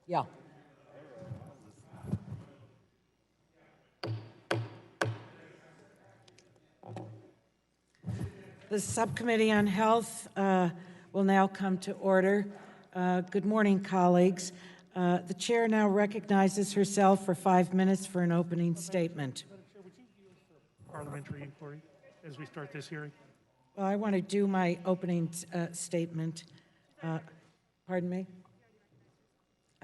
Yeah. The Subcommittee on Health will now come to order. Good morning, colleagues. The chair now recognizes herself for 5 minutes for an opening statement. Madam Chair, would you yield for parliamentary inquiry as we start this hearing? Well, I want to do my opening statement. Pardon me?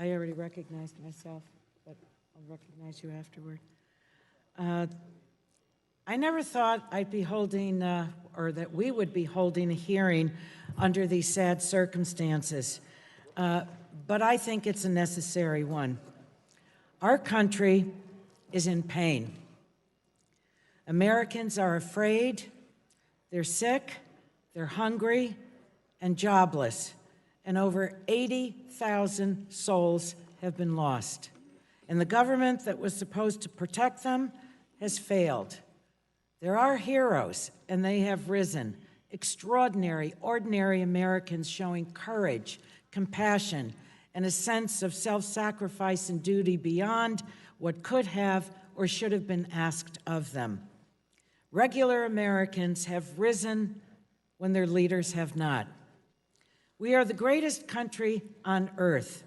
I already recognized myself, but I'll recognize you afterward. I never thought I'd be holding, or that we would be holding a hearing under these sad circumstances, but I think it's a necessary one. Our country is in pain. Americans are afraid, they're sick, they're hungry, and jobless, and over 80,000 souls have been lost. And the government that was supposed to protect them has failed. There are heroes, and they have risen. Extraordinary, ordinary Americans showing courage, compassion, and a sense of self-sacrifice and duty beyond what could have or should have been asked of them. Regular Americans have risen when their leaders have not. We are the greatest country on earth,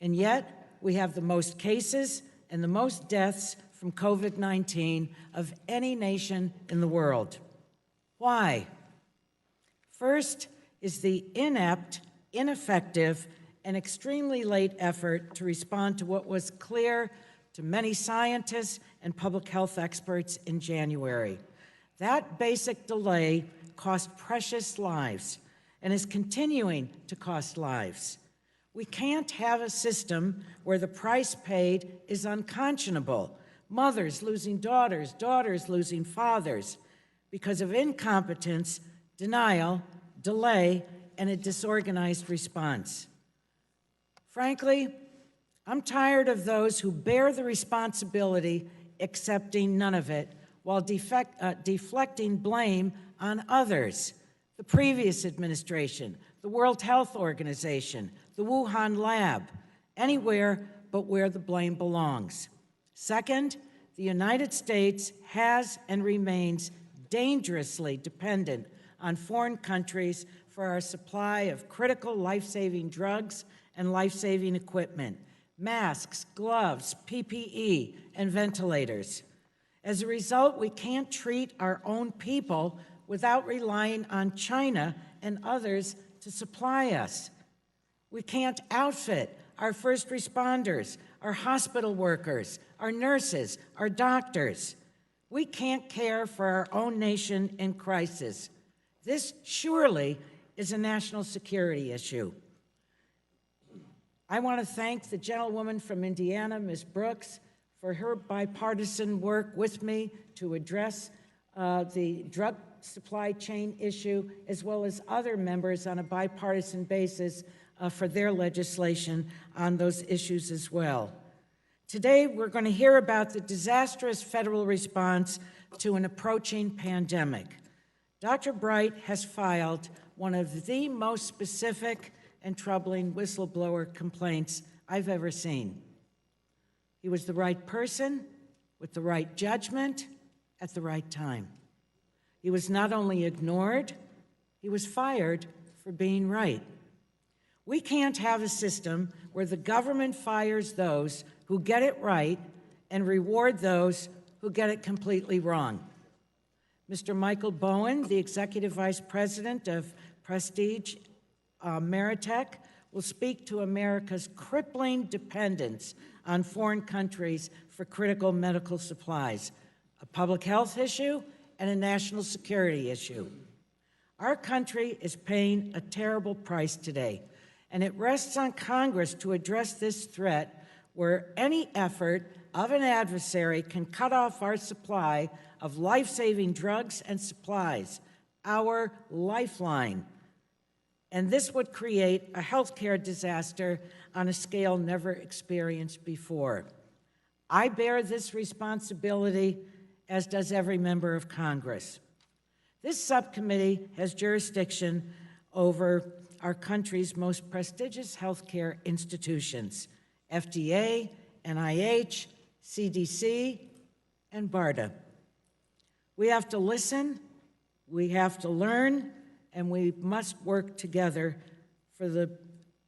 and yet we have the most cases and the most deaths from COVID-19 of any nation in the world. Why? First is the inept, ineffective, and extremely late effort to respond to what was clear to many scientists and public health experts in January. That basic delay cost precious lives and is continuing to cost lives. We can't have a system where the price paid is unconscionable. Mothers losing daughters, daughters losing fathers because of incompetence, denial, delay, and a disorganized response. Frankly, I'm tired of those who bear the responsibility accepting none of it while deflecting blame on others. The previous administration, the World Health Organization, the Wuhan lab, anywhere but where the blame belongs. Second, the United States has and remains dangerously dependent on foreign countries for our supply of critical life-saving drugs and life-saving equipment, masks, gloves, PPE, and ventilators. As a result, we can't treat our own people without relying on China and others to supply us. We can't outfit our first responders, our hospital workers, our nurses, our doctors. We can't care for our own nation in crisis. This surely is a national security issue. I want to thank the gentlewoman from Indiana, Ms. Brooks, for her bipartisan work with me to address the drug supply chain issue, as well as other members on a bipartisan basis for their legislation on those issues as well. Today, we're going to hear about the disastrous federal response to an approaching pandemic. Dr. Bright has filed one of the most specific and troubling whistleblower complaints I've ever seen. He was the right person with the right judgment at the right time. He was not only ignored, he was fired for being right. We can't have a system where the government fires those who get it right and reward those who get it completely wrong. Mr. Michael Bowen, the Executive Vice President of Prestige Meritech, will speak to America's crippling dependence on foreign countries for critical medical supplies, a public health issue and a national security issue. Our country is paying a terrible price today, and it rests on Congress to address this threat where any effort of an adversary can cut off our supply of life-saving drugs and supplies, our lifeline. And this would create a healthcare disaster on a scale never experienced before. I bear this responsibility, as does every member of Congress. This subcommittee has jurisdiction over our country's most prestigious healthcare institutions, FDA, NIH, CDC, and BARDA. We have to listen, we have to learn, and we must work together for the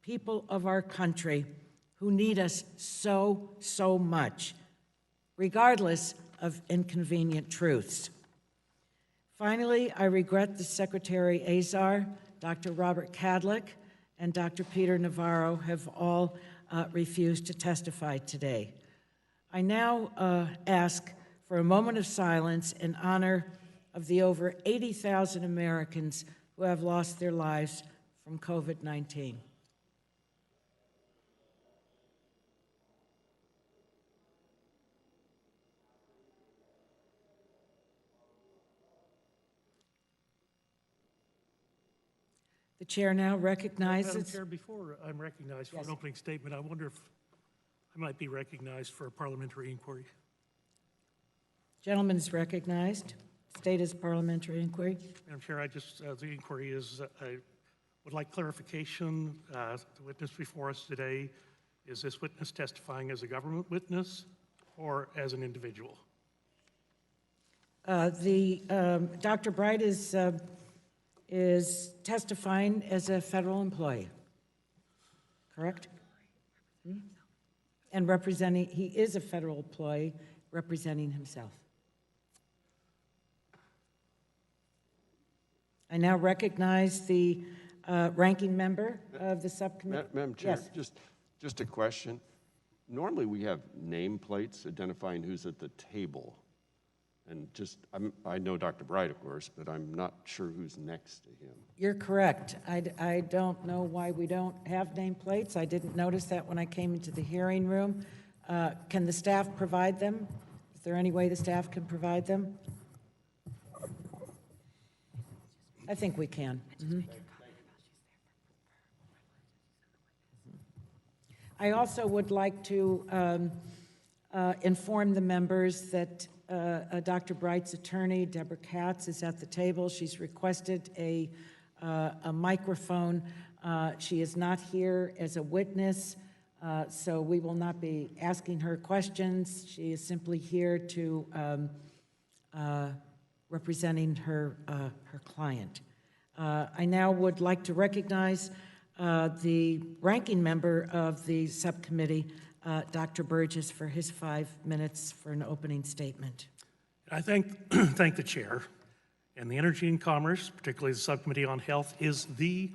people of our country who need us so, so much, regardless of inconvenient truths. Finally, I regret the Secretary Azar, Dr. Robert Kadlec, and Dr. Peter Navarro have all refused to testify today. I now ask for a moment of silence in honor of the over 80,000 Americans who have lost their lives from COVID-19. The chair now recognizes... Madam Chair, before I'm recognized for an opening statement, I wonder if I might be recognized for a parliamentary inquiry. Gentleman is recognized. State his parliamentary inquiry. Madam Chair, the inquiry is, I would like clarification. The witness before us today, is this witness testifying as a government witness or as an individual? Dr. Bright is testifying as a federal employee, correct? And representing, he is a federal employee representing himself. I now recognize the ranking member of the subcommittee. Madam Chair, Yes. just a question. Normally we have nameplates identifying who's at the table. And I know Dr. Bright, of course, but I'm not sure who's next to him. You're correct. I don't know why we don't have nameplates. I didn't notice that when I came into the hearing room. Can the staff provide them? Is there any way the staff can provide them? I think we can. I also would like to inform the members that Dr. Bright's attorney, Deborah Katz, is at the table. She's requested a microphone. She is not here as a witness, so we will not be asking her questions. She is simply here to representing her client. I now would like to recognize the ranking member of the subcommittee, Dr. Burgess, for his 5 minutes for an opening statement. I thank the chair, and the Energy and Commerce, particularly the Subcommittee on Health, is the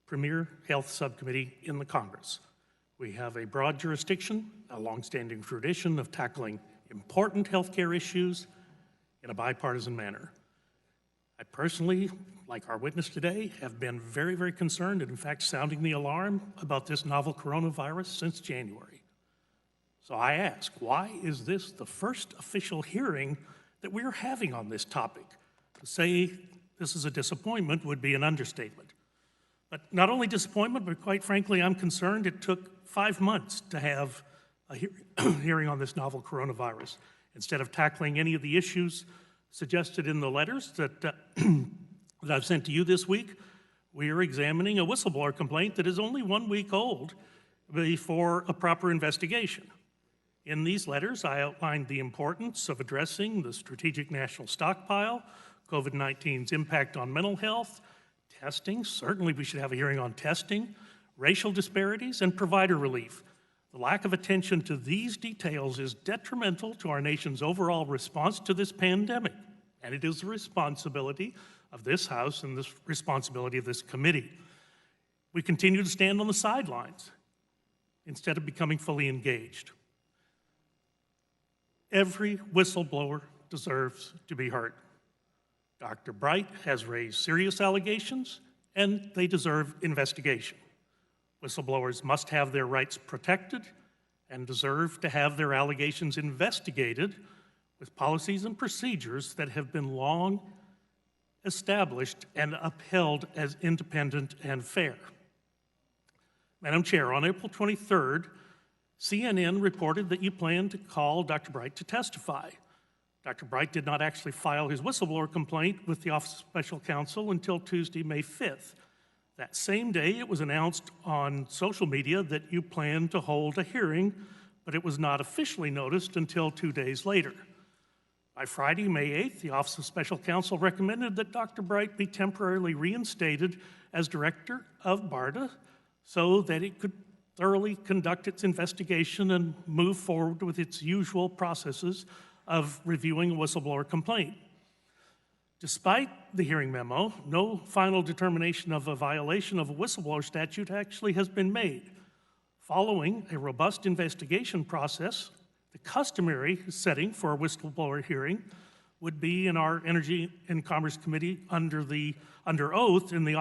premier health subcommittee in the Congress. We have a broad jurisdiction, a longstanding tradition of tackling important healthcare issues in a bipartisan manner. I personally, like our witness today, have been very, very concerned and in fact sounding the alarm about this novel coronavirus since January. So I ask, why is this the first official hearing that we're having on this topic? To say this is a disappointment would be an understatement. But not only disappointment, but quite frankly, I'm concerned it took 5 months to have a hearing on this novel coronavirus. Instead of tackling any of the issues suggested in the letters that I've sent to you this week, we are examining a whistleblower complaint that is only 1 week old before a proper investigation. In these letters, I outlined the importance of addressing the strategic national stockpile, COVID-19's impact on mental health, testing, certainly we should have a hearing on testing, racial disparities, and provider relief. The lack of attention to these details is detrimental to our nation's overall response to this pandemic, and it is the responsibility of this House and the responsibility of this committee. We continue to stand on the sidelines instead of becoming fully engaged. Every whistleblower deserves to be heard. Dr. Bright has raised serious allegations, and they deserve investigation. Whistleblowers must have their rights protected and deserve to have their allegations investigated with policies and procedures that have been long established and upheld as independent and fair. Madam Chair, on April 23rd, CNN reported that you plan to call Dr. Bright to testify. Dr. Bright did not actually file his whistleblower complaint with the Office of Special Counsel until Tuesday, May 5th. That same day, it was announced on social media that you planned to hold a hearing, but it was not officially noticed until 2 days later. By Friday, May 8th, the Office of Special Counsel recommended that Dr. Bright be temporarily reinstated as director of BARDA so that it could thoroughly conduct its investigation and move forward with its usual processes of reviewing a whistleblower complaint. Despite the hearing memo, no final determination of a violation of a whistleblower statute actually has been made. Following a robust investigation process, the customary setting for a whistleblower hearing would be in our Energy and Commerce Committee under oath in the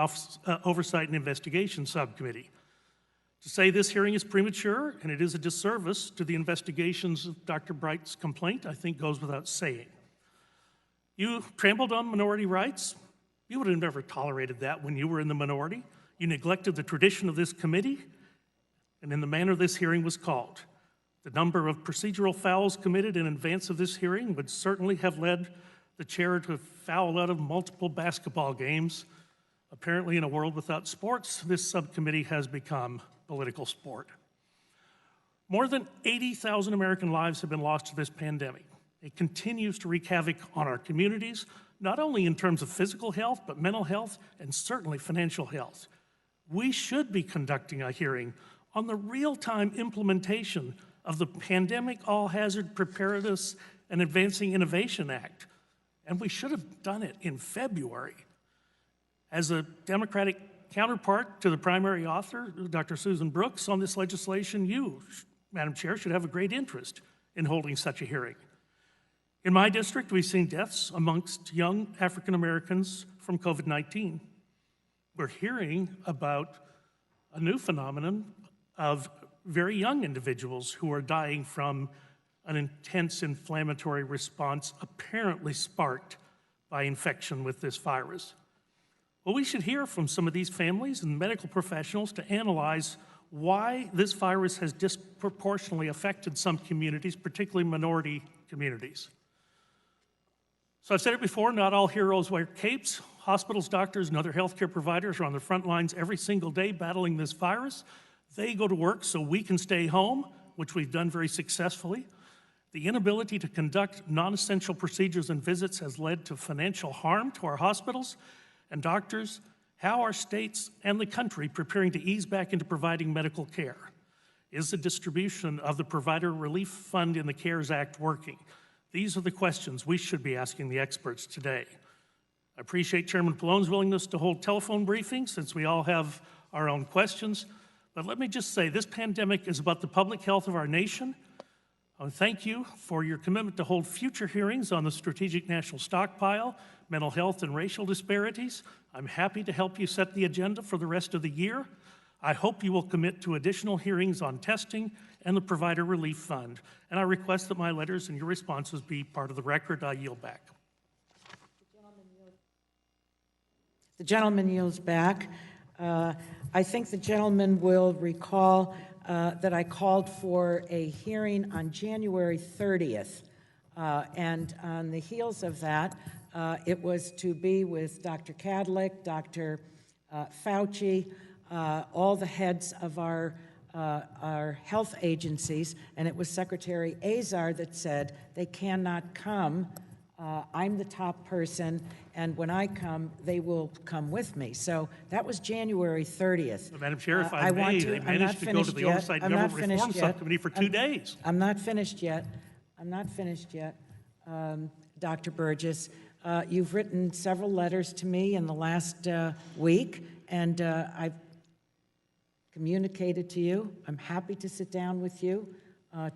Oversight and Investigation Subcommittee. To say this hearing is premature and it is a disservice to the investigations of Dr. Bright's complaint, I think goes without saying. You trampled on minority rights. You would have never tolerated that when you were in the minority. You neglected the tradition of this committee, and in the manner this hearing was called. The number of procedural fouls committed in advance of this hearing would certainly have led the chair to foul out of multiple basketball games. Apparently, in a world without sports, this subcommittee has become political sport. More than 80,000 American lives have been lost to this pandemic. It continues to wreak havoc on our communities, not only in terms of physical health, but mental health and certainly financial health. We should be conducting a hearing on the real-time implementation of the Pandemic All-Hazard Preparedness and Advancing Innovation Act, and we should have done it in February. As a Democratic counterpart to the primary author, Dr. Susan Brooks, on this legislation, you, Madam Chair, should have a great interest in holding such a hearing. In my district, we've seen deaths amongst young African Americans from COVID-19. We're hearing about a new phenomenon of very young individuals who are dying from an intense inflammatory response apparently sparked by infection with this virus. Well, we should hear from some of these families and medical professionals to analyze why this virus has disproportionately affected some communities, particularly minority communities. So I've said it before, not all heroes wear capes. Hospitals, doctors, and other healthcare providers are on the front lines every single day battling this virus. They go to work so we can stay home, which we've done very successfully. The inability to conduct non-essential procedures and visits has led to financial harm to our hospitals and doctors. How are states and the country preparing to ease back into providing medical care? Is the distribution of the Provider Relief Fund in the CARES Act working? These are the questions we should be asking the experts today. I appreciate Chairman Pallone's willingness to hold telephone briefings since we all have our own questions. But let me just say, this pandemic is about the public health of our nation. I thank you for your commitment to hold future hearings on the Strategic National Stockpile, mental health and racial disparities. I'm happy to help you set the agenda for the rest of the year. I hope you will commit to additional hearings on testing and the Provider Relief Fund. And I request that my letters and your responses be part of the record. I yield back. The gentleman yields back. I think the gentleman will recall that I called for a hearing on January 30th. And on the heels of that, it was to be with Dr. Kadlik, Dr. Fauci, all the heads of our health agencies, and it was Secretary Azar that said they cannot come. I'm the top person, and when I come, they will come with me. So that was January 30th. Madam Chair, if I may, they managed to go to the Oversight and Government Reform Subcommittee for 2 days. I'm not finished yet. I'm not finished yet, Dr. Burgess. You've written several letters to me in the last week, and I've communicated to you. I'm happy to sit down with you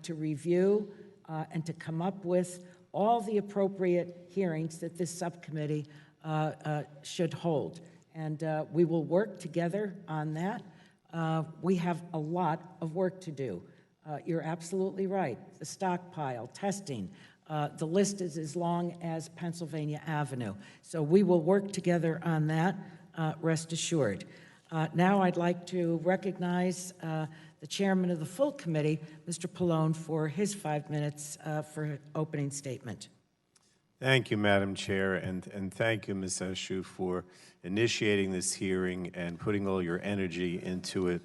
to review and to come up with all the appropriate hearings that this subcommittee should hold. And we will work together on that. We have a lot of work to do. You're absolutely right. The stockpile, testing, the list is as long as Pennsylvania Avenue. So we will work together on that, rest assured. Now I'd like to recognize the chairman of the full committee, Mr. Pallone, for his 5 minutes for opening statement. Thank you, Madam Chair, and thank you, Ms. Eshu, for initiating this hearing and putting all your energy into it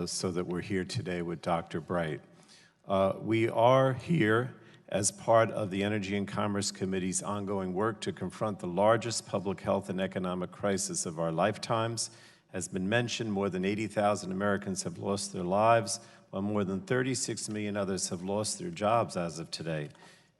so that we're here today with Dr. Bright. We are here as part of the Energy and Commerce Committee's ongoing work to confront the largest public health and economic crisis of our lifetimes. As been mentioned, more than 80,000 Americans have lost their lives, while more than 36 million others have lost their jobs as of today.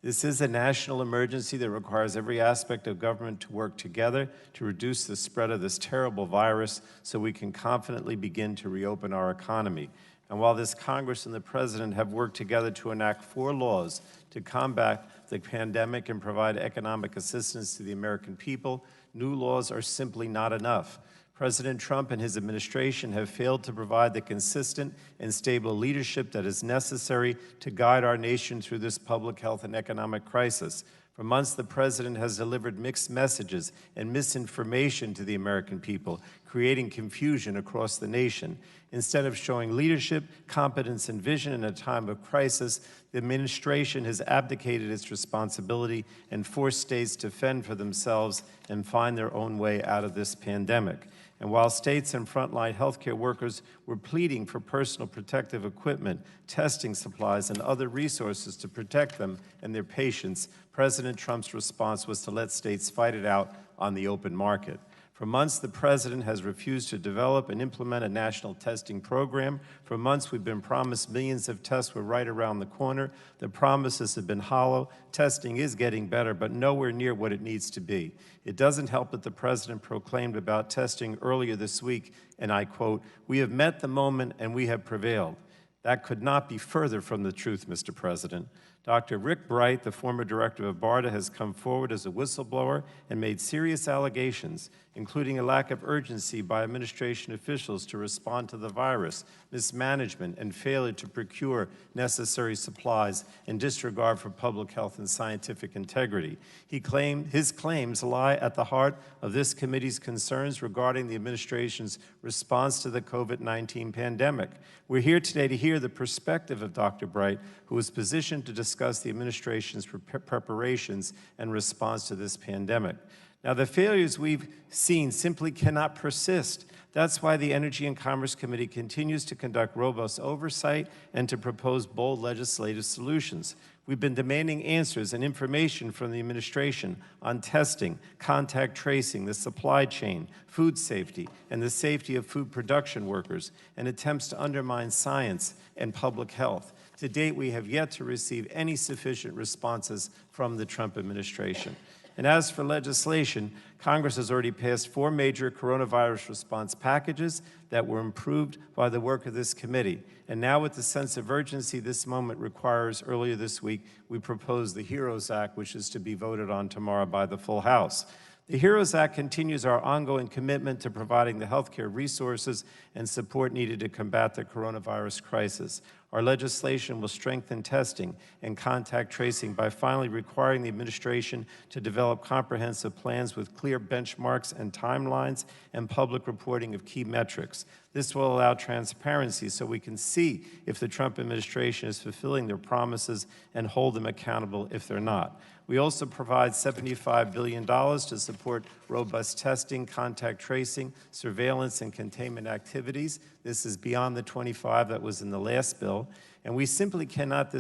This is a national emergency that requires every aspect of government to work together to reduce the spread of this terrible virus so we can confidently begin to reopen our economy. And while this Congress and the President have worked together to enact 4 laws to combat the pandemic and provide economic assistance to the American people, new laws are simply not enough. President Trump and his administration have failed to provide the consistent and stable leadership that is necessary to guide our nation through this public health and economic crisis. For months, the President has delivered mixed messages and misinformation to the American people, creating confusion across the nation. Instead of showing leadership, competence, and vision in a time of crisis, the administration has abdicated its responsibility and forced states to fend for themselves and find their own way out of this pandemic. And while states and frontline healthcare workers were pleading for personal protective equipment, testing supplies, and other resources to protect them and their patients, President Trump's response was to let states fight it out on the open market. For months, the President has refused to develop and implement a national testing program. For months, we've been promised millions of tests were right around the corner. The promises have been hollow. Testing is getting better, but nowhere near what it needs to be. It doesn't help that the President proclaimed about testing earlier this week, and I quote, "We have met the moment and we have prevailed." That could not be further from the truth, Mr. President. Dr. Rick Bright, the former director of BARDA, has come forward as a whistleblower and made serious allegations, including a lack of urgency by administration officials to respond to the virus, mismanagement, and failure to procure necessary supplies, and disregard for public health and scientific integrity. His claims lie at the heart of this committee's concerns regarding the administration's response to the COVID-19 pandemic. We're here today to hear the perspective of Dr. Bright, who is positioned to discuss the administration's preparations and response to this pandemic. Now, the failures we've seen simply cannot persist. That's why the Energy and Commerce Committee continues to conduct robust oversight and to propose bold legislative solutions. We've been demanding answers and information from the administration on testing, contact tracing, the supply chain, food safety, and the safety of food production workers, and attempts to undermine science and public health. To date, we have yet to receive any sufficient responses from the Trump administration. And as for legislation, Congress has already passed 4 major coronavirus response packages that were improved by the work of this committee. And now, with the sense of urgency this moment requires, earlier this week, we proposed the HEROES Act, which is to be voted on tomorrow by the full House. The HEROES Act continues our ongoing commitment to providing the healthcare resources and support needed to combat the coronavirus crisis. Our legislation will strengthen testing and contact tracing by finally requiring the administration to develop comprehensive plans with clear benchmarks and timelines and public reporting of key metrics. This will allow transparency so we can see if the Trump administration is fulfilling their promises and hold them accountable if they're not. We also provide $75 billion to support robust testing, contact tracing, surveillance, and containment activities. This is beyond the 25 that was in the last bill. And we simply cannot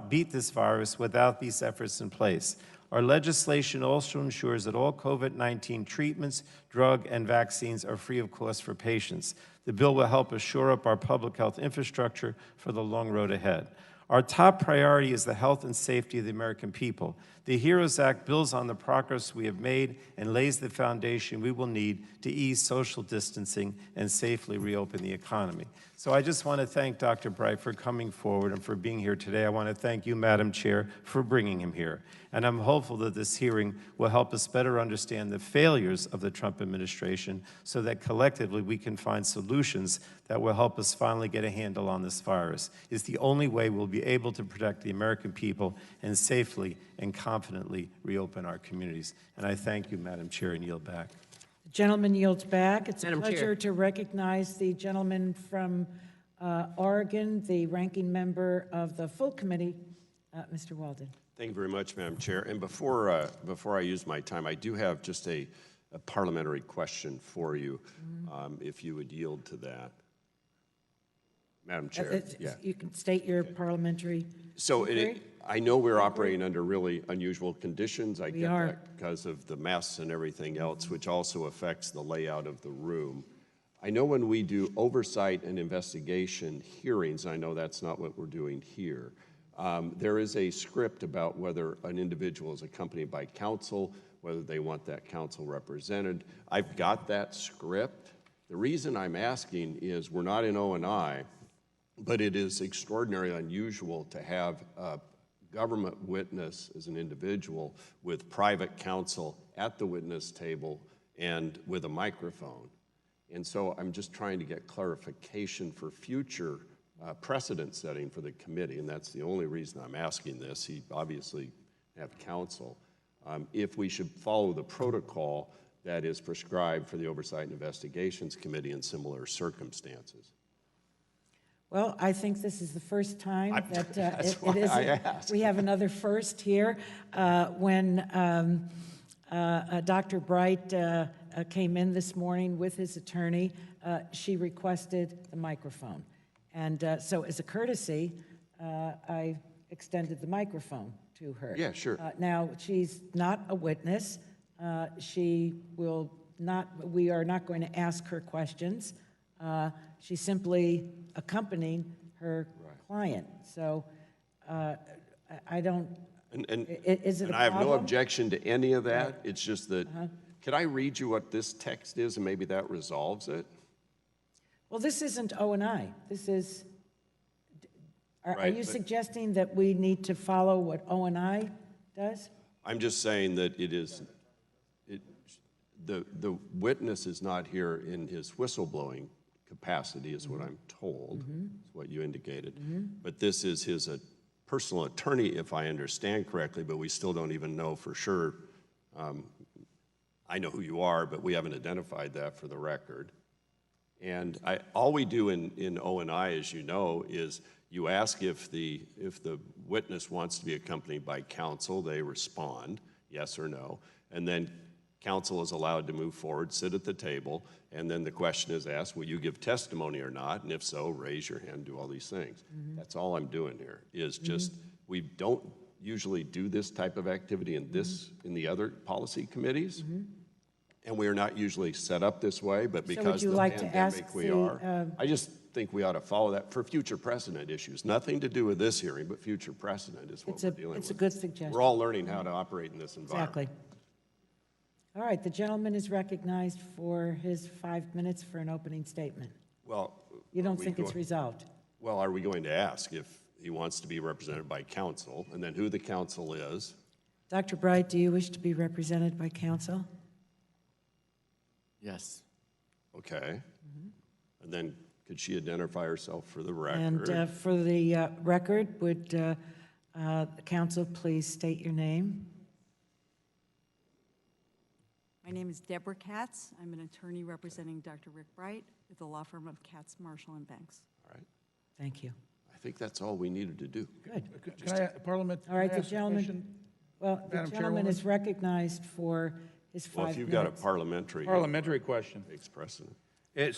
beat this virus without these efforts in place. Our legislation also ensures that all COVID-19 treatments, drug, and vaccines are free of cost for patients. The bill will help us shore up our public health infrastructure for the long road ahead. Our top priority is the health and safety of the American people. The HEROES Act builds on the progress we have made and lays the foundation we will need to ease social distancing and safely reopen the economy. So I just want to thank Dr. Bright for coming forward and for being here today. I want to thank you, Madam Chair, for bringing him here. And I'm hopeful that this hearing will help us better understand the failures of the Trump administration so that collectively we can find solutions that will help us finally get a handle on this virus. It's the only way we'll be able to protect the American people and safely and confidently reopen our communities. And I thank you, Madam Chair, and yield back. The gentleman yields back. It's a Madam Chair. pleasure to recognize the gentleman from Oregon, the ranking member of the full committee, Mr. Walden. Thank you very much, Madam Chair. And before I use my time, I do have just a parliamentary question for you, if you would yield to that. Madam Chair, yeah. You can state your parliamentary So inquiry. I know we're operating under really unusual conditions. I get are. that because of the mess and everything else, which also affects the layout of the room. I know when we do oversight and investigation hearings, I know that's not what we're doing here. There is a script about whether an individual is accompanied by counsel, whether they want that counsel represented. I've got that script. The reason I'm asking is we're not in O&I, but it is extraordinarily unusual to have a government witness as an individual with private counsel at the witness table and with a microphone. And so I'm just trying to get clarification for future precedent setting for the committee, and that's the only reason I'm asking this. He obviously have counsel. If we should follow the protocol that is prescribed for the Oversight and Investigations Committee in similar circumstances. Well, I think this is the first time that that's it why is. I asked. We have another first here. When Dr. Bright came in this morning with his attorney, she requested the microphone. And so as a courtesy, I extended the microphone to her. Yeah, sure. Now, she's not a witness. She will not, we are not going to ask her questions. She's simply accompanying her client. So I don't, is it a problem? I have no objection to any of that. Right. It's just that, could I read you what this text is and maybe that resolves it? Well, this isn't O&I. This is, are Right, you suggesting that we need to follow what O&I does? I'm just saying that it is, the witness is not here in his whistleblowing capacity is what I'm told, is what you indicated. But this is his personal attorney, if I understand correctly, but we still don't even know for sure. I know who you are, but we haven't identified that for the record. And all we do in O&I, as you know, is you ask if the witness wants to be accompanied by counsel, they respond, yes or no, and then counsel is allowed to move forward, sit at the table, and then the question is asked, will you give testimony or not? And if so, raise your hand, do all these things. That's all I'm doing here, is just, we don't usually do this type of activity in the other policy committees. And we are not usually set up this way, but because of the pandemic we are. I just think we ought to follow that for future precedent issues. Nothing to do with this hearing, but future precedent is what we're dealing with. It's a good suggestion. We're all learning how to operate in this environment. Exactly. All right, the gentleman is recognized for his 5 minutes for an opening statement. Well, you don't think it's resolved? Well, are we going to ask if he wants to be represented by counsel, and then who the counsel is? Dr. Bright, do you wish to be represented by counsel? Yes. Okay. And then could she identify herself for the record? And for the record, would the counsel please state your name? My name is Deborah Katz. I'm an attorney representing Dr. Rick Bright with the law firm of Katz, Marshall & Banks. All right. Thank you. I think that's all we needed to do. Good. Can I, Parliament? All right, can I the ask a question? gentleman. Well, the Madam gentleman is Chairwoman? recognized for his 5 minutes. Well, if you've got a parliamentary. Parliamentary question. Takes precedent. The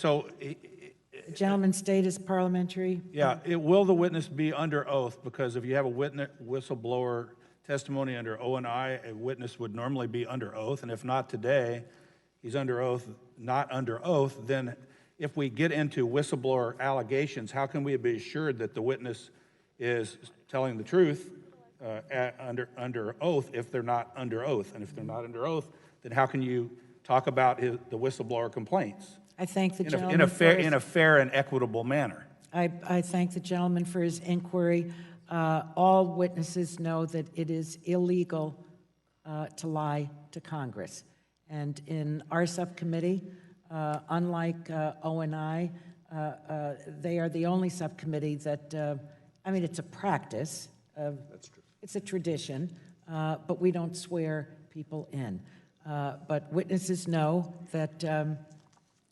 gentleman state is parliamentary. Will the witness be under oath? Because if you have a whistleblower testimony under O&I, a witness would normally be under oath, and if not today, he's under oath, not under oath, then if we get into whistleblower allegations, how can we be assured that the witness is telling the truth under oath if they're not under oath? And if they're not under oath, then how can you talk about the whistleblower complaints? I thank the gentleman in a fair and equitable manner. I thank the gentleman for his inquiry. All witnesses know that it is illegal to lie to Congress. And in our subcommittee, unlike O&I, they are the only subcommittee that, I mean, it's a practice. That's true. It's a tradition, but we don't swear people in. But witnesses know that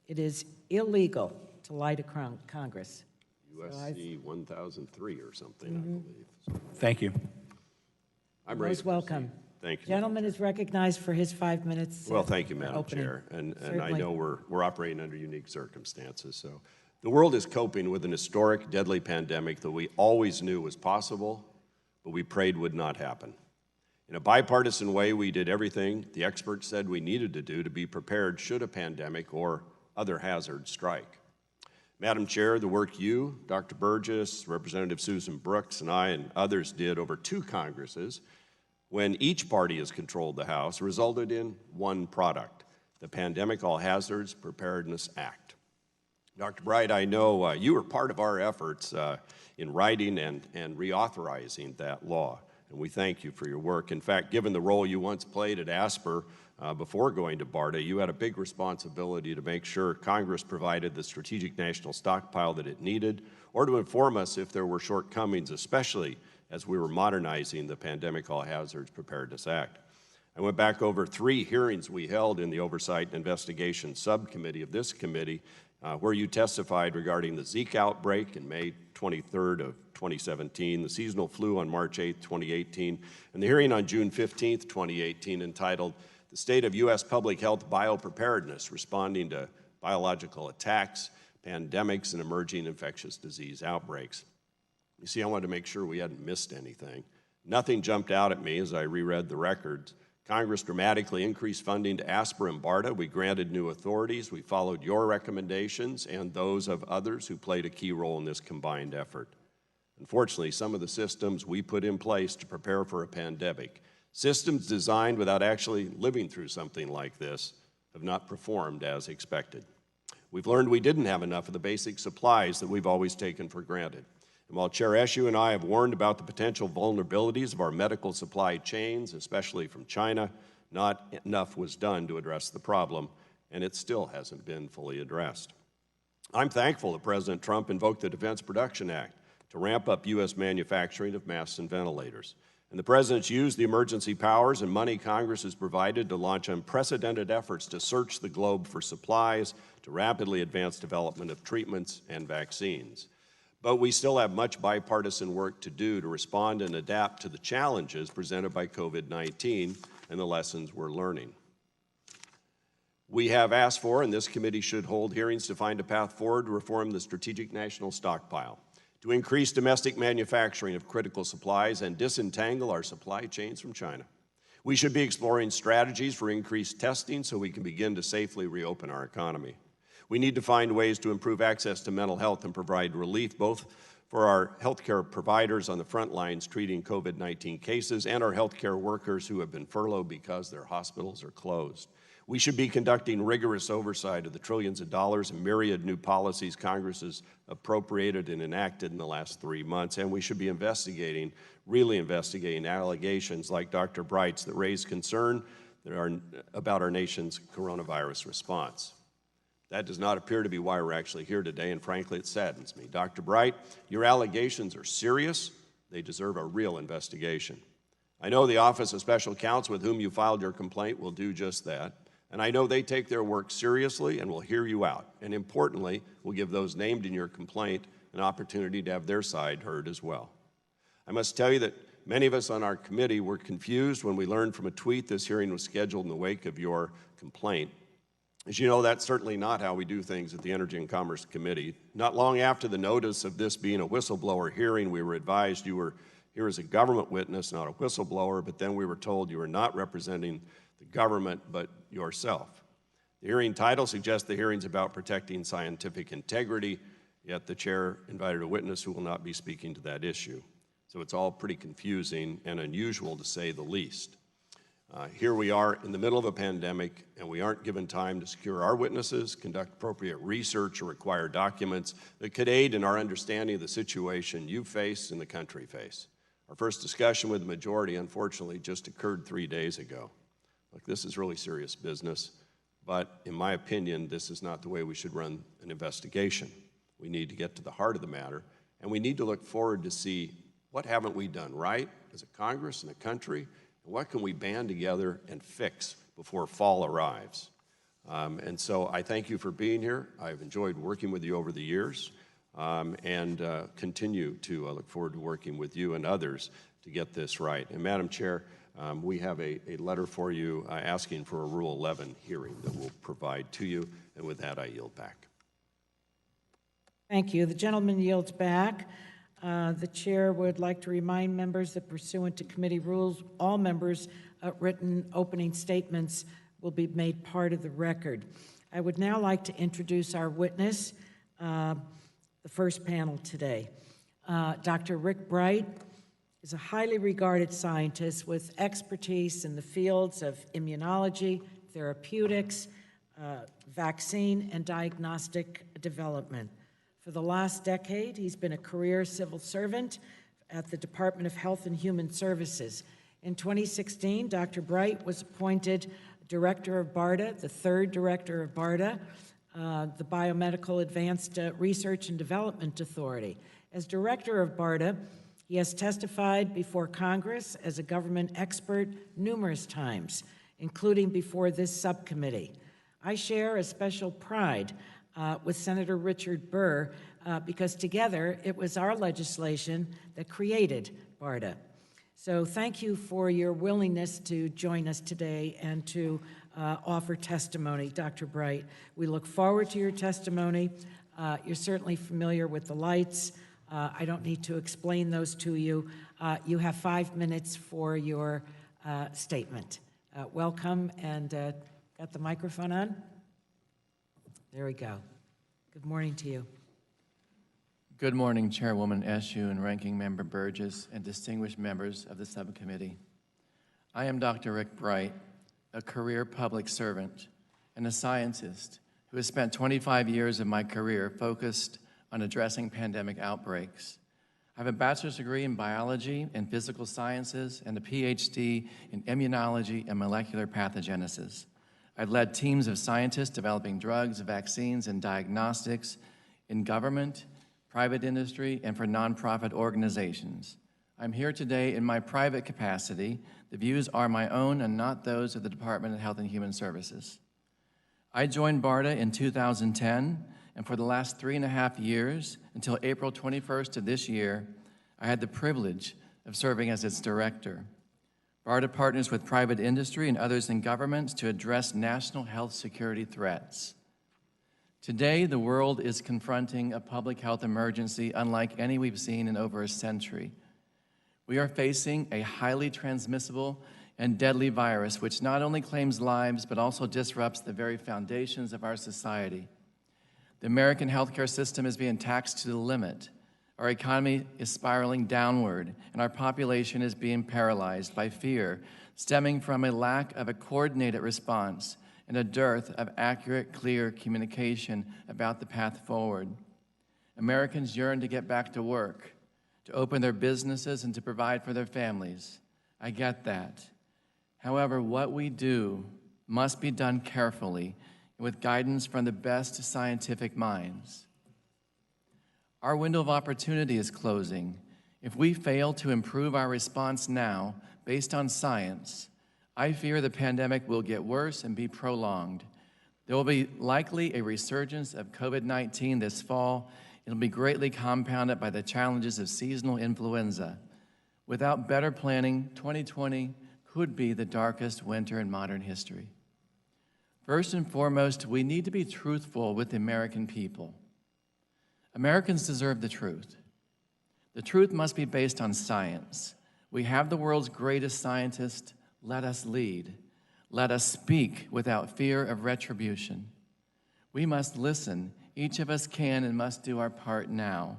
it is illegal to lie to Congress. USC 1003 or something, I believe. So Thank you. I'm ready Most to welcome. proceed. Thank you. Gentleman is recognized for his 5 minutes. Well, thank you, for Madam opening. Chair. And I Certainly. know we're operating under unique circumstances. So the world is coping with an historic, deadly pandemic that we always knew was possible, but we prayed would not happen. In a bipartisan way, we did everything the experts said we needed to do to be prepared should a pandemic or other hazard strike. Madam Chair, the work you, Dr. Burgess, Representative Susan Brooks, and I and others did over 2 Congresses when each party has controlled the House resulted in one product, the Pandemic All Hazards Preparedness Act. Dr. Bright, I know you were part of our efforts in writing and reauthorizing that law, and we thank you for your work. In fact, given the role you once played at ASPR before going to BARDA, you had a big responsibility to make sure Congress provided the strategic national stockpile that it needed, or to inform us if there were shortcomings, especially as we were modernizing the Pandemic All Hazards Preparedness Act. I went back over 3 hearings we held in the Oversight and Investigation Subcommittee of this committee, where you testified regarding the Zika outbreak in May 23rd of 2017, the seasonal flu on March 8th, 2018, and the hearing on June 15th, 2018, entitled The State of U.S. Public Health Biopreparedness, Responding to Biological Attacks, Pandemics, and Emerging Infectious Disease Outbreaks. You see, I wanted to make sure we hadn't missed anything. Nothing jumped out at me as I reread the records. Congress dramatically increased funding to ASPR and BARDA. We granted new authorities. We followed your recommendations and those of others who played a key role in this combined effort. Unfortunately, some of the systems we put in place to prepare for a pandemic, systems designed without actually living through something like this, have not performed as expected. We've learned we didn't have enough of the basic supplies that we've always taken for granted. And while Chair Eshoo and I have warned about the potential vulnerabilities of our medical supply chains, especially from China, not enough was done to address the problem, and it still hasn't been fully addressed. I'm thankful that President Trump invoked the Defense Production Act to ramp up U.S. manufacturing of masks and ventilators. And the President's used the emergency powers and money Congress has provided to launch unprecedented efforts to search the globe for supplies, to rapidly advance development of treatments and vaccines. But we still have much bipartisan work to do to respond and adapt to the challenges presented by COVID-19 and the lessons we're learning. We have asked for, and this committee should hold hearings to find a path forward to reform the Strategic National Stockpile, to increase domestic manufacturing of critical supplies and disentangle our supply chains from China. We should be exploring strategies for increased testing so we can begin to safely reopen our economy. We need to find ways to improve access to mental health and provide relief both for our healthcare providers on the front lines treating COVID-19 cases and our healthcare workers who have been furloughed because their hospitals are closed. We should be conducting rigorous oversight of the trillions of dollars and myriad new policies Congress has appropriated and enacted in the last 3 months, and we should be really investigating allegations like Dr. Bright's that raise concern about our nation's coronavirus response. That does not appear to be why we're actually here today, and frankly, it saddens me. Dr. Bright, your allegations are serious. They deserve a real investigation. I know the Office of Special Counsel with whom you filed your complaint will do just that, and I know they take their work seriously and will hear you out, and importantly, will give those named in your complaint an opportunity to have their side heard as well. I must tell you that many of us on our committee were confused when we learned from a tweet this hearing was scheduled in the wake of your complaint. As you know, that's certainly not how we do things at the Energy and Commerce Committee. Not long after the notice of this being a whistleblower hearing, we were advised you were here as a government witness, not a whistleblower, but then we were told you were not representing the government, but yourself. The hearing title suggests the hearing's about protecting scientific integrity, yet the chair invited a witness who will not be speaking to that issue. So it's all pretty confusing and unusual to say the least. Here we are in the middle of a pandemic, and we aren't given time to secure our witnesses, conduct appropriate research, or require documents that could aid in our understanding of the situation you face and the country face. Our first discussion with the majority, unfortunately, just occurred 3 days ago. Look, this is really serious business, but in my opinion, this is not the way we should run an investigation. We need to get to the heart of the matter, and we need to look forward to see what haven't we done right as a Congress and a country, and what can we band together and fix before fall arrives. And so I thank you for being here. I've enjoyed working with you over the years, and continue to look forward to working with you and others to get this right. And Madam Chair, we have a letter for you asking for a Rule 11 hearing that we'll provide to you. And with that, I yield back. Thank you. The gentleman yields back. The chair would like to remind members that pursuant to committee rules, all members' written opening statements will be made part of the record. I would now like to introduce our witness, the first panel today. Dr. Rick Bright is a highly regarded scientist with expertise in the fields of immunology, therapeutics, vaccine, and diagnostic development. For the last decade, he's been a career civil servant at the Department of Health and Human Services. In 2016, Dr. Bright was appointed director of BARDA, the third director of BARDA, the Biomedical Advanced Research and Development Authority. As director of BARDA, he has testified before Congress as a government expert numerous times, including before this subcommittee. I share a special pride with Senator Richard Burr because together it was our legislation that created BARDA. So thank you for your willingness to join us today and to offer testimony, Dr. Bright. We look forward to your testimony. You're certainly familiar with the lights. I don't need to explain those to you. You have 5 minutes for your statement. Welcome, and got the microphone on? There we go. Good morning to you. Good morning, Chairwoman Eshoo and Ranking Member Burgess and distinguished members of the subcommittee. I am Dr. Rick Bright, a career public servant and a scientist who has spent 25 years of my career focused on addressing pandemic outbreaks. I have a bachelor's degree in biology and physical sciences and a PhD in immunology and molecular pathogenesis. I've led teams of scientists developing drugs, vaccines, and diagnostics in government, private industry, and for nonprofit organizations. I'm here today in my private capacity. The views are my own and not those of the Department of Health and Human Services. I joined BARDA in 2010, and for the last 3.5 years, until April 21st of this year, I had the privilege of serving as its director. BARDA partners with private industry and others in governments to address national health security threats. Today, the world is confronting a public health emergency unlike any we've seen in over a century. We are facing a highly transmissible and deadly virus which not only claims lives but also disrupts the very foundations of our society. The American healthcare system is being taxed to the limit. Our economy is spiraling downward, and our population is being paralyzed by fear stemming from a lack of a coordinated response and a dearth of accurate, clear communication about the path forward. Americans yearn to get back to work, to open their businesses, and to provide for their families. I get that. However, what we do must be done carefully and with guidance from the best scientific minds. Our window of opportunity is closing. If we fail to improve our response now based on science, I fear the pandemic will get worse and be prolonged. There will be likely a resurgence of COVID-19 this fall. It'll be greatly compounded by the challenges of seasonal influenza. Without better planning, 2020 could be the darkest winter in modern history. First and foremost, we need to be truthful with the American people. Americans deserve the truth. The truth must be based on science. We have the world's greatest scientists. Let us lead. Let us speak without fear of retribution. We must listen. Each of us can and must do our part now.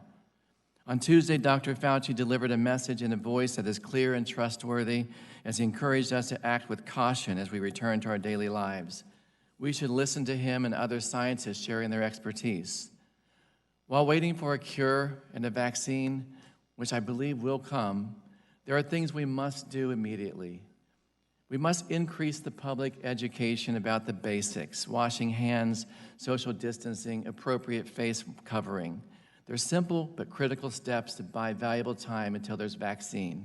On Tuesday, Dr. Fauci delivered a message in a voice that is clear and trustworthy as he encouraged us to act with caution as we return to our daily lives. We should listen to him and other scientists sharing their expertise. While waiting for a cure and a vaccine, which I believe will come, there are things we must do immediately. We must increase the public education about the basics: washing hands, social distancing, appropriate face covering. They're simple but critical steps to buy valuable time until there's vaccine.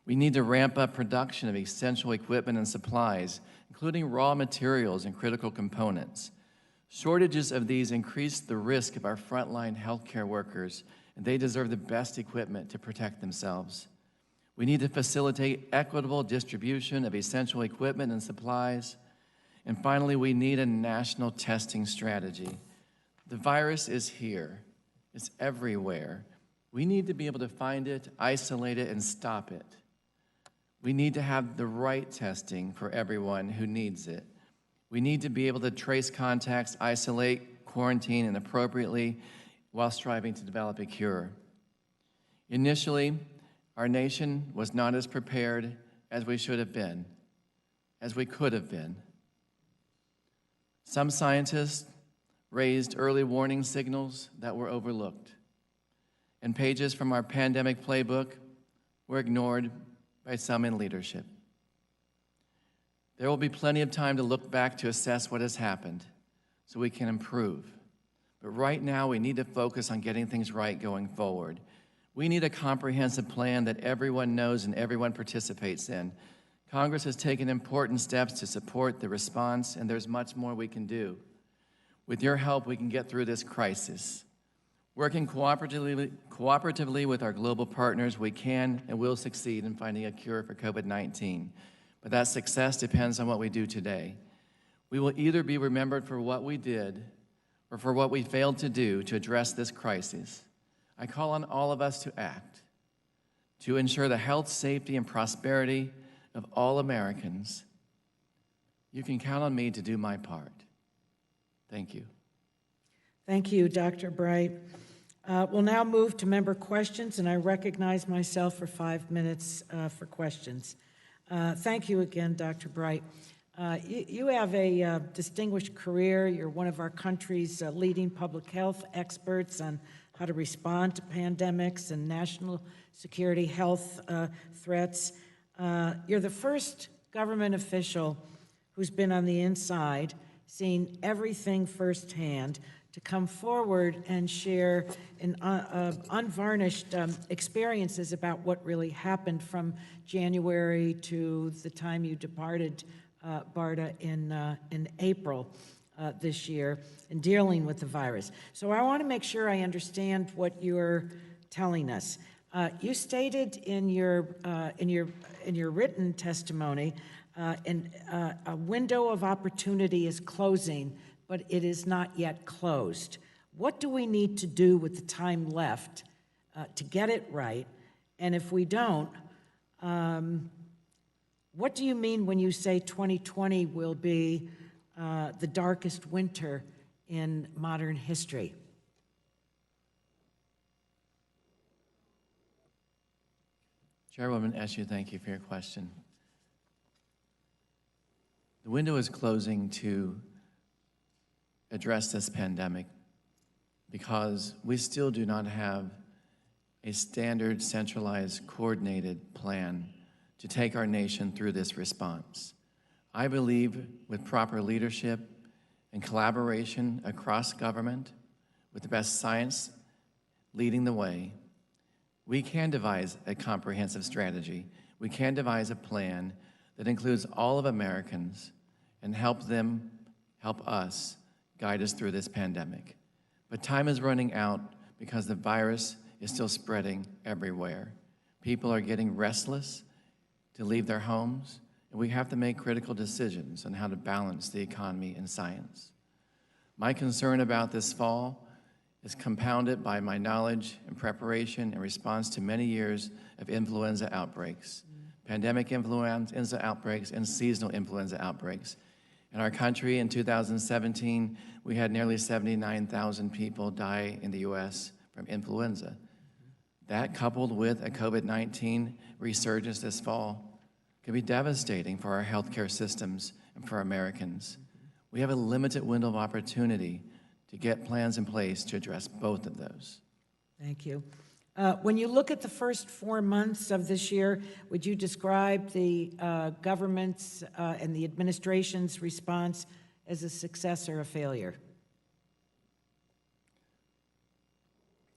We need to ramp up production of essential equipment and supplies, including raw materials and critical components. Shortages of these increase the risk of our frontline healthcare workers, and they deserve the best equipment to protect themselves. We need to facilitate equitable distribution of essential equipment and supplies. And finally, we need a national testing strategy. The virus is here. It's everywhere. We need to be able to find it, isolate it, and stop it. We need to have the right testing for everyone who needs it. We need to be able to trace contacts, isolate, quarantine, and appropriately while striving to develop a cure. Initially, our nation was not as prepared as we should have been, as we could have been. Some scientists raised early warning signals that were overlooked, and pages from our pandemic playbook were ignored by some in leadership. There will be plenty of time to look back to assess what has happened so we can improve. But right now, we need to focus on getting things right going forward. We need a comprehensive plan that everyone knows and everyone participates in. Congress has taken important steps to support the response, and there's much more we can do. With your help, we can get through this crisis. Working cooperatively with our global partners, we can and will succeed in finding a cure for COVID-19. But that success depends on what we do today. We will either be remembered for what we did or for what we failed to do to address this crisis. I call on all of us to act, to ensure the health, safety, and prosperity of all Americans. You can count on me to do my part. Thank you. Thank you, Dr. Bright. We'll now move to member questions, and I recognize myself for 5 minutes for questions. Thank you again, Dr. Bright. You have a distinguished career. You're one of our country's leading public health experts on how to respond to pandemics and national security health threats. You're the first government official who's been on the inside, seen everything firsthand, to come forward and share unvarnished experiences about what really happened from January to the time you departed BARDA in April this year in dealing with the virus. So I want to make sure I understand what you're telling us. You stated in your written testimony, a window of opportunity is closing, but it is not yet closed. What do we need to do with the time left to get it right? And if we don't, what do you mean when you say 2020 will be the darkest winter in modern history? Chairwoman Eshoo, thank you for your question. The window is closing to address this pandemic because we still do not have a standard, centralized, coordinated plan to take our nation through this response. I believe with proper leadership and collaboration across government, with the best science leading the way, we can devise a comprehensive strategy. We can devise a plan that includes all of Americans and help us guide us through this pandemic. But time is running out because the virus is still spreading everywhere. People are getting restless to leave their homes, and we have to make critical decisions on how to balance the economy and science. My concern about this fall is compounded by my knowledge and preparation in response to many years of influenza outbreaks, pandemic influenza outbreaks, and seasonal influenza outbreaks. In our country in 2017, we had nearly 79,000 people die in the U.S. from influenza. That, coupled with a COVID-19 resurgence this fall, could be devastating for our healthcare systems and for Americans. We have a limited window of opportunity to get plans in place to address both of those. Thank you. When you look at the first 4 months of this year, would you describe the government's and the administration's response as a success or a failure?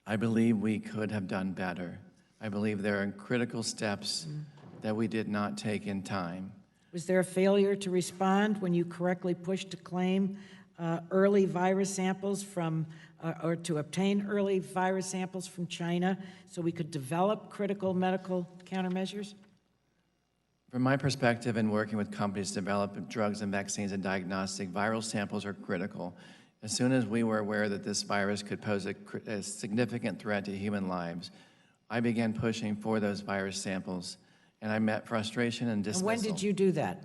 I believe we could have done better. I believe there are critical steps that we did not take in time. Was there a failure to respond when you correctly pushed a claim early virus samples from, or to obtain early virus samples from China so we could develop critical medical countermeasures? From my perspective in working with companies to develop drugs and vaccines and diagnostic, viral samples are critical. As soon as we were aware that this virus could pose a significant threat to human lives, I began pushing for those virus samples, and I met frustration and dismissal. And when did you do that?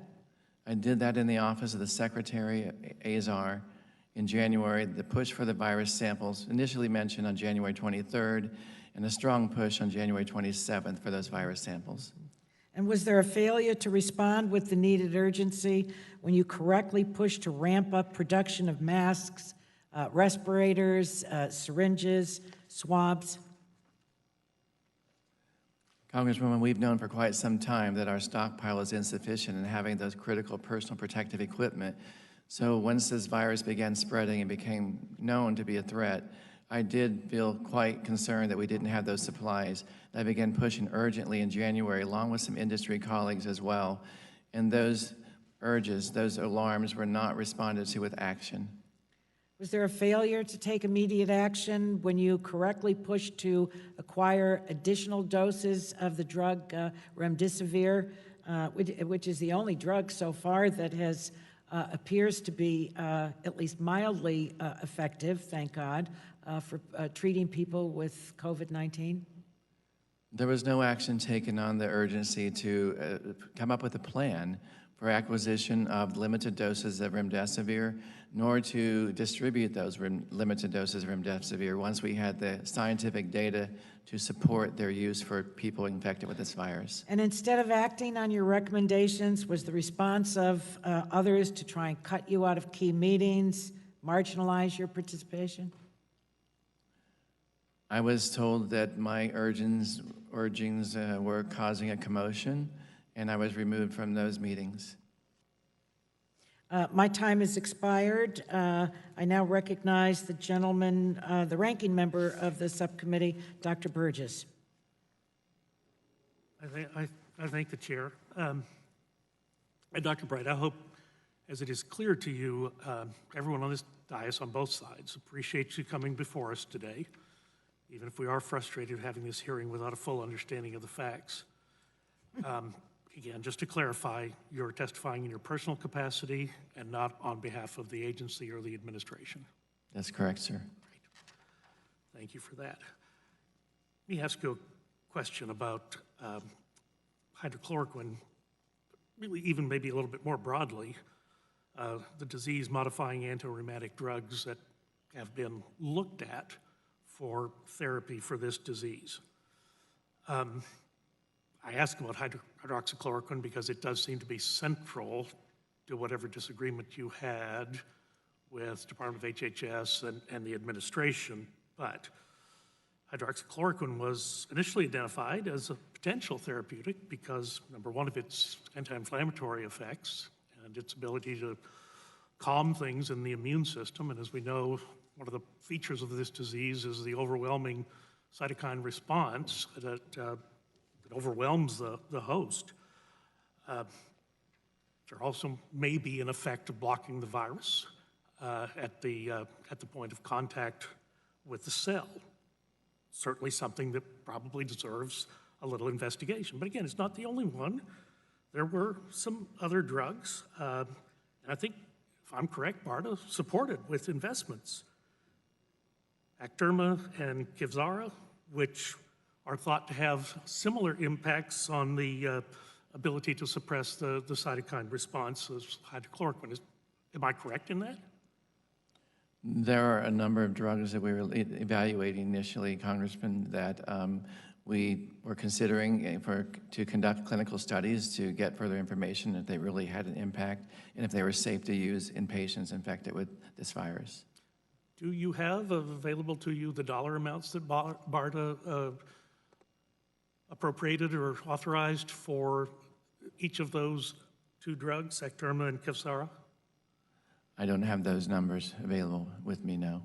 I did that in the office of the Secretary, Azar, in January. The push for the virus samples initially mentioned on January 23rd, and a strong push on January 27th for those virus samples. And was there a failure to respond with the needed urgency when you correctly pushed to ramp up production of masks, respirators, syringes, swabs? Congresswoman, we've known for quite some time that our stockpile is insufficient in having those critical personal protective equipment. So once this virus began spreading and became known to be a threat, I did feel quite concerned that we didn't have those supplies. I began pushing urgently in January, along with some industry colleagues as well. And those urges, those alarms were not responded to with action. Was there a failure to take immediate action when you correctly pushed to acquire additional doses of the drug remdesivir, which is the only drug so far that has appears to be at least mildly effective, thank God, for treating people with COVID-19? There was no action taken on the urgency to come up with a plan for acquisition of limited doses of remdesivir, nor to distribute those limited doses of remdesivir once we had the scientific data to support their use for people infected with this virus. And instead of acting on your recommendations, was the response of others to try and cut you out of key meetings, marginalize your participation? I was told that my urgings were causing a commotion, and I was removed from those meetings. My time has expired. I now recognize the gentleman, the ranking member of the subcommittee, Dr. Burgess. I thank the chair. And Dr. Bright, I hope, as it is clear to you, everyone on this dais on both sides appreciates you coming before us today, even if we are frustrated having this hearing without a full understanding of the facts. Again, just to clarify, you're testifying in your personal capacity and not on behalf of the agency or the administration. That's correct, sir. Great. Thank you for that. Let me ask you a question about hydrochloroquine, really even maybe a little bit more broadly, the disease-modifying antirheumatic drugs that have been looked at for therapy for this disease. I ask about hydroxychloroquine because it does seem to be central to whatever disagreement you had with Department of HHS and the administration, but hydroxychloroquine was initially identified as a potential therapeutic because, number one, of its anti-inflammatory effects and its ability to calm things in the immune system, and as we know, one of the features of this disease is the overwhelming cytokine response that overwhelms the host. There also may be an effect of blocking the virus at the point of contact with the cell. Certainly something that probably deserves a little investigation. But again, it's not the only one. There were some other drugs, and I think, if I'm correct, BARDA supported with investments. Adjournment and Kevzara, which are thought to have similar impacts on the ability to suppress the cytokine response as hydrochloroquine. Am I correct in that? There are a number of drugs that we were evaluating initially, Congressman, that we were considering to conduct clinical studies to get further information if they really had an impact and if they were safe to use in patients infected with this virus. Do you have available to you the dollar amounts that BARDA appropriated or authorized for each of those two drugs, Adjournment and Kevzara? I don't have those numbers available with me now.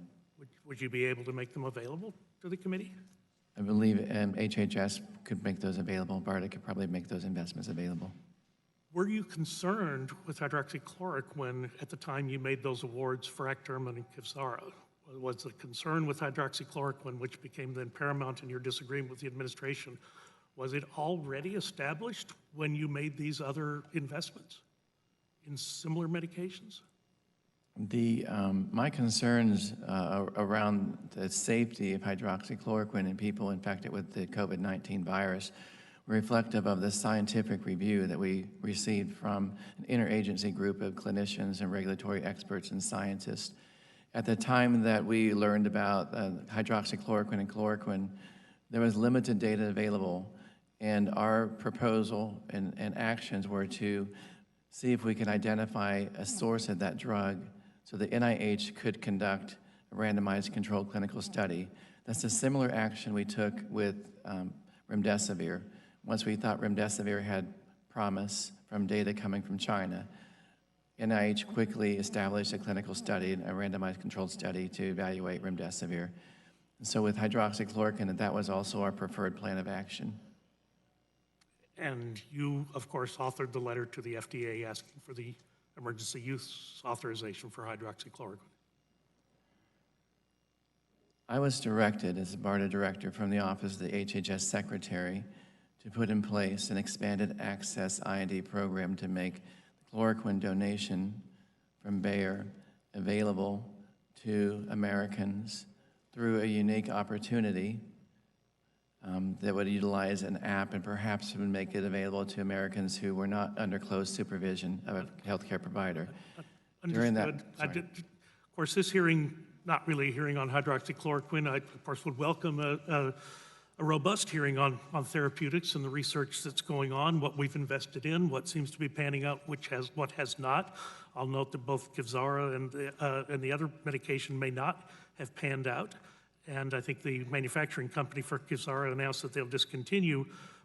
Would you be able to make them available to the committee? I believe HHS could make those available. BARDA could probably make those investments available. Were you concerned with hydroxychloroquine at the time you made those awards for Adjournment and Kevzara? Was the concern with hydroxychloroquine, which became then paramount in your disagreement with the administration, was it already established when you made these other investments in similar medications? My concerns around the safety of hydroxychloroquine in people infected with the COVID-19 virus were reflective of the scientific review that we received from an interagency group of clinicians and regulatory experts and scientists. At the time that we learned about hydroxychloroquine and chloroquine, there was limited data available, and our proposal and actions were to see if we could identify a source of that drug so the NIH could conduct a randomized controlled clinical study. That's a similar action we took with remdesivir. Once we thought remdesivir had promise from data coming from China, NIH quickly established a clinical study, a randomized controlled study to evaluate remdesivir. And so with hydroxychloroquine, that was also our preferred plan of action. And you, of course, authored the letter to the FDA asking for the emergency use authorization for hydroxychloroquine. I was directed as a BARDA director from the Office of the HHS Secretary to put in place an expanded access IND program to make the chloroquine donation from Bayer available to Americans through a unique opportunity that would utilize an app and perhaps would make it available to Americans who were not under close supervision of a healthcare provider. Understood. Of course, this hearing, not really a hearing on hydroxychloroquine. I, of course, would welcome a robust hearing on therapeutics and the research that's going on, what we've invested in, what seems to be panning out, what has not. I'll note that both Kevzara and the other medication may not have panned out. And I think the manufacturing company for Kevzara announced that they'll discontinue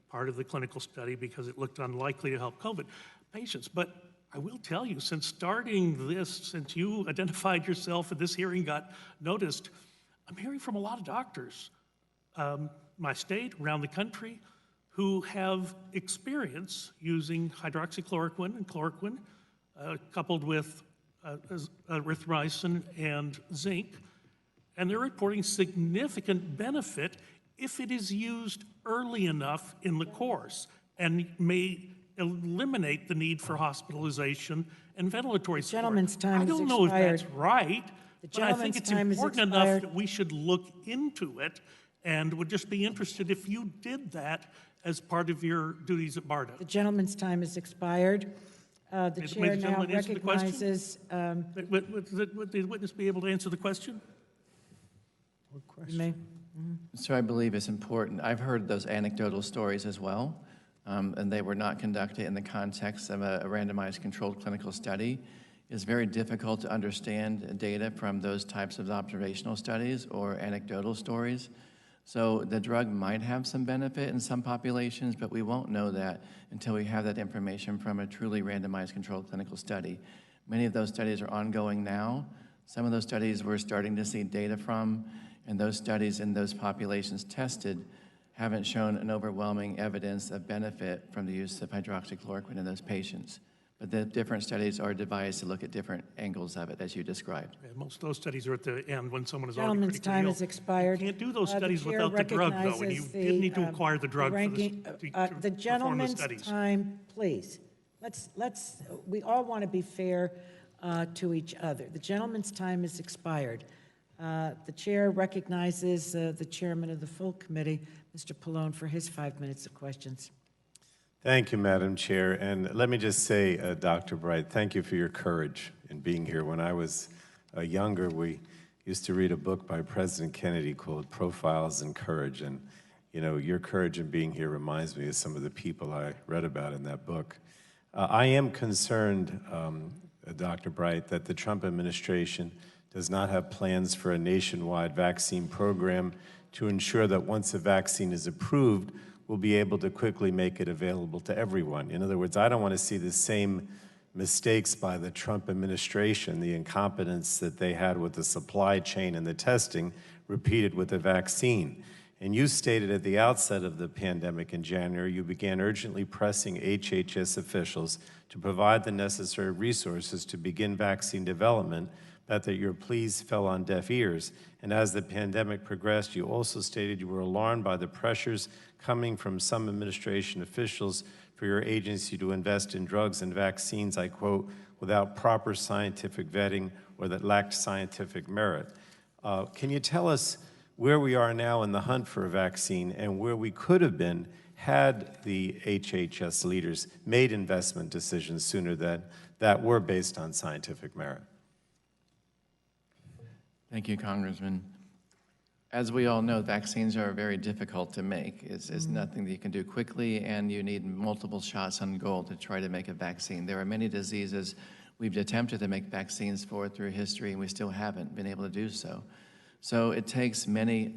part of the clinical study because it looked unlikely to help COVID patients. But I will tell you, since starting this, since you identified yourself and this hearing got noticed, I'm hearing from a lot of doctors, my state, around the country, who have experience using hydroxychloroquine and chloroquine coupled with erythromycin and zinc, and they're reporting significant benefit if it is used early enough in the course and may eliminate the need for hospitalization and ventilatory support. Gentleman's time I is don't know if that's expired. right, The but I think gentleman's it's time is important enough expired. that we should look into it, and would just be interested if you did that as part of your duties at BARDA. The gentleman's time is expired. The May chair the now gentleman answer the question? recognizes, Would the witness be able to answer the question? you may. So I believe it's important. I've heard those anecdotal stories as well, and they were not conducted in the context of a randomized controlled clinical study. It's very difficult to understand data from those types of observational studies or anecdotal stories. So the drug might have some benefit in some populations, but we won't know that until we have that information from a truly randomized controlled clinical study. Many of those studies are ongoing now. Some of those studies we're starting to see data from, and those studies in those populations tested haven't shown an overwhelming evidence of benefit from the use of hydroxychloroquine in those patients. But the different studies are devised to look at different angles of it, as you described. Yeah, most of those studies are at the end when someone is already Gentleman's critically time ill. has expired. You can't do those The studies chair without the drug, though, and you recognizes did need to the, acquire the drug for this, ranking- to the perform the gentleman's studies. time, please. We all want to be fair to each other. The gentleman's time has expired. The chair recognizes the chairman of the full committee, Mr. Pallone, for his 5 minutes of questions. Thank you, Madam Chair. And let me just say, Dr. Bright, thank you for your courage in being here. When I was younger, we used to read a book by President Kennedy called Profiles in Courage. And, you know, your courage in being here reminds me of some of the people I read about in that book. I am concerned, Dr. Bright, that the Trump administration does not have plans for a nationwide vaccine program to ensure that once a vaccine is approved, we'll be able to quickly make it available to everyone. In other words, I don't want to see the same mistakes by the Trump administration, the incompetence that they had with the supply chain and the testing, repeated with the vaccine. And you stated at the outset of the pandemic in January, you began urgently pressing HHS officials to provide the necessary resources to begin vaccine development, but that your pleas fell on deaf ears. And as the pandemic progressed, you also stated you were alarmed by the pressures coming from some administration officials for your agency to invest in drugs and vaccines, I quote, without proper scientific vetting or that lacked scientific merit. Can you tell us where we are now in the hunt for a vaccine and where we could have been had the HHS leaders made investment decisions sooner that were based on scientific merit? Thank you, Congressman. As we all know, vaccines are very difficult to make. It's nothing that you can do quickly, and you need multiple shots on goal to try to make a vaccine. There are many diseases we've attempted to make vaccines for through history, and we still haven't been able to do so. So it takes many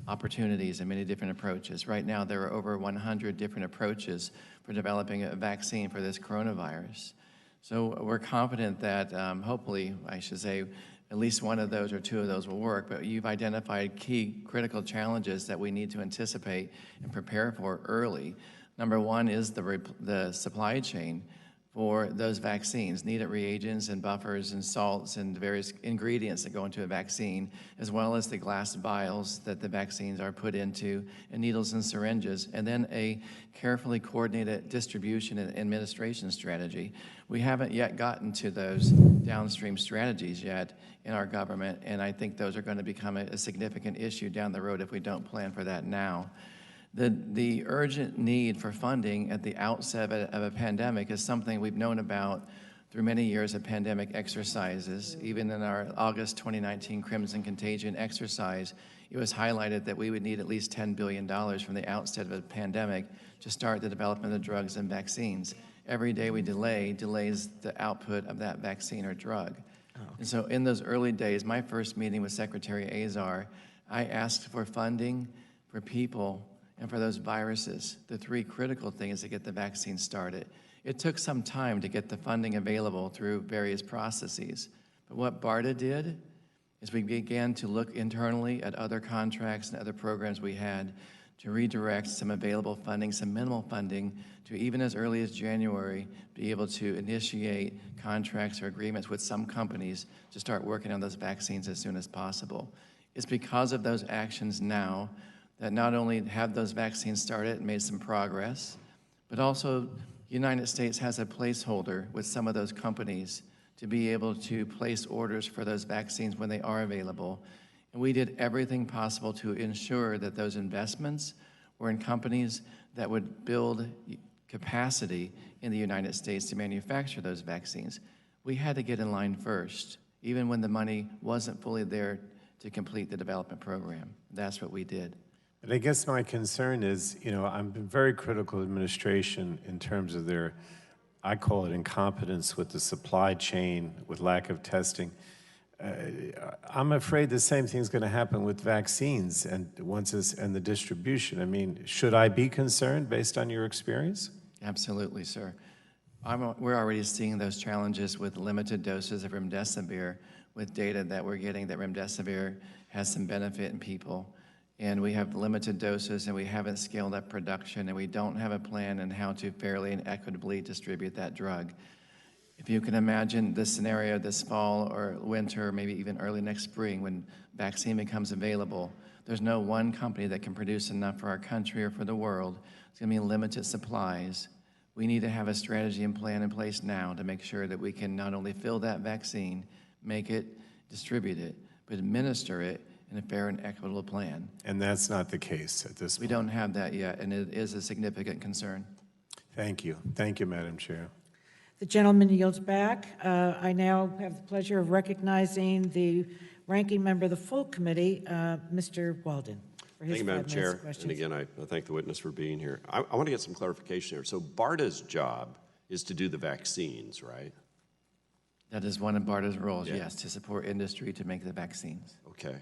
opportunities and many different approaches. Right now, there are over 100 different approaches for developing a vaccine for this coronavirus. So we're confident that hopefully, I should say, at least one of those or two of those will work, but you've identified key critical challenges that we need to anticipate and prepare for early. Number one is the supply chain for those vaccines, needed reagents and buffers and salts and various ingredients that go into a vaccine, as well as the glass vials that the vaccines are put into, and needles and syringes, and then a carefully coordinated distribution and administration strategy. We haven't yet gotten to those downstream strategies yet in our government, and I think those are going to become a significant issue down the road if we don't plan for that now. The urgent need for funding at the outset of a pandemic is something we've known about through many years of pandemic exercises. Even in our August 2019 Crimson Contagion exercise, it was highlighted that we would need at least $10 billion from the outset of a pandemic to start the development of drugs and vaccines. Every day we delay delays the output of that vaccine or drug. And so in those early days, my first meeting with Secretary Azar, I asked for funding for people and for those viruses, the three critical things to get the vaccine started. It took some time to get the funding available through various processes. But what BARDA did is we began to look internally at other contracts and other programs we had to redirect some available funding, some minimal funding, to even as early as January, be able to initiate contracts or agreements with some companies to start working on those vaccines as soon as possible. It's because of those actions now that not only have those vaccines started and made some progress, but also the United States has a placeholder with some of those companies to be able to place orders for those vaccines when they are available. And we did everything possible to ensure that those investments were in companies that would build capacity in the United States to manufacture those vaccines. We had to get in line first, even when the money wasn't fully there to complete the development program. That's what we did. But I guess my concern is, I've been very critical of administration in terms of their, I call it incompetence with the supply chain, with lack of testing. I'm afraid the same thing's going to happen with vaccines and the distribution. I mean, should I be concerned based on your experience? Absolutely, sir. We're already seeing those challenges with limited doses of remdesivir, with data that we're getting that remdesivir has some benefit in people. And we have limited doses, and we haven't scaled up production, and we don't have a plan on how to fairly and equitably distribute that drug. If you can imagine the scenario this fall or winter, maybe even early next spring, when vaccine becomes available, there's no one company that can produce enough for our country or for the world. It's going to be limited supplies. We need to have a strategy and plan in place now to make sure that we can not only fill that vaccine, make it, distribute it, but administer it in a fair and equitable plan. And that's not the case at this point. We don't have that yet, and it is a significant concern. Thank you. Thank you, Madam Chair. The gentleman yields back. I now have the pleasure of recognizing the ranking member of the full committee, Mr. Walden, for his Thank you, Madam 5 minutes Chair. of questions. And again, I thank the witness for being here. I want to get some clarification here. So BARDA's job is to do the vaccines, right? That is one of BARDA's roles, Yeah. yes, to support industry to make the vaccines. Okay.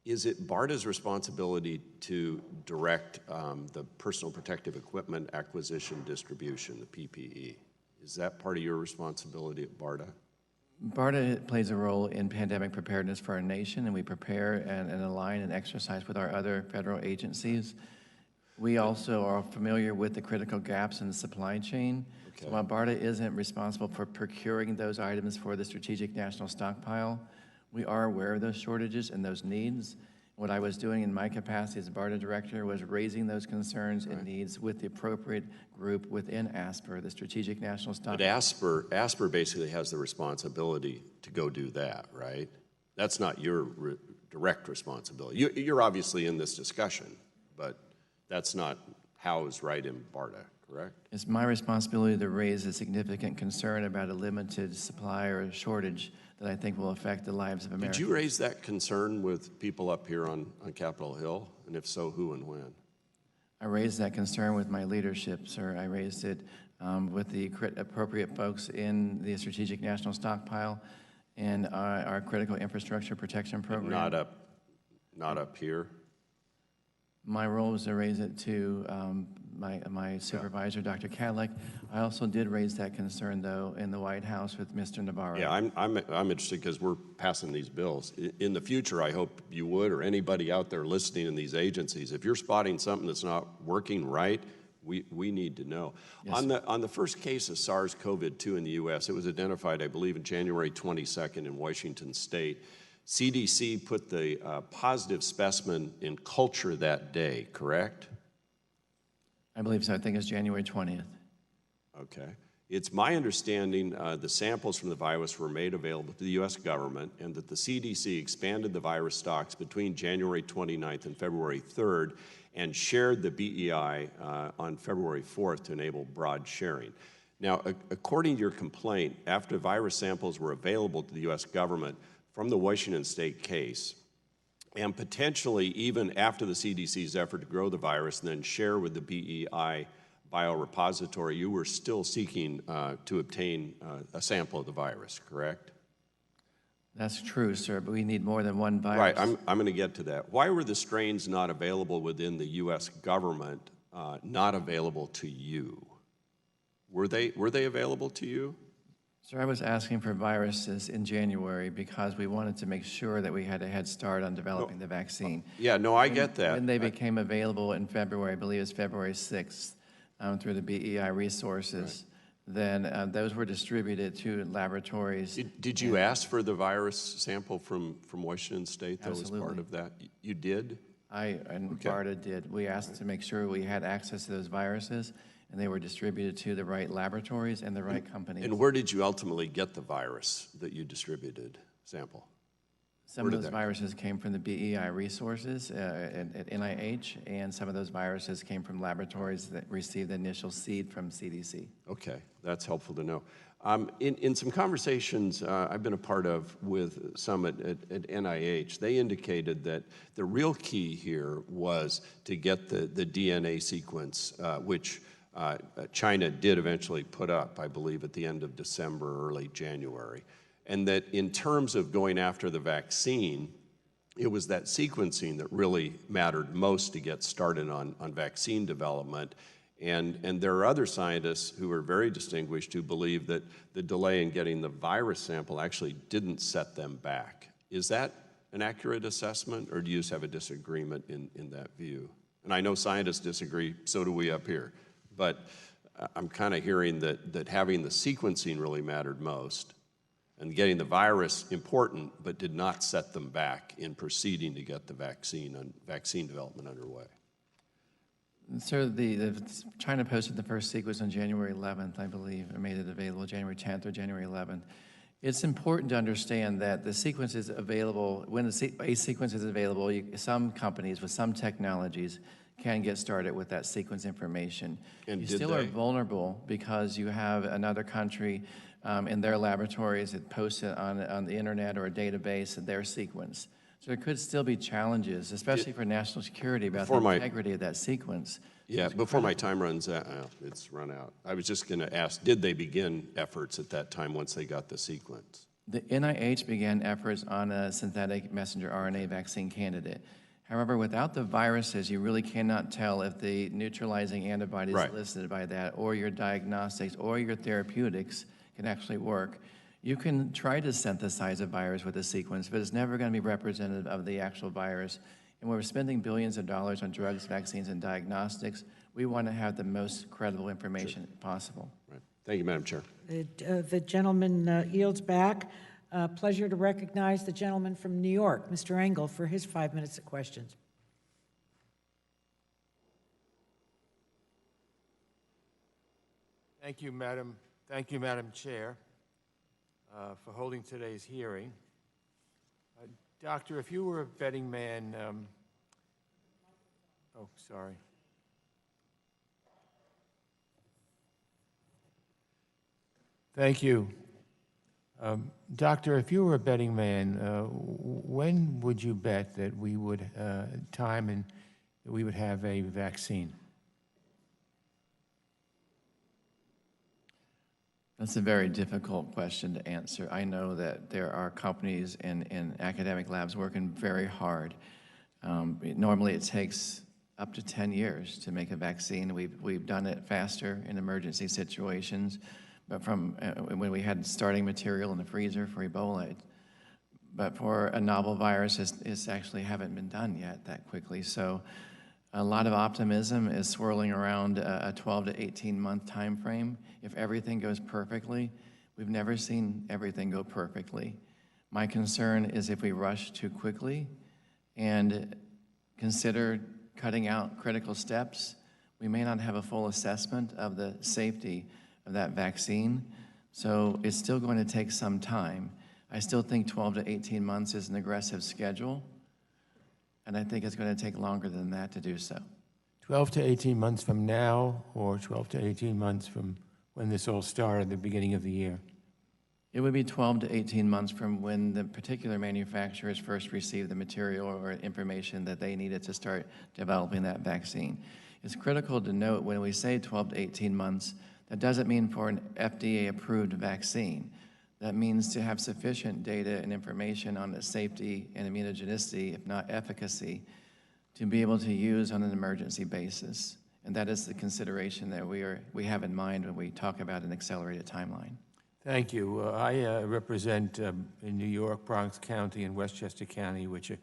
Is it BARDA's responsibility to direct the personal protective equipment acquisition distribution, the PPE? Is that part of your responsibility at BARDA? BARDA plays a role in pandemic preparedness for our nation, and we prepare and align and exercise with our other federal agencies. We also are familiar with the critical gaps in the supply chain. Okay. So while BARDA isn't responsible for procuring those items for the Strategic National Stockpile, we are aware of those shortages and those needs. What I was doing in my capacity as BARDA director was raising those concerns and needs with the appropriate group within ASPR, the Strategic National But Stockpile. ASPR basically has the responsibility to go do that, right? That's not your direct responsibility. You're obviously in this discussion, but that's not housed right in BARDA, correct? It's my responsibility to raise a significant concern about a limited supply or a shortage that I think will affect the lives of Americans. Did you raise that concern with people up here on Capitol Hill? And if so, who and when? I raised that concern with my leadership, sir. I raised it with the appropriate folks in the Strategic National Stockpile and our Critical Infrastructure Protection Program. Not up here? My role was to raise it to my supervisor, Dr. Cadillac. I also did raise that concern, though, in the White House with Mr. Navarro. Yeah, I'm interested because we're passing these bills. In the future, I hope you would, or anybody out there listening in these agencies, if you're spotting something that's not working right, we need to know. Yes, On the first case of SARS-CoV-2 in the U.S., it was identified, I believe, in January 22nd in Washington State. CDC put the positive specimen in culture that day, correct? I believe so. I think it's January 20th. Okay. It's my understanding the samples from the virus were made available to the U.S. government and that the CDC expanded the virus stocks between January 29th and February 3rd and shared the BEI on February 4th to enable broad sharing. Now, according to your complaint, after virus samples were available to the U.S. government from the Washington State case, and potentially even after the CDC's effort to grow the virus and then share with the BEI biorepository, you were still seeking to obtain a sample of the virus, correct? That's true, sir, but we need more than one virus. Right, I'm going to get to that. Why were the strains not available within the U.S. government, not available to you? Were they available to you? Sir, I was asking for viruses in January because we wanted to make sure that we had a head start on developing the vaccine. Yeah, no, I get that. When they became available in February, I believe it's February 6th, through the BEI resources, then those were distributed to laboratories. Did you ask for the virus sample from Washington State that was part Absolutely. of that? You did? BARDA did. We asked to make sure we had access to those viruses, and they were distributed to the right laboratories and the right companies. And where did you ultimately get the virus that you distributed sample? Some of those viruses came from the BEI resources at NIH, and some of those viruses came from laboratories that received the initial seed from CDC. Okay, that's helpful to know. In some conversations I've been a part of with some at NIH, they indicated that the real key here was to get the DNA sequence, which China did eventually put up, I believe, at the end of December, early January. And that in terms of going after the vaccine, it was that sequencing that really mattered most to get started on vaccine development. And there are other scientists who are very distinguished who believe that the delay in getting the virus sample actually didn't set them back. Is that an accurate assessment, or do you just have a disagreement in that view? And I know scientists disagree, so do we up here. But I'm kind of hearing that having the sequencing really mattered most, and getting the virus important, but did not set them back in proceeding to get the vaccine and vaccine development underway. Sir, China posted the first sequence on January 11th, I believe, and made it available January 10th or January 11th. It's important to understand that the sequence is available, when a sequence is available, some companies with some technologies can get started with that sequence information. And you did still they? are vulnerable because you have another country in their laboratories that posts it on the internet or a database of their sequence. So there could still be challenges, especially for national security, about the integrity of that sequence. Yeah, before my time runs out, it's run out. I was just going to ask, did they begin efforts at that time once they got the sequence? The NIH began efforts on a synthetic messenger RNA vaccine candidate. However, without the viruses, you really cannot tell if the neutralizing antibodies Right. elicited by that, or your diagnostics, or your therapeutics can actually work. You can try to synthesize a virus with a sequence, but it's never going to be representative of the actual virus. And we're spending billions of dollars on drugs, vaccines, and diagnostics. We want to have the most credible information possible. Right. Thank you, Madam Chair. The gentleman yields back. Pleasure to recognize the gentleman from New York, Mr. Engel, for his 5 minutes of questions. Thank you, Madam Chair, for holding today's hearing. Doctor, if you were a betting man, oh, sorry. Thank you. Doctor, if you were a betting man, when would you bet that we would, that we would have a vaccine? That's a very difficult question to answer. I know that there are companies and academic labs working very hard. Normally it takes up to 10 years to make a vaccine. We've done it faster in emergency situations, but from when we had starting material in the freezer for Ebola. But for a novel virus, it's actually haven't been done yet that quickly. So a lot of optimism is swirling around a 12 to 18 month time frame. If everything goes perfectly, we've never seen everything go perfectly. My concern is if we rush too quickly and consider cutting out critical steps, we may not have a full assessment of the safety of that vaccine. So it's still going to take some time. I still think 12 to 18 months is an aggressive schedule, and I think it's going to take longer than that to do so. 12 to 18 months from now, or 12 to 18 months from when this all started, the beginning of the year? It would be 12 to 18 months from when the particular manufacturers first received the material or information that they needed to start developing that vaccine. It's critical to note when we say 12 to 18 months, that doesn't mean for an FDA-approved vaccine. That means to have sufficient data and information on the safety and immunogenicity, if not efficacy, to be able to use on an emergency basis. And that is the consideration that we have in mind when we talk about an accelerated timeline. Thank you. I represent in New York, Bronx County and Westchester County, which are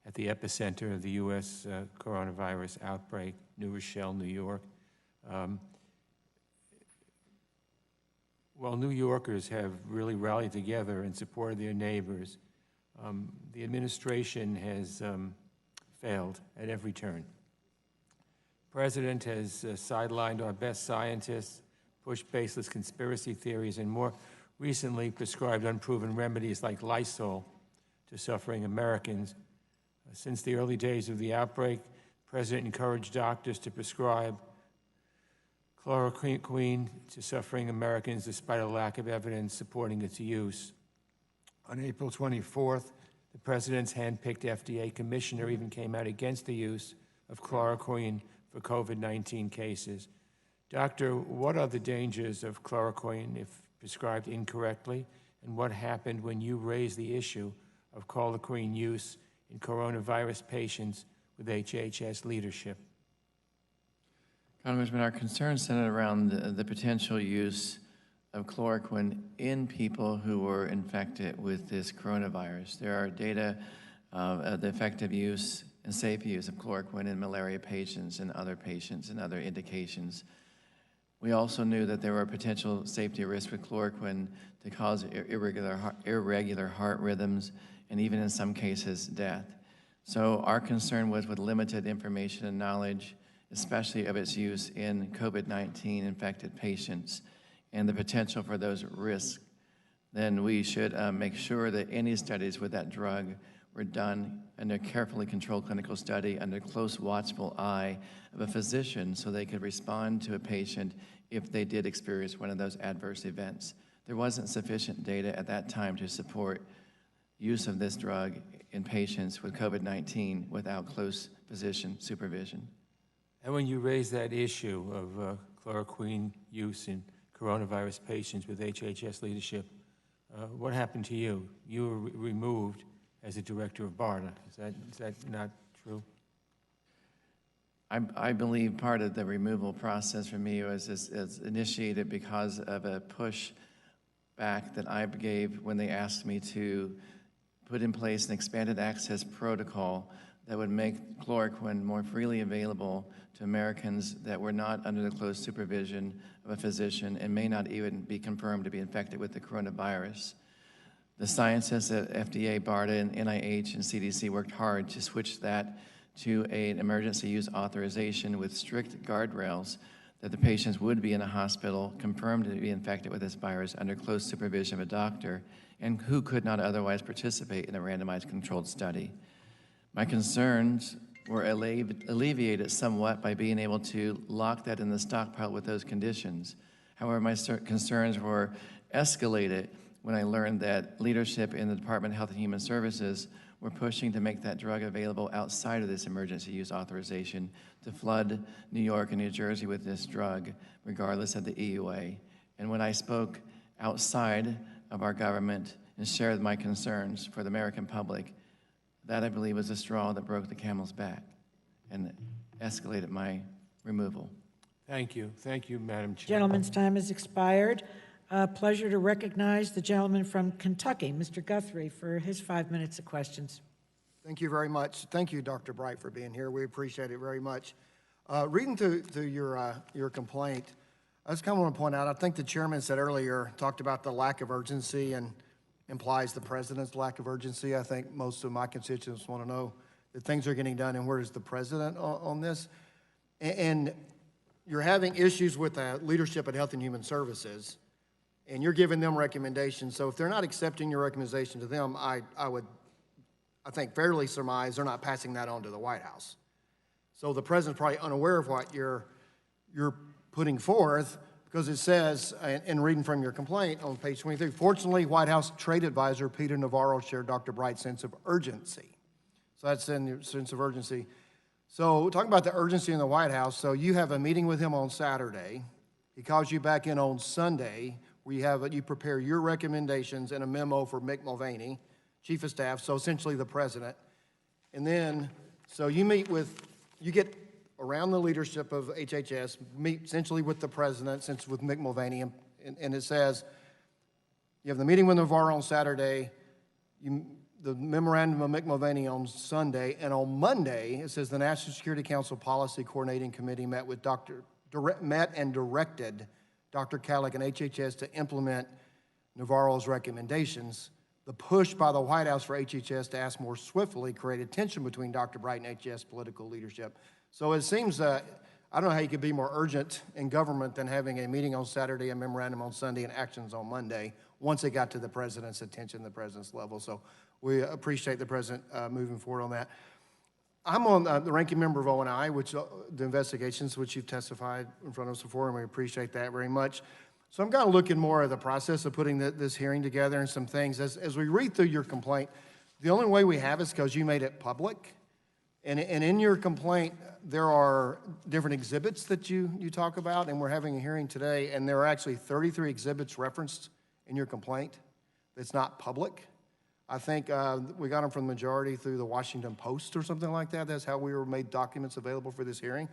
at the epicenter of the U.S. Coronavirus outbreak, New Rochelle, New York. While New Yorkers have really rallied together in support of their neighbors, the administration has failed at every turn. The President has sidelined our best scientists, pushed baseless conspiracy theories, and more recently prescribed unproven remedies like Lysol to suffering Americans. Since the early days of the outbreak, the President encouraged doctors to prescribe chloroquine to suffering Americans despite a lack of evidence supporting its use. On April 24th, the President's hand-picked FDA commissioner even came out against the use of chloroquine for COVID-19 cases. Doctor, what are the dangers of chloroquine if prescribed incorrectly, and what happened when you raised the issue of chloroquine use in coronavirus patients with HHS leadership? Congressman, our concerns centered around the potential use of chloroquine in people who were infected with this coronavirus. There are data of the effective use and safe use of chloroquine in malaria patients and other patients and other indications. We also knew that there were potential safety risks with chloroquine to cause irregular heart rhythms and even in some cases death. So our concern was with limited information and knowledge, especially of its use in COVID-19 infected patients and the potential for those risks, then we should make sure that any studies with that drug were done in a carefully controlled clinical study under close watchful eye of a physician so they could respond to a patient if they did experience one of those adverse events. There wasn't sufficient data at that time to support use of this drug in patients with COVID-19 without close physician supervision. And when you raised that issue of chloroquine use in coronavirus patients with HHS leadership, what happened to you? You were removed as a director of BARDA. Is that not true? I believe part of the removal process for me was initiated because of a push back that I gave when they asked me to put in place an expanded access protocol that would make chloroquine more freely available to Americans that were not under the close supervision of a physician and may not even be confirmed to be infected with the coronavirus. The scientists at FDA, BARDA, and NIH and CDC worked hard to switch that to an emergency use authorization with strict guardrails that the patients would be in a hospital confirmed to be infected with this virus under close supervision of a doctor and who could not otherwise participate in a randomized controlled study. My concerns were alleviated somewhat by being able to lock that in the stockpile with those conditions. However, my concerns were escalated when I learned that leadership in the Department of Health and Human Services were pushing to make that drug available outside of this emergency use authorization to flood New York and New Jersey with this drug, regardless of the EUA. And when I spoke outside of our government and shared my concerns for the American public, that I believe was a straw that broke the camel's back and escalated my removal. Thank you, Madam Chair. Gentleman's time has expired. Pleasure to recognize the gentleman from Kentucky, Mr. Guthrie, for his 5 minutes of questions. Thank you very much. Thank you, Dr. Bright, for being here. We appreciate it very much. Reading through your complaint, I just kind of want to point out, I think the chairman said earlier, talked about the lack of urgency and implies the president's lack of urgency. I think most of my constituents want to know that things are getting done and where is the president on this. And you're having issues with the leadership at Health and Human Services, and you're giving them recommendations. So if they're not accepting your recommendation to them, I think fairly surmise they're not passing that on to the White House. So the president's probably unaware of what you're putting forth, because it says, and reading from your complaint on page 23, fortunately, White House trade advisor Peter Navarro shared Dr. Bright's sense of urgency. So that's in your sense of urgency. So talking about the urgency in the White House, so you have a meeting with him on Saturday. He calls you back in on Sunday, where you prepare your recommendations in a memo for Mick Mulvaney, Chief of Staff, so essentially the president. And then, so you get around the leadership of HHS, meet essentially with the president, with Mick Mulvaney, and it says, you have the meeting with Navarro on Saturday, the memorandum of Mick Mulvaney on Sunday, and on Monday, it says the National Security Council Policy Coordinating Committee met and directed Dr. Kalik and HHS to implement Navarro's recommendations. The push by the White House for HHS to act more swiftly created tension between Dr. Bright and HHS political leadership. So it seems I don't know how you could be more urgent in government than having a meeting on Saturday, a memorandum on Sunday, and actions on Monday once it got to the president's attention, the president's level. So we appreciate the president moving forward on that. I'm on the ranking member of O&I, which the investigations which you've testified in front of us before, and we appreciate that very much. So I'm kind of looking more at the process of putting this hearing together and some things. As we read through your complaint, the only way we have is because you made it public. And in your complaint, there are different exhibits that you talk about, and we're having a hearing today, and there are actually 33 exhibits referenced in your complaint that's not public. I think we got them from the majority through the Washington Post or something like that. That's how we were made documents available for this hearing,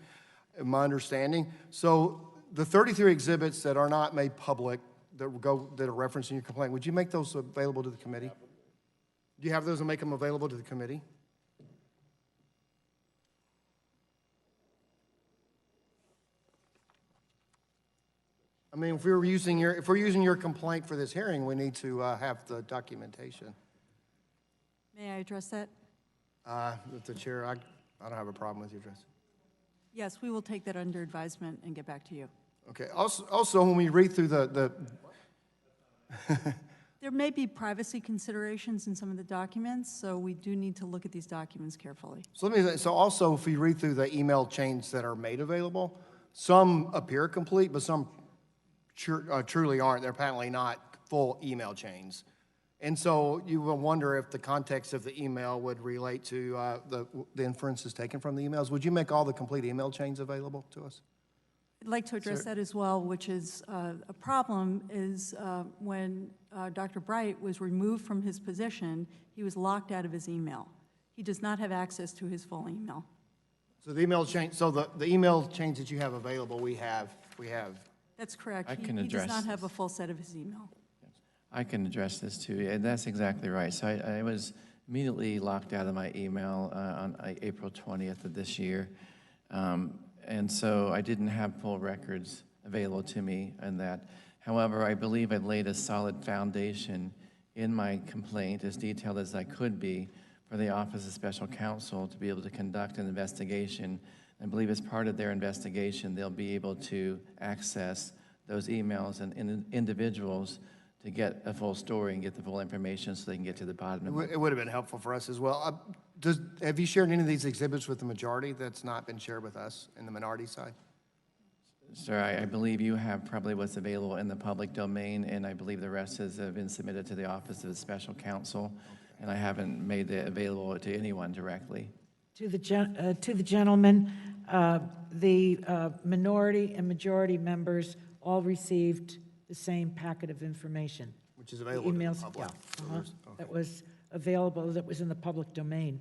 in my understanding. So the 33 exhibits that are not made public that are referenced in your complaint, would you make those available to the committee? Do you have those and make them available to the committee? I mean, if we're using your complaint for this hearing, we need to have the documentation. May I address that? With the chair, I don't have a problem with you addressing. Yes, we will take that under advisement and get back to you. Okay. Also, when we read through the There may be privacy considerations in some of the documents, so we do need to look at these documents carefully. So also, if you read through the email chains that are made available, some appear complete, but some truly aren't. They're apparently not full email chains. And so you will wonder if the context of the email would relate to the inferences taken from the emails. Would you make all the complete email chains available to us? I'd like to address that as well, which is a problem is when Dr. Bright was removed from his position, he was locked out of his email. He does not have access to his full email. So the email chain, so the email chains that you have available, we have. That's correct. I can He does address not have a this. full set of his email. I can address this too, and that's exactly right. So I was immediately locked out of my email on April 20th of this year. And so I didn't have full records available to me on that. However, I believe I've laid a solid foundation in my complaint, as detailed as I could be, for the Office of Special Counsel to be able to conduct an investigation. I believe as part of their investigation, they'll be able to access those emails and individuals to get a full story and get the full information so they can get to the bottom of it. It would have been helpful for us as well. Have you shared any of these exhibits with the majority that's not been shared with us in the minority side? Sir, I believe you have probably what's available in the public domain, and I believe the rest has been submitted to the Office of the Special Counsel, and I haven't made it available to anyone directly. To the gentleman, the minority and majority members all received the same packet of information. Which is available to the Emails, public. yeah, that was available, that was in the public domain.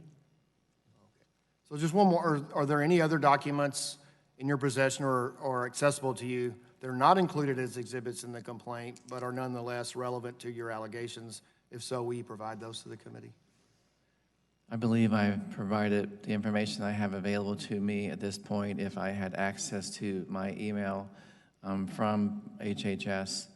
So just one more, are there any other documents in your possession or accessible to you that are not included as exhibits in the complaint, but are nonetheless relevant to your allegations? If so, will you provide those to the committee? I believe I've provided the information I have available to me at this point. If I had access to my email from HHS,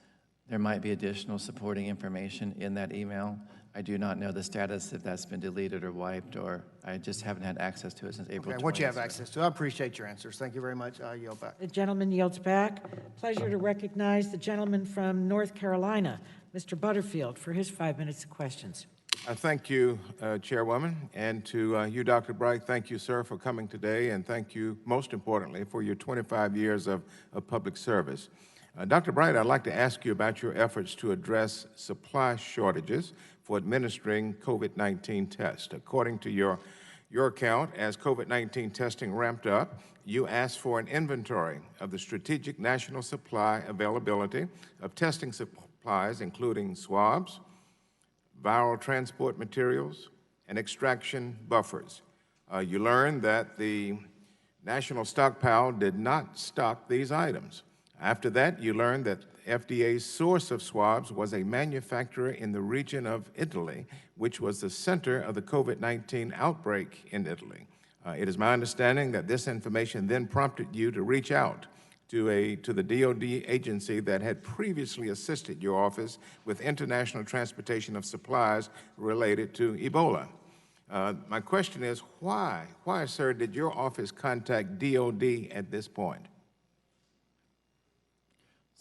there might be additional supporting information in that email. I do not know the status if that's been deleted or wiped, or I just haven't had access to it since April 20th. Okay, what you have access to. I appreciate your answers. Thank you very much. I yield back. The gentleman yields back. Pleasure to recognize the gentleman from North Carolina, Mr. Butterfield, for his 5 minutes of questions. Thank you, Chairwoman, and to you, Dr. Bright, thank you, sir, for coming today, and thank you, most importantly, for your 25 years of public service. Dr. Bright, I'd like to ask you about your efforts to address supply shortages for administering COVID-19 tests. According to your account, as COVID-19 testing ramped up, you asked for an inventory of the strategic national supply availability of testing supplies, including swabs, viral transport materials, and extraction buffers. You learned that the national stockpile did not stock these items. After that, you learned that FDA's source of swabs was a manufacturer in the region of Italy, which was the center of the COVID-19 outbreak in Italy. It is my understanding that this information then prompted you to reach out to the DoD agency that had previously assisted your office with international transportation of supplies related to Ebola. My question is, why, sir, did your office contact DoD at this point?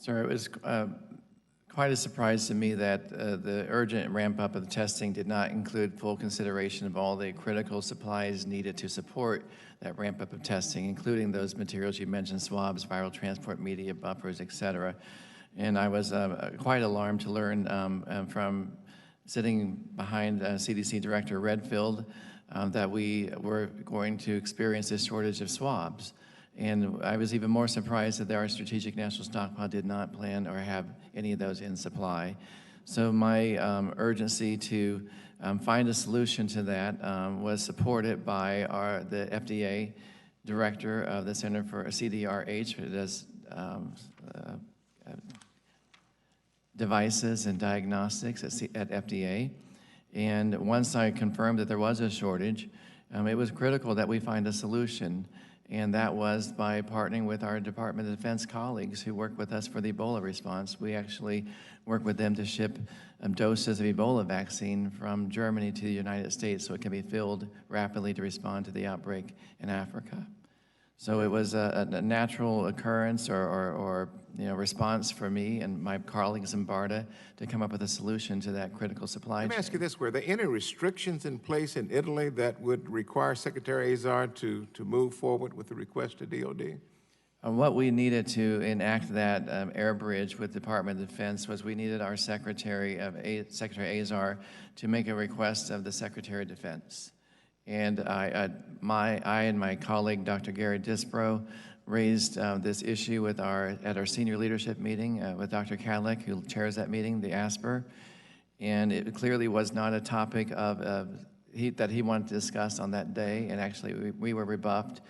Sir, it was quite a surprise to me that the urgent ramp-up of the testing did not include full consideration of all the critical supplies needed to support that ramp-up of testing, including those materials you mentioned, swabs, viral transport media, buffers, et cetera. And I was quite alarmed to learn from sitting behind CDC Director Redfield that we were going to experience this shortage of swabs. And I was even more surprised that our strategic national stockpile did not plan or have any of those in supply. So my urgency to find a solution to that was supported by the FDA director of the Center for CDRH, who does devices and diagnostics at FDA. And once I confirmed that there was a shortage, it was critical that we find a solution. And that was by partnering with our Department of Defense colleagues who work with us for the Ebola response. We actually work with them to ship doses of Ebola vaccine from Germany to the United States so it can be filled rapidly to respond to the outbreak in Africa. So it was a natural occurrence or response for me and my colleagues in BARDA to come up with a solution to that critical supply chain. Let me ask you this, were there any restrictions in place in Italy that would require Secretary Azar to move forward with the request to DoD? What we needed to enact that air bridge with the Department of Defense was we needed our Secretary Azar to make a request of the Secretary of Defense. And I and my colleague, Dr. Gary Disbrow, raised this issue at our senior leadership meeting with Dr. Kadlec, who chairs that meeting, the ASPR. And it clearly was not a topic that he wanted to discuss on that day. And actually, we were rebuffed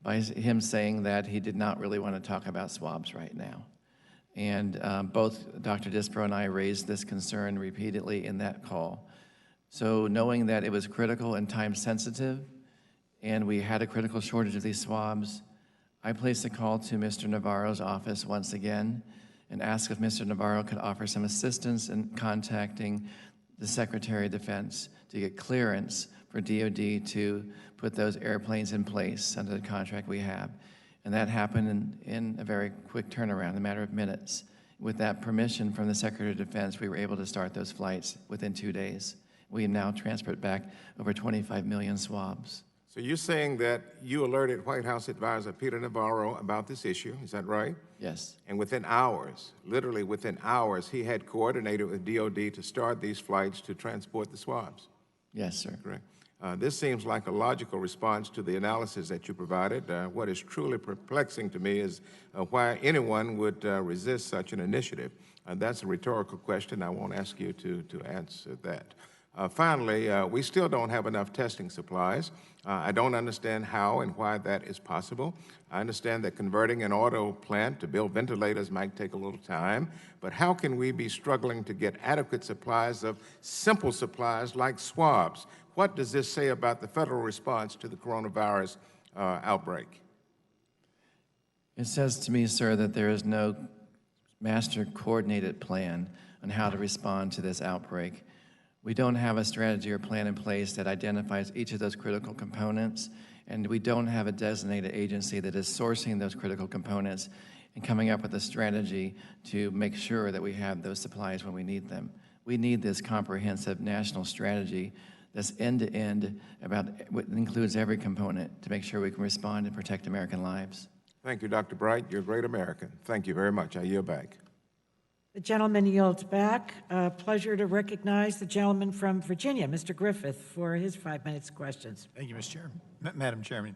by him saying that he did not really want to talk about swabs right now. And both Dr. Dispro and I raised this concern repeatedly in that call. So knowing that it was critical and time sensitive, and we had a critical shortage of these swabs, I placed a call to Mr. Navarro's office once again and asked if Mr. Navarro could offer some assistance in contacting the Secretary of Defense to get clearance for DOD to put those airplanes in place under the contract we have. And that happened in a very quick turnaround, a matter of minutes. With that permission from the Secretary of Defense, we were able to start those flights within 2 days. We have now transferred back over 25 million swabs. So you're saying that you alerted White House Advisor Peter Navarro about this issue, is that right? Yes. And within hours, literally within hours, he had coordinated with DOD to start these flights to transport the swabs? Yes, sir. Correct. This seems like a logical response to the analysis that you provided. What is truly perplexing to me is why anyone would resist such an initiative. That's a rhetorical question. I won't ask you to answer that. Finally, we still don't have enough testing supplies. I don't understand how and why that is possible. I understand that converting an auto plant to build ventilators might take a little time, but how can we be struggling to get adequate supplies of simple supplies like swabs? What does this say about the federal response to the coronavirus outbreak? It says to me, sir, that there is no master coordinated plan on how to respond to this outbreak. We don't have a strategy or plan in place that identifies each of those critical components, and we don't have a designated agency that is sourcing those critical components and coming up with a strategy to make sure that we have those supplies when we need them. We need this comprehensive national strategy that's end-to-end about what includes every component to make sure we can respond and protect American lives. Thank you, Dr. Bright. You're a great American. Thank you very much. I yield back. The gentleman yields back. Pleasure to recognize the gentleman from Virginia, Mr. Griffith, for his 5 minutes questions. Thank you, Mr. Chairman. Madam Chairman,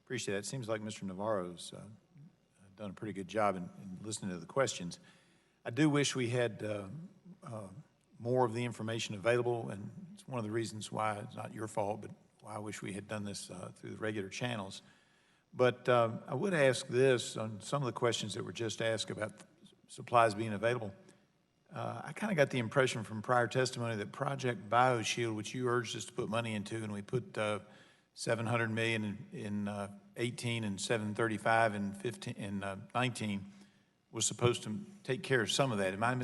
appreciate that. It seems like Mr. Navarro's done a pretty good job in listening to the questions. I do wish we had more of the information available, and it's one of the reasons why it's not your fault, but why I wish we had done this through the regular channels. But I would ask this on some of the questions that were just asked about supplies being available. I kind of got the impression from prior testimony that Project BioShield, which you urged us to put money into, and we put $700 million in 18 and 735 in 15 and 19, was supposed to take care of some of that. Am I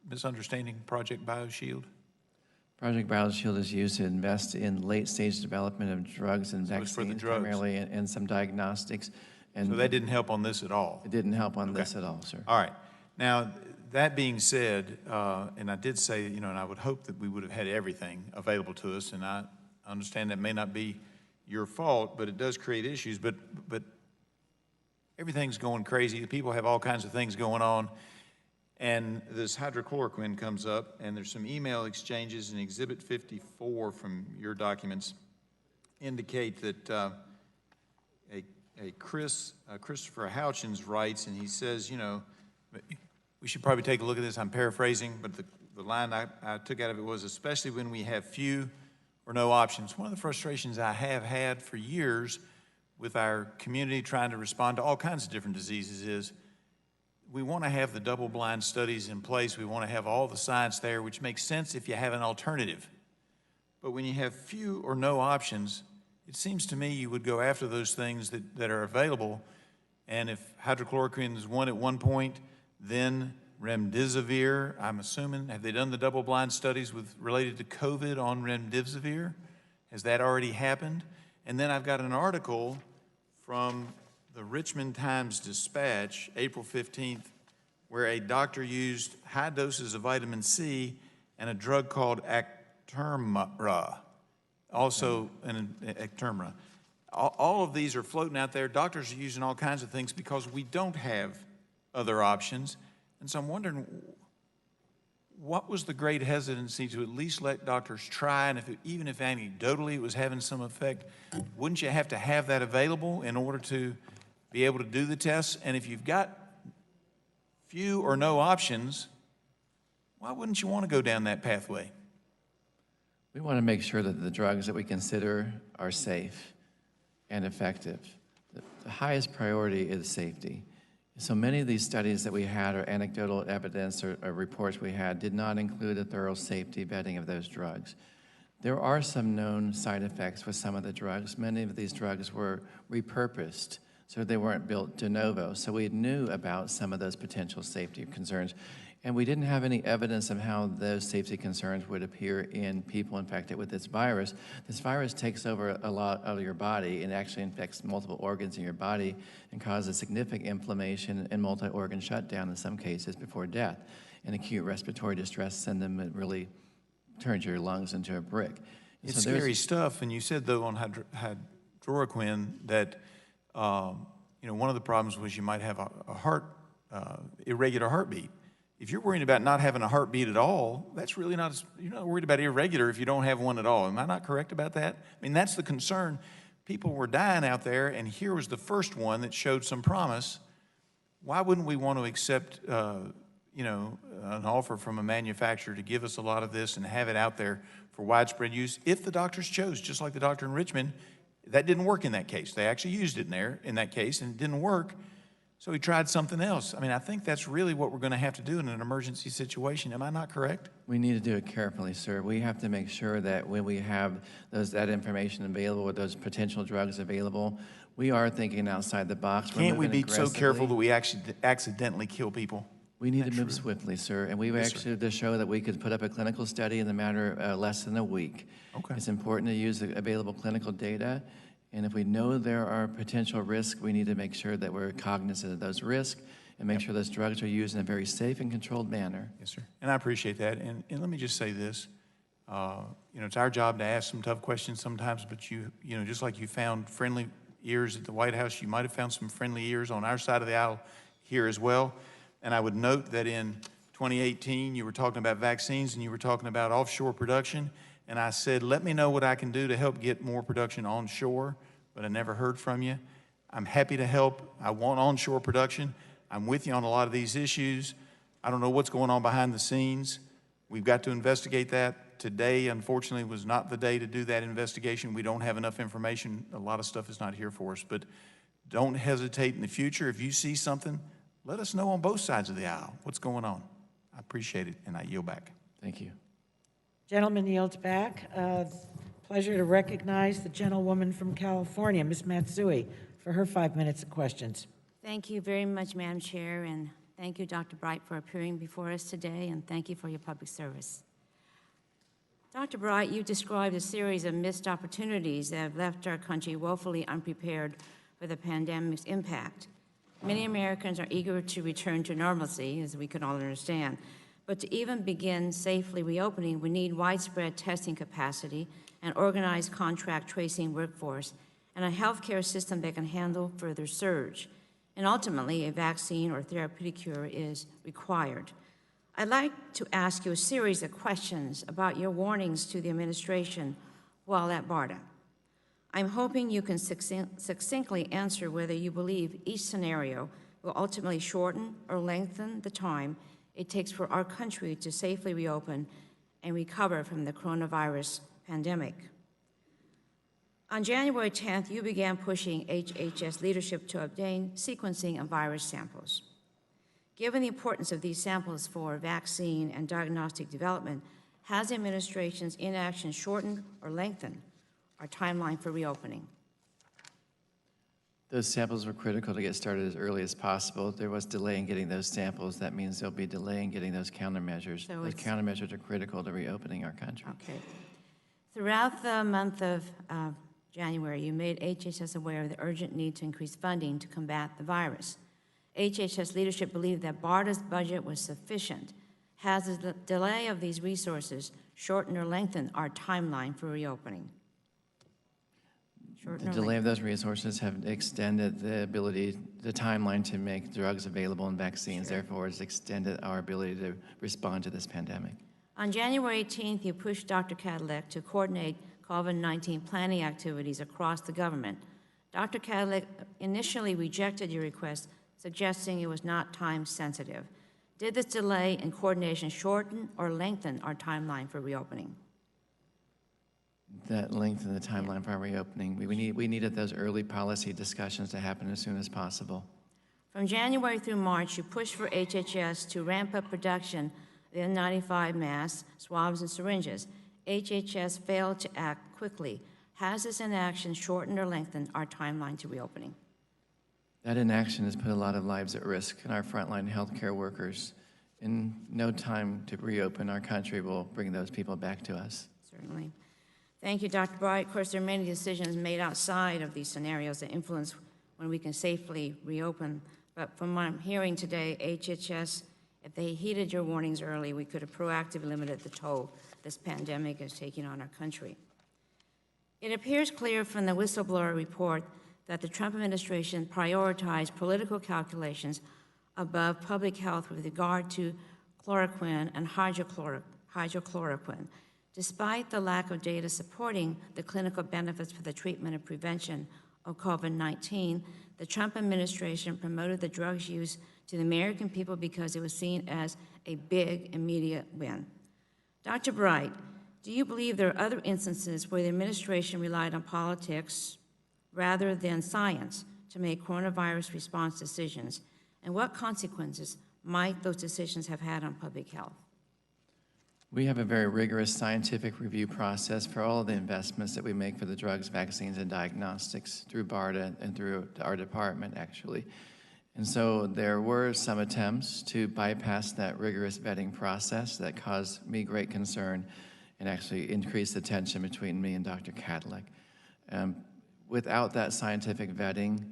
misunderstanding Project BioShield? Project BioShield is used to invest in late-stage development of drugs and vaccines, primarily, and some diagnostics. And so that didn't help on this at all? It didn't help on this at all, sir. All right. Now, that being said, and I did say, and I would hope that we would have had everything available to us, and I understand that may not be your fault, but it does create issues. But everything's going crazy. People have all kinds of things going on. And this hydrochloroquine comes up, and there's some email exchanges in Exhibit 54 from your documents indicate that Christopher Houchins writes, and he says, we should probably take a look at this. I'm paraphrasing, but the line I took out of it was, especially when we have few or no options. One of the frustrations I have had for years with our community trying to respond to all kinds of different diseases is we want to have the double-blind studies in place. We want to have all the science there, which makes sense if you have an alternative. But when you have few or no options, it seems to me you would go after those things that are available. And if hydrochloroquine is one at one point, then remdesivir, I'm assuming, have they done the double-blind studies related to COVID on remdesivir? Has that already happened? And then I've got an article from the Richmond Times-Dispatch, April 15th, where a doctor used high doses of vitamin C and a drug called Actemra, also an Actemra. All of these are floating out there. Doctors are using all kinds of things because we don't have other options. And so I'm wondering, what was the great hesitancy to at least let doctors try, and even if anecdotally it was having some effect, wouldn't you have to have that available in order to be able to do the tests? And if you've got few or no options, why wouldn't you want to go down that pathway? We want to make sure that the drugs that we consider are safe and effective. The highest priority is safety. So many of these studies that we had, or anecdotal evidence or reports we had, did not include a thorough safety vetting of those drugs. There are some known side effects with some of the drugs. Many of these drugs were repurposed, so they weren't built de novo. So we knew about some of those potential safety concerns. And we didn't have any evidence of how those safety concerns would appear in people infected with this virus. This virus takes over a lot of your body and actually infects multiple organs in your body and causes significant inflammation and multi-organ shutdown in some cases before death. And acute respiratory distress syndrome, it really turns your lungs into a brick. It's scary stuff. And you said, though, on hydroxychloroquine that, one of the problems was you might have a irregular heartbeat. If you're worried about not having a heartbeat at all, that's really not, you're not worried about irregular if you don't have one at all. Am I not correct about that? I mean, that's the concern. People were dying out there, and here was the first one that showed some promise. Why wouldn't we want to accept, an offer from a manufacturer to give us a lot of this and have it out there for widespread use if the doctors chose, just like the doctor in Richmond? That didn't work in that case. They actually used it in that case, and it didn't work. So he tried something else. I mean, I think that's really what we're going to have to do in an emergency situation. Am I not correct? We need to do it carefully, sir. We have to make sure that when we have that information available with those potential drugs available, we are thinking outside the box. Can't we be so careful that we actually accidentally kill people? We need to move swiftly, sir. And we've actually to show that we could put up a clinical study in the matter of less than a week. Okay. It's important to use the available clinical data. And if we know there are potential risks, we need to make sure that we're cognizant of those risks and make sure those drugs are used in a very safe and controlled manner. Yes, sir. And I appreciate that. And let me just say this. It's our job to ask some tough questions sometimes, but just like you found friendly ears at the White House, you might have found some friendly ears on our side of the aisle here as well. And I would note that in 2018, you were talking about vaccines and you were talking about offshore production. And I said, let me know what I can do to help get more production onshore, but I never heard from you. I'm happy to help. I want onshore production. I'm with you on a lot of these issues. I don't know what's going on behind the scenes. We've got to investigate that. Today, unfortunately, was not the day to do that investigation. We don't have enough information. A lot of stuff is not here for us, but don't hesitate in the future. If you see something, let us know on both sides of the aisle what's going on. I appreciate it, and I yield back. Thank you. Gentleman yields back. Pleasure to recognize the gentlewoman from California, Ms. Matsui, for her 5 minutes of questions. Thank you very much, Madam Chair, and thank you, Dr. Bright, for appearing before us today, and thank you for your public service. Dr. Bright, you described a series of missed opportunities that have left our country woefully unprepared for the pandemic's impact. Many Americans are eager to return to normalcy, as we can all understand. But to even begin safely reopening, we need widespread testing capacity, an organized contract tracing workforce, and a healthcare system that can handle further surge. And ultimately, a vaccine or therapeutic cure is required. I'd like to ask you a series of questions about your warnings to the administration while at BARDA. I'm hoping you can succinctly answer whether you believe each scenario will ultimately shorten or lengthen the time it takes for our country to safely reopen and recover from the coronavirus pandemic. On January 10th, you began pushing HHS leadership to obtain sequencing of virus samples. Given the importance of these samples for vaccine and diagnostic development, has the administration's inaction shortened or lengthened our timeline for reopening? Those samples were critical to get started as early as possible. There was delay in getting those samples. That means there'll be delay in getting those countermeasures. So those countermeasures are critical to reopening our country. Okay. Throughout the month of January, you made HHS aware of the urgent need to increase funding to combat the virus. HHS leadership believed that BARDA's budget was sufficient. Has the delay of these resources shortened or lengthened our timeline for reopening? The delay of those resources have extended the timeline to make drugs available and vaccines. Sure. Therefore, it's extended our ability to respond to this pandemic. On January 18th, you pushed Dr. Cadillac to coordinate COVID-19 planning activities across the government. Dr. Cadillac initially rejected your request, suggesting it was not time sensitive. Did this delay in coordination shorten or lengthen our timeline for reopening? That lengthened the timeline for our reopening. We needed those early policy discussions to happen as soon as possible. From January through March, you pushed for HHS to ramp up production of the N95 masks, swabs, and syringes. HHS failed to act quickly. Has this inaction shortened or lengthened our timeline to reopening? That inaction has put a lot of lives at risk, and our frontline healthcare workers, in no time to reopen our country, will bring those people back to us. Certainly. Thank you, Dr. Bright. Of course, there are many decisions made outside of these scenarios that influence when we can safely reopen. But from what I'm hearing today, HHS, if they heeded your warnings early, we could have proactively limited the toll this pandemic is taking on our country. It appears clear from the whistleblower report that the Trump administration prioritized political calculations above public health with regard to chloroquine and hydrochloroquine. Despite the lack of data supporting the clinical benefits for the treatment and prevention of COVID-19, the Trump administration promoted the drug's use to the American people because it was seen as a big, immediate win. Dr. Bright, do you believe there are other instances where the administration relied on politics rather than science to make coronavirus response decisions? And what consequences might those decisions have had on public health? We have a very rigorous scientific review process for all of the investments that we make for the drugs, vaccines, and diagnostics through BARDA and through our department, actually. And so there were some attempts to bypass that rigorous vetting process that caused me great concern and actually increased the tension between me and Dr. Cadillac. Without that scientific vetting,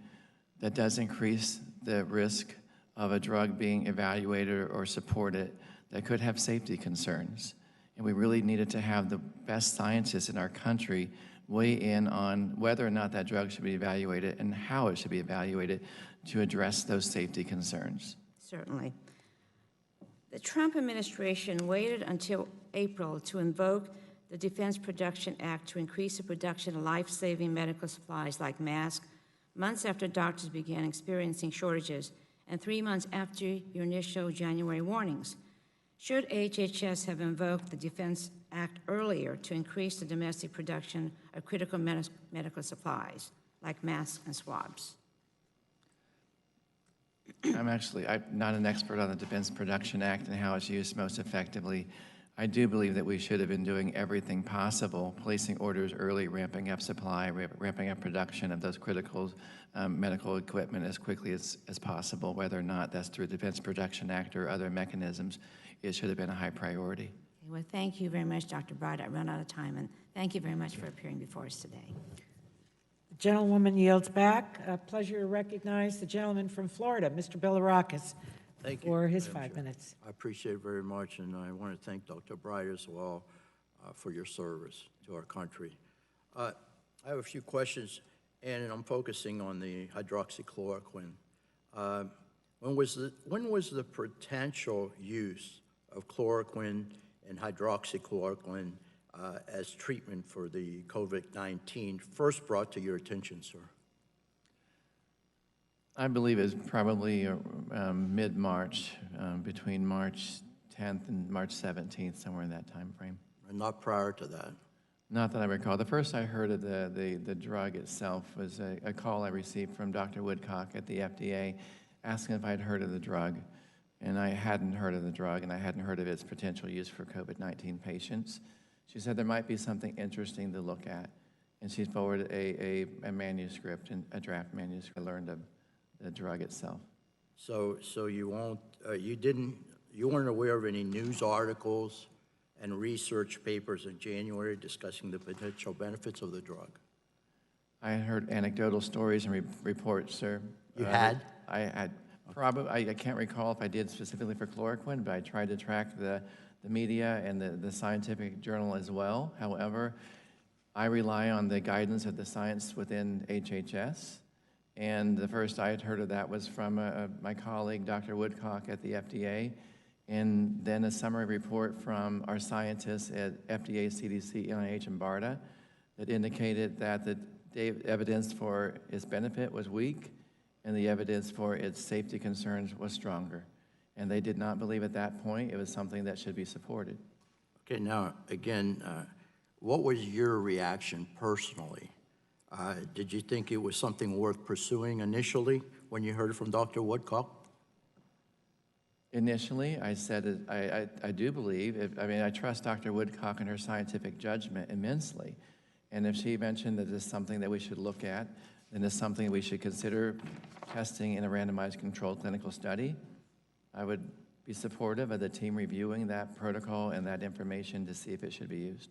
that does increase the risk of a drug being evaluated or supported that could have safety concerns. And we really needed to have the best scientists in our country weigh in on whether or not that drug should be evaluated and how it should be evaluated to address those safety concerns. Certainly. The Trump administration waited until April to invoke the Defense Production Act to increase the production of life-saving medical supplies like masks, months after doctors began experiencing shortages, and 3 months after your initial January warnings. Should HHS have invoked the Defense Act earlier to increase the domestic production of critical medical supplies like masks and swabs? I'm not an expert on the Defense Production Act and how it's used most effectively. I do believe that we should have been doing everything possible, placing orders early, ramping up supply, ramping up production of those critical medical equipment as quickly as possible, whether or not that's through the Defense Production Act or other mechanisms. It should have been a high priority. Okay, well, thank you very much, Dr. Bright. I run out of time, and thank you very much for appearing before us today. The gentlewoman yields back. A pleasure to recognize the gentleman from Florida, Mr. Bilirakis, for his 5 minutes. I appreciate it very much, and I want to thank Dr. Bright as well for your service to our country. I have a few questions, and I'm focusing on the hydroxychloroquine. When was the potential use of chloroquine and hydroxychloroquine as treatment for the COVID-19 first brought to your attention, sir? I believe it's probably mid-March, between March 10th and March 17th, somewhere in that time frame. And not prior to that? Not that I recall. The first I heard of the drug itself was a call I received from Dr. Woodcock at the FDA asking if I'd heard of the drug. And I hadn't heard of the drug, and I hadn't heard of its potential use for COVID-19 patients. She said there might be something interesting to look at. And she forwarded a manuscript, a draft manuscript. I learned of the drug itself. So you weren't aware of any news articles and research papers in January discussing the potential benefits of the drug? I had heard anecdotal stories and reports, sir. You had? I had probably, I can't recall if I did specifically for chloroquine, but I tried to track the media and the scientific journal as well. However, I rely on the guidance of the science within HHS. And the first I had heard of that was from my colleague, Dr. Woodcock at the FDA, and then a summary report from our scientists at FDA, CDC, NIH, and BARDA that indicated that the evidence for its benefit was weak and the evidence for its safety concerns was stronger. And they did not believe at that point it was something that should be supported. Okay, now, again, what was your reaction personally? Did you think it was something worth pursuing initially when you heard from Dr. Woodcock? Initially, I said that I do believe, I trust Dr. Woodcock and her scientific judgment immensely. And if she mentioned that this is something that we should look at, then it's something we should consider testing in a randomized controlled clinical study, I would be supportive of the team reviewing that protocol and that information to see if it should be used.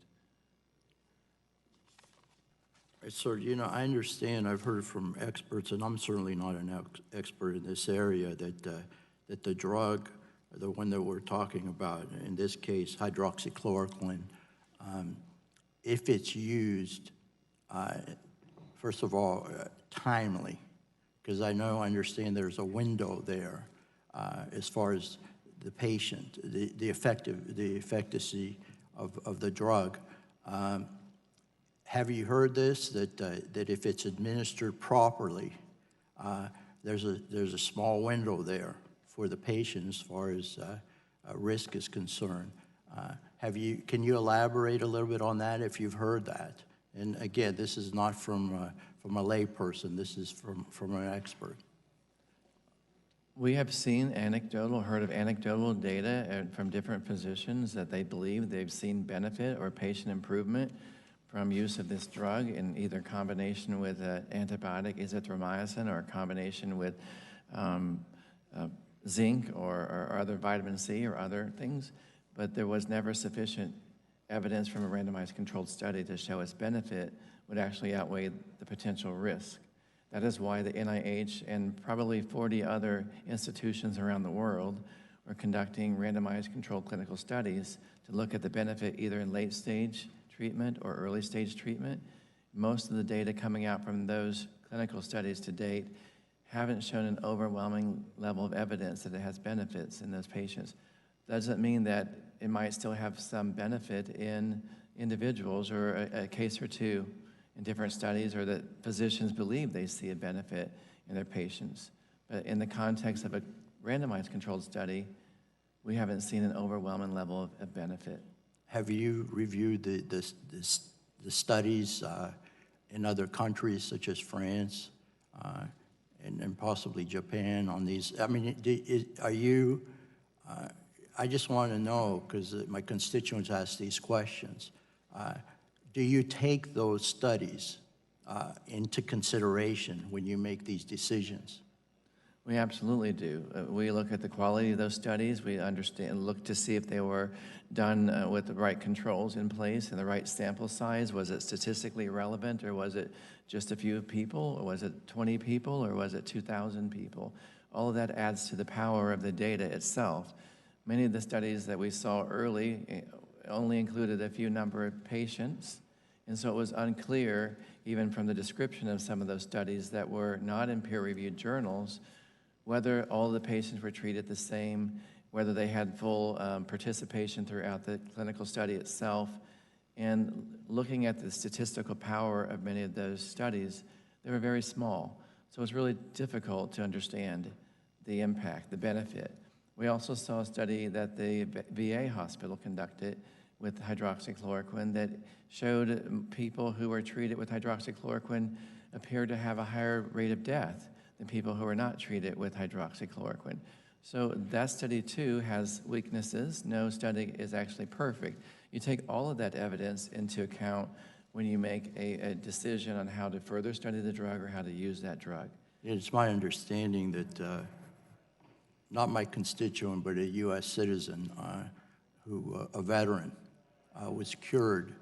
Sir, you know, I understand, I've heard from experts, and I'm certainly not an expert in this area, that the drug, the one that we're talking about, in this case, hydroxychloroquine, if it's used, first of all, timely, because I understand there's a window there as far as the patient, the efficacy of the drug. Have you heard this, that if it's administered properly, there's a small window there for the patient as far as risk is concerned? Can you elaborate a little bit on that if you've heard that? And again, this is not from a layperson, this is from an expert. We have seen heard of anecdotal data from different physicians that they believe they've seen benefit or patient improvement from use of this drug in either combination with antibiotic azithromycin or a combination with zinc or other vitamin C or other things, but there was never sufficient evidence from a randomized controlled study to show its benefit would actually outweigh the potential risk. That is why the NIH and probably 40 other institutions around the world are conducting randomized controlled clinical studies to look at the benefit either in late stage treatment or early stage treatment. Most of the data coming out from those clinical studies to date haven't shown an overwhelming level of evidence that it has benefits in those patients. Doesn't mean that it might still have some benefit in individuals or a case or two in different studies, or that physicians believe they see a benefit in their patients. But in the context of a randomized controlled study, we haven't seen an overwhelming level of benefit. Have you reviewed the studies in other countries such as France and possibly Japan on these? I mean, are you, I just want to know, because my constituents ask these questions, do you take those studies into consideration when you make these decisions? We absolutely do. We look at the quality of those studies. We look to see if they were done with the right controls in place and the right sample size. Was it statistically relevant, or was it just a few people, or was it 20 people, or was it 2,000 people? All of that adds to the power of the data itself. Many of the studies that we saw early only included a few number of patients, and so it was unclear, even from the description of some of those studies that were not in peer-reviewed journals, whether all the patients were treated the same, whether they had full participation throughout the clinical study itself. And looking at the statistical power of many of those studies, they were very small. So it's really difficult to understand the impact, the benefit. We also saw a study that the VA hospital conducted with hydroxychloroquine that showed people who were treated with hydroxychloroquine appeared to have a higher rate of death than people who are not treated with hydroxychloroquine. So that study too has weaknesses. No study is actually perfect. You take all of that evidence into account when you make a decision on how to further study the drug or how to use that drug. It's my understanding that not my constituent, but a U.S. citizen a veteran, was cured.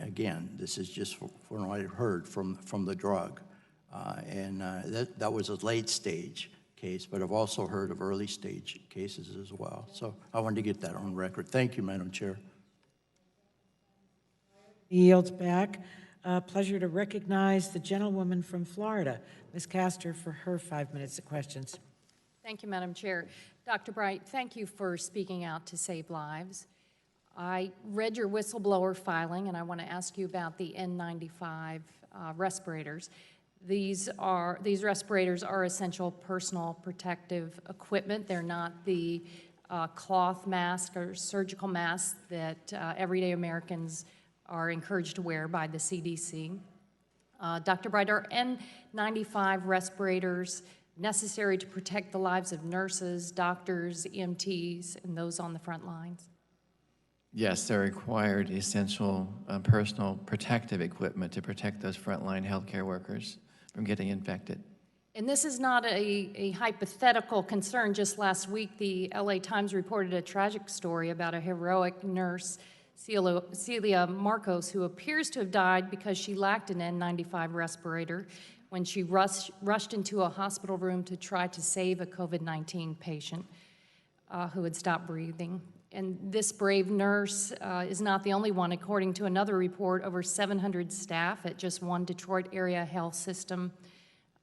Again, this is just from what I've heard from the drug. And that was a late stage case, but I've also heard of early stage cases as well. So I wanted to get that on record. Thank you, Madam Chair. He yields back. Pleasure to recognize the gentlewoman from Florida, Ms. Castor, for her 5 minutes of questions. Thank you, Madam Chair. Dr. Bright, thank you for speaking out to save lives. I read your whistleblower filing, and I want to ask you about the N95 respirators. These respirators are essential personal protective equipment. They're not the cloth mask or surgical mask that everyday Americans are encouraged to wear by the CDC. Dr. Bright, are N95 respirators necessary to protect the lives of nurses, doctors, EMTs, and those on the front lines? Yes, they're required essential personal protective equipment to protect those frontline healthcare workers from getting infected. And this is not a hypothetical concern. Just last week, the LA Times reported a tragic story about a heroic nurse, Celia Marcos, who appears to have died because she lacked an N95 respirator when she rushed into a hospital room to try to save a COVID-19 patient who had stopped breathing. And this brave nurse is not the only one. According to another report, over 700 staff at just one Detroit area health system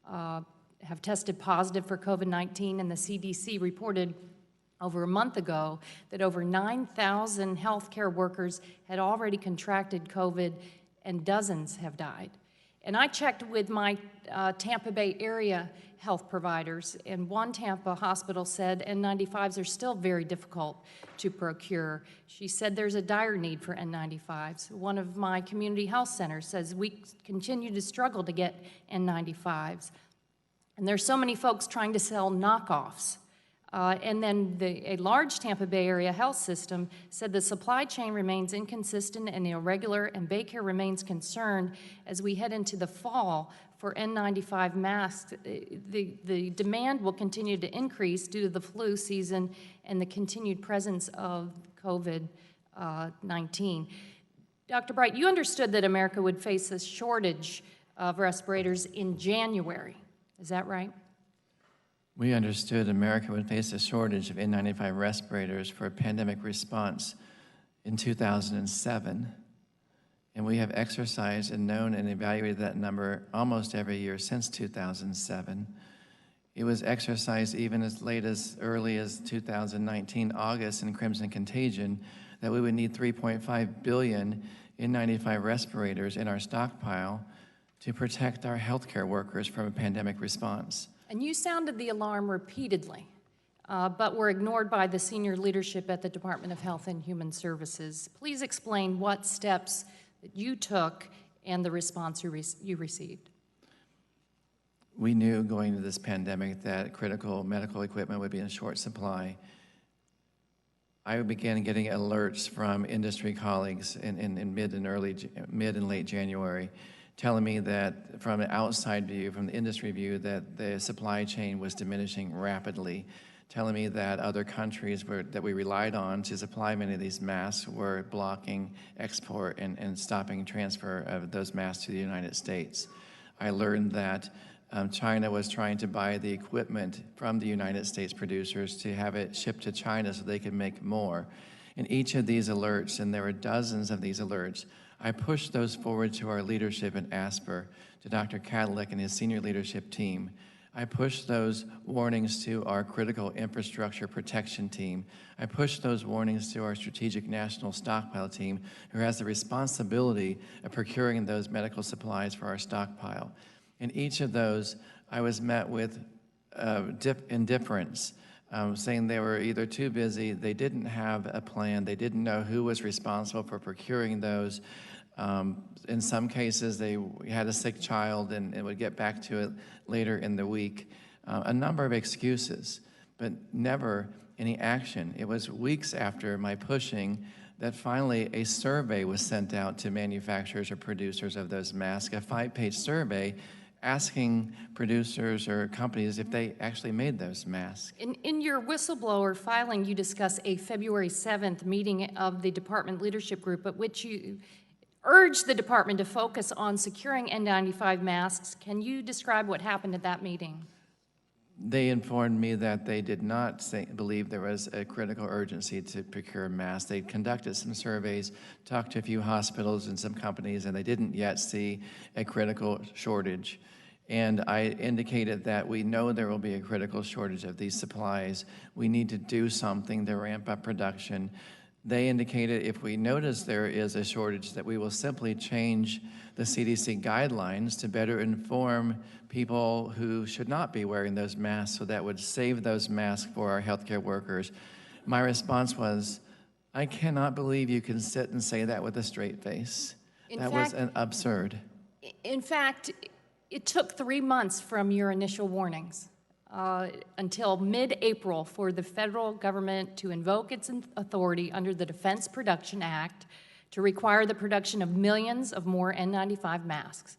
have tested positive for COVID-19, and the CDC reported over a month ago that over 9,000 healthcare workers had already contracted COVID and dozens have died. And I checked with my Tampa Bay area health providers, and one Tampa hospital said N95s are still very difficult to procure. She said there's a dire need for N95s. One of my community health centers says we continue to struggle to get N95s. And there's so many folks trying to sell knockoffs. And then a large Tampa Bay area health system said the supply chain remains inconsistent and irregular, and Baycare remains concerned as we head into the fall for N95 masks. The demand will continue to increase due to the flu season and the continued presence of COVID-19. Dr. Bright, you understood that America would face a shortage of respirators in January. Is that right? We understood America would face a shortage of N95 respirators for a pandemic response in 2007. And we have exercised and known and evaluated that number almost every year since 2007. It was exercised even as late as early as 2019, August, in Crimson Contagion, that we would need 3.5 billion N95 respirators in our stockpile to protect our healthcare workers from a pandemic response. And you sounded the alarm repeatedly, but were ignored by the senior leadership at the Department of Health and Human Services. Please explain what steps that you took and the response you received. We knew going into this pandemic that critical medical equipment would be in short supply. I began getting alerts from industry colleagues in mid and late January, telling me that from an outside view, from the industry view, that the supply chain was diminishing rapidly, telling me that other countries that we relied on to supply many of these masks were blocking export and stopping transfer of those masks to the United States. I learned that China was trying to buy the equipment from the United States producers to have it shipped to China so they could make more. In each of these alerts, and there were dozens of these alerts, I pushed those forward to our leadership in ASPR, to Dr. Cadillac and his senior leadership team. I pushed those warnings to our critical infrastructure protection team. I pushed those warnings to our strategic national stockpile team, who has the responsibility of procuring those medical supplies for our stockpile. In each of those, I was met with indifference, saying they were either too busy, they didn't have a plan, they didn't know who was responsible for procuring those. In some cases, they had a sick child and would get back to it later in the week. A number of excuses, but never any action. It was weeks after my pushing that finally a survey was sent out to manufacturers or producers of those masks, a 5-page survey asking producers or companies if they actually made those masks. In your whistleblower filing, you discuss a February 7th meeting of the department leadership group at which you urged the department to focus on securing N95 masks. Can you describe what happened at that meeting? They informed me that they did not believe there was a critical urgency to procure masks. They conducted some surveys, talked to a few hospitals and some companies, and they didn't yet see a critical shortage. And I indicated that we know there will be a critical shortage of these supplies. We need to do something to ramp up production. They indicated if we notice there is a shortage that we will simply change the CDC guidelines to better inform people who should not be wearing those masks, so that would save those masks for our healthcare workers. My response was, I cannot believe you can sit and say that with a straight face. That was absurd. In fact, it took 3 months from your initial warnings until mid-April for the federal government to invoke its authority under the Defense Production Act to require the production of millions of more N95 masks.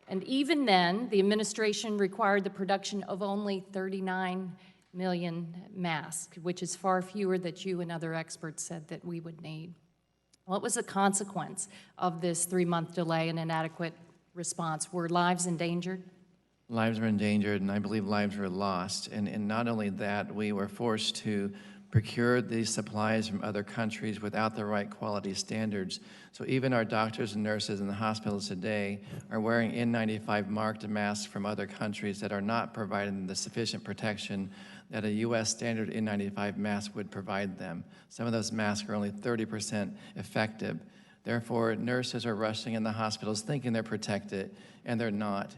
And even then, the administration required the production of only 39 million masks, which is far fewer than you and other experts said that we would need. What was the consequence of this 3-month delay and inadequate response? Were lives endangered? Lives were endangered, and I believe lives were lost. And not only that, we were forced to procure these supplies from other countries without the right quality standards. So even our doctors and nurses in the hospitals today are wearing N95 marked masks from other countries that are not providing the sufficient protection that a U.S. standard N95 mask would provide them. Some of those masks are only 30% effective. Therefore, nurses are rushing in the hospitals thinking they're protected, and they're not.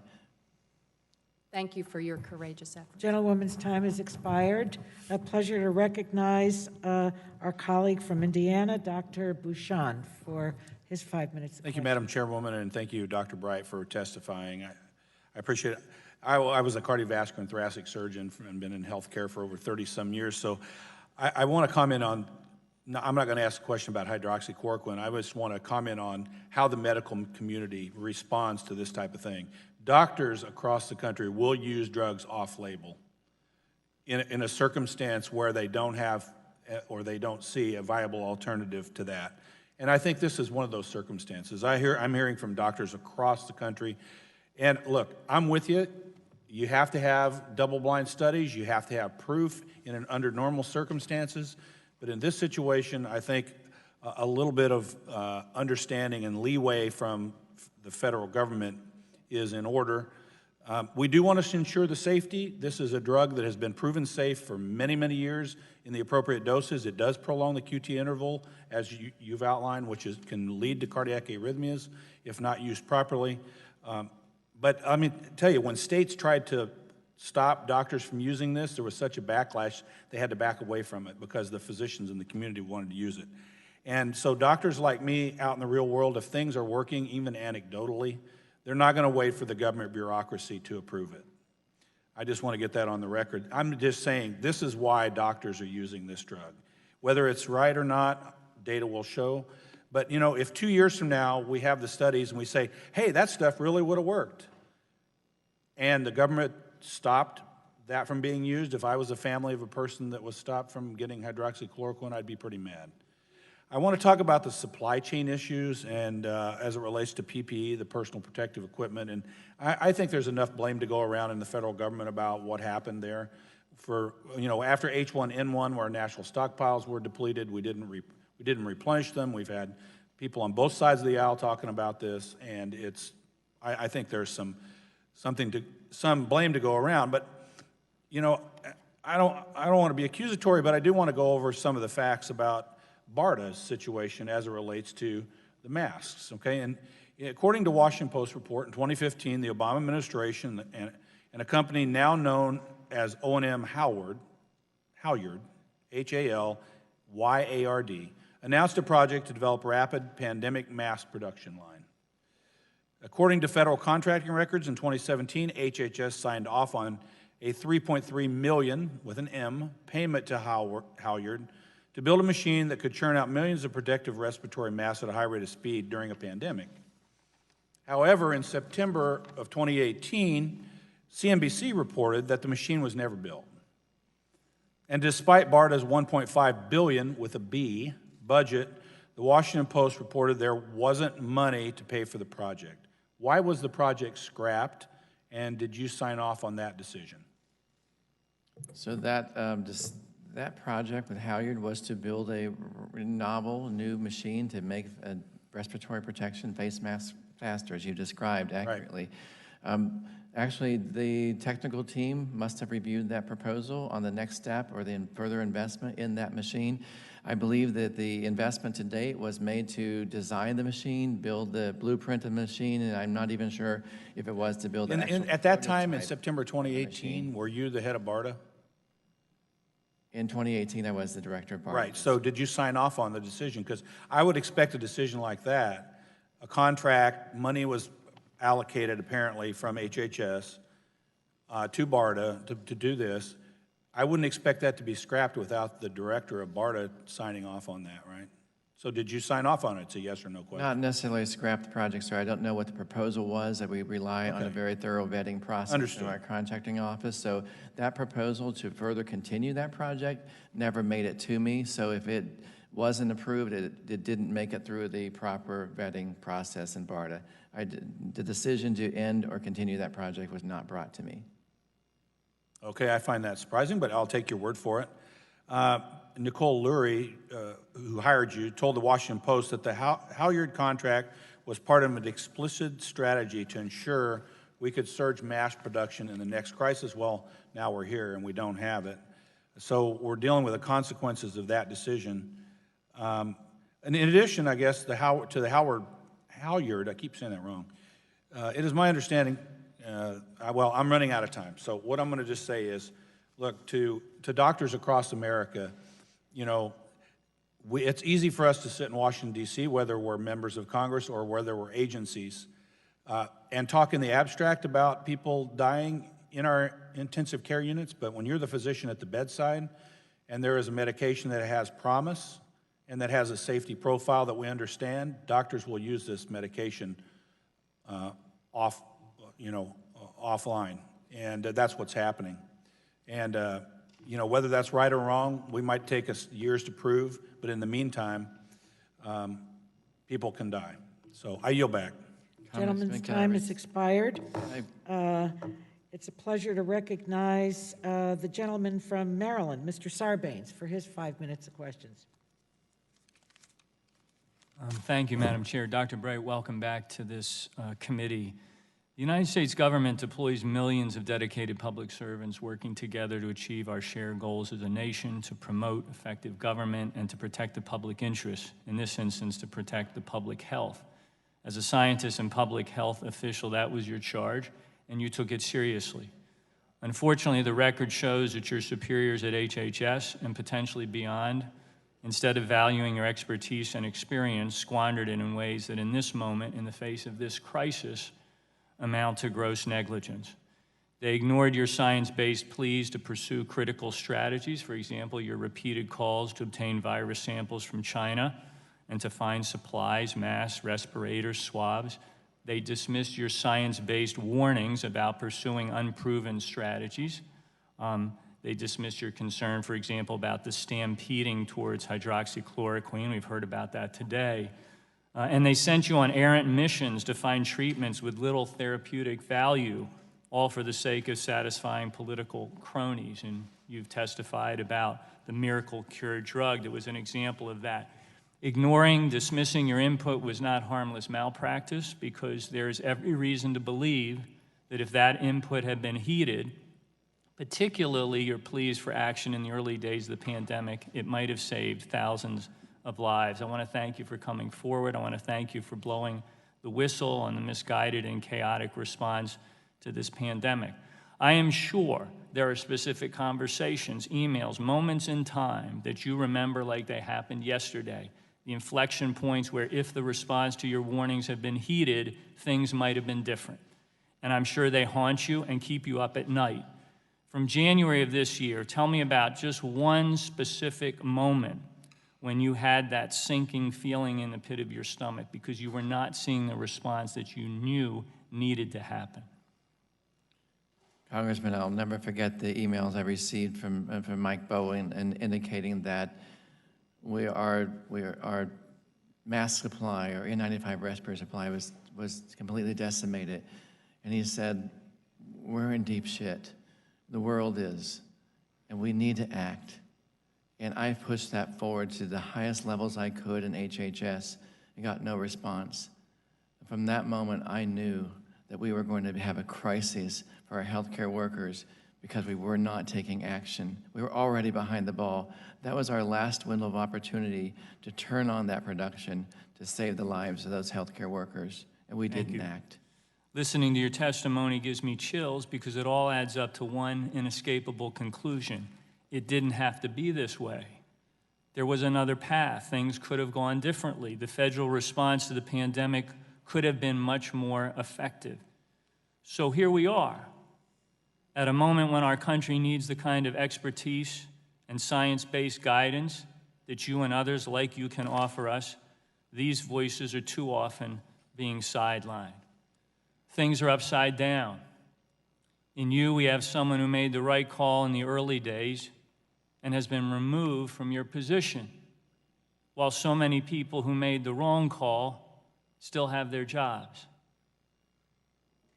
Thank you for your courageous effort. Gentlewoman's time has expired. A pleasure to recognize our colleague from Indiana, Dr. Bouchon, for his 5 minutes. Thank you, Madam Chairwoman, and thank you, Dr. Bright, for testifying. I appreciate it. I was a cardiovascular and thoracic surgeon and been in healthcare for over 30-some years, so I want to comment on, I'm not going to ask a question about hydroxychloroquine. I just want to comment on how the medical community responds to this type of thing. Doctors across the country will use drugs off-label in a circumstance where they don't have or they don't see a viable alternative to that. And I think this is one of those circumstances. I'm hearing from doctors across the country. And look, I'm with you. You have to have double-blind studies. You have to have proof under normal circumstances. But in this situation, I think a little bit of understanding and leeway from the federal government is in order. We do want to ensure the safety. This is a drug that has been proven safe for many, many years in the appropriate doses. It does prolong the QT interval, as you've outlined, which can lead to cardiac arrhythmias if not used properly. But I mean, tell you, when states tried to stop doctors from using this, there was such a backlash, they had to back away from it because the physicians in the community wanted to use it. And so doctors like me out in the real world, if things are working, even anecdotally, they're not going to wait for the government bureaucracy to approve it. I just want to get that on the record. I'm just saying this is why doctors are using this drug. Whether it's right or not, data will show. But, you know, if 2 years from now we have the studies and we say, hey, that stuff really would have worked, and the government stopped that from being used, if I was a family of a person that was stopped from getting hydroxychloroquine, I'd be pretty mad. I want to talk about the supply chain issues and as it relates to PPE, the personal protective equipment, and I think there's enough blame to go around in the federal government about what happened there. For, you know, after H1N1, where our national stockpiles were depleted, we didn't replenish them. We've had people on both sides of the aisle talking about this, and I think there's some blame to go around. But, you know, I don't want to be accusatory, but I do want to go over some of the facts about BARDA's situation as it relates to the masks, okay? And according to Washington Post report in 2015, the Obama administration and a company now known as O&M Halyard, H-A-L-Y-A-R-D, announced a project to develop a rapid pandemic mask production line. According to federal contracting records in 2017, HHS signed off on a $3.3 million, with an M, payment to Halyard to build a machine that could churn out millions of protective respiratory masks at a high rate of speed during a pandemic. However, in September of 2018, CNBC reported that the machine was never built. And despite BARDA's $1.5 billion, with a B, budget, the Washington Post reported there wasn't money to pay for the project. Why was the project scrapped, and did you sign off on that decision? So that project with Halyard was to build a novel new machine to make a respiratory protection face mask faster, as you described accurately. Right. Actually, the technical team must have reviewed that proposal on the next step or the further investment in that machine. I believe that the investment to date was made to design the machine, build the blueprint of the machine, and I'm not even sure if it was to build the actual at that time, in September 2018, were you the head of BARDA? In 2018, I was the director of BARDA. Right, so did you sign off on the decision? Because I would expect a decision like that, a contract, money was allocated apparently from HHS, to BARDA to do this, I wouldn't expect that to be scrapped without the director of BARDA signing off on that, right? So did you sign off on it? It's a yes or no question. Not necessarily scrap the project, sir. I don't know what the proposal was, that we rely on a very thorough vetting process in our contracting office. So that proposal to further continue that project never made it to me. So if it wasn't approved, it didn't make it through the proper vetting process in BARDA. The decision to end or continue that project was not brought to me. Okay, I find that surprising, but I'll take your word for it. Nicole Lurie, who hired you, told the Washington Post that the Halyard contract was part of an explicit strategy to ensure we could surge mass production in the next crisis. Well, now we're here and we don't have it. So we're dealing with the consequences of that decision. And in addition, I guess, to the Halyard, I keep saying that wrong. It is my understanding, well, I'm running out of time. So what I'm going to just say is, look, to doctors across America, you know, it's easy for us to sit in Washington, D.C., whether we're members of Congress or whether we're agencies, and talk in the abstract about people dying in our intensive care units, but when you're the physician at the bedside and there is a medication that has promise and that has a safety profile that we understand, doctors will use this medication offline, and that's what's happening. And you know, whether that's right or wrong, we might take us years to prove, but in the meantime, people can die. So I yield back. Gentleman's time has expired. It's a pleasure to recognize the gentleman from Maryland, Mr. Sarbanes, for his 5 minutes of questions. Thank you, Madam Chair. Dr. Bright, welcome back to this committee. The United States government deploys millions of dedicated public servants working together to achieve our shared goals as a nation, to promote effective government, and to protect the public interest, in this instance, to protect the public health. As a scientist and public health official, that was your charge, and you took it seriously. Unfortunately, the record shows that your superiors at HHS and potentially beyond, instead of valuing your expertise and experience, squandered it in ways that in this moment, in the face of this crisis, amount to gross negligence. They ignored your science-based pleas to pursue critical strategies, for example, your repeated calls to obtain virus samples from China and to find supplies, masks, respirators, swabs. They dismissed your science-based warnings about pursuing unproven strategies. They dismissed your concern, for example, about the stampeding towards hydroxychloroquine. We've heard about that today. And they sent you on errant missions to find treatments with little therapeutic value, all for the sake of satisfying political cronies. And you've testified about the miracle cure drug that was an example of that. Ignoring, dismissing your input was not harmless malpractice, because there's every reason to believe that if that input had been heeded, particularly your pleas for action in the early days of the pandemic, it might have saved thousands of lives. I want to thank you for coming forward. I want to thank you for blowing the whistle on the misguided and chaotic response to this pandemic. I am sure there are specific conversations, emails, moments in time that you remember like they happened yesterday, the inflection points where if the response to your warnings had been heeded, things might have been different. And I'm sure they haunt you and keep you up at night. From January of this year, tell me about just one specific moment when you had that sinking feeling in the pit of your stomach because you were not seeing the response that you knew needed to happen. Congressman, I'll never forget the emails I received from Mike Bowen and indicating that our mask supply or N95 respirator supply was completely decimated. And he said, we're in deep shit. The world is, and we need to act. And I pushed that forward to the highest levels I could in HHS and got no response. From that moment, I knew that we were going to have a crisis for our healthcare workers because we were not taking action. We were already behind the ball. That was our last window of opportunity to turn on that production to save the lives of those healthcare workers, and we didn't act. Listening to your testimony gives me chills because it all adds up to one inescapable conclusion. It didn't have to be this way. There was another path. Things could have gone differently. The federal response to the pandemic could have been much more effective. So here we are. At a moment when our country needs the kind of expertise and science-based guidance that you and others like you can offer us, these voices are too often being sidelined. Things are upside down. In you, we have someone who made the right call in the early days and has been removed from your position, while so many people who made the wrong call still have their jobs.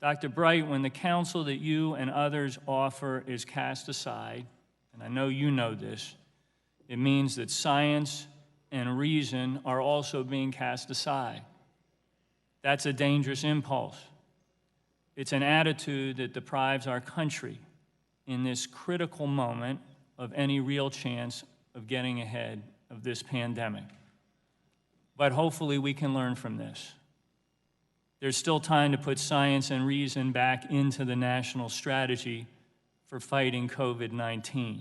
Dr. Bright, when the counsel that you and others offer is cast aside, and I know you know this, it means that science and reason are also being cast aside. That's a dangerous impulse. It's an attitude that deprives our country in this critical moment of any real chance of getting ahead of this pandemic. But hopefully we can learn from this. There's still time to put science and reason back into the national strategy for fighting COVID-19.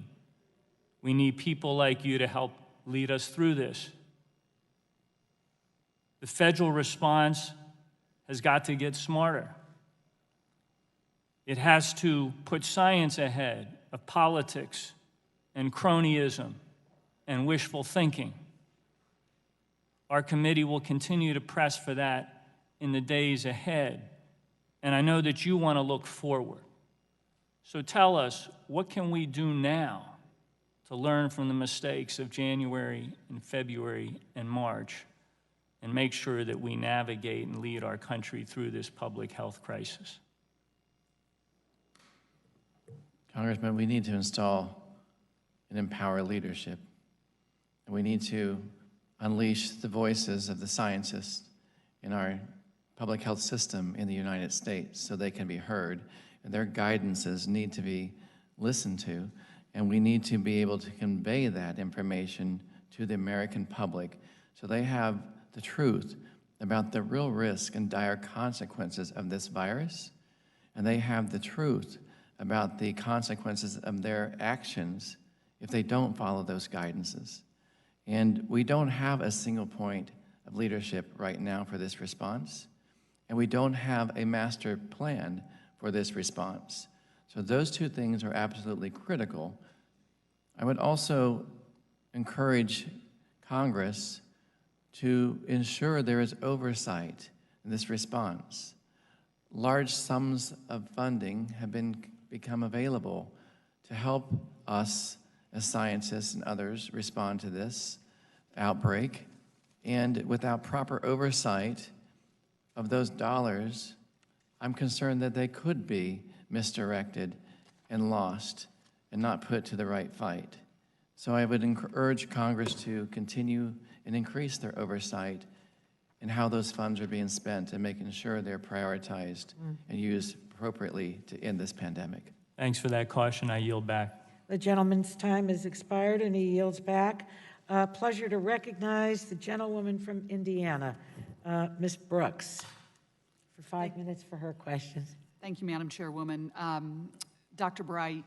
We need people like you to help lead us through this. The federal response has got to get smarter. It has to put science ahead of politics and cronyism and wishful thinking. Our committee will continue to press for that in the days ahead, and I know that you want to look forward. So tell us, what can we do now to learn from the mistakes of January and February and March and make sure that we navigate and lead our country through this public health crisis? Congressman, we need to install and empower leadership. And we need to unleash the voices of the scientists in our public health system in the United States so they can be heard, and their guidances need to be listened to, and we need to be able to convey that information to the American public so they have the truth about the real risk and dire consequences of this virus, and they have the truth about the consequences of their actions if they don't follow those guidances. And we don't have a single point of leadership right now for this response, and we don't have a master plan for this response. So those two things are absolutely critical. I would also encourage Congress to ensure there is oversight in this response. Large sums of funding have become available to help us as scientists and others respond to this outbreak. And without proper oversight of those dollars, I'm concerned that they could be misdirected and lost and not put to the right fight. So I would urge Congress to continue and increase their oversight in how those funds are being spent and making sure they're prioritized and used appropriately to end this pandemic. Thanks for that caution. I yield back. The gentleman's time has expired, and he yields back. Pleasure to recognize the gentlewoman from Indiana, Ms. Brooks, for 5 minutes for her questions. Thank you, Madam Chairwoman. Dr. Bright,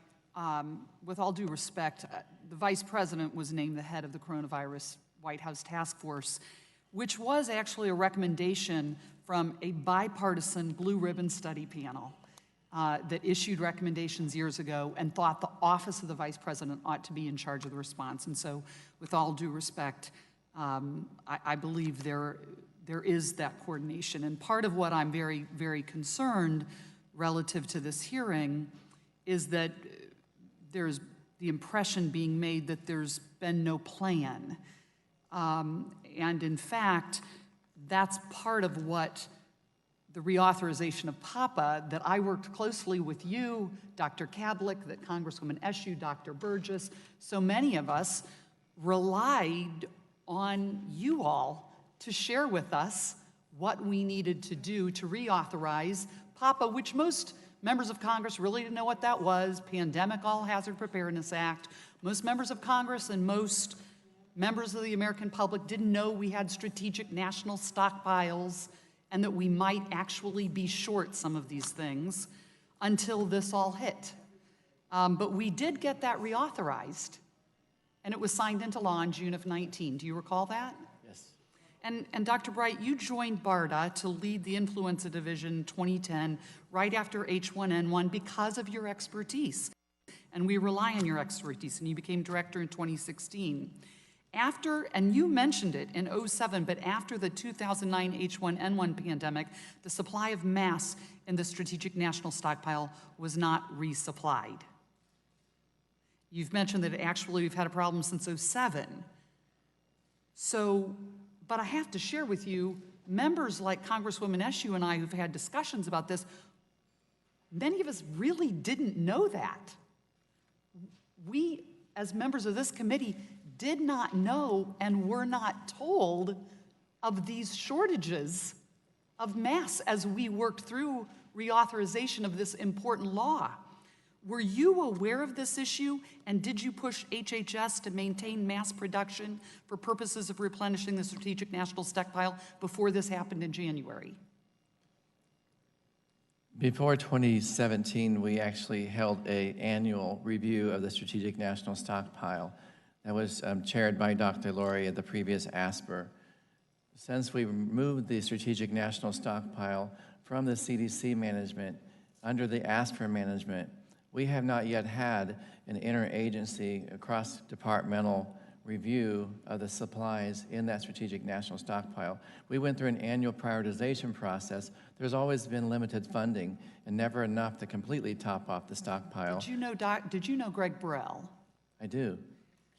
with all due respect, the Vice President was named the head of the Coronavirus White House Task Force, which was actually a recommendation from a bipartisan blue ribbon study panel that issued recommendations years ago and thought the office of the Vice President ought to be in charge of the response. And so, with all due respect, I believe there is that coordination. And part of what I'm very, very concerned relative to this hearing is that there's the impression being made that there's been no plan. And in fact, that's part of what the reauthorization of PAPA that I worked closely with you, Dr. Kadlik, that Congresswoman Eshoo, Dr. Burgess, so many of us relied on you all to share with us what we needed to do to reauthorize PAPA, which most members of Congress really didn't know what that was, Pandemic All Hazard Preparedness Act. Most members of Congress and most members of the American public didn't know we had strategic national stockpiles and that we might actually be short some of these things until this all hit. But we did get that reauthorized, and it was signed into law in June of 19. Do you recall that? Yes. And Dr. Bright, you joined BARDA to lead the Influenza Division in 2010, right after H1N1, because of your expertise. And we rely on your expertise, and you became director in 2016. After, and you mentioned it in 2007, but after the 2009 H1N1 pandemic, the supply of masks in the Strategic National Stockpile was not resupplied. You've mentioned that actually we've had a problem since 2007. So, but I have to share with you, members like Congresswoman Eshoo and I who've had discussions about this, many of us really didn't know that. We, as members of this committee, did not know and were not told of these shortages of masks as we worked through reauthorization of this important law. Were you aware of this issue, and did you push HHS to maintain mass production for purposes of replenishing the Strategic National Stockpile before this happened in January? Before 2017, we actually held an annual review of the Strategic National Stockpile that was chaired by Dr. Laurie at the previous ASPR. Since we removed the Strategic National Stockpile from the CDC management under the ASPR management, we have not yet had an interagency, cross-departmental review of the supplies in that Strategic National Stockpile. We went through an annual prioritization process. There's always been limited funding and never enough to completely top off the stockpile. Did you know Greg Burrell? I do.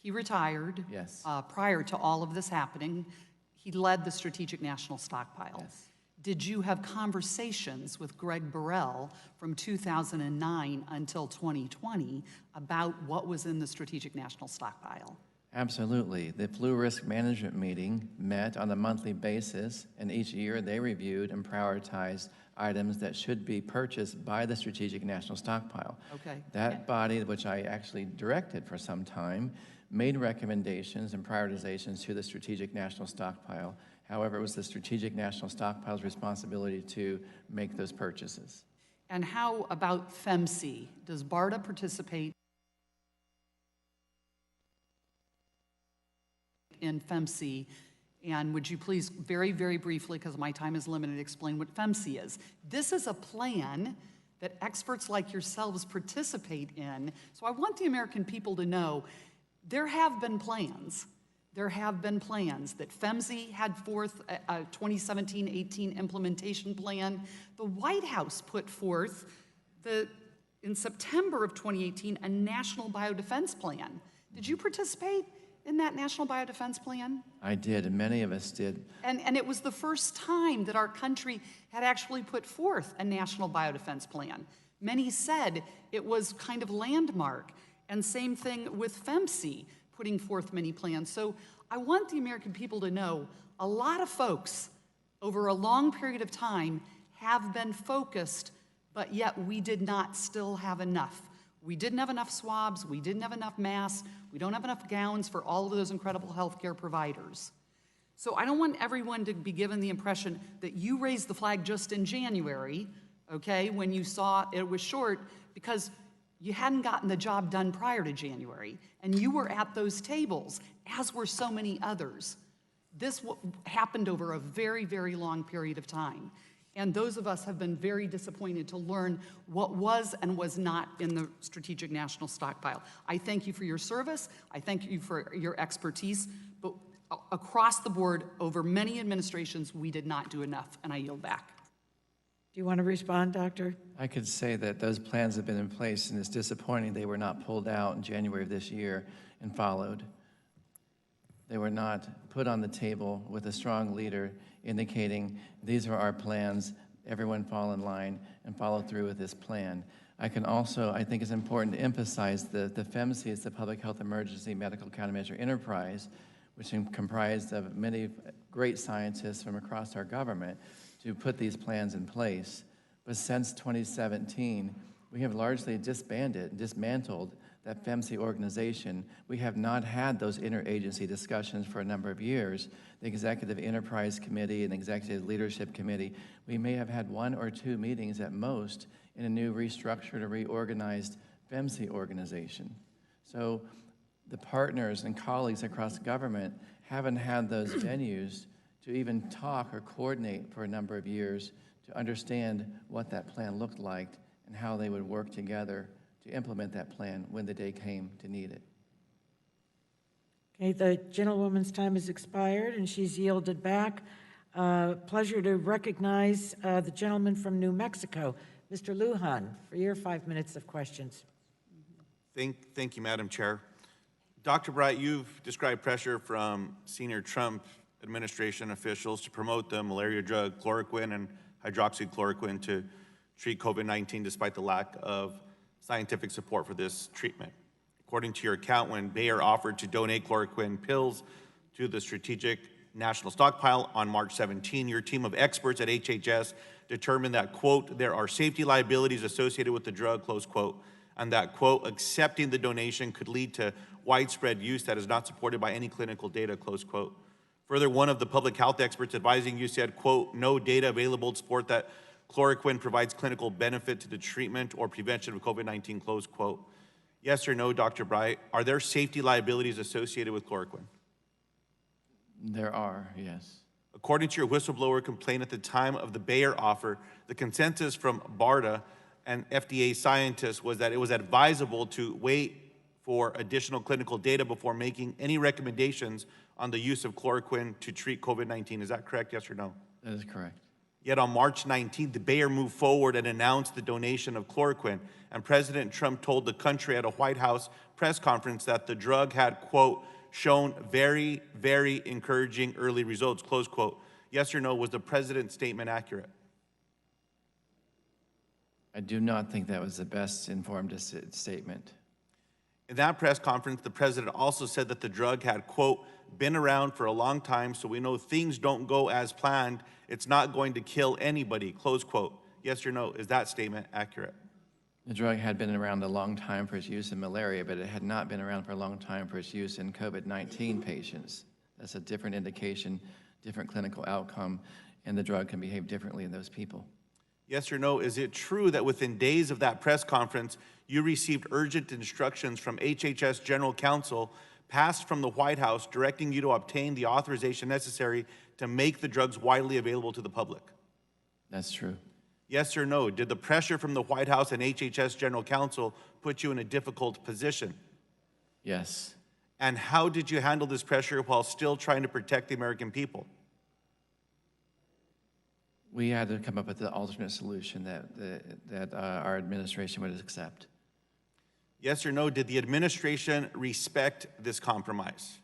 He retired. Yes. Prior to all of this happening. He led the Strategic National Stockpile. Yes. Did you have conversations with Greg Burrell from 2009 until 2020 about what was in the Strategic National Stockpile? Absolutely. The flu risk management meeting met on a monthly basis, and each year they reviewed and prioritized items that should be purchased by the Strategic National Stockpile. Okay. That body, which I actually directed for some time, made recommendations and prioritizations to the Strategic National Stockpile. However, it was the Strategic National Stockpile's responsibility to make those purchases. And how about FEMC? Does BARDA participate in FEMC? And would you please, very, very briefly, because my time is limited, explain what FEMC is? This is a plan that experts like yourselves participate in. So I want the American people to know there have been plans. There have been plans that FEMC had forth a 2017-18 implementation plan. The White House put forth, in September of 2018, a National Biodefense Plan. Did you participate in that National Biodefense Plan? I did, and many of us did. And it was the first time that our country had actually put forth a National Biodefense Plan. Many said it was kind of landmark, and same thing with FEMC, putting forth many plans. So I want the American people to know a lot of folks over a long period of time have been focused, but yet we did not still have enough. We didn't have enough swabs, we didn't have enough masks, we don't have enough gowns for all of those incredible healthcare providers. So I don't want everyone to be given the impression that you raised the flag just in January, okay, when you saw it was short, because you hadn't gotten the job done prior to January, and you were at those tables, as were so many others. This happened over a very, very long period of time. And those of us have been very disappointed to learn what was and was not in the Strategic National Stockpile. I thank you for your service. I thank you for your expertise. But across the board, over many administrations, we did not do enough, and I yield back. Do you want to respond, Doctor? I could say that those plans have been in place, and it's disappointing they were not pulled out in January of this year and followed. They were not put on the table with a strong leader indicating these are our plans, everyone fall in line and follow through with this plan. I think it's important to emphasize the FEMC is the Public Health Emergency Medical Countermeasure Enterprise, which is comprised of many great scientists from across our government to put these plans in place. But since 2017, we have largely dismantled that FEMC organization. We have not had those interagency discussions for a number of years. The Executive Enterprise Committee and Executive Leadership Committee, we may have had 1 or 2 meetings at most in a new restructured or reorganized FEMC organization. So the partners and colleagues across government haven't had those venues to even talk or coordinate for a number of years to understand what that plan looked like and how they would work together to implement that plan when the day came to need it. Okay, the gentlewoman's time has expired, and she's yielded back. Pleasure to recognize the gentleman from New Mexico, Mr. Lujan, for your 5 minutes of questions. Thank you, Madam Chair. Dr. Bright, you've described pressure from senior Trump administration officials to promote the malaria drug chloroquine and hydroxychloroquine to treat COVID-19 despite the lack of scientific support for this treatment. According to your account, when Bayer offered to donate chloroquine pills to the Strategic National Stockpile on March 17, your team of experts at HHS determined that, quote, there are safety liabilities associated with the drug, close quote, and that, quote, accepting the donation could lead to widespread use that is not supported by any clinical data, close quote. Further, one of the public health experts advising you said, quote, no data available to support that chloroquine provides clinical benefit to the treatment or prevention of COVID-19, close quote. Yes or no, Dr. Bright, are there safety liabilities associated with chloroquine? There are, yes. According to your whistleblower complaint at the time of the Bayer offer, the consensus from BARDA and FDA scientists was that it was advisable to wait for additional clinical data before making any recommendations on the use of chloroquine to treat COVID-19. Is that correct, yes or no? That is correct. Yet on March 19th, the Bayer moved forward and announced the donation of chloroquine, and President Trump told the country at a White House press conference that the drug had, quote, shown very, very encouraging early results, close quote. Yes or no, was the president's statement accurate? I do not think that was the best informed statement. In that press conference, the president also said that the drug had, quote, been around for a long time, so we know things don't go as planned. It's not going to kill anybody, close quote. Yes or no, is that statement accurate? The drug had been around a long time for its use in malaria, but it had not been around for a long time for its use in COVID-19 patients. That's a different indication, different clinical outcome, and the drug can behave differently in those people. Yes or no, is it true that within days of that press conference, you received urgent instructions from HHS General Counsel passed from the White House directing you to obtain the authorization necessary to make the drugs widely available to the public? That's true. Yes or no, did the pressure from the White House and HHS General Counsel put you in a difficult position? Yes. And how did you handle this pressure while still trying to protect the American people? We had to come up with an alternate solution that our administration would accept. Yes or no, did the administration respect this compromise?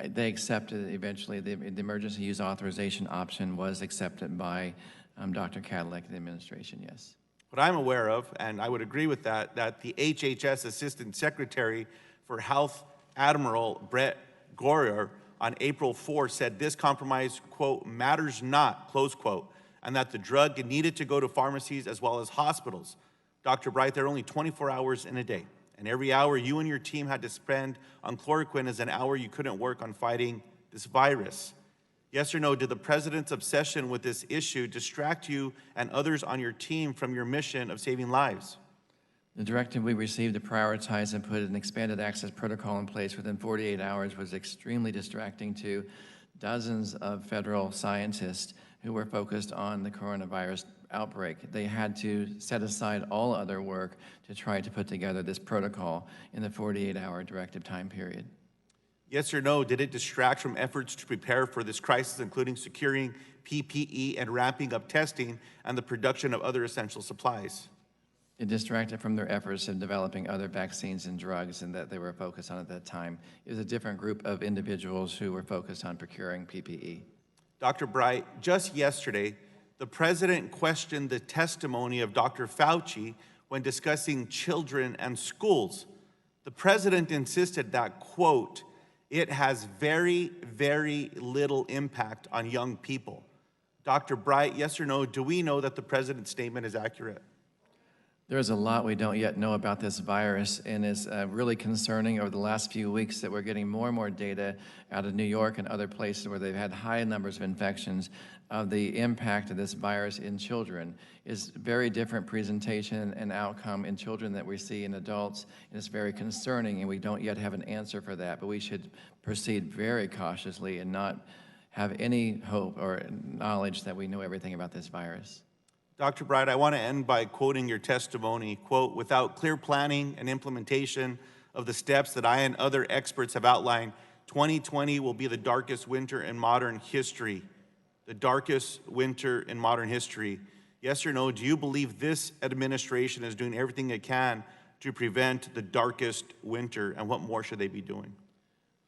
They accepted eventually. The emergency use authorization option was accepted by Dr. Cadillac and the administration, yes. What I'm aware of, and I would agree with that the HHS Assistant Secretary for Health, Admiral Brett Goyer, on April 4 said this compromise, quote, matters not, close quote, and that the drug needed to go to pharmacies as well as hospitals. Dr. Bright, there are only 24 hours in a day, and every hour you and your team had to spend on chloroquine is an hour you couldn't work on fighting this virus. Yes or no, did the president's obsession with this issue distract you and others on your team from your mission of saving lives? The directive we received to prioritize and put an expanded access protocol in place within 48 hours was extremely distracting to dozens of federal scientists who were focused on the coronavirus outbreak. They had to set aside all other work to try to put together this protocol in the 48-hour directive time period. Yes or no, did it distract from efforts to prepare for this crisis, including securing PPE and ramping up testing and the production of other essential supplies? It distracted from their efforts in developing other vaccines and drugs and that they were focused on at that time. It was a different group of individuals who were focused on procuring PPE. Dr. Bright, just yesterday, the president questioned the testimony of Dr. Fauci when discussing children and schools. The president insisted that, quote, it has very, very little impact on young people. Dr. Bright, yes or no, do we know that the president's statement is accurate? There's a lot we don't yet know about this virus, and it's really concerning over the last few weeks that we're getting more and more data out of New York and other places where they've had high numbers of infections of the impact of this virus in children. Is very different presentation and outcome in children that we see in adults, and it's very concerning, and we don't yet have an answer for that, but we should proceed very cautiously and not have any hope or knowledge that we know everything about this virus. Dr. Bright, I want to end by quoting your testimony, quote, "Without clear planning and implementation of the steps that I and other experts have outlined, 2020 will be the darkest winter in modern history." The darkest winter in modern history. Yes or no, do you believe this administration is doing everything it can to prevent the darkest winter, and what more should they be doing?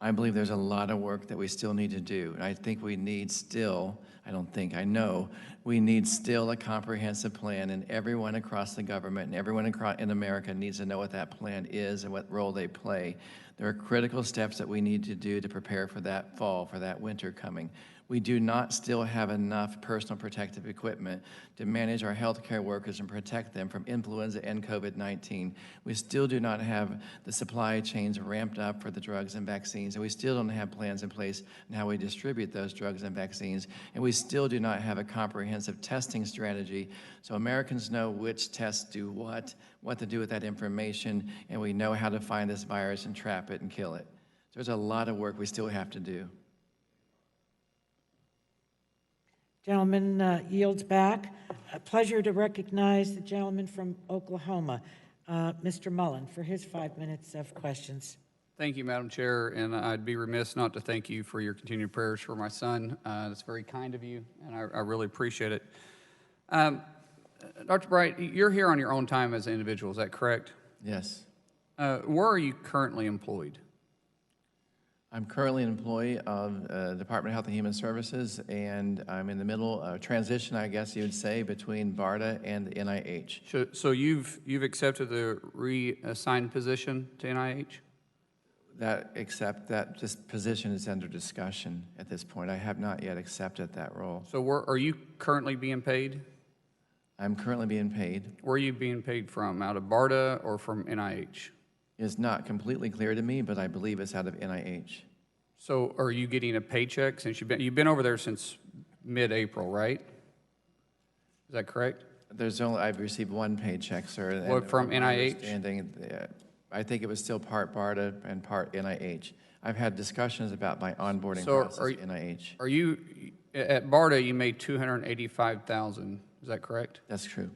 I believe there's a lot of work that we still need to do. And I think we need still, I know, we need still a comprehensive plan, and everyone across the government and everyone in America needs to know what that plan is and what role they play. There are critical steps that we need to do to prepare for that fall, for that winter coming. We do not still have enough personal protective equipment to manage our healthcare workers and protect them from influenza and COVID-19. We still do not have the supply chains ramped up for the drugs and vaccines, and we still don't have plans in place on how we distribute those drugs and vaccines, and we still do not have a comprehensive testing strategy so Americans know which tests do what to do with that information, and we know how to find this virus and trap it and kill it. There's a lot of work we still have to do. Gentleman yields back. A pleasure to recognize the gentleman from Oklahoma, Mr. Mullen, for his 5 minutes of questions. Thank you, Madam Chair, and I'd be remiss not to thank you for your continued prayers for my son. That's very kind of you, and I really appreciate it. Dr. Bright, you're here on your own time as an individual, is that correct? Yes. Where are you currently employed? I'm currently an employee of the Department of Health and Human Services, and I'm in the middle of transition, I guess you would say, between BARDA and the NIH. So you've accepted the reassigned position to NIH? This position is under discussion at this point. I have not yet accepted that role. So are you currently being paid? I'm currently being paid. Where are you being paid from, out of BARDA or from NIH? It's not completely clear to me, but I believe it's out of NIH. So are you getting a paycheck since you've been over there since mid-April, right? Is that correct? I've received one paycheck, sir. What, from NIH? I think it was still part BARDA and part NIH. I've had discussions about my onboarding process at NIH. Are you, at BARDA, you made $285,000, is that correct? That's true.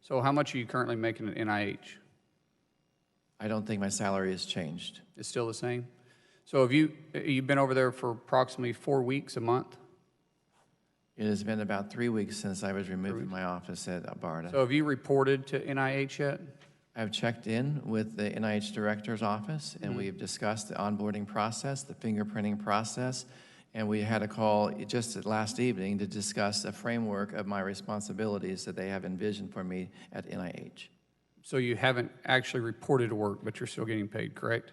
So how much are you currently making at NIH? I don't think my salary has changed. It's still the same? So have you've been over there for approximately 4 weeks, a month? It has been about 3 weeks since I was removed from my office at BARDA. So have you reported to NIH yet? I've checked in with the NIH director's office, and we've discussed the onboarding process, the fingerprinting process, and we had a call just last evening to discuss a framework of my responsibilities that they have envisioned for me at NIH. So you haven't actually reported to work, but you're still getting paid, correct?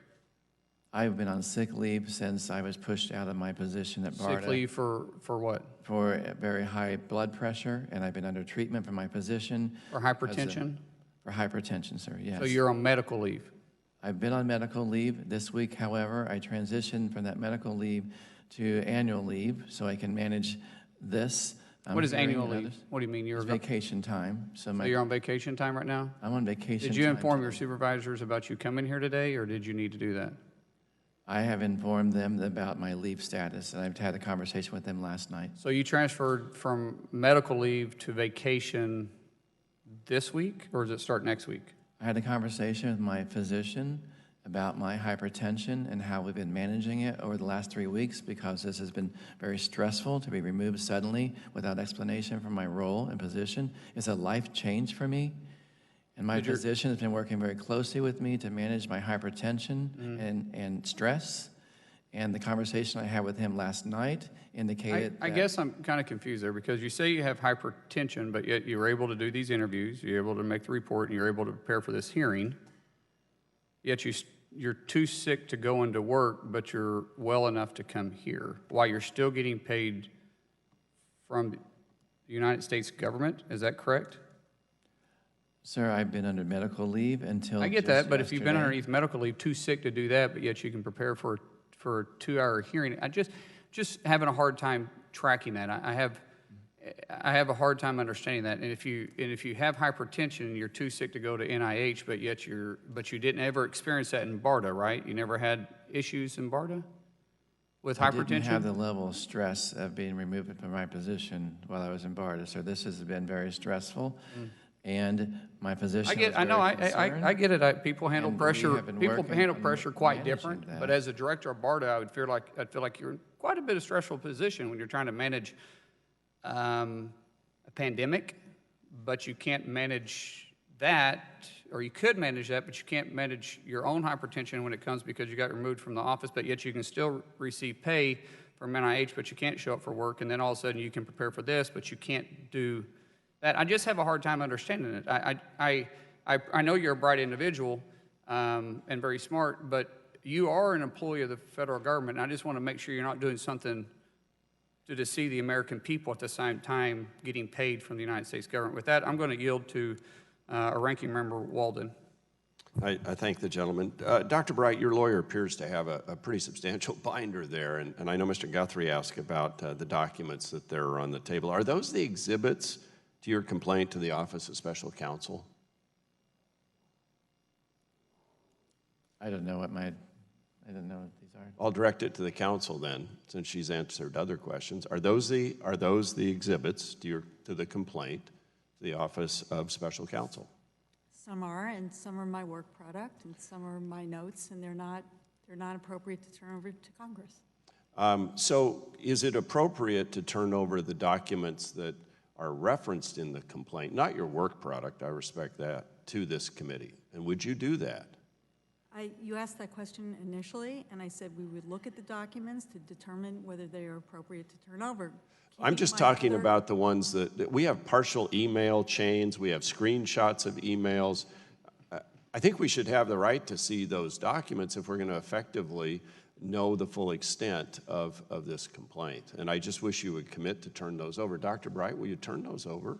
I've been on sick leave since I was pushed out of my position at BARDA. Sick leave for what? For very high blood pressure, and I've been under treatment for my position. For hypertension? For hypertension, sir, yes. So you're on medical leave? I've been on medical leave. This week, however, I transitioned from that medical leave to annual leave so I can manage this. What is annual leave? What do you mean? It's vacation time. So you're on vacation time right now? I'm on vacation time. Did you inform your supervisors about you coming here today, or did you need to do that? I have informed them about my leave status, and I've had a conversation with them last night. So you transferred from medical leave to vacation this week, or does it start next week? I had a conversation with my physician about my hypertension and how we've been managing it over the last 3 weeks, because this has been very stressful to be removed suddenly without explanation from my role and position. It's a life change for me. And my physician has been working very closely with me to manage my hypertension and stress. And the conversation I had with him last night indicated I guess I'm kind of confused there, because you say you have hypertension, but yet you were able to do these interviews, you're able to make the report, and you're able to prepare for this hearing, yet you're too sick to go into work, but you're well enough to come here, while you're still getting paid from the United States government. Is that correct? Sir, I've been under medical leave until I get just that, but if you've been yesterday. underneath medical leave, too sick to do that, but yet you can prepare for a 2-hour hearing, I just having a hard time tracking that. I have a hard time understanding that. And if you have hypertension and you're too sick to go to NIH, but you didn't ever experience that in BARDA, right? You never had issues in BARDA with hypertension? I didn't have the level of stress of being removed from my position while I was in BARDA, so this has been very stressful. And my position I get it. People handle pressure. People handle pressure quite different. But as a director of BARDA, I'd feel like you're in quite a bit of stressful position when you're trying to manage a pandemic, but you can't manage that, or you could manage that, but you can't manage your own hypertension when it comes because you got removed from the office. But yet you can still receive pay from NIH, but you can't show up for work. And then all of a sudden you can prepare for this, but you can't do that. I just have a hard time understanding it. I know you're a bright individual and very smart, but you are an employee of the federal government, and I just want to make sure you're not doing something to deceive the American people at the same time getting paid from the United States government. With that, I'm going to yield to our ranking member, Walden. I thank the gentleman. Dr. Bright, your lawyer appears to have a pretty substantial binder there, and I know Mr. Guthrie asked about the documents that are on the table. Are those the exhibits to your complaint to the Office of Special Counsel? I don't know what these are. I'll direct it to the council then, since she's answered other questions. Are those the exhibits to the complaint to the Office of Special Counsel? Some are, and some are my work product, and some are my notes, and they're not appropriate to turn over to Congress. So is it appropriate to turn over the documents that are referenced in the complaint, not your work product, I respect that, to this committee? And would you do that? You asked that question initially, and I said we would look at the documents to determine whether they are appropriate to turn over. I'm just talking about the ones that we have partial email chains, we have screenshots of emails. I think we should have the right to see those documents if we're going to effectively know the full extent of this complaint. And I just wish you would commit to turn those over. Dr. Bright, will you turn those over?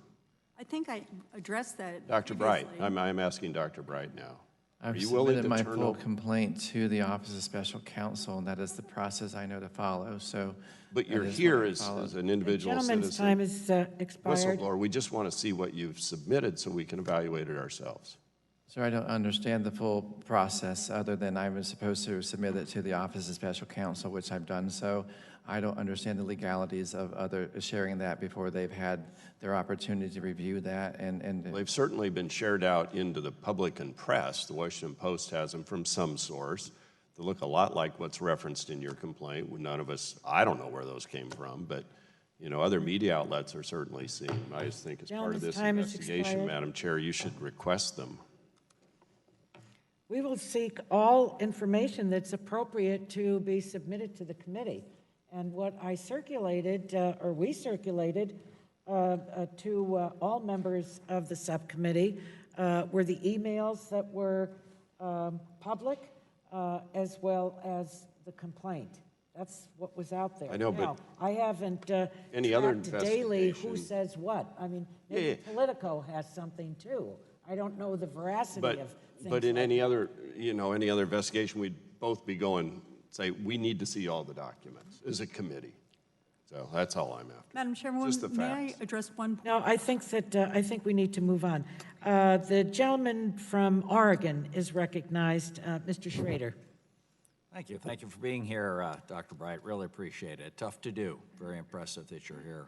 I think I addressed that Dr. Bright, I'm asking Dr. Bright now. I've Are you willing submitted to my turn full over? complaint to the Office of Special Counsel, and that is the process I know to follow. So, but you're here as an individual citizen. The gentleman's time is expired. Whistleblower, we just want to see what you've submitted so we can evaluate it ourselves. Sir, I don't understand the full process other than I was supposed to submit it to the Office of Special Counsel, which I've done so. I don't understand the legalities of sharing that before they've had their opportunity to review that. And they've certainly been shared out into the public and press. The Washington Post has them from some source. They look a lot like what's referenced in your complaint. None of us, I don't know where those came from, but other media outlets are certainly seeing them. I just think as part of this investigation, Madam Chair, you should request them. We will seek all information that's appropriate to be submitted to the committee. And what I circulated, or we circulated to all members of the subcommittee were the emails that were public as well as the complaint. That's what was out there. I know, now, but I haven't any other daily investigation, who says what. I mean, maybe Politico has something too. I don't know the veracity of things. But in like any other, any other investigation, we'd both be going, say, we need to see all the documents as a committee. So that's all I'm after. Madam Chairwoman, Just the may I facts. address one point? No, I think we need to move on. The gentleman from Oregon is recognized, Mr. Schrader. Thank you. Thank you for being here, Dr. Bright. Really appreciate it. Tough to do. Very impressive that you're here.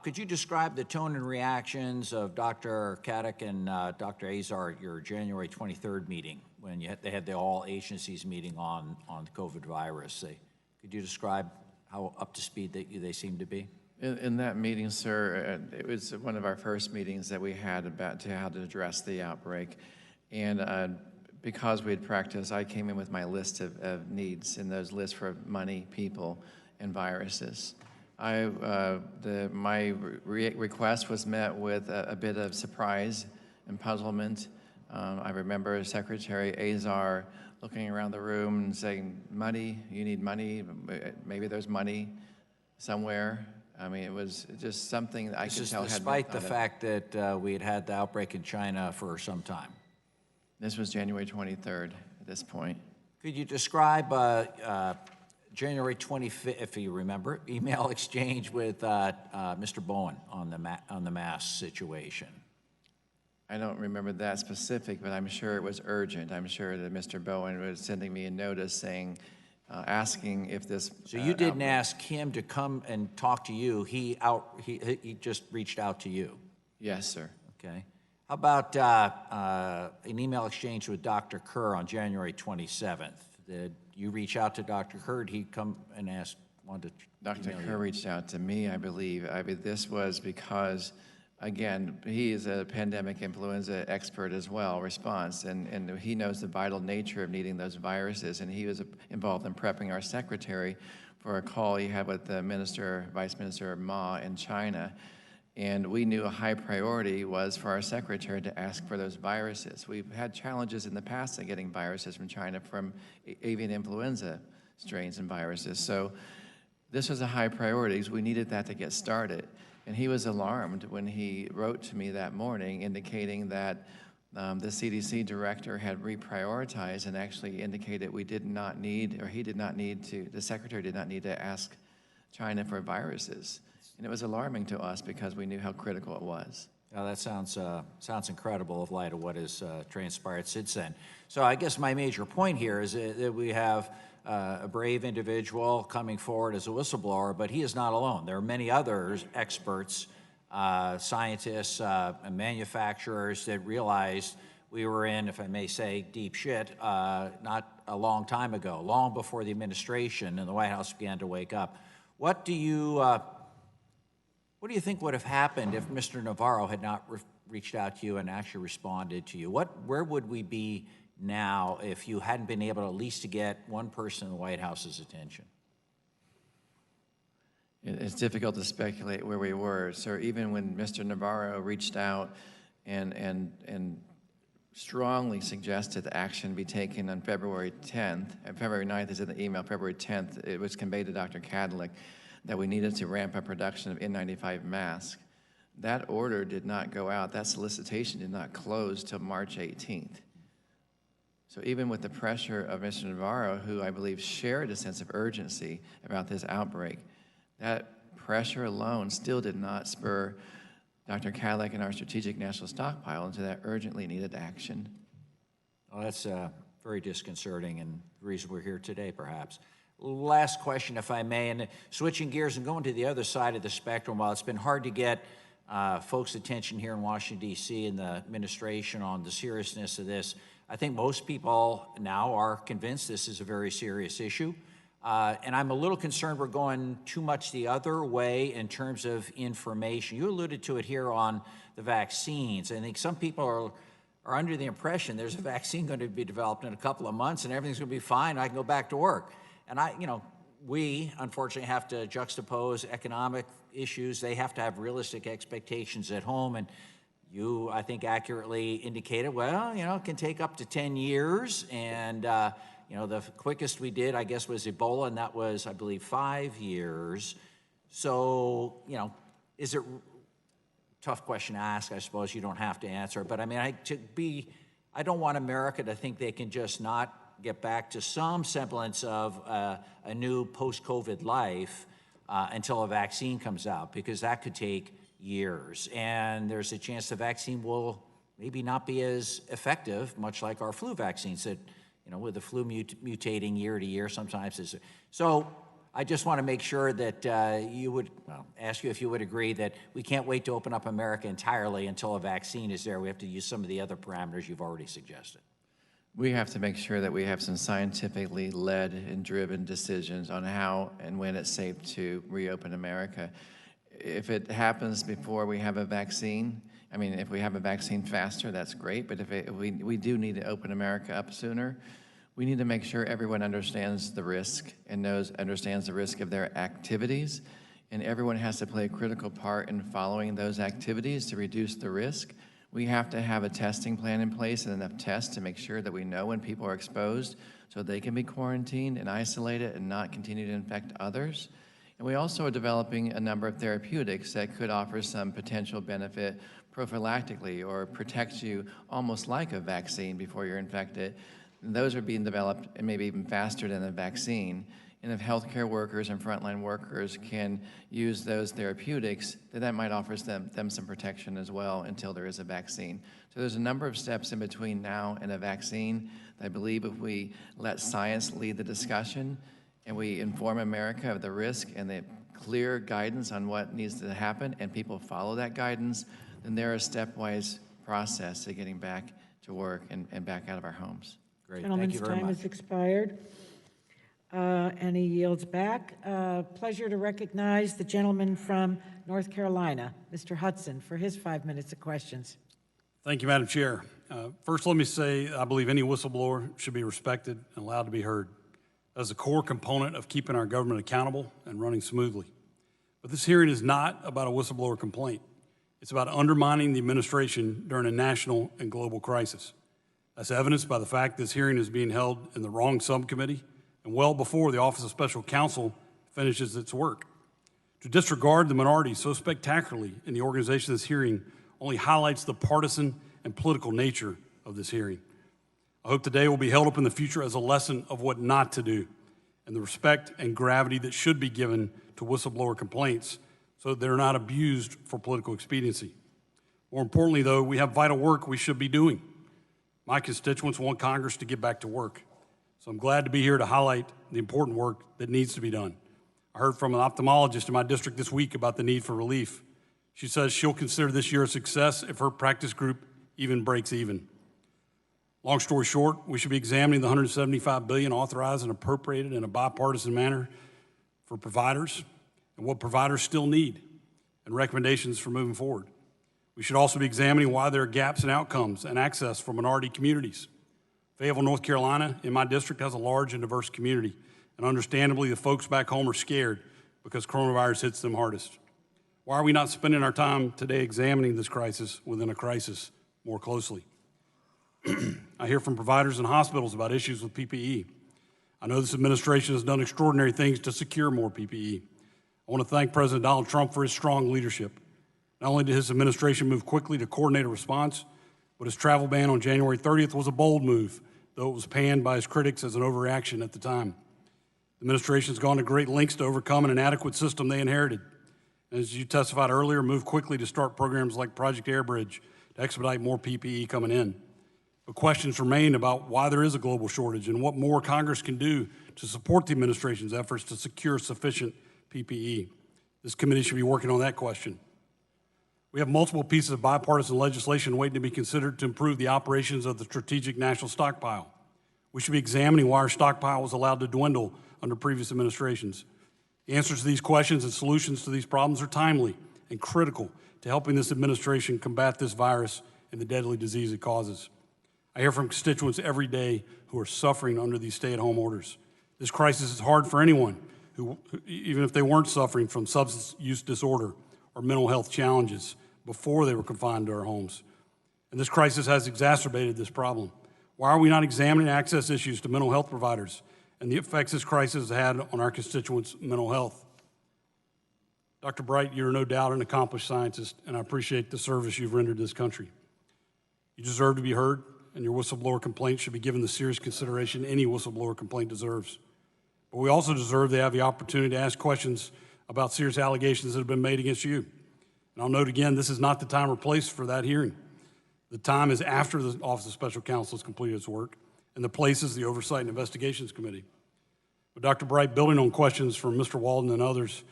Could you describe the tone and reactions of Dr. Kadek and Dr. Azar at your January 23rd meeting when they had the all agencies meeting on the COVID virus? Could you describe how up to speed they seem to be? in that meeting, sir, it was one of our first meetings that we had about how to address the outbreak. And because we had practiced, I came in with my list of needs, and those lists for money, people, and viruses. My request was met with a bit of surprise and puzzlement. I remember Secretary Azar looking around the room and saying, money, you need money, maybe there's money somewhere. I mean, it was just something that I This could is tell had been despite the thought of. fact that we had had the outbreak in China for some time. This was January 23rd at this point. Could you describe January 25th, if you remember, email exchange with Mr. Bowen on the mask situation? I don't remember that specific, but I'm sure it was urgent. I'm sure that Mr. Bowen was sending me a notice saying, asking if this. So you didn't ask him to come and talk to you. He just reached out to you. Yes, sir. Okay. How about an email exchange with Dr. Kerr on January 27th? Did you reach out to Dr. Kerr? Did he come and wanted to Dr. email Kerr you? reached out to me, I believe. This was because, again, he is a pandemic influenza expert as well, response, and he knows the vital nature of needing those viruses, and he was involved in prepping our secretary for a call he had with the Vice Minister Ma in China. And we knew a high priority was for our secretary to ask for those viruses. We've had challenges in the past in getting viruses from China from avian influenza strains and viruses. So this was a high priority because we needed that to get started. And he was alarmed when he wrote to me that morning indicating that the CDC director had reprioritized and actually indicated we did not need, or he did not need to, the secretary did not need to ask China for viruses. And it was alarming to us because we knew how critical it was. Now that sounds incredible in light of what has transpired since then. So I guess my major point here is that we have a brave individual coming forward as a whistleblower, but he is not alone. There are many other experts, scientists, and manufacturers that realized we were in, if I may say, deep shit not a long time ago, long before the administration and the White House began to wake up. What do you think would have happened if Mr. Navarro had not reached out to you and actually responded to you? Where would we be now if you hadn't been able at least to get one person in the White House's attention? It's difficult to speculate where we were. So even when Mr. Navarro reached out and strongly suggested that action be taken on February 10th, and February 9th is in the email, February 10th, it was conveyed to Dr. Cadillac that we needed to ramp up production of N95 masks. That order did not go out, that solicitation did not close till March 18th. So even with the pressure of Mr. Navarro, who I believe shared a sense of urgency about this outbreak, that pressure alone still did not spur Dr. Cadillac and our strategic national stockpile into that urgently needed action. Well, that's very disconcerting, and the reason we're here today, perhaps. Last question, if I may, and switching gears and going to the other side of the spectrum, while it's been hard to get folks' attention here in Washington, D.C. and the administration on the seriousness of this, I think most people now are convinced this is a very serious issue. And I'm a little concerned we're going too much the other way in terms of information. You alluded to it here on the vaccines. I think some people are under the impression there's a vaccine going to be developed in a couple of months and everything's going to be fine, I can go back to work. And we unfortunately have to juxtapose economic issues. They have to have realistic expectations at home. And you, I think, accurately indicated, well, it can take up to 10 years. And, the quickest we did, I guess, was Ebola, and that was, I believe, 5 years. So, is it tough question to ask? I suppose you don't have to answer. But I mean, I don't want America to think they can just not get back to some semblance of a new post-COVID life until a vaccine comes out, because that could take years. And there's a chance the vaccine will maybe not be as effective, much like our flu vaccines that, with the flu mutating year to year sometimes. So I just want to make sure that ask you if you would agree that we can't wait to open up America entirely until a vaccine is there. We have to use some of the other parameters you've already suggested. We have to make sure that we have some scientifically led and driven decisions on how and when it's safe to reopen America. If it happens before we have a vaccine, if we have a vaccine faster, that's great, but if we do need to open America up sooner, we need to make sure everyone understands the risk and understands the risk of their activities, and everyone has to play a critical part in following those activities to reduce the risk. We have to have a testing plan in place and enough tests to make sure that we know when people are exposed so they can be quarantined and isolated and not continue to infect others. And we also are developing a number of therapeutics that could offer some potential benefit prophylactically or protect you almost like a vaccine before you're infected. And those are being developed and maybe even faster than a vaccine. And if healthcare workers and frontline workers can use those therapeutics, then that might offer them some protection as well until there is a vaccine. So there's a number of steps in between now and a vaccine. I believe if we let science lead the discussion and we inform America of the risk and the clear guidance on what needs to happen and people follow that guidance, then there is a stepwise process to getting back to work and back out of our homes. Great, Gentleman's thank you very time much. has expired, and he yields back. Pleasure to recognize the gentleman from North Carolina, Mr. Hudson, for his 5 minutes of questions. Thank you, Madam Chair. First, let me say I believe any whistleblower should be respected and allowed to be heard. That is a core component of keeping our government accountable and running smoothly. But this hearing is not about a whistleblower complaint. It's about undermining the administration during a national and global crisis. That's evidenced by the fact this hearing is being held in the wrong subcommittee and well before the Office of Special Counsel finishes its work. To disregard the minority so spectacularly in the organization of this hearing only highlights the partisan and political nature of this hearing. I hope today will be held up in the future as a lesson of what not to do and the respect and gravity that should be given to whistleblower complaints so that they're not abused for political expediency. More importantly, though, we have vital work we should be doing. My constituents want Congress to get back to work. So I'm glad to be here to highlight the important work that needs to be done. I heard from an ophthalmologist in my district this week about the need for relief. She says she'll consider this year a success if her practice group even breaks even. Long story short, we should be examining the $175 billion authorized and appropriated in a bipartisan manner for providers and what providers still need and recommendations for moving forward. We should also be examining why there are gaps in outcomes and access for minority communities. Fayetteville, North Carolina, in my district, has a large and diverse community, and understandably, the folks back home are scared because coronavirus hits them hardest. Why are we not spending our time today examining this crisis within a crisis more closely? I hear from providers and hospitals about issues with PPE. I know this administration has done extraordinary things to secure more PPE. I want to thank President Donald Trump for his strong leadership. Not only did his administration move quickly to coordinate a response, but his travel ban on January 30th was a bold move, though it was panned by his critics as an overreaction at the time. The administration has gone to great lengths to overcome an inadequate system they inherited. And as you testified earlier, moved quickly to start programs like Project Airbridge to expedite more PPE coming in. But questions remain about why there is a global shortage and what more Congress can do to support the administration's efforts to secure sufficient PPE. This committee should be working on that question. We have multiple pieces of bipartisan legislation waiting to be considered to improve the operations of the Strategic National Stockpile. We should be examining why our stockpile was allowed to dwindle under previous administrations. The answers to these questions and solutions to these problems are timely and critical to helping this administration combat this virus and the deadly disease it causes. I hear from constituents every day who are suffering under these stay-at-home orders. This crisis is hard for anyone who, even if they weren't suffering from substance use disorder or mental health challenges before they were confined to our homes. And this crisis has exacerbated this problem. Why are we not examining access issues to mental health providers and the effects this crisis has had on our constituents' mental health? Dr. Bright, you're no doubt an accomplished scientist, and I appreciate the service you've rendered this country. You deserve to be heard, and your whistleblower complaint should be given the serious consideration any whistleblower complaint deserves. But we also deserve to have the opportunity to ask questions about serious allegations that have been made against you. And I'll note again, this is not the time or place for that hearing. The time is after the Office of Special Counsel has completed its work, and the place is the Oversight and Investigations Committee. But Dr. Bright, building on questions from Mr. Walden and others,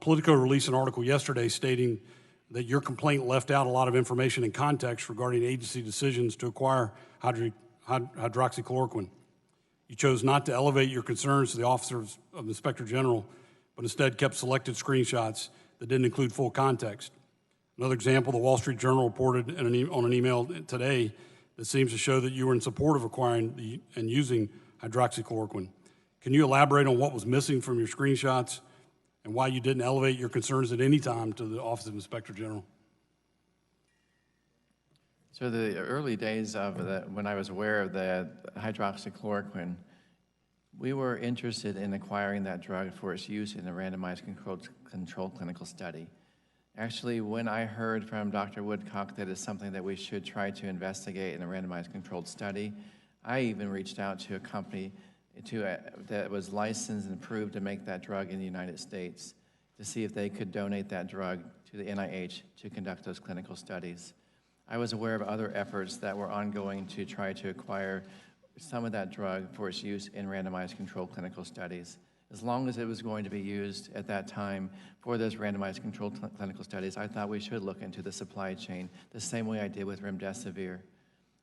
Politico released an article yesterday stating that your complaint left out a lot of information and context regarding agency decisions to acquire hydroxychloroquine. You chose not to elevate your concerns to the Office of Inspector General, but instead kept selected screenshots that didn't include full context. Another example, the Wall Street Journal reported on an email today that seems to show that you were in support of acquiring and using hydroxychloroquine. Can you elaborate on what was missing from your screenshots and why you didn't elevate your concerns at any time to the Office of Inspector General? So the early days of when I was aware of the hydroxychloroquine, We were interested in acquiring that drug for its use in a randomized controlled clinical study. Actually, when I heard from Dr. Woodcock that it's something that we should try to investigate in a randomized controlled study, I even reached out to a company that was licensed and approved to make that drug in the United States to see if they could donate that drug to the NIH to conduct those clinical studies. I was aware of other efforts that were ongoing to try to acquire some of that drug for its use in randomized controlled clinical studies. As long as it was going to be used at that time for those randomized controlled clinical studies, I thought we should look into the supply chain the same way I did with remdesivir.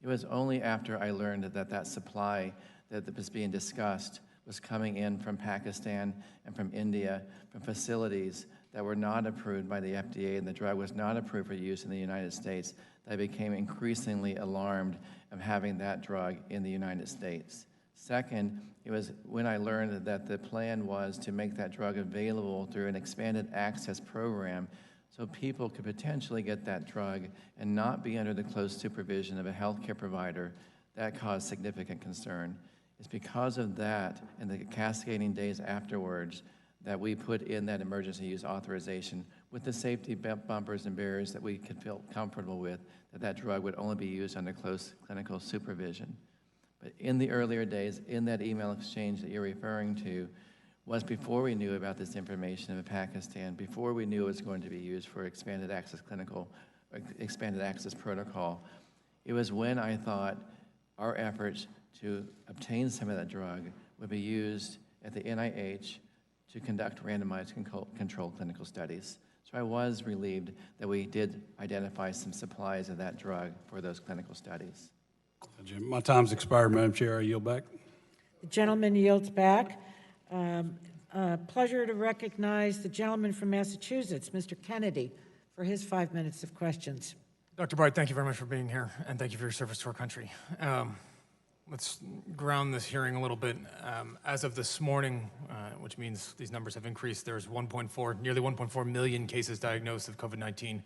It was only after I learned that that supply that was being discussed was coming in from Pakistan and from India, from facilities that were not approved by the FDA, and the drug was not approved for use in the United States, that I became increasingly alarmed of having that drug in the United States. Second, it was when I learned that the plan was to make that drug available through an expanded access program so people could potentially get that drug and not be under the close supervision of a healthcare provider. That caused significant concern. It's because of that and the cascading days afterwards that we put in that emergency use authorization with the safety bumpers and barriers that we could feel comfortable with, that that drug would only be used under close clinical supervision. But in the earlier days, in that email exchange that you're referring to, was before we knew about this information in Pakistan, before we knew it was going to be used for expanded access protocol. It was when I thought our efforts to obtain some of that drug would be used at the NIH to conduct randomized controlled clinical studies. So I was relieved that we did identify some supplies of that drug for those clinical studies. Jim, my time's expired, Madam Chair. I yield back. The gentleman yields back. Pleasure to recognize the gentleman from Massachusetts, Mr. Kennedy, for his 5 minutes of questions. Dr. Bright, thank you very much for being here, and thank you for your service to our country. Let's ground this hearing a little bit. As of this morning, which means these numbers have increased, there's nearly 1.4 million cases diagnosed of COVID-19 in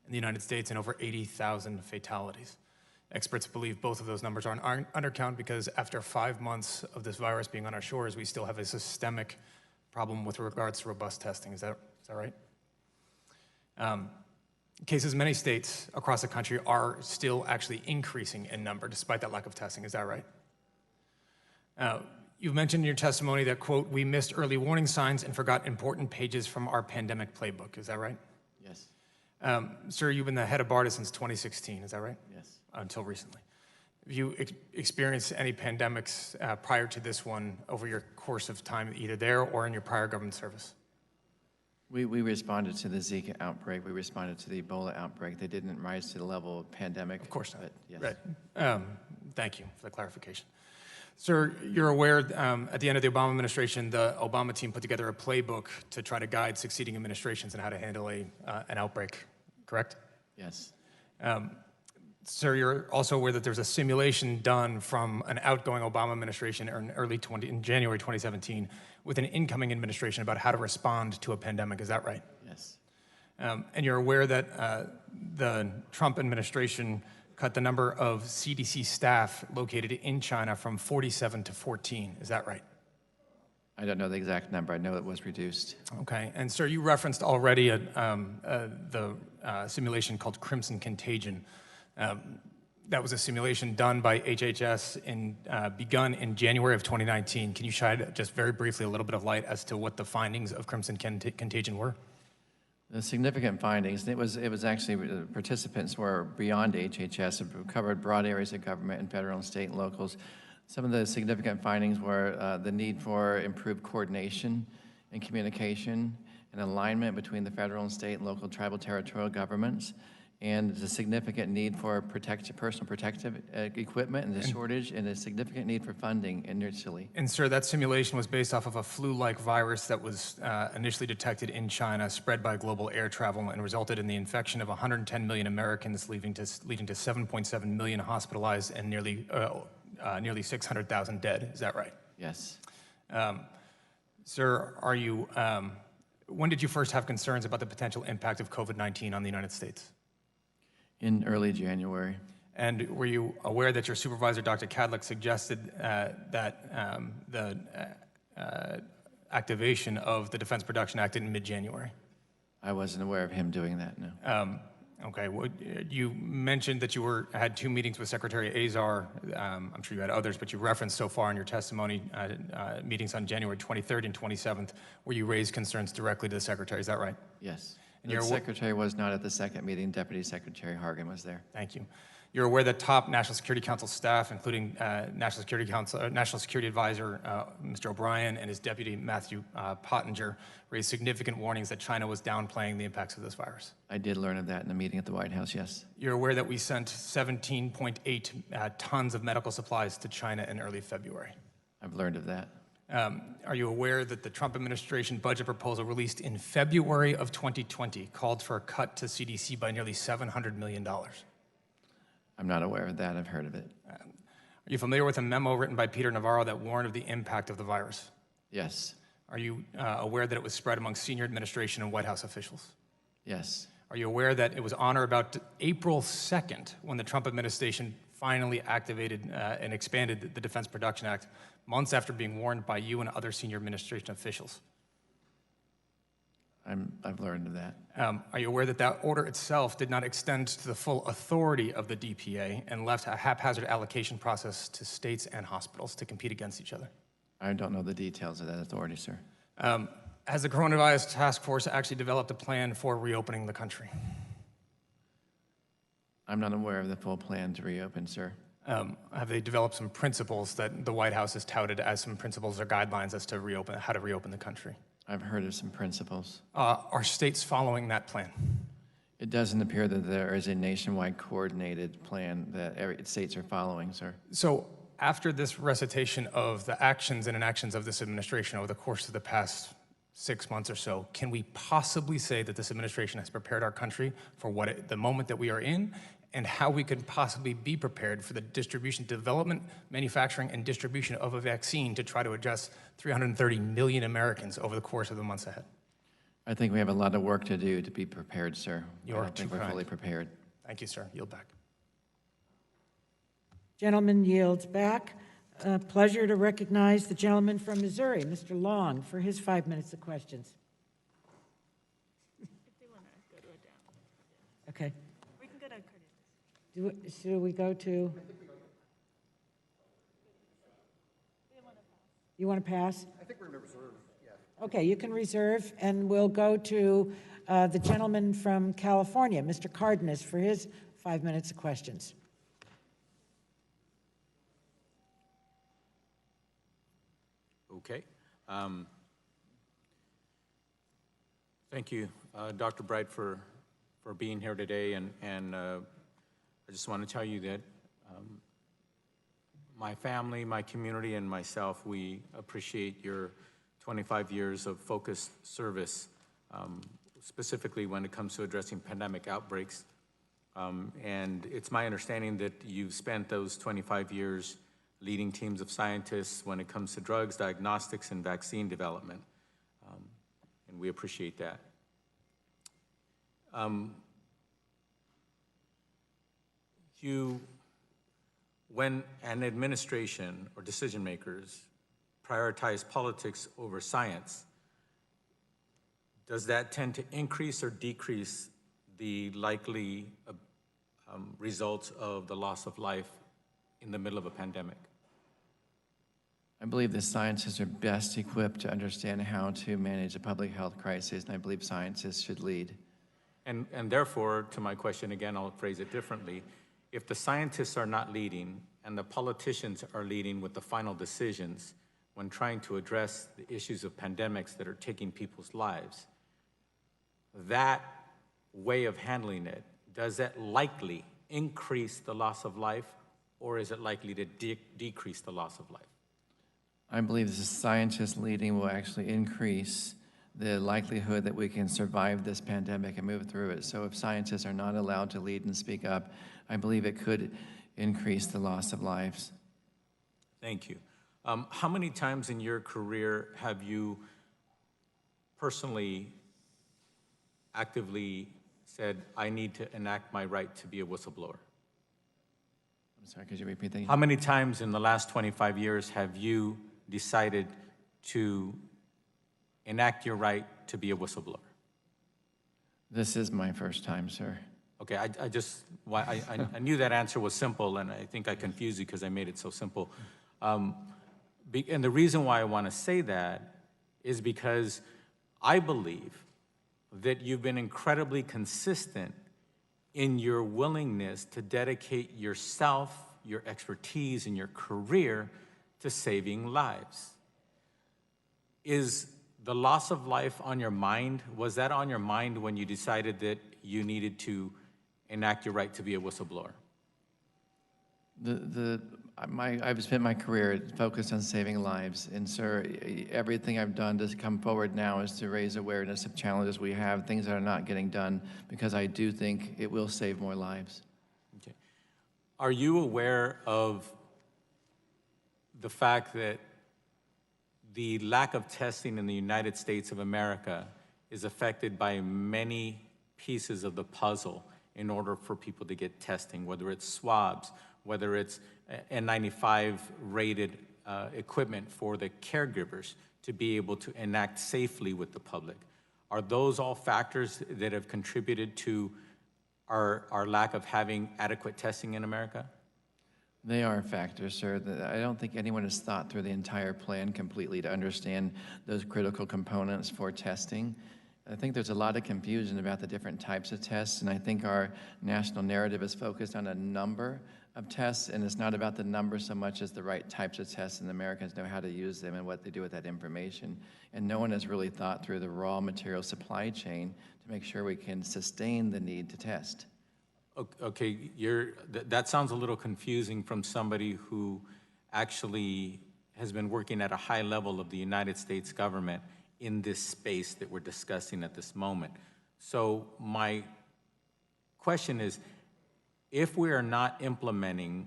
the United States and over 80,000 fatalities. Experts believe both of those numbers are an undercount because after 5 months of this virus being on our shores, we still have a systemic problem with regards to robust testing. Is that right? Cases in many states across the country are still actually increasing in number despite that lack of testing. Is that right? You've mentioned in your testimony that, quote, we missed early warning signs and forgot important pages from our pandemic playbook. Is that right? Yes. Sir, you've been the head of BARDA since 2016. Is that right? Yes. Until recently. Have you experienced any pandemics prior to this one over your course of time, either there or in your prior government service? We responded to the Zika outbreak. We responded to the Ebola outbreak. They didn't rise to the level of pandemic. Of course not. But yes. Right. Thank you for the clarification. Sir, you're aware at the end of the Obama administration, the Obama team put together a playbook to try to guide succeeding administrations on how to handle an outbreak, correct? Yes. Sir, you're also aware that there's a simulation done from an outgoing Obama administration in January 2017 with an incoming administration about how to respond to a pandemic. Is that right? Yes. And you're aware that the Trump administration cut the number of CDC staff located in China from 47 to 14. Is that right? I don't know the exact number. I know it was reduced. Okay. And sir, you referenced already the simulation called Crimson Contagion. That was a simulation done by HHS begun in January of 2019. Can you shed just very briefly a little bit of light as to what the findings of Crimson Contagion were? The significant findings, it was actually, the participants were beyond HHS, it covered broad areas of government and federal and state and locals. Some of the significant findings were the need for improved coordination and communication and alignment between the federal and state and local tribal territorial governments, and the significant need for personal protective equipment and the shortage, and a significant need for funding initially. And sir, that simulation was based off of a flu-like virus that was initially detected in China, spread by global air travel, and resulted in the infection of 110 million Americans, leading to 7.7 million hospitalized and nearly 600,000 dead. Is that right? Yes. Sir, when did you first have concerns about the potential impact of COVID-19 on the United States? In early January. And were you aware that your supervisor, Dr. Cadlick, suggested that the activation of the Defense Production Act in mid-January? I wasn't aware of him doing that, no. Okay, well, you mentioned that you had 2 meetings with Secretary Azar. I'm sure you had others, but you referenced so far in your testimony meetings on January 23rd and 27th, where you raised concerns directly to the Secretary. Is that right? Yes. And The Secretary was not at the second meeting. Deputy Secretary Hargan was there. Thank you. You're aware that top National Security Council staff, including National Security Advisor Mr. O'Brien and his deputy Matthew Pottinger, raised significant warnings that China was downplaying the impacts of this virus. I did learn of that in the meeting at the White House, yes. You're aware that we sent 17.8 tons of medical supplies to China in early February. I've learned of that. Are you aware that the Trump administration budget proposal released in February of 2020 called for a cut to CDC by nearly $700 million? I'm not aware of that. I've heard of it. Are you familiar with a memo written by Peter Navarro that warned of the impact of the virus? Yes. Are you aware that it was spread among senior administration and White House officials? Yes. Are you aware that it was on or about April 2nd when the Trump administration finally activated and expanded the Defense Production Act, months after being warned by you and other senior administration officials? I've learned of that. Are you aware that that order itself did not extend to the full authority of the DPA and left a haphazard allocation process to states and hospitals to compete against each other? I don't know the details of that authority, sir. Has the Coronavirus Task Force actually developed a plan for reopening the country? I'm not aware of the full plan to reopen, sir. Have they developed some principles that the White House has touted as some principles or guidelines as to how to reopen the country? I've heard of some principles. Are states following that plan? It doesn't appear that there is a nationwide coordinated plan that states are following, sir. So after this recitation of the actions and inactions of this administration over the course of the past 6 months or so, can we possibly say that this administration has prepared our country for the moment that we are in, and how we could possibly be prepared for the distribution, development, manufacturing, and distribution of a vaccine to try to address 330 million Americans over the course of the months ahead? I think we have a lot of work to do to be prepared, sir. You I are don't think too we're kind. fully prepared. Thank you, sir. Yield back. Gentleman yields back. Pleasure to recognize the gentleman from Missouri, Mr. Long, for his 5 minutes of questions. Okay. We can go to Should we go to? You want to pass? I think we're going to reserve, yeah. Okay, you can reserve, and we'll go to the gentleman from California, Mr. Cardenas, for his 5 minutes of questions. Okay. Thank you, Dr. Bright, for being here today, and I just want to tell you that my family, my community, and myself, we appreciate your 25 years of focused service, specifically when it comes to addressing pandemic outbreaks. And it's my understanding that you've spent those 25 years leading teams of scientists when it comes to drugs, diagnostics, and vaccine development. And we appreciate that. When an administration or decision makers prioritize politics over science, does that tend to increase or decrease the likely results of the loss of life in the middle of a pandemic? I believe the scientists are best equipped to understand how to manage a public health crisis, and I believe scientists should lead. And therefore, to my question again, I'll phrase it differently. If the scientists are not leading and the politicians are leading with the final decisions when trying to address the issues of pandemics that are taking people's lives, that way of handling it, does that likely increase the loss of life, or is it likely to decrease the loss of life? I believe the scientists leading will actually increase the likelihood that we can survive this pandemic and move through it. So if scientists are not allowed to lead and speak up, I believe it could increase the loss of lives. Thank you. How many times in your career have you personally, actively said, I need to enact my right to be a whistleblower? Sorry, could you repeat that? How many times in the last 25 years have you decided to enact your right to be a whistleblower? This is my first time, sir. Okay, I knew that answer was simple, and I think I confused you because I made it so simple. And the reason why I want to say that is because I believe that you've been incredibly consistent in your willingness to dedicate yourself, your expertise, and your career to saving lives. Is the loss of life on your mind? Was that on your mind when you decided that you needed to enact your right to be a whistleblower? I've spent my career focused on saving lives, and sir, everything I've done to come forward now is to raise awareness of challenges we have, things that are not getting done, because I do think it will save more lives. Okay. Are you aware of the fact that the lack of testing in the United States of America is affected by many pieces of the puzzle in order for people to get testing, whether it's swabs, whether it's N95 rated equipment for the caregivers to be able to enact safely with the public? Are those all factors that have contributed to our lack of having adequate testing in America? They are factors, sir. I don't think anyone has thought through the entire plan completely to understand those critical components for testing. I think there's a lot of confusion about the different types of tests, and I think our national narrative is focused on a number of tests, and it's not about the number so much as the right types of tests, and Americans know how to use them and what they do with that information. And no one has really thought through the raw material supply chain to make sure we can sustain the need to test. Okay, that sounds a little confusing from somebody who actually has been working at a high level of the United States government in this space that we're discussing at this moment. So my question is, if we are not implementing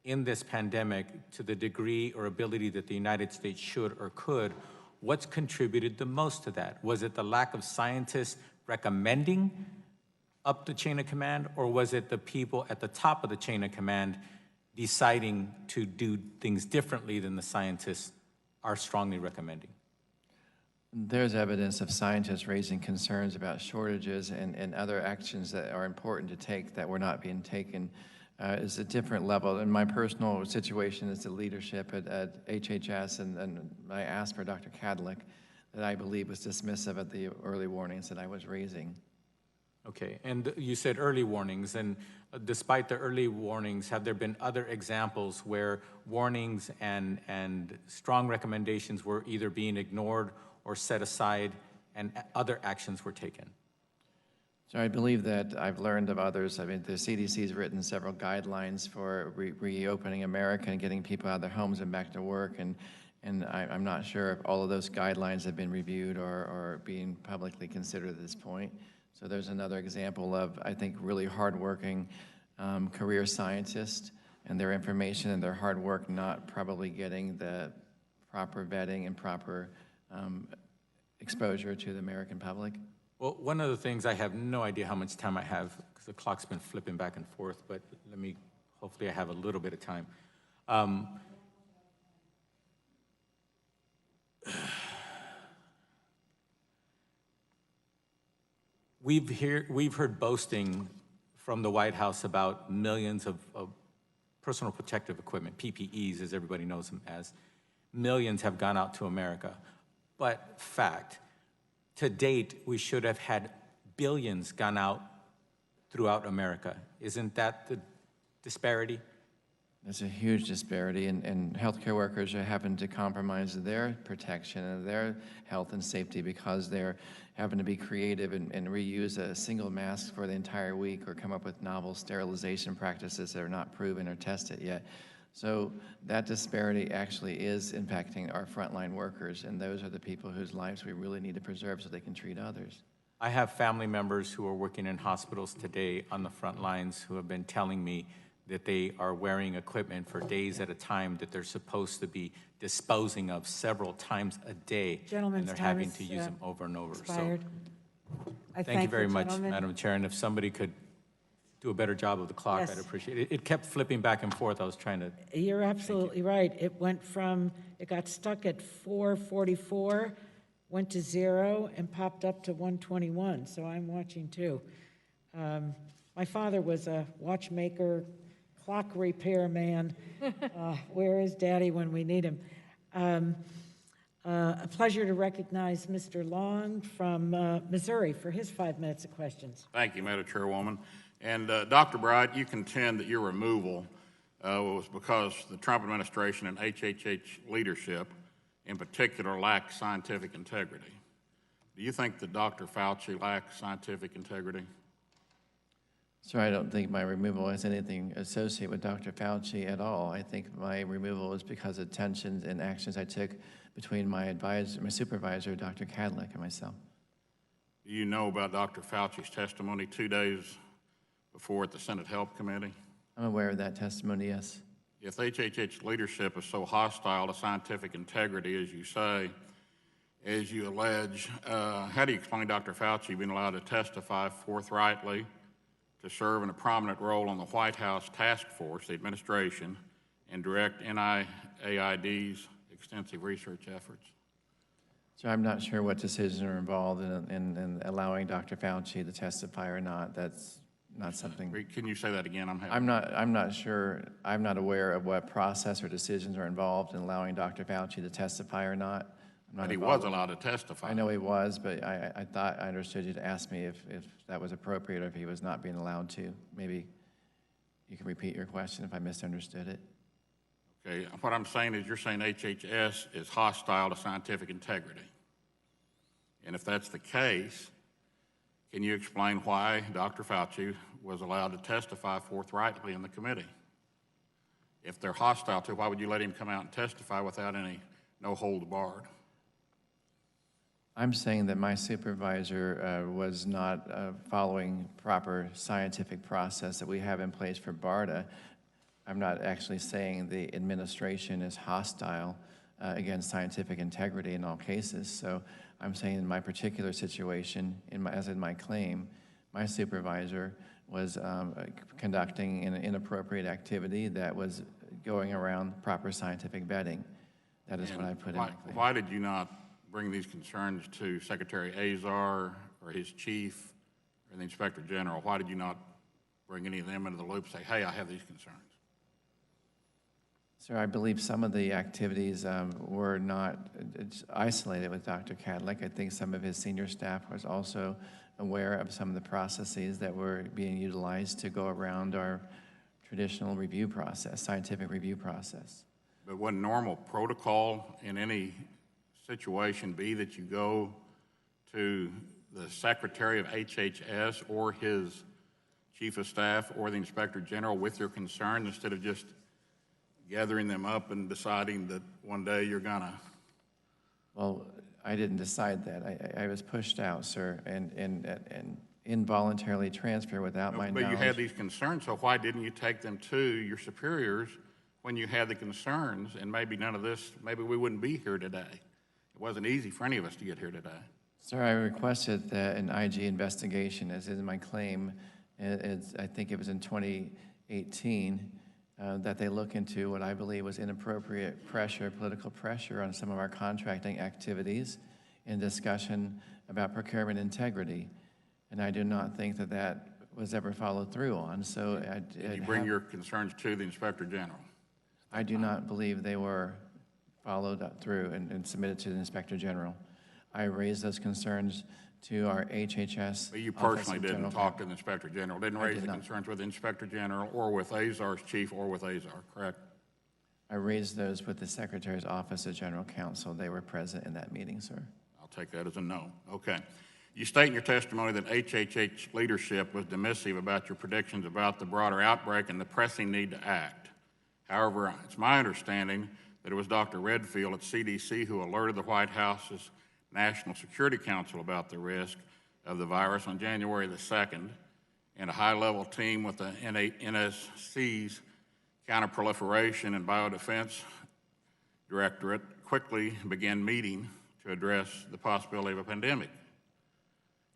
in this pandemic to the degree or ability that the United States should or could, what's contributed the most to that? Was it the lack of scientists recommending up the chain of command, or was it the people at the top of the chain of command deciding to do things differently than the scientists are strongly recommending? There's evidence of scientists raising concerns about shortages and other actions that are important to take that were not being taken. Is a different level. In my personal situation as the leadership at HHS, and I asked for Dr. Cadillac, that I believe was dismissive of the early warnings that I was raising. Okay, and you said early warnings, and despite the early warnings, have there been other examples where warnings and strong recommendations were either being ignored or set aside and other actions were taken? So I believe that I've learned of others. I mean, the CDC's written several guidelines for reopening America and getting people out of their homes and back to work, and I'm not sure if all of those guidelines have been reviewed or being publicly considered at this point. So there's another example of, I think, really hardworking career scientists and their information and their hard work not probably getting the proper vetting and proper exposure to the American public. Well, one of the things, I have no idea how much time I have because the clock's been flipping back and forth, but hopefully I have a little bit of time. We've heard boasting from the White House about millions of personal protective equipment, PPEs, as everybody knows them as. Millions have gone out to America. But fact, to date, we should have had billions gone out throughout America. Isn't that the disparity? There's a huge disparity, and healthcare workers are having to compromise their protection and their health and safety because they're having to be creative and reuse a single mask for the entire week or come up with novel sterilization practices that are not proven or tested yet. So that disparity actually is impacting our frontline workers, and those are the people whose lives we really need to preserve so they can treat others. I have family members who are working in hospitals today on the front lines who have been telling me that they are wearing equipment for days at a time that they're supposed to be disposing of several times a day, and they're having to use them over and over. Expired. So, thank you very much, Madam Chair, and if somebody could do a better job of the clock, Yes. I'd appreciate it. It kept flipping back and forth. I was trying to. You're absolutely right. It got stuck at 4:44, went to 0, and popped up to 1:21, so I'm watching too. My father was a watchmaker, clock repairman. Where is Daddy when we need him? A pleasure to recognize Mr. Long from Missouri for his 5 minutes of questions. Thank you, Madam Chairwoman. And Dr. Bright, you contend that your removal was because the Trump administration and HHH leadership in particular lacked scientific integrity. Do you think that Dr. Fauci lacked scientific integrity? Sir, I don't think my removal has anything associated with Dr. Fauci at all. I think my removal was because of tensions and actions I took between my supervisor, Dr. Cadillac, and myself. Do you know about Dr. Fauci's testimony 2 days before at the Senate Health Committee? I'm aware of that testimony, yes. If HHH leadership is so hostile to scientific integrity, as you say, as you allege, how do you explain Dr. Fauci being allowed to testify forthrightly, to serve in a prominent role on the White House task force, the administration, and direct NIAID's extensive research efforts? So I'm not sure what decisions are involved in allowing Dr. Fauci to testify or not. That's not something. Can you say that again? I'm not sure. I'm not aware of what process or decisions are involved in allowing Dr. Fauci to testify or not. But he was allowed to testify. I know he was, but I thought I understood you to ask me if that was appropriate or if he was not being allowed to. Maybe you can repeat your question if I misunderstood it. Okay, what I'm saying is you're saying HHS is hostile to scientific integrity. And if that's the case, can you explain why Dr. Fauci was allowed to testify forthrightly in the committee? If they're hostile to, why would you let him come out and testify without any no holds barred? I'm saying that my supervisor was not following proper scientific process that we have in place for BARDA. I'm not actually saying the administration is hostile against scientific integrity in all cases. So I'm saying in my particular situation, as in my claim, my supervisor was conducting an inappropriate activity that was going around proper scientific vetting. That is what I put in my claim. Why did you not bring these concerns to Secretary Azar or his chief or the Inspector General? Why did you not bring any of them into the loop and say, hey, I have these concerns? Sir, I believe some of the activities were not isolated with Dr. Cadillac. I think some of his senior staff was also aware of some of the processes that were being utilized to go around our traditional review process, scientific review process. But wouldn't normal protocol in any situation be that you go to the Secretary of HHS or his Chief of Staff or the Inspector General with your concerns instead of just gathering them up and deciding that one day you're gonna? Well, I didn't decide that. I was pushed out, sir, and involuntarily transferred without my knowledge. But you had these concerns, so why didn't you take them to your superiors when you had the concerns? And maybe none of this, maybe we wouldn't be here today. It wasn't easy for any of us to get here today. Sir, I requested an IG investigation, as is my claim. I think it was in 2018, that they look into what I believe was inappropriate pressure, political pressure on some of our contracting activities in discussion about procurement integrity. And I do not think that that was ever followed through on. So Did you bring your concerns to the Inspector General? I do not believe they were followed up through and submitted to the Inspector General. I raised those concerns to our HHS. But you personally didn't talk to the Inspector General, didn't raise the concerns with the Inspector General or with Azar's chief or with Azar, correct? I raised those with the Secretary's Office of General Counsel. They were present in that meeting, sir. I'll take that as a no. Okay. You state in your testimony that HHH leadership was dismissive about your predictions about the broader outbreak and the pressing need to act. However, it's my understanding that it was Dr. Redfield at CDC who alerted the White House's National Security Council about the risk of the virus on January the 2nd, and a high-level team with the NSC's Counterproliferation and Biodefense Directorate quickly began meeting to address the possibility of a pandemic.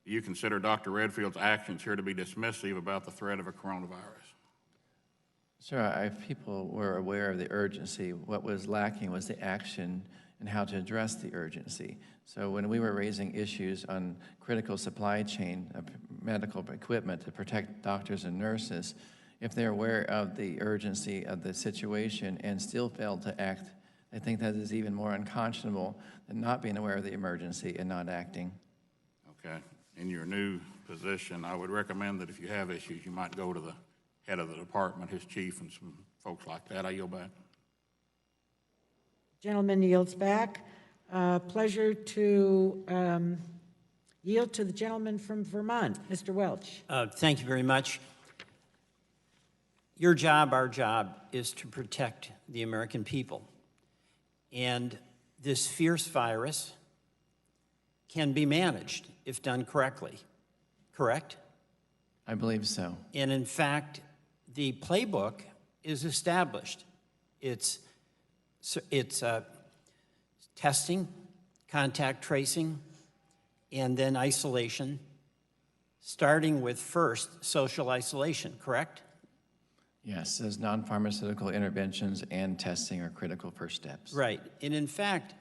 Do you consider Dr. Redfield's actions here to be dismissive about the threat of a coronavirus? Sir, if people were aware of the urgency, what was lacking was the action and how to address the urgency. So when we were raising issues on critical supply chain of medical equipment to protect doctors and nurses, if they're aware of the urgency of the situation and still failed to act, I think that is even more unconscionable than not being aware of the emergency and not acting. Okay. In your new position, I would recommend that if you have issues, you might go to the head of the department, his chief, and some folks like that. I yield back. Gentleman yields back. Pleasure to yield to the gentleman from Vermont, Mr. Welch. Thank you very much. Your job, our job, is to protect the American people. And this fierce virus can be managed if done correctly, correct? I believe so. And in fact, the playbook is established. It's testing, contact tracing, and then isolation, starting with first social isolation, correct? Yes, as non-pharmaceutical interventions and testing are critical first steps. Right. And in fact,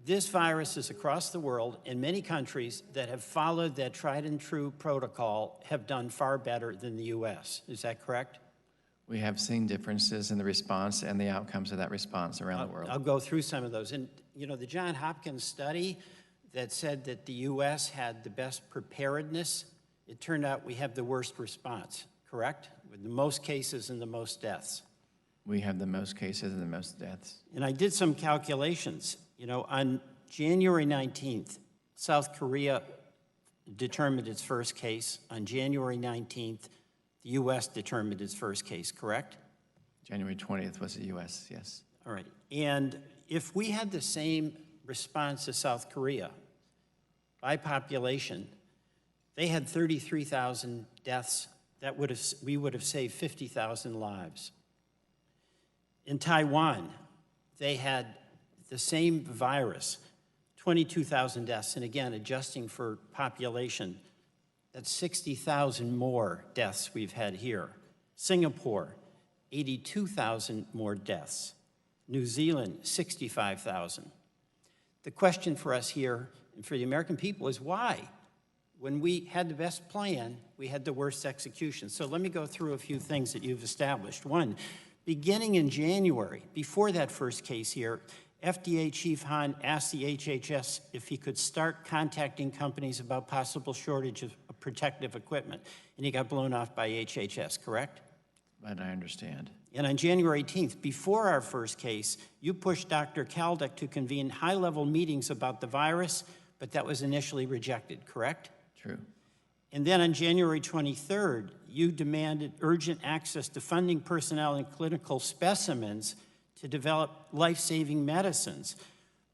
this virus is across the world, and many countries that have followed that tried and true protocol have done far better than the U.S. Is that correct? We have seen differences in the response and the outcomes of that response around the world. I'll go through some of those. And, you know, the Johns Hopkins study that said that the U.S. had the best preparedness, it turned out we have the worst response, correct? With the most cases and the most deaths. We have the most cases and the most deaths. And I did some calculations. You know, on January 19th, South Korea determined its first case. On January 19th, the U.S. determined its first case, correct? January 20th was the U.S., yes. All right. And if we had the same response as South Korea, by population, they had 33,000 deaths. We would have saved 50,000 lives. In Taiwan, they had the same virus, 22,000 deaths. And again, adjusting for population, that's 60,000 more deaths we've had here. Singapore, 82,000 more deaths. New Zealand, 65,000. The question for us here and for the American people is why? When we had the best plan, we had the worst execution. So let me go through a few things that you've established. One, beginning in January, before that first case here, FDA Chief Hahn asked the HHS if he could start contacting companies about possible shortage of protective equipment, and he got blown off by HHS, correct? But I understand. And on January 18th, before our first case, you pushed Dr. Kaldek to convene high-level meetings about the virus, but that was initially rejected, correct? True. And then on January 23rd, you demanded urgent access to funding personnel and clinical specimens to develop life-saving medicines,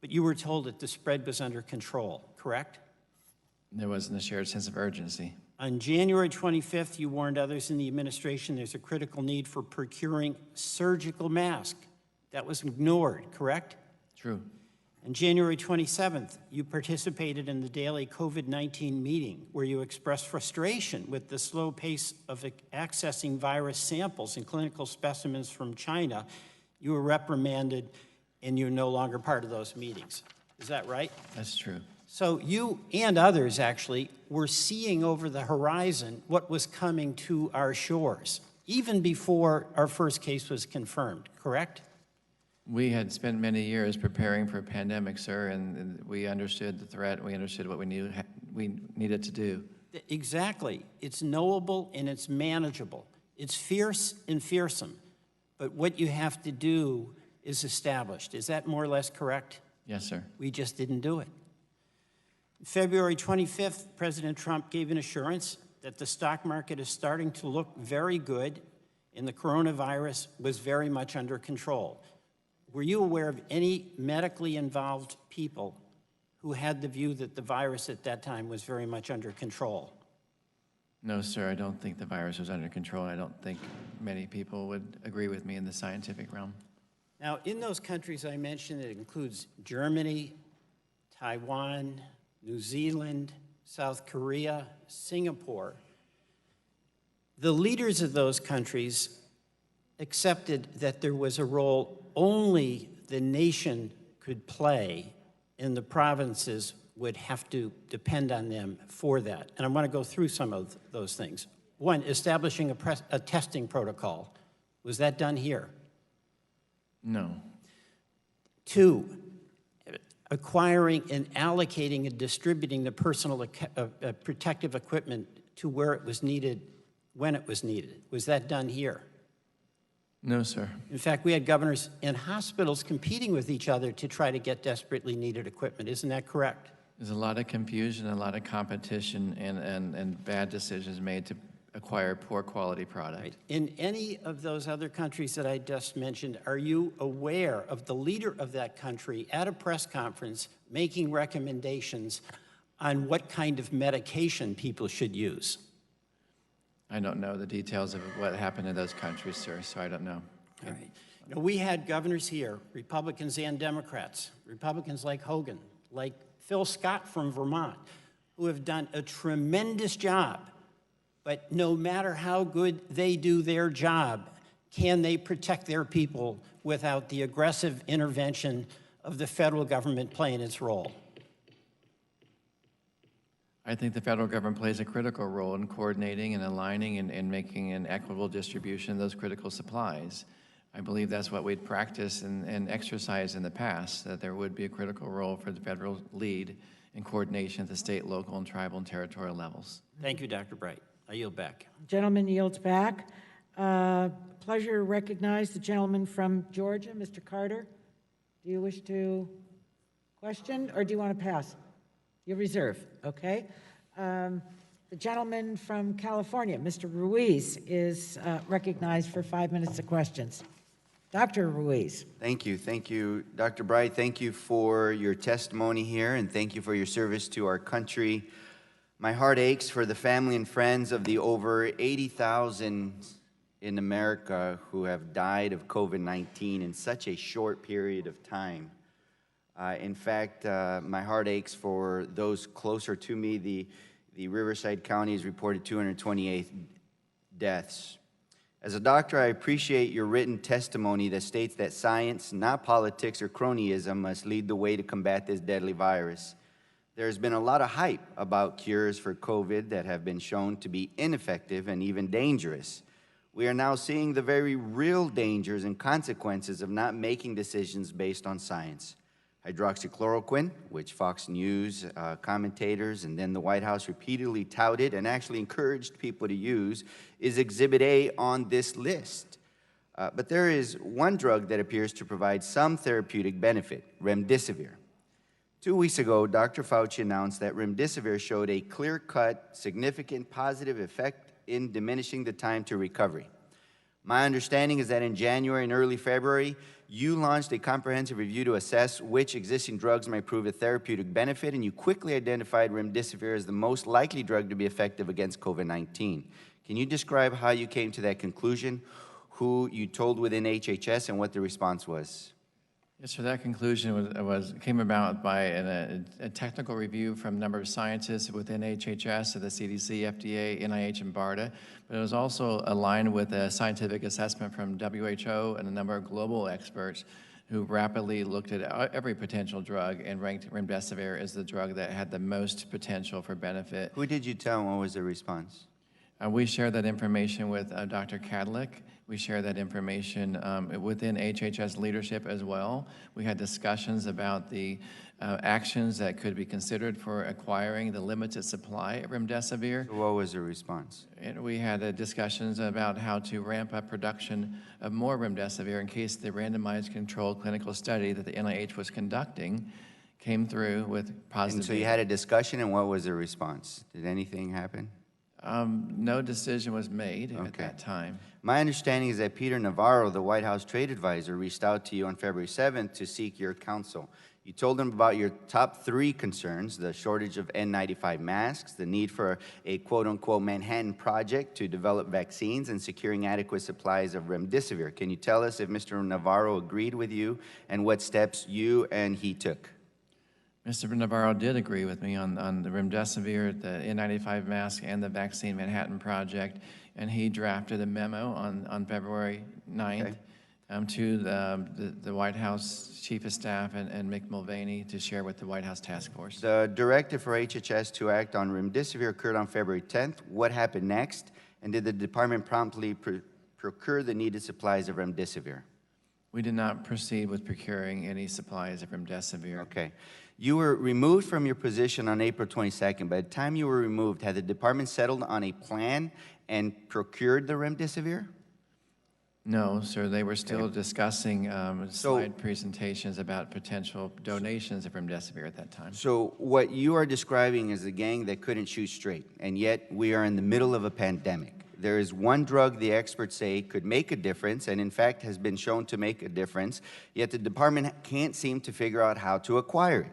but you were told that the spread was under control, correct? There wasn't a shared sense of urgency. On January 25th, you warned others in the administration there's a critical need for procuring surgical masks. That was ignored, correct? True. On January 27th, you participated in the daily COVID-19 meeting where you expressed frustration with the slow pace of accessing virus samples and clinical specimens from China. You were reprimanded and you're no longer part of those meetings. Is that right? That's true. So you and others actually were seeing over the horizon what was coming to our shores, even before our first case was confirmed, correct? We had spent many years preparing for a pandemic, sir, and we understood the threat, we understood what we needed to do. Exactly. It's knowable and it's manageable. It's fierce and fearsome, but what you have to do is established. Is that more or less correct? Yes, sir. We just didn't do it. February 25th, President Trump gave an assurance that the stock market is starting to look very good and the coronavirus was very much under control. Were you aware of any medically involved people who had the view that the virus at that time was very much under control? No, sir, I don't think the virus was under control. I don't think many people would agree with me in the scientific realm. Now, in those countries I mentioned, it includes Germany, Taiwan, New Zealand, South Korea, Singapore, the leaders of those countries accepted that there was a role only the nation could play, and the provinces would have to depend on them for that. And I want to go through some of those things. One, establishing a testing protocol. Was that done here? No. Two, acquiring and allocating and distributing the personal protective equipment to where it was needed, when it was needed. Was that done here? No, sir. In fact, we had governors and hospitals competing with each other to try to get desperately needed equipment. Isn't that correct? There's a lot of confusion, a lot of competition, and bad decisions made to acquire poor quality product. Right. In any of those other countries that I just mentioned, are you aware of the leader of that country at a press conference making recommendations on what kind of medication people should use? I don't know the details of what happened in those countries, sir, so I don't know. All right. You know, we had governors here, Republicans and Democrats, Republicans like Hogan, like Phil Scott from Vermont, who have done a tremendous job. But no matter how good they do their job, can they protect their people without the aggressive intervention of the federal government playing its role? I think the federal government plays a critical role in coordinating and aligning and making an equitable distribution of those critical supplies. I believe that's what we'd practiced and exercised in the past, that there would be a critical role for the federal lead in coordination at the state, local, and tribal and territorial levels. Thank you, Dr. Bright. I yield back. Gentleman yields back. Pleasure to recognize the gentleman from Georgia, Mr. Carter. Do you wish to question, or do you want to pass? You reserve, okay. The gentleman from California, Mr. Ruiz, is recognized for 5 minutes of questions. Dr. Ruiz. Thank you, Dr. Bright. Thank you for your testimony here, and thank you for your service to our country. My heart aches for the family and friends of the over 80,000 in America who have died of COVID-19 in such a short period of time. In fact, my heart aches for those closer to me. The Riverside County has reported 228 deaths. As a doctor, I appreciate your written testimony that states that science, not politics or cronyism, must lead the way to combat this deadly virus. There's been a lot of hype about cures for COVID that have been shown to be ineffective and even dangerous. We are now seeing the very real dangers and consequences of not making decisions based on science. Hydroxychloroquine, which Fox News commentators and then the White House repeatedly touted and actually encouraged people to use, is Exhibit A on this list. But there is one drug that appears to provide some therapeutic benefit, remdesivir. 2 weeks ago, Dr. Fauci announced that remdesivir showed a clear-cut, significant positive effect in diminishing the time to recovery. My understanding is that in January and early February, you launched a comprehensive review to assess which existing drugs might prove a therapeutic benefit, and you quickly identified remdesivir as the most likely drug to be effective against COVID-19. Can you describe how you came to that conclusion, who you told within HHS, and what the response was? Yes, sir, that conclusion came about by a technical review from a number of scientists within HHS, the CDC, FDA, NIH, and BARDA, but it was also aligned with a scientific assessment from WHO and a number of global experts who rapidly looked at every potential drug and ranked remdesivir as the drug that had the most potential for benefit. Who did you tell, and what was the response? We shared that information with Dr. Kadlik. We shared that information within HHS leadership as well. We had discussions about the actions that could be considered for acquiring the limited supply of remdesivir. So what was the response? And we had discussions about how to ramp up production of more remdesivir in case the randomized controlled clinical study that the NIH was conducting came through with positive. And so you had a discussion, and what was the response? Did anything happen? No decision was made at that time. My understanding is that Peter Navarro, the White House trade advisor, reached out to you on February 7th to seek your counsel. You told him about your top 3 concerns: the shortage of N95 masks, the need for a quote-unquote Manhattan Project to develop vaccines, and securing adequate supplies of remdesivir. Can you tell us if Mr. Navarro agreed with you and what steps you and he took? Mr. Navarro did agree with me on the remdesivir, the N95 mask, and the Vaccine Manhattan Project, and he drafted a memo on February 9th to the White House Chief of Staff and Mick Mulvaney to share with the White House Task Force. The directive for HHS to act on remdesivir occurred on February 10th. What happened next? And did the department promptly procure the needed supplies of remdesivir? We did not proceed with procuring any supplies of remdesivir. Okay. You were removed from your position on April 22nd. By the time you were removed, had the department settled on a plan and procured the remdesivir? No, sir. They were still discussing slide presentations about potential donations of remdesivir at that time. So what you are describing is a gang that couldn't shoot straight, and yet we are in the middle of a pandemic. There is one drug the experts say could make a difference, and in fact has been shown to make a difference, yet the department can't seem to figure out how to acquire it.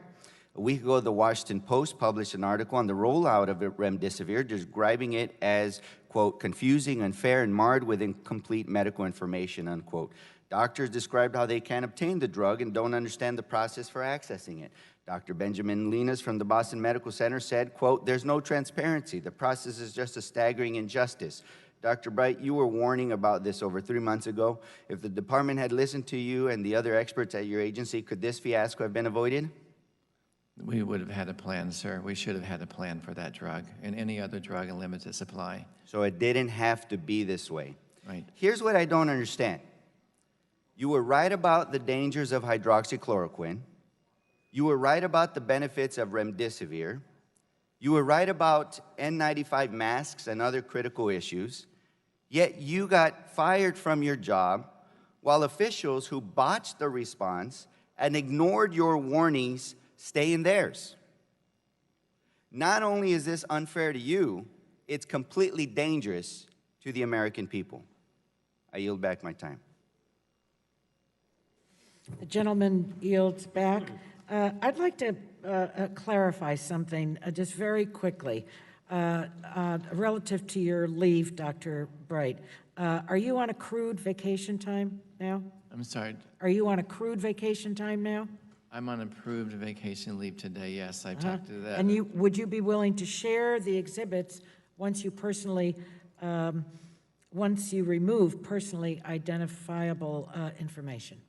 A week ago, the Washington Post published an article on the rollout of remdesivir, describing it as, quote, confusing, unfair, and marred with incomplete medical information, unquote. Doctors described how they can't obtain the drug and don't understand the process for accessing it. Dr. Benjamin Linas from the Boston Medical Center said, quote, there's no transparency. The process is just a staggering injustice. Dr. Bright, you were warning about this over 3 months ago. If the department had listened to you and the other experts at your agency, could this fiasco have been avoided? We would have had a plan, sir. We should have had a plan for that drug and any other drug in limited supply. So it didn't have to be this way. Right. Here's what I don't understand. You were right about the dangers of hydroxychloroquine. You were right about the benefits of remdesivir. You were right about N95 masks and other critical issues. Yet you got fired from your job while officials who botched the response and ignored your warnings stay in theirs. Not only is this unfair to you, it's completely dangerous to the American people. I yield back my time. The gentleman yields back. I'd like to clarify something just very quickly relative to your leave, Dr. Bright. Are you on accrued vacation time now? I'm sorry. Are you on accrued vacation time now? I'm on approved vacation leave today, yes. I've talked to that. And would you be willing to share the exhibits once you remove personally identifiable information?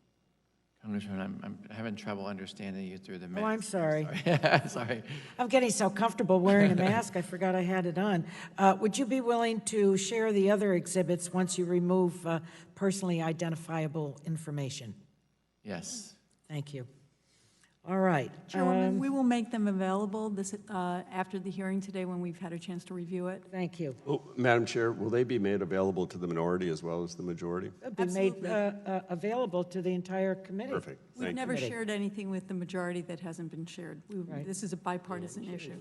Congressman, I'm having trouble understanding you through the mask. Oh, I'm sorry. Sorry. I'm getting so comfortable wearing a mask, I forgot I had it on. Would you be willing to share the other exhibits once you remove personally identifiable information? Yes. Thank you. All right. Chairwoman, we will make them available after the hearing today when we've had a chance to review it. Thank you. Oh, Madam Chair, will they be made available to the minority as well as the majority? It'll be made available to the entire committee. Perfect. We've never shared anything with the majority that hasn't been shared. This is a bipartisan issue.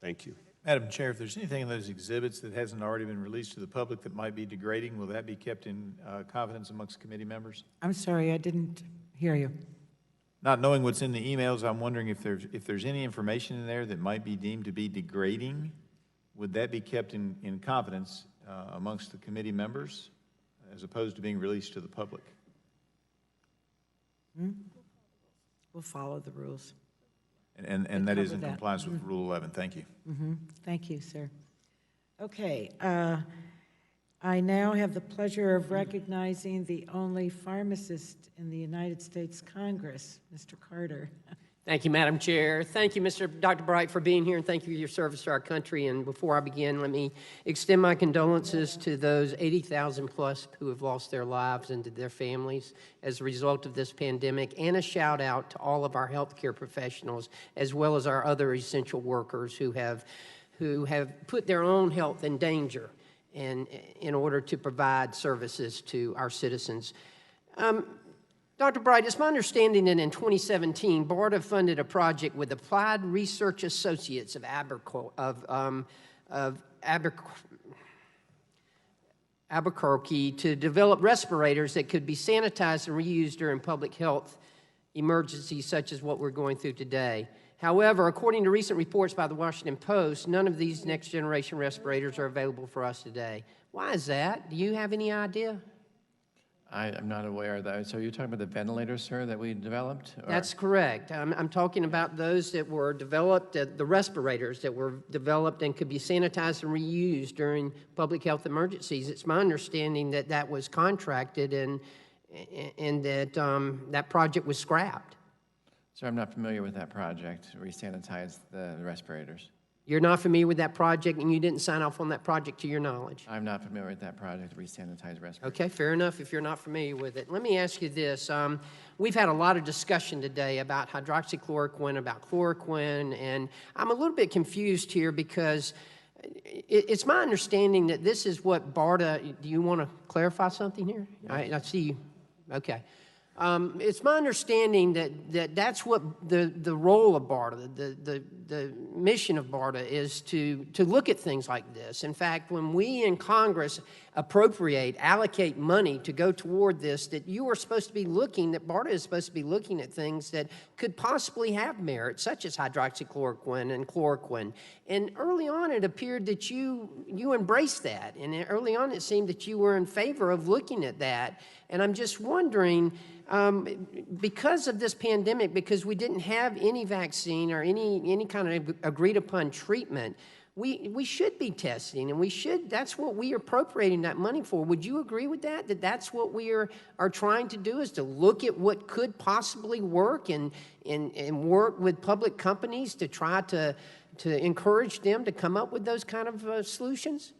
Thank you. Madam Chair, if there's anything in those exhibits that hasn't already been released to the public that might be degrading, will that be kept in confidence amongst committee members? I'm sorry, I didn't hear you. Not knowing what's in the emails, I'm wondering if there's any information in there that might be deemed to be degrading, would that be kept in confidence amongst the committee members as opposed to being released to the public? We'll follow the rules. And that is in compliance with Rule 11. Thank you. Thank you, sir. Okay. I now have the pleasure of recognizing the only pharmacist in the United States Congress, Mr. Carter. Thank you, Madam Chair. Thank you, Dr. Bright, for being here, and thank you for your service to our country. And before I begin, let me extend my condolences to those 80,000 plus who have lost their lives and to their families as a result of this pandemic, and a shout out to all of our healthcare professionals, as well as our other essential workers who have put their own health in danger in order to provide services to our citizens. Dr. Bright, it's my understanding that in 2017, BARDA funded a project with Applied Research Associates of Albuquerque to develop respirators that could be sanitized and reused during public health emergencies such as what we're going through today. However, according to recent reports by the Washington Post, none of these next-generation respirators are available for us today. Why is that? Do you have any idea? I'm not aware of that. So you're talking about the ventilators, sir, that we developed? Or- That's correct. I'm talking about those that were developed, the respirators that were developed and could be sanitized and reused during public health emergencies. It's my understanding that that was contracted and that that project was scrapped. Sir, I'm not familiar with that project, re-sanitize the respirators. You're not familiar with that project, and you didn't sign off on that project to your knowledge? I'm not familiar with that project, re-sanitize respirators. Okay, fair enough if you're not familiar with it. Let me ask you this. We've had a lot of discussion today about hydroxychloroquine, about chloroquine, and I'm a little bit confused here because it's my understanding that this is what BARDA, do you want to clarify something here? I see you. Okay. It's my understanding that that's what the role of BARDA, the mission of BARDA is to look at things like this. In fact, when we in Congress allocate money to go toward this, that you are supposed to be looking, that BARDA is supposed to be looking at things that could possibly have merit, such as hydroxychloroquine and chloroquine. And early on, it appeared that you embraced that. And early on, it seemed that you were in favor of looking at that. And I'm just wondering, because of this pandemic, because we didn't have any vaccine or any kind of agreed upon treatment, we should be testing, and that's what we are appropriating that money for. Would you agree with that? That that's what we are trying to do, is to look at what could possibly work and work with public companies to try to encourage them to come up with those kind of solutions?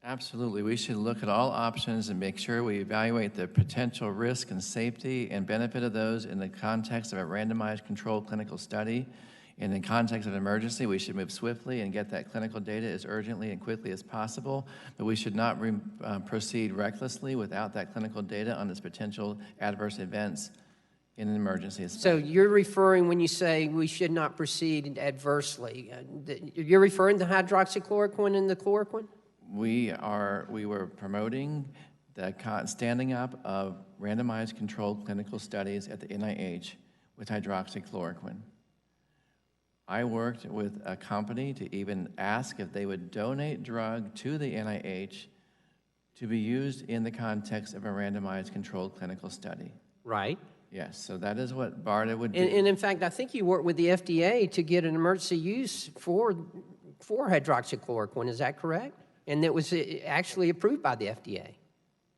Absolutely. We should look at all options and make sure we evaluate the potential risk and safety and benefit of those in the context of a randomized controlled clinical study. In the context of an emergency, we should move swiftly and get that clinical data as urgently and quickly as possible, but we should not proceed recklessly without that clinical data on its potential adverse events in an emergency. So you're referring, when you say we should not proceed adversely, you're referring to hydroxychloroquine and the chloroquine? We were promoting the standing up of randomized controlled clinical studies at the NIH with hydroxychloroquine. I worked with a company to even ask if they would donate drug to the NIH to be used in the context of a randomized controlled clinical study. Right. Yes, so that is what BARDA would do. And in fact, I think you worked with the FDA to get an emergency use for hydroxychloroquine. Is that correct? And it was actually approved by the FDA.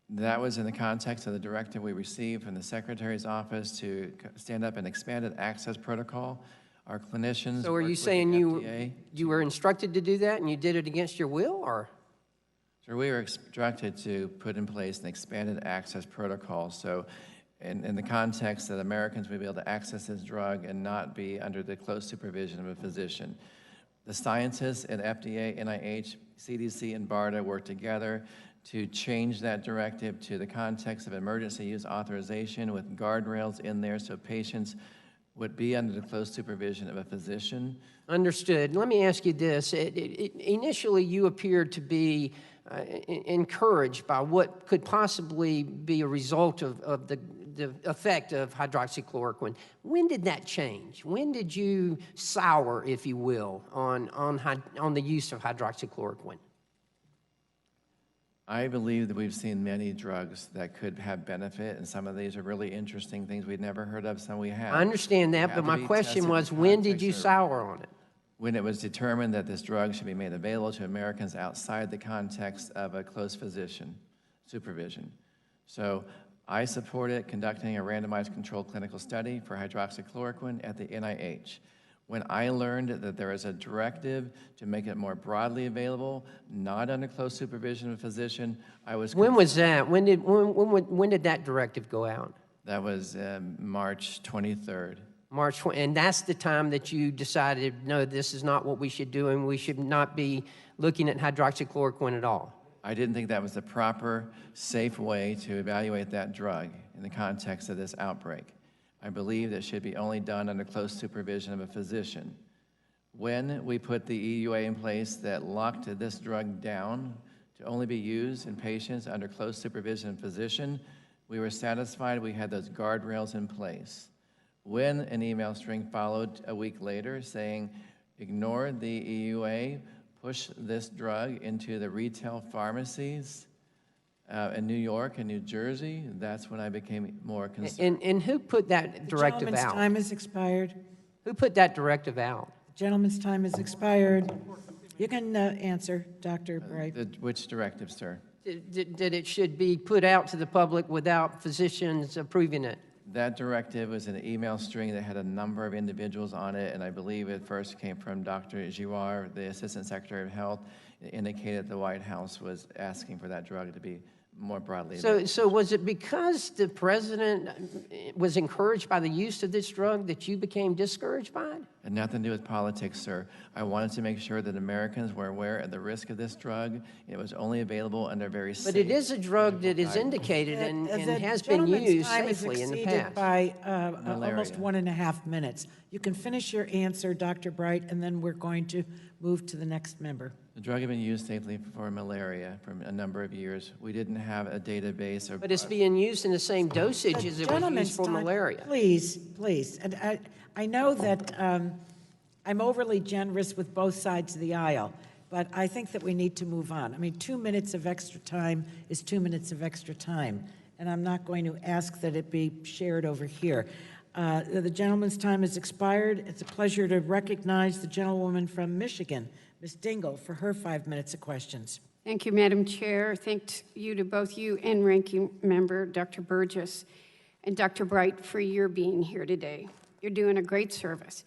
That was in the context of the directive we received from the Secretary's office to stand up an expanded access protocol. Our clinicians. So are you saying you were instructed to do that and you did it against your will, or? So we were instructed to put in place an expanded access protocol. So in the context that Americans would be able to access this drug and not be under the close supervision of a physician. The scientists at FDA, NIH, CDC, and BARDA worked together to change that directive to the context of emergency use authorization with guardrails in there so patients would be under the close supervision of a physician. Understood. Let me ask you this. Initially, you appeared to be encouraged by what could possibly be a result of the effect of hydroxychloroquine. When did that change? When did you sour, if you will, on the use of hydroxychloroquine? I believe that we've seen many drugs that could have benefit, and some of these are really interesting things we'd never heard of, some we have. I understand that, but my question was, when did you sour on it? When it was determined that this drug should be made available to Americans outside the context of a close physician supervision. So I supported conducting a randomized controlled clinical study for hydroxychloroquine at the NIH. When I learned that there is a directive to make it more broadly available, not under close supervision of a physician, I was... When was that? When did that directive go out? That was March 23rd. March 20, and that's the time that you decided, no, this is not what we should do, and we should not be looking at hydroxychloroquine at all. I didn't think that was the proper, safe way to evaluate that drug in the context of this outbreak. I believe that should be only done under close supervision of a physician. When we put the EUA in place that locked this drug down to only be used in patients under close supervision of a physician, we were satisfied we had those guardrails in place. When an email string followed a week later saying, ignore the EUA, push this drug into the retail pharmacies, In New York and New Jersey, that's when I became more concerned. And who put that directive Gentleman's out? time has expired. Who put that directive out? Gentleman's time has expired. You can answer, Dr. Bright. Which directive, sir? That it should be put out to the public without physicians approving it? That directive was an email string that had a number of individuals on it, and I believe it first came from Dr. Giroir, the Assistant Secretary of Health. It indicated the White House was asking for that drug to be more broadly available. So was it because the president was encouraged by the use of this drug that you became discouraged by it? It had nothing to do with politics, sir. I wanted to make sure that Americans were aware of the risk of this drug. It was only available under very safe. But it is a drug that is indicated and has been used safely in the past. By almost 1.5 minutes. You can finish your answer, Dr. Bright, and then we're going to move to the next member. The drug had been used safely for malaria for a number of years. We didn't have a database of... But it's being used in the same dosage as it was used for malaria. Please, please. And I know that I'm overly generous with both sides of the aisle, but I think that we need to move on. I mean, 2 minutes of extra time is 2 minutes of extra time, and I'm not going to ask that it be shared over here. The gentleman's time has expired. It's a pleasure to recognize the gentlewoman from Michigan, Ms. Dingle, for her 5 minutes of questions. Thank you, Madam Chair. Thanks you to both you and Ranking Member Dr. Burgess and Dr. Bright for your being here today. You're doing a great service.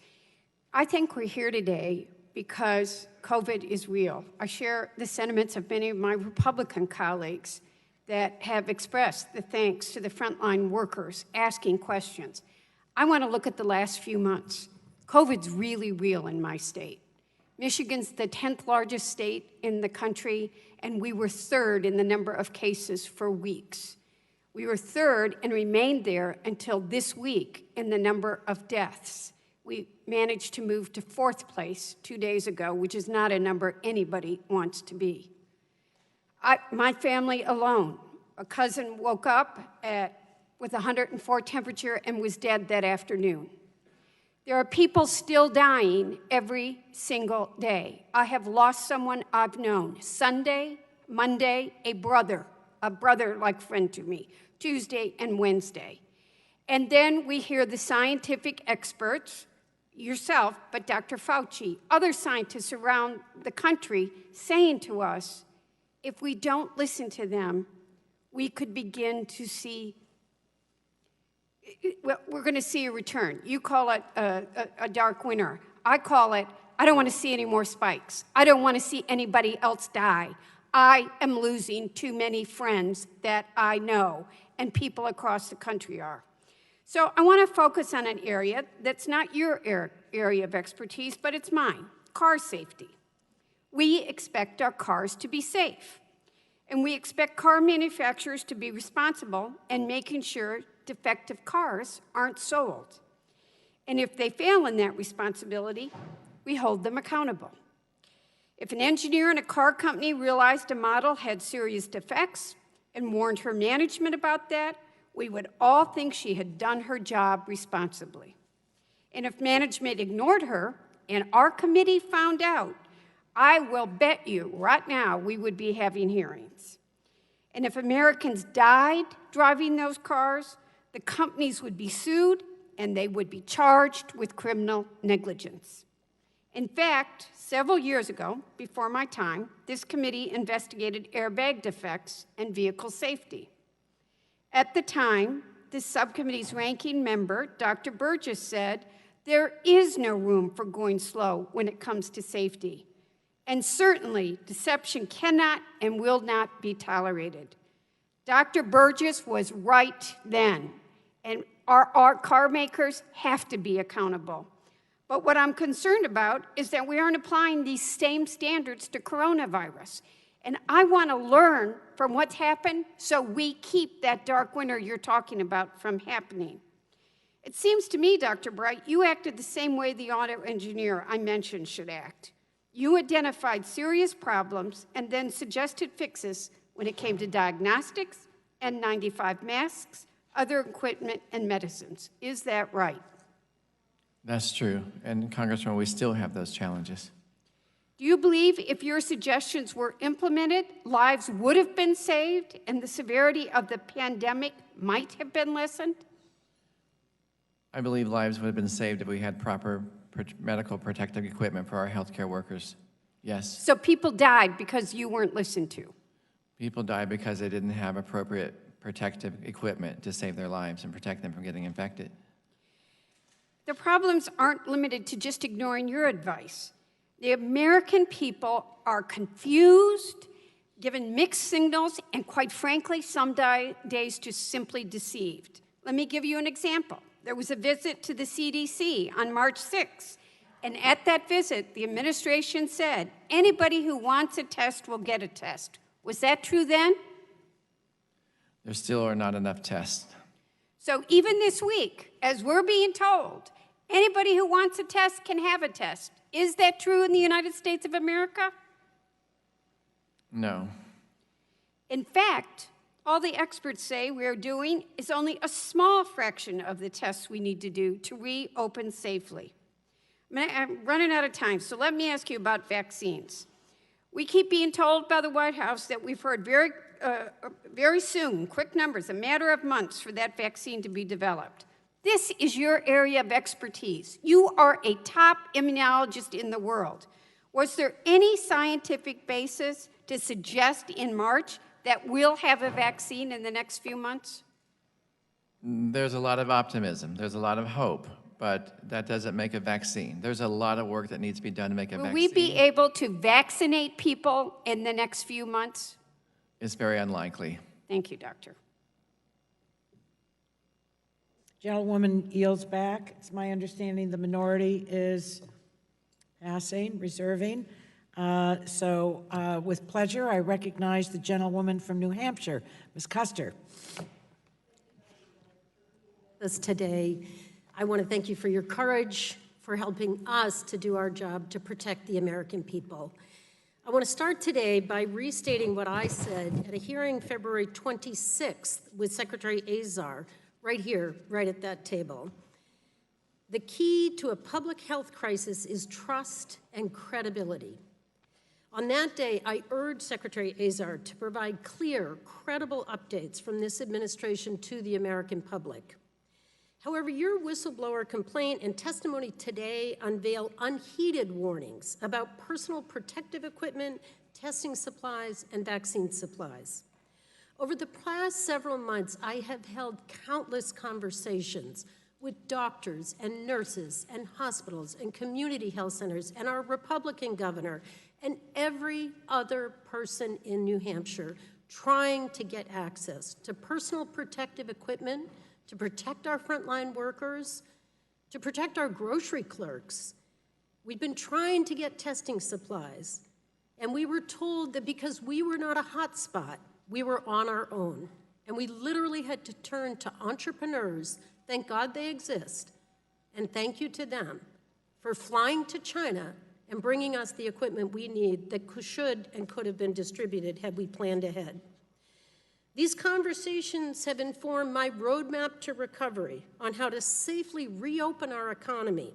I think we're here today because COVID is real. I share the sentiments of many of my Republican colleagues that have expressed the thanks to the frontline workers asking questions. I want to look at the last few months. COVID's really real in my state. Michigan's the 10th largest state in the country, and we were third in the number of cases for weeks. We were third and remained there until this week in the number of deaths. We managed to move to fourth place 2 days ago, which is not a number anybody wants to be. My family alone, a cousin woke up with 104 temperature and was dead that afternoon. There are people still dying every single day. I have lost someone I've known. Sunday, Monday, a brother-like friend to me, Tuesday and Wednesday. And then we hear the scientific experts, yourself, but Dr. Fauci, other scientists around the country saying to us, if we don't listen to them, we could begin to see, well, we're going to see a return. You call it a dark winter. I call it, I don't want to see any more spikes. I don't want to see anybody else die. I am losing too many friends that I know, and people across the country are. So I want to focus on an area that's not your area of expertise, but it's mine, car safety. We expect our cars to be safe, and we expect car manufacturers to be responsible in making sure defective cars aren't sold. And if they fail in that responsibility, we hold them accountable. If an engineer in a car company realized a model had serious defects and warned her management about that, we would all think she had done her job responsibly. And if management ignored her and our committee found out, I will bet you right now we would be having hearings. And if Americans died driving those cars, the companies would be sued and they would be charged with criminal negligence. In fact, several years ago, before my time, this committee investigated airbag defects and vehicle safety. At the time, this subcommittee's ranking member, Dr. Burgess, said, there is no room for going slow when it comes to safety. And certainly, deception cannot and will not be tolerated. Dr. Burgess was right then, and our car makers have to be accountable. But what I'm concerned about is that we aren't applying these same standards to coronavirus. And I want to learn from what's happened so we keep that dark winter you're talking about from happening. It seems to me, Dr. Bright, you acted the same way the auto engineer I mentioned should act. You identified serious problems and then suggested fixes when it came to diagnostics, N95 masks, other equipment, and medicines. Is that right? That's true. And Congressman, we still have those challenges. Do you believe if your suggestions were implemented, lives would have been saved and the severity of the pandemic might have been lessened? I believe lives would have been saved if we had proper medical protective equipment for our healthcare workers. Yes. So people died because you weren't listened to. People died because they didn't have appropriate protective equipment to save their lives and protect them from getting infected. The problems aren't limited to just ignoring your advice. The American people are confused, given mixed signals, and quite frankly, some days just simply deceived. Let me give you an example. There was a visit to the CDC on March 6th, and at that visit, the administration said, anybody who wants a test will get a test. Was that true then? There still are not enough tests. So even this week, as we're being told, anybody who wants a test can have a test. Is that true in the United States of America? No. In fact, all the experts say we are doing is only a small fraction of the tests we need to do to reopen safely. I'm running out of time, so let me ask you about vaccines. We keep being told by the White House that we've heard very soon, quick numbers, a matter of months for that vaccine to be developed. This is your area of expertise. You are a top immunologist in the world. Was there any scientific basis to suggest in March that we'll have a vaccine in the next few months? There's a lot of optimism. There's a lot of hope, but that doesn't make a vaccine. There's a lot of work that needs to be done to make a vaccine. Will we be able to vaccinate people in the next few months? It's very unlikely. Thank you, Doctor. Gentlewoman yields back. It's my understanding the minority is passing, reserving. With pleasure, I recognize the gentlewoman from New Hampshire, Ms. Custer. Today, I want to thank you for your courage, for helping us to do our job to protect the American people. I want to start today by restating what I said at a hearing February 26th with Secretary Azar, right here, right at that table. The key to a public health crisis is trust and credibility. On that day, I urged Secretary Azar to provide clear, credible updates from this administration to the American public. However, your whistleblower complaint and testimony today unveil unheeded warnings about personal protective equipment, testing supplies, and vaccine supplies. Over the past several months, I have held countless conversations with doctors and nurses and hospitals and community health centers and our Republican governor and every other person in New Hampshire trying to get access to personal protective equipment, to protect our frontline workers, to protect our grocery clerks. We've been trying to get testing supplies, and we were told that because we were not a hot spot, we were on our own. And we literally had to turn to entrepreneurs, thank God they exist, and thank you to them for flying to China and bringing us the equipment we need that should and could have been distributed had we planned ahead. These conversations have informed my roadmap to recovery on how to safely reopen our economy.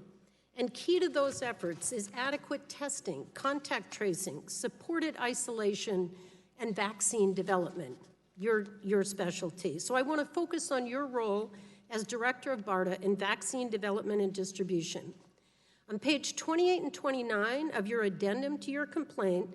And key to those efforts is adequate testing, contact tracing, supported isolation, and vaccine development, your specialty. So I want to focus on your role as Director of BARDA in vaccine development and distribution. On page 28 and 29 of your addendum to your complaint,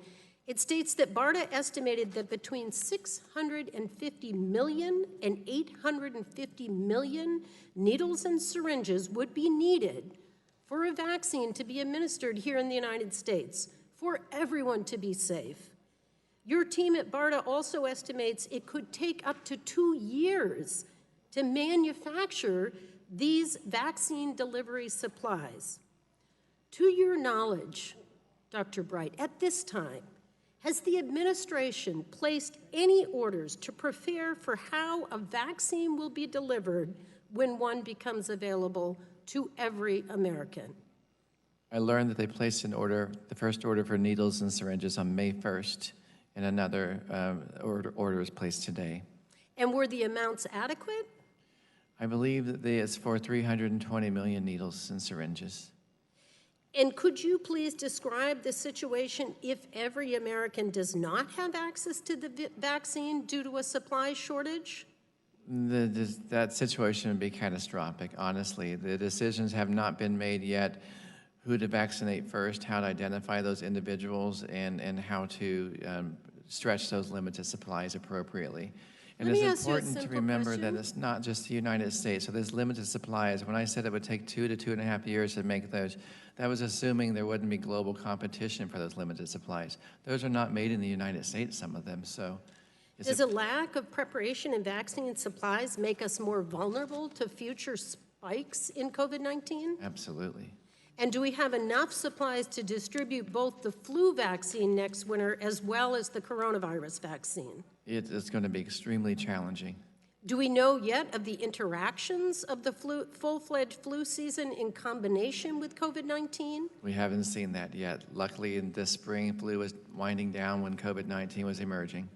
it states that BARDA estimated that between 650 million and 850 million needles and syringes would be needed for a vaccine to be administered here in the United States, for everyone to be safe. Your team at BARDA also estimates it could take up to 2 years to manufacture these vaccine delivery supplies. To your knowledge, Dr. Bright, at this time, has the administration placed any orders to prepare for how a vaccine will be delivered when one becomes available to every American? I learned that they placed an order, the first order for needles and syringes on May 1st, and another order is placed today. And were the amounts adequate? I believe that it's for 320 million needles and syringes. And could you please describe the situation if every American does not have access to the vaccine due to a supply shortage? That situation would be catastrophic, honestly. The decisions have not been made yet, who to vaccinate first, how to identify those individuals, and how to stretch those limited supplies appropriately. And Let me it's ask you a important to simple remember question. that it's not just the United States. So there's limited supplies. When I said it would take 2 to 2.5 years to make those, that was assuming there wouldn't be global competition for those limited supplies. Those are not made in the United States, some of them. So Does a lack of preparation in vaccine supplies make us more vulnerable to future spikes in COVID-19? Absolutely. And do we have enough supplies to distribute both the flu vaccine next winter as well as the coronavirus vaccine? It's going to be extremely challenging. Do we know yet of the interactions of the full-fledged flu season in combination with COVID-19? We haven't seen that yet. Luckily, in this spring, flu was winding down when COVID-19 was emerging.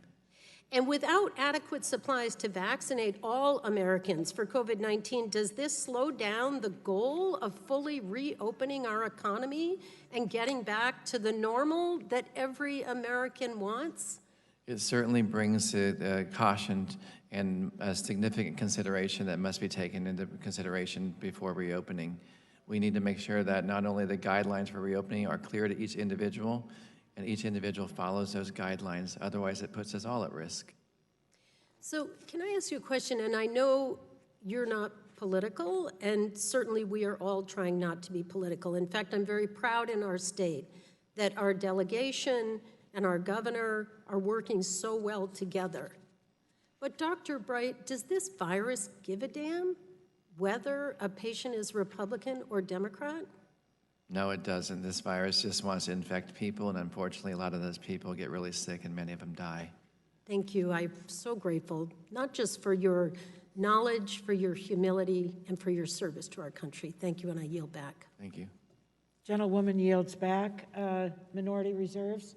And without adequate supplies to vaccinate all Americans for COVID-19, does this slow down the goal of fully reopening our economy and getting back to the normal that every American wants? It certainly brings caution and a significant consideration that must be taken into consideration before reopening. We need to make sure that not only the guidelines for reopening are clear to each individual, and each individual follows those guidelines. Otherwise, it puts us all at risk. So can I ask you a question? And I know you're not political, and certainly we are all trying not to be political. In fact, I'm very proud in our state that our delegation and our governor are working so well together. But Dr. Bright, does this virus give a damn whether a patient is Republican or Democrat? No, it doesn't. This virus just wants to infect people, and unfortunately, a lot of those people get really sick, and many of them die. Thank you. I'm so grateful, not just for your knowledge, for your humility, and for your service to our country. Thank you, and I yield back. Thank you. Gentlewoman yields back. Minority reserves.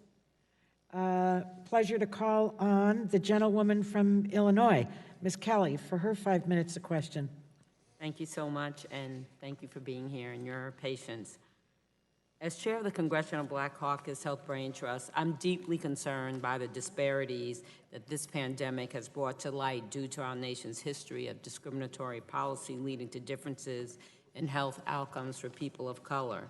Pleasure to call on the gentlewoman from Illinois, Ms. Kelly, for her 5 minutes of question. Thank you so much, and thank you for being here and your patience. As chair of the Congressional Black Caucus Health Brain Trust, I'm deeply concerned by the disparities that this pandemic has brought to light due to our nation's history of discriminatory policy leading to differences in health outcomes for people of color.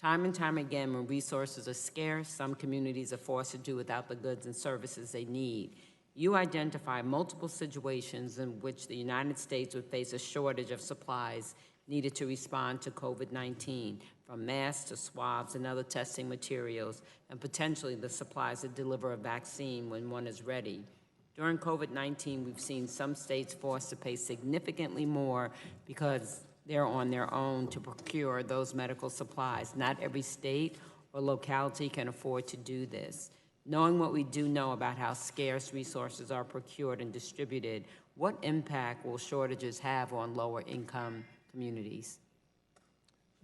Time and time again, when resources are scarce, some communities are forced to do without the goods and services they need. You identify multiple situations in which the United States would face a shortage of supplies needed to respond to COVID-19, from masks to swabs and other testing materials, and potentially the supplies that deliver a vaccine when one is ready. During COVID-19, we've seen some states forced to pay significantly more because they're on their own to procure those medical supplies. Not every state or locality can afford to do this. Knowing what we do know about how scarce resources are procured and distributed, what impact will shortages have on lower income communities?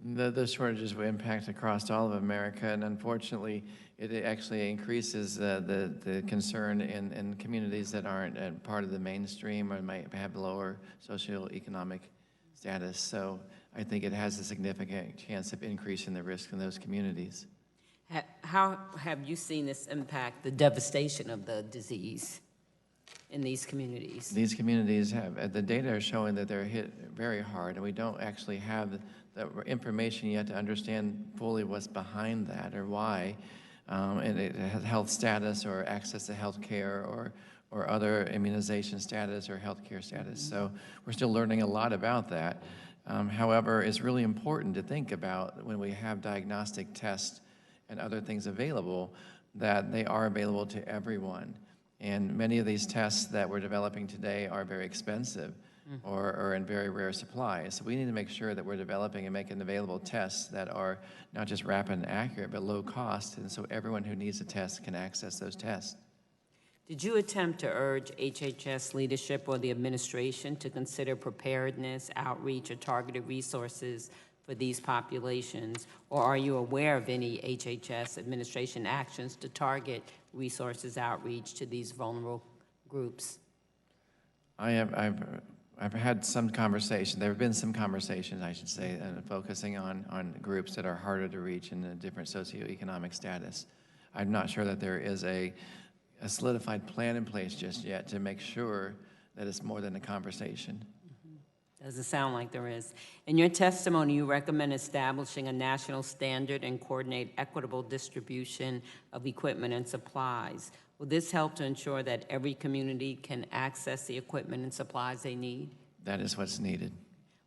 The shortages will impact across all of America, and unfortunately, it actually increases the concern in communities that aren't part of the mainstream or might have lower socioeconomic status. So I think it has a significant chance of increasing the risk in those communities. How have you seen this impact the devastation of the disease in these communities? These communities have, the data are showing that they're hit very hard, and we don't actually have the information yet to understand fully what's behind that or why. And it has health status or access to health care or other immunization status or health care status. So we're still learning a lot about that. However, it's really important to think about when we have diagnostic tests and other things available, that they are available to everyone. And many of these tests that we're developing today are very expensive or in very rare supply. So we need to make sure that we're developing and making available tests that are not just rapid and accurate, but low cost, and so everyone who needs a test can access those tests. Did you attempt to urge HHS leadership or the administration to consider preparedness, outreach, or targeted resources for these populations? Or are you aware of any HHS administration actions to target resources outreach to these vulnerable groups? I've I've had some conversation, there have been some conversations, I should say, focusing on groups that are harder to reach in a different socioeconomic status. I'm not sure that there is a solidified plan in place just yet to make sure that it's more than a conversation. Doesn't sound like there is. In your testimony, you recommend establishing a national standard and coordinate equitable distribution of equipment and supplies. Will this help to ensure that every community can access the equipment and supplies they need? That is what's needed.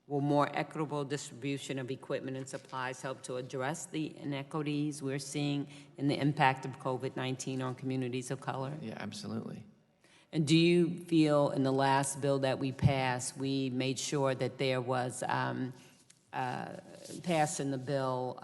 Will more equitable distribution of equipment and supplies help to address the inequities we're seeing in the impact of COVID-19 on communities of color? Yeah, absolutely. And do you feel in the last bill that we passed, we made sure that there was, passed in the bill,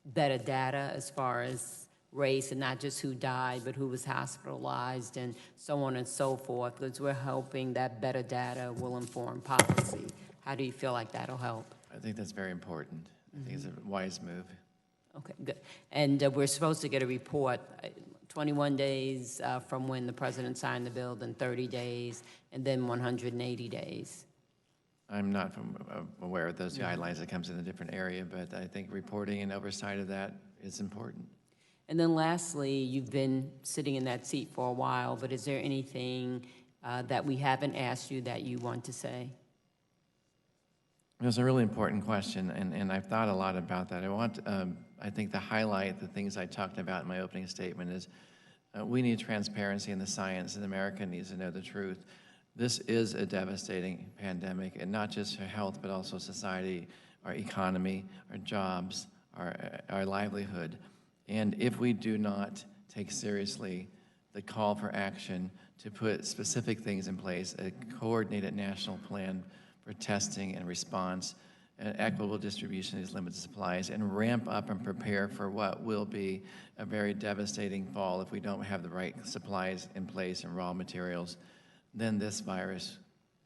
better data as far as race, and not just who died, but who was hospitalized and so on and so forth, because we're hoping that better data will inform policy. How do you feel like that'll help? I think that's very important. I think it's a wise move. Okay, good. And we're supposed to get a report 21 days from when the president signed the bill, then 30 days, and then 180 days. I'm not aware of those guidelines. It comes in a different area, but I think reporting and oversight of that is important. And then lastly, you've been sitting in that seat for a while, but is there anything that we haven't asked you that you want to say? It was a really important question, and I've thought a lot about that. I think to highlight the things I talked about in my opening statement is we need transparency in the science, and America needs to know the truth. This is a devastating pandemic, and not just for health, but also society, our economy, our jobs, our livelihood. And if we do not take seriously the call for action to put specific things in place, a coordinated national plan for testing and response, and equitable distribution of these limited supplies, and ramp up and prepare for what will be a very devastating fall if we don't have the right supplies in place and raw materials, then this virus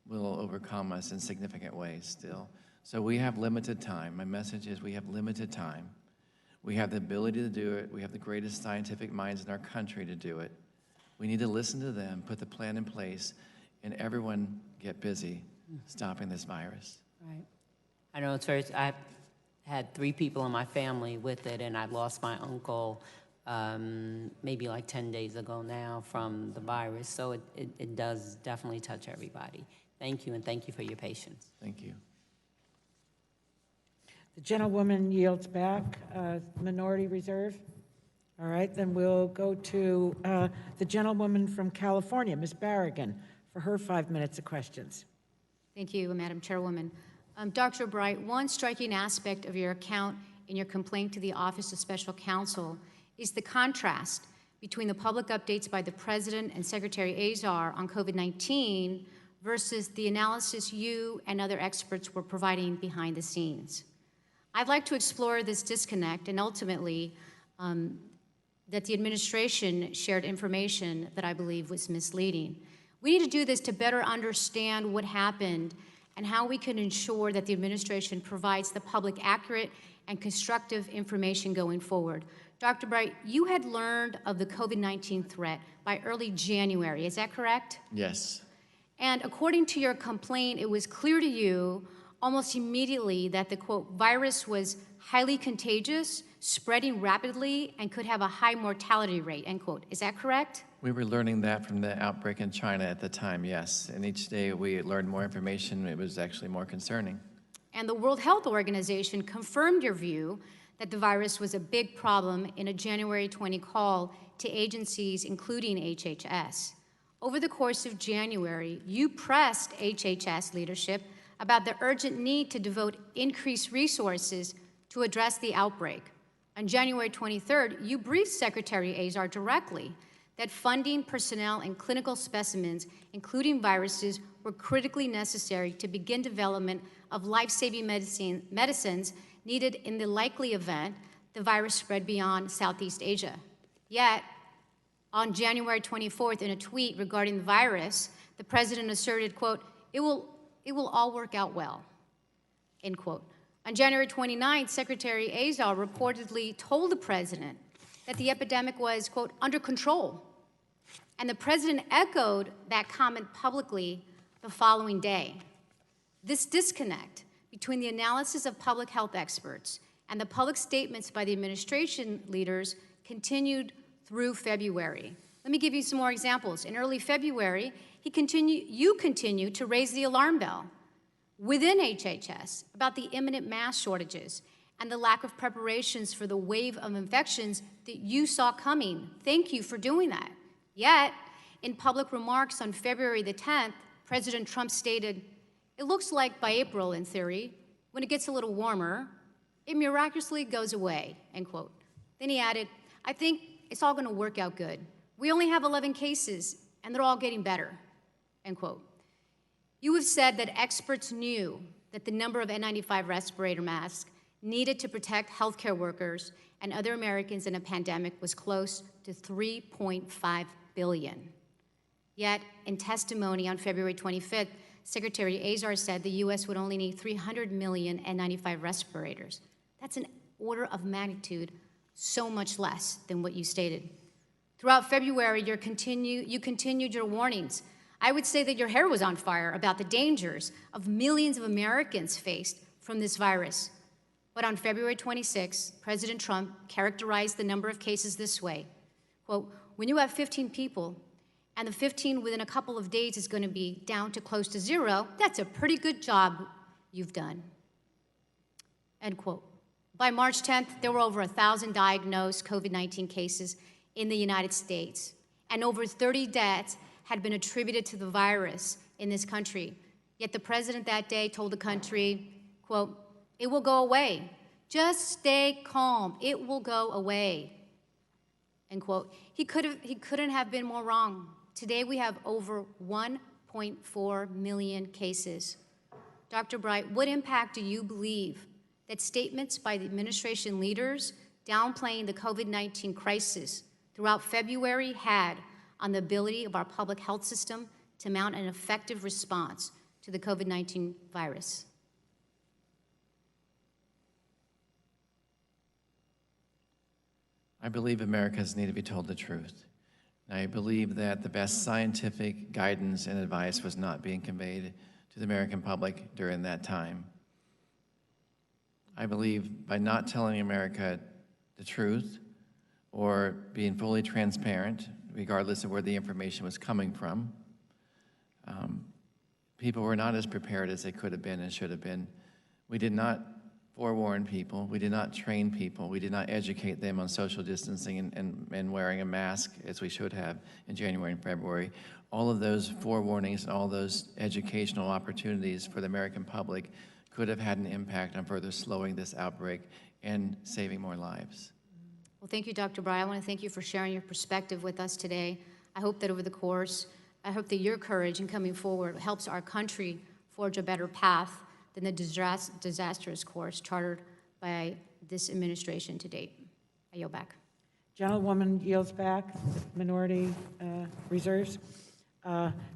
will overcome us in significant ways still. So we have limited time. My message is we have limited time. We have the ability to do it. We have the greatest scientific minds in our country to do it. We need to listen to them, put the plan in place, and everyone get busy stopping this virus. Right. I know it's very, I've had 3 people in my family with it, and I lost my uncle maybe like 10 days ago now from the virus. So it does definitely touch everybody. Thank you, and thank you for your patience. Thank you. The gentlewoman yields back. Minority Reserve. All right, then we'll go to the gentlewoman from California, Ms. Barragan, for her 5 minutes of questions. Thank you, Madam Chairwoman. Dr. Bright, one striking aspect of your account in your complaint to the Office of Special Counsel is the contrast between the public updates by the President and Secretary Azar on COVID-19 versus the analysis you and other experts were providing behind the scenes. I'd like to explore this disconnect and ultimately that the administration shared information that I believe was misleading. We need to do this to better understand what happened and how we can ensure that the administration provides the public accurate and constructive information going forward. Dr. Bright, you had learned of the COVID-19 threat by early January, is that correct? Yes. And according to your complaint, it was clear to you almost immediately that the, quote, virus was highly contagious, spreading rapidly, and could have a high mortality rate, end quote. Is that correct? We were learning that from the outbreak in China at the time, yes. And each day we learned more information. It was actually more concerning. And the World Health Organization confirmed your view that the virus was a big problem in a January 20 call to agencies, including HHS. Over the course of January, you pressed HHS leadership about the urgent need to devote increased resources to address the outbreak. On January 23rd, you briefed Secretary Azar directly that funding, personnel, and clinical specimens, including viruses, were critically necessary to begin development of life-saving medicines needed in the likely event the virus spread beyond Southeast Asia. Yet, on January 24th, in a tweet regarding the virus, the president asserted, quote, it will all work out well, end quote. On January 29th, Secretary Azar reportedly told the president that the epidemic was, quote, under control. And the president echoed that comment publicly the following day. This disconnect between the analysis of public health experts and the public statements by the administration leaders continued through February. Let me give you some more examples. In early February, you continued to raise the alarm bell within HHS about the imminent mass shortages and the lack of preparations for the wave of infections that you saw coming. Thank you for doing that. Yet, in public remarks on February the 10th, President Trump stated, "It looks like by April, in theory, when it gets a little warmer, it miraculously goes away," end quote. Then he added, "I think it's all going to work out good. We only have 11 cases, and they're all getting better," end quote. You have said that experts knew that the number of N95 respirator masks needed to protect healthcare workers and other Americans in a pandemic was close to 3.5 billion. Yet, in testimony on February 25th, Secretary Azar said the U.S. would only need 300 million N95 respirators. That's an order of magnitude so much less than what you stated. Throughout February, you continued your warnings. I would say that your hair was on fire about the dangers of millions of Americans faced from this virus. But on February 26, President Trump characterized the number of cases this way, quote, "When you have 15 people, and the 15 within a couple of days is going to be down to close to zero, that's a pretty good job you've done," end quote. By March 10th, there were over 1,000 diagnosed COVID-19 cases in the United States, and over 30 deaths had been attributed to the virus in this country. Yet the president that day told the country, quote, "It will go away. Just stay calm. It will go away," end quote. He couldn't have been more wrong. Today we have over 1.4 million cases. Dr. Bright, what impact do you believe that statements by the administration leaders downplaying the COVID-19 crisis throughout February had on the ability of our public health system to mount an effective response to the COVID-19 virus? I believe Americans need to be told the truth. I believe that the best scientific guidance and advice was not being conveyed to the American public during that time. I believe by not telling America the truth or being fully transparent, regardless of where the information was coming from, people were not as prepared as they could have been and should have been. We did not forewarn people. We did not train people. We did not educate them on social distancing and wearing a mask as we should have in January and February. All of those forewarnings and all those educational opportunities for the American public could have had an impact on further slowing this outbreak and saving more lives. Well, thank you, Dr. Bright. I want to thank you for sharing your perspective with us today. I hope that over the course, I hope that your courage in coming forward helps our country forge a better path than the disastrous course chartered by this administration to date. I yield back. Gentlewoman yields back. Minority reserves.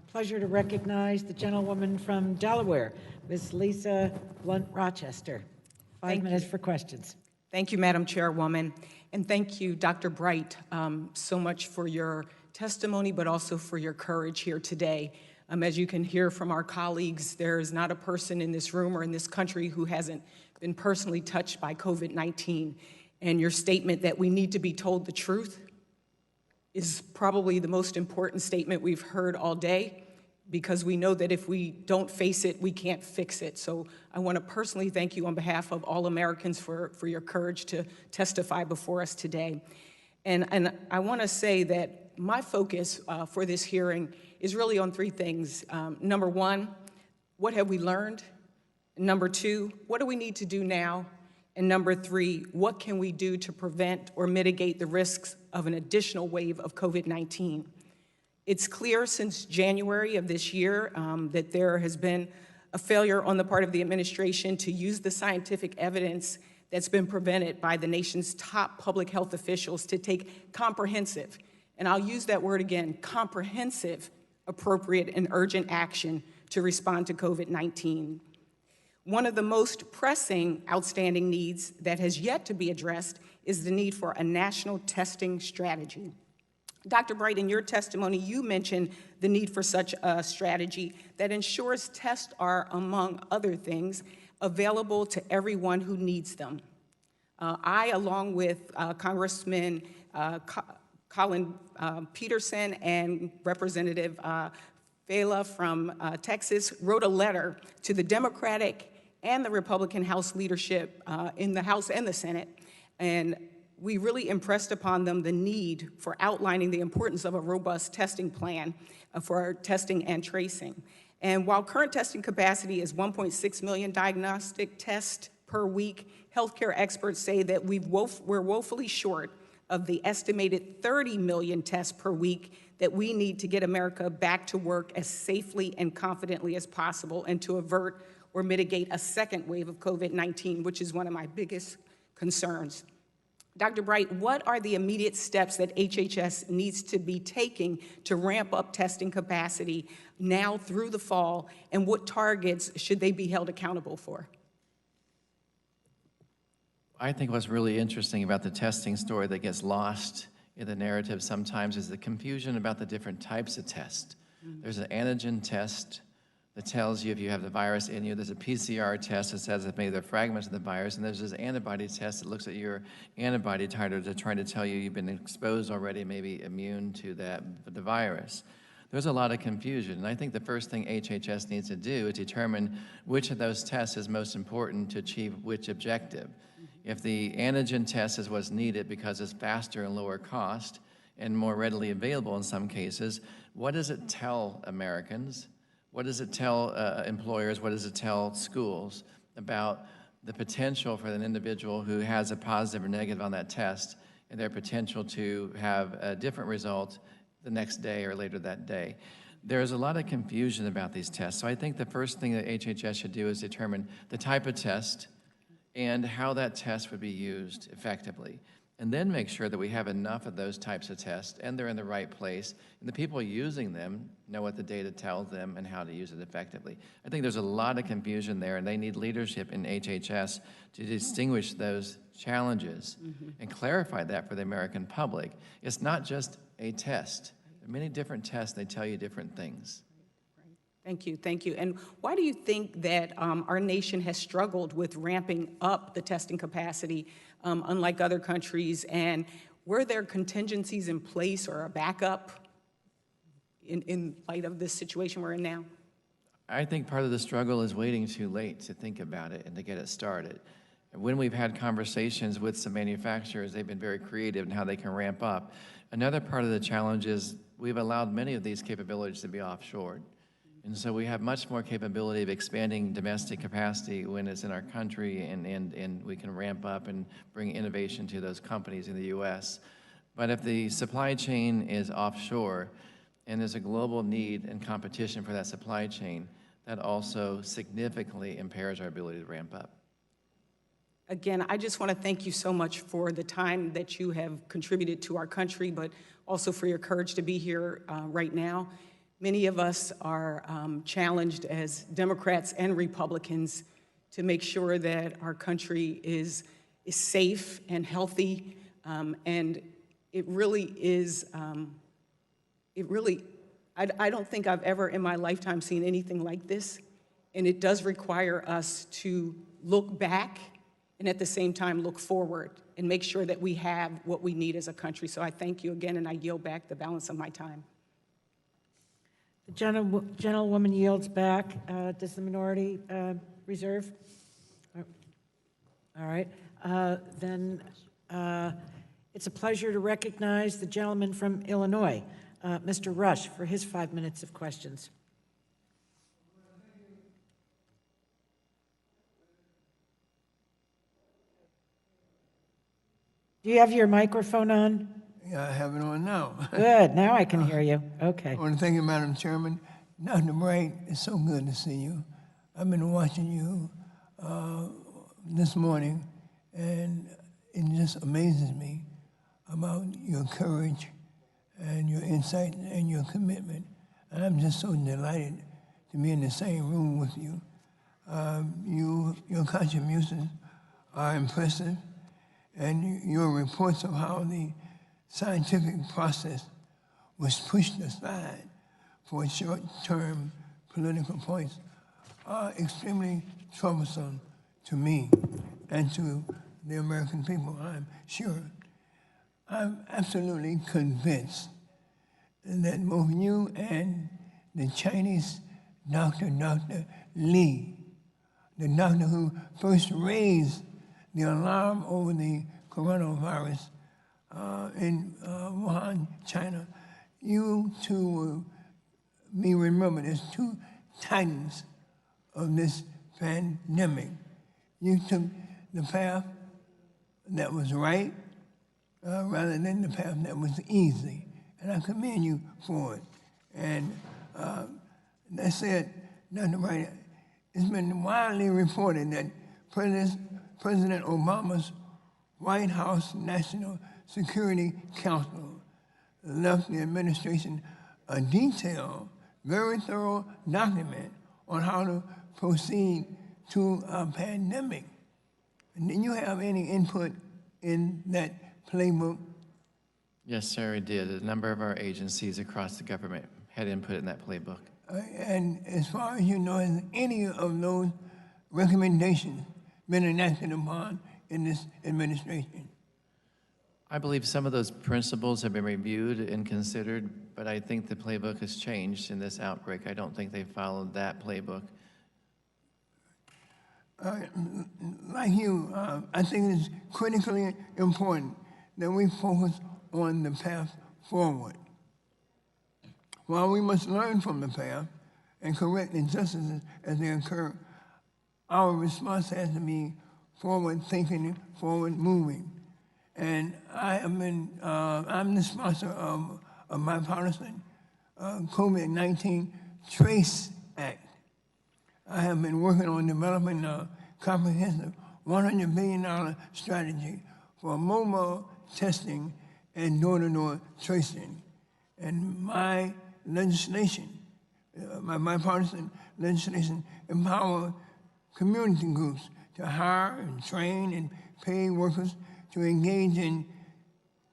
Pleasure to recognize the gentlewoman from Delaware, Ms. Lisa Blunt-Rochester. 5 minutes for questions. Thank you, Madam Chairwoman, and thank you, Dr. Bright, so much for your testimony, but also for your courage here today. As you can hear from our colleagues, there is not a person in this room or in this country who hasn't been personally touched by COVID-19. And your statement that we need to be told the truth is probably the most important statement we've heard all day, because we know that if we don't face it, we can't fix it. So I want to personally thank you on behalf of all Americans for your courage to testify before us today. And I want to say that my focus for this hearing is really on 3 things. Number 1, what have we learned? Number 2, what do we need to do now? And number 3, what can we do to prevent or mitigate the risks of an additional wave of COVID-19? It's clear since January of this year that there has been a failure on the part of the administration to use the scientific evidence that's been presented by the nation's top public health officials to take comprehensive, and I'll use that word again, comprehensive, appropriate and urgent action to respond to COVID-19. One of the most pressing outstanding needs that has yet to be addressed is the need for a national testing strategy. Dr. Bright, in your testimony, you mentioned the need for such a strategy that ensures tests are, among other things, available to everyone who needs them. I, along with Congressman Colin Peterson and Representative Fela from Texas, wrote a letter to the Democratic and the Republican House leadership in the House and the Senate, and we really impressed upon them the need for outlining the importance of a robust testing plan for testing and tracing. And while current testing capacity is 1.6 million diagnostic tests per week, healthcare experts say that we're woefully short of the estimated 30 million tests per week that we need to get America back to work as safely and confidently as possible and to avert or mitigate a second wave of COVID-19, which is one of my biggest concerns. Dr. Bright, what are the immediate steps that HHS needs to be taking to ramp up testing capacity now through the fall, and what targets should they be held accountable for? I think what's really interesting about the testing story that gets lost in the narrative sometimes is the confusion about the different types of tests. There's an antigen test that tells you if you have the virus in you. There's a PCR test that says if maybe there are fragments of the virus, and there's this antibody test that looks at your antibody titer to try to tell you you've been exposed already, maybe immune to the virus. There's a lot of confusion, and I think the first thing HHS needs to do is determine which of those tests is most important to achieve which objective. If the antigen test is what's needed because it's faster and lower cost and more readily available in some cases, what does it tell Americans? What does it tell employers? What does it tell schools about the potential for an individual who has a positive or negative on that test and their potential to have a different result the next day or later that day? There's a lot of confusion about these tests. So I think the first thing that HHS should do is determine the type of test and how that test would be used effectively. And then make sure that we have enough of those types of tests and they're in the right place, and the people using them know what the data tells them and how to use it effectively. I think there's a lot of confusion there, and they need leadership in HHS to distinguish those challenges and clarify that for the American public. It's not just a test. There are many different tests, they tell you different things. Thank you, thank you. And why do you think that our nation has struggled with ramping up the testing capacity, unlike other countries? And were there contingencies in place or a backup in light of this situation we're in now? I think part of the struggle is waiting too late to think about it and to get it started. When we've had conversations with some manufacturers, they've been very creative in how they can ramp up. Another part of the challenge is we've allowed many of these capabilities to be offshored. And so we have much more capability of expanding domestic capacity when it's in our country, and we can ramp up and bring innovation to those companies in the U.S. But if the supply chain is offshore and there's a global need and competition for that supply chain, that also significantly impairs our ability to ramp up. Again, I just want to thank you so much for the time that you have contributed to our country, but also for your courage to be here right now. Many of us are challenged as Democrats and Republicans to make sure that our country is safe and healthy, and it really is, I don't think I've ever in my lifetime seen anything like this, and it does require us to look back and at the same time look forward and make sure that we have what we need as a country. So I thank you again, and I yield back the balance of my time. The gentlewoman yields back. Does the minority reserve? All right. Then it's a pleasure to recognize the gentleman from Illinois, Mr. Rush, for his 5 minutes of questions. Do you have your microphone on? Yeah, I have it on now. Good. Now I can hear you. Okay. I want to thank you, Madam Chairman. Dr. Bright, it's so good to see you. I've been watching you this morning, and it just amazes me about your courage and your insight and your commitment. And I'm just so delighted to be in the same room with you. Your contributions are impressive, and your reports of how the scientific process was pushed aside for short-term political points are extremely troublesome to me and to the American people, I'm sure. I'm absolutely convinced that both you and the Chinese Dr. Li, the doctor who first raised the alarm over the coronavirus in Wuhan, China, you two will be remembered as two titans of this pandemic. You took the path that was right rather than the path that was easy. And I commend you for it. And that said, Dr. Bright, it's been widely reported that President Obama's White House National Security Council left the administration a detailed, very thorough document on how to proceed to a pandemic. And did you have any input in that playbook? Yes, sir, we did. A number of our agencies across the government had input in that playbook. And as far as you know, has any of those recommendations been enacted upon in this administration? I believe some of those principles have been reviewed and considered, but I think the playbook has changed in this outbreak. I don't think they followed that playbook. Like you, I think it's critically important that we focus on the path forward. While we must learn from the past and correct injustices as they occur, our response has to be forward-thinking, forward-moving. And I'm the sponsor of a bipartisan COVID-19 Trace Act. I have been working on developing a comprehensive $100 billion strategy for mobile testing and door-to-door tracing. And my legislation, my bipartisan legislation, empower community groups to hire and train and pay workers to engage in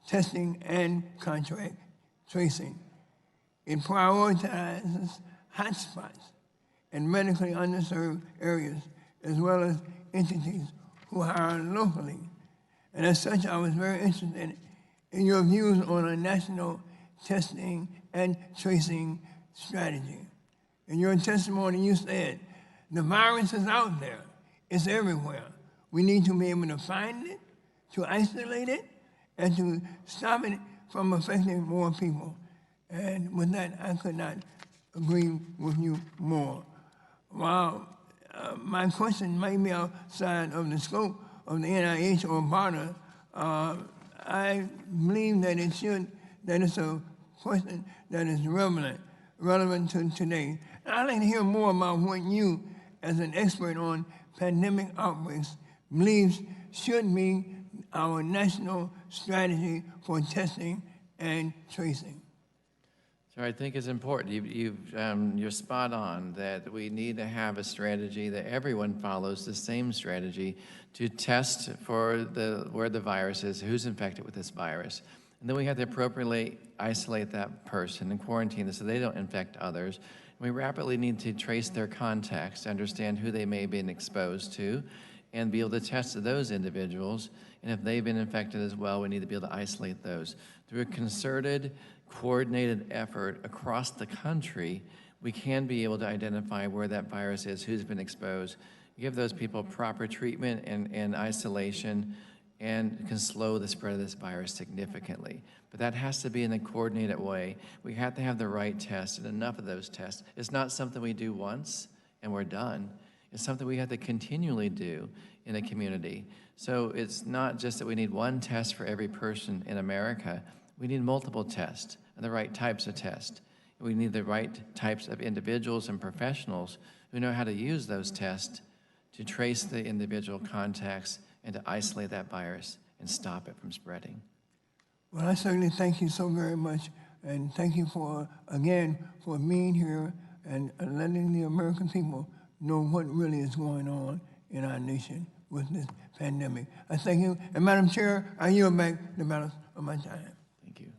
testing and contract tracing. It prioritizes hotspots in medically underserved areas, as well as entities who hire locally. And as such, I was very interested in your views on a national testing and tracing strategy. In your testimony, you said, the virus is out there. It's everywhere. We need to be able to find it, to isolate it, and to stop it from affecting more people. And with that, I could not agree with you more. While my question may be outside of the scope of the NIH or BARDA, I believe that it's a question that is relevant to today. And I'd like to hear more about what you, as an expert on pandemic outbreaks, believes should be our national strategy for testing and tracing. So I think it's important. You're spot on that we need to have a strategy that everyone follows the same strategy to test for where the virus is, who's infected with this virus. And then we have to appropriately isolate that person and quarantine them so they don't infect others. We rapidly need to trace their contacts to understand who they may have been exposed to and be able to test those individuals. And if they've been infected as well, we need to be able to isolate those. Through a concerted, coordinated effort across the country, we can be able to identify where that virus is, who's been exposed, give those people proper treatment and isolation, and can slow the spread of this virus significantly. But that has to be in a coordinated way. We have to have the right tests and enough of those tests. It's not something we do once and we're done. It's something we have to continually do in a community. So it's not just that we need one test for every person in America. We need multiple tests and the right types of tests. We need the right types of individuals and professionals who know how to use those tests to trace the individual contacts and to isolate that virus and stop it from spreading. Well, I certainly thank you so very much, and thank you again for being here and letting the American people know what really is going on in our nation with this pandemic. I thank you, and Madam Chair, I yield back the balance of my time. Thank you.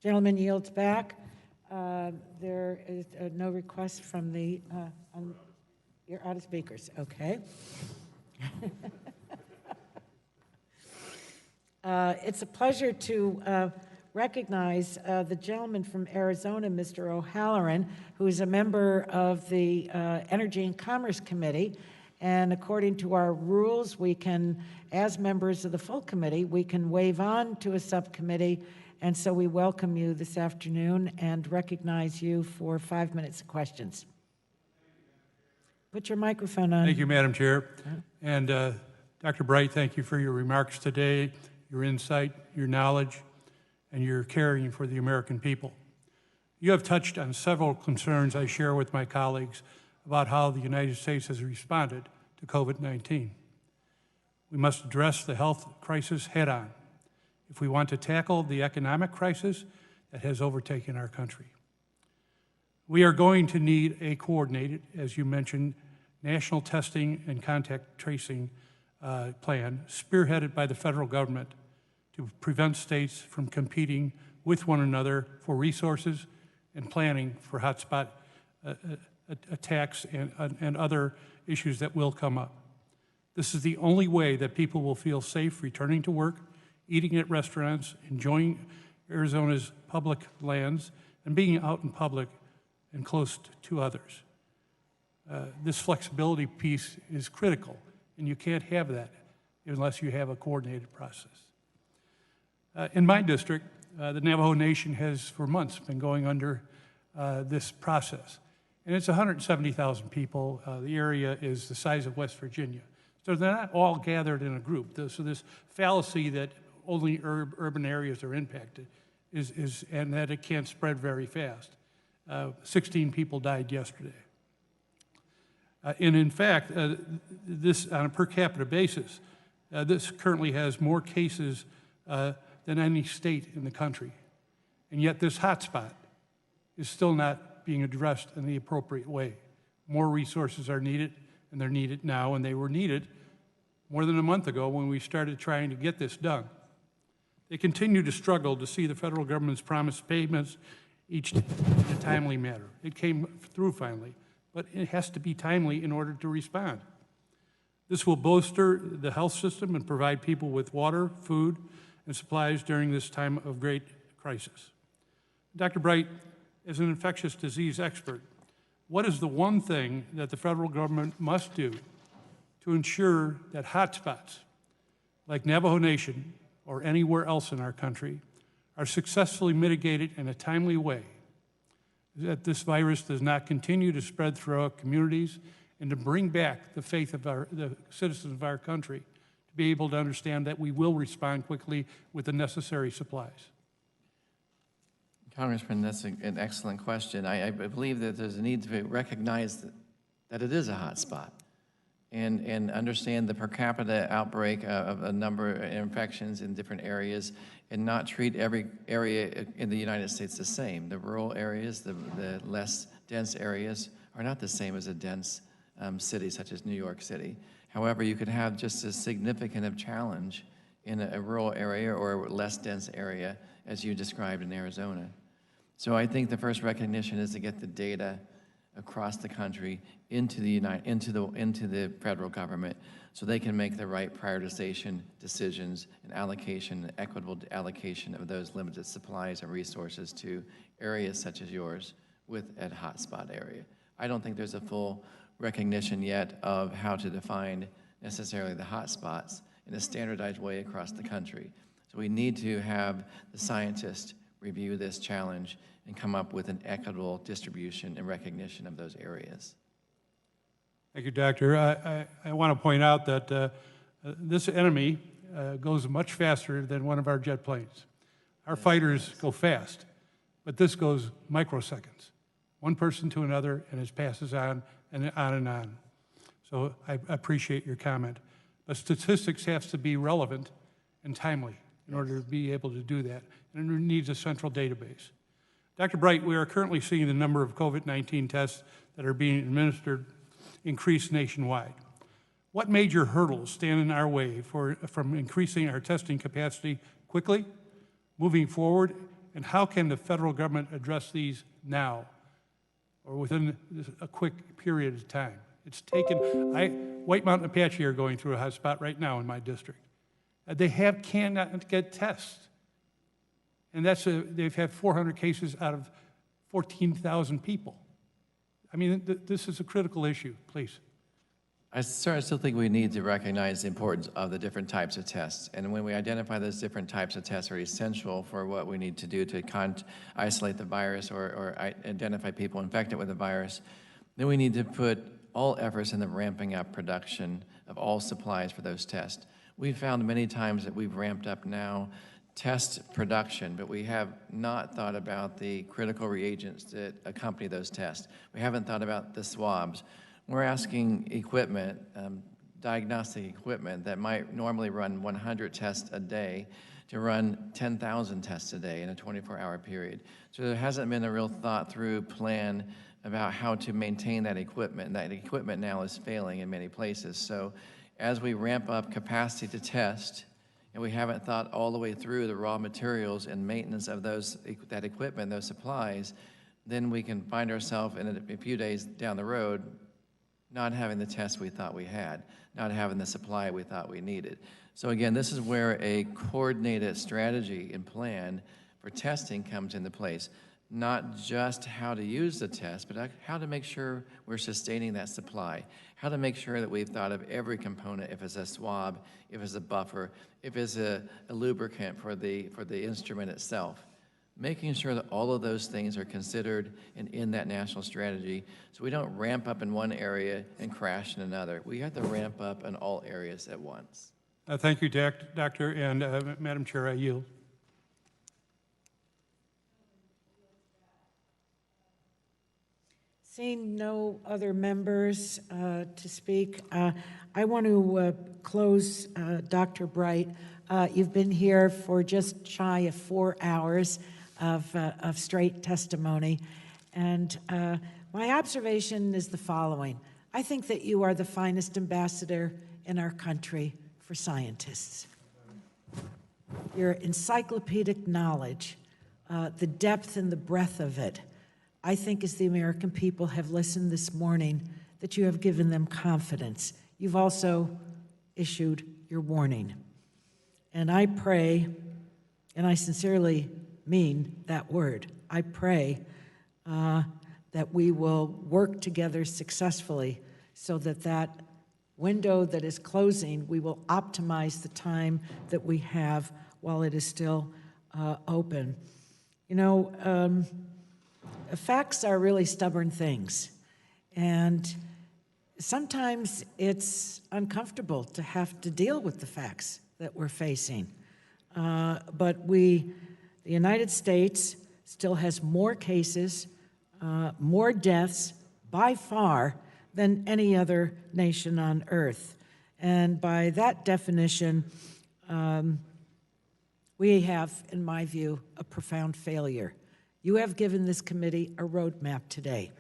Gentleman yields back. There is no request from the, you're out of speakers, okay. It's a pleasure to recognize the gentleman from Arizona, Mr. O'Halloran, who is a member of the Energy and Commerce Committee. And according to our rules, we can, as members of the full committee, we can waive on to a subcommittee. And so we welcome you this afternoon and recognize you for 5 minutes of questions. Put your microphone on. Thank you, Madam Chair. And Dr. Bright, thank you for your remarks today, your insight, your knowledge, and your caring for the American people. You have touched on several concerns I share with my colleagues about how the United States has responded to COVID-19. We must address the health crisis head-on if we want to tackle the economic crisis that has overtaken our country. We are going to need a coordinated, as you mentioned, national testing and contact tracing plan spearheaded by the federal government to prevent states from competing with one another for resources and planning for hotspot attacks and other issues that will come up. This is the only way that people will feel safe returning to work, eating at restaurants, enjoying Arizona's public lands, and being out in public and close to others. This flexibility piece is critical, and you can't have that unless you have a coordinated process. In my district, the Navajo Nation has for months been going under this process. And it's 170,000 people. The area is the size of West Virginia. So they're not all gathered in a group. So this fallacy that only urban areas are impacted and that it can't spread very fast. 16 people died yesterday. And in fact, this on a per capita basis, this currently has more cases than any state in the country. And yet this hotspot is still not being addressed in the appropriate way. More resources are needed, and they're needed now, and they were needed more than a month ago when we started trying to get this done. They continue to struggle to see the federal government's promised payments each in a timely manner. It came through finally, but it has to be timely in order to respond. This will bolster the health system and provide people with water, food, and supplies during this time of great crisis. Dr. Bright, as an infectious disease expert, what is the one thing that the federal government must do to ensure that hotspots like Navajo Nation or anywhere else in our country are successfully mitigated in a timely way, that this virus does not continue to spread throughout communities, and to bring back the faith of the citizens of our country to be able to understand that we will respond quickly with the necessary supplies? Congressman, that's an excellent question. I believe that there's a need to recognize that it is a hot spot and understand the per capita outbreak of a number of infections in different areas and not treat every area in the United States the same. The rural areas, the less dense areas are not the same as a dense city such as New York City. However, you could have just as significant of challenge in a rural area or a less dense area as you described in Arizona. So I think the first recognition is to get the data across the country into the federal government so they can make the right prioritization decisions and allocation, equitable allocation of those limited supplies and resources to areas such as yours with a hotspot area. I don't think there's a full recognition yet of how to define necessarily the hotspots in a standardized way across the country. So we need to have the scientists review this challenge and come up with an equitable distribution and recognition of those areas. Thank you, Doctor. I want to point out that this enemy goes much faster than one of our jet planes. Our fighters go fast, but this goes microseconds. One person to another, and it passes on and on and on. So I appreciate your comment. But statistics have to be relevant and timely in order to be able to do that, and it needs a central database. Dr. Bright, we are currently seeing the number of COVID-19 tests that are being administered increase nationwide. What major hurdles stand in our way from increasing our testing capacity quickly, moving forward, And how can the federal government address these now or within a quick period of time? It's taken, White Mountain Apache are going through a hot spot right now in my district. They cannot get tests. And they've had 400 cases out of 14,000 people. I mean, this is a critical issue, please. I still think we need to recognize the importance of the different types of tests. And when we identify those different types of tests are essential for what we need to do to isolate the virus or identify people infected with the virus, then we need to put all efforts in the ramping up production of all supplies for those tests. We've found many times that we've ramped up now test production, but we have not thought about the critical reagents that accompany those tests. We haven't thought about the swabs. We're asking equipment, diagnostic equipment that might normally run 100 tests a day to run 10,000 tests a day in a 24-hour period. So there hasn't been a real thought-through plan about how to maintain that equipment, and that equipment now is failing in many places. So as we ramp up capacity to test, and we haven't thought all the way through the raw materials and maintenance of that equipment, those supplies, then we can find ourselves in a few days down the road not having the tests we thought we had, not having the supply we thought we needed. So again, this is where a coordinated strategy and plan for testing comes into place. Not just how to use the test, but how to make sure we're sustaining that supply. How to make sure that we've thought of every component, if it's a swab, if it's a buffer, if it's a lubricant for the instrument itself. Making sure that all of those things are considered and in that national strategy so we don't ramp up in one area and crash in another. We have to ramp up in all areas at once. Thank you, Doctor, and Madam Chair, I yield. Seeing no other members to speak, I want to close Dr. Bright. You've been here for just shy of 4 hours of straight testimony, and my observation is the following. I think that you are the finest ambassador in our country for scientists. Your encyclopedic knowledge, the depth and the breadth of it, I think as the American people have listened this morning, that you have given them confidence. You've also issued your warning. And I pray, and I sincerely mean that word, I pray that we will work together successfully so that that window that is closing, we will optimize the time that we have while it is still open. You know, facts are really stubborn things, and sometimes it's uncomfortable to have to deal with the facts that we're facing. But the United States still has more cases, more deaths by far than any other nation on earth. And by that definition, we have, in my view, a profound failure. You have given this committee a roadmap today.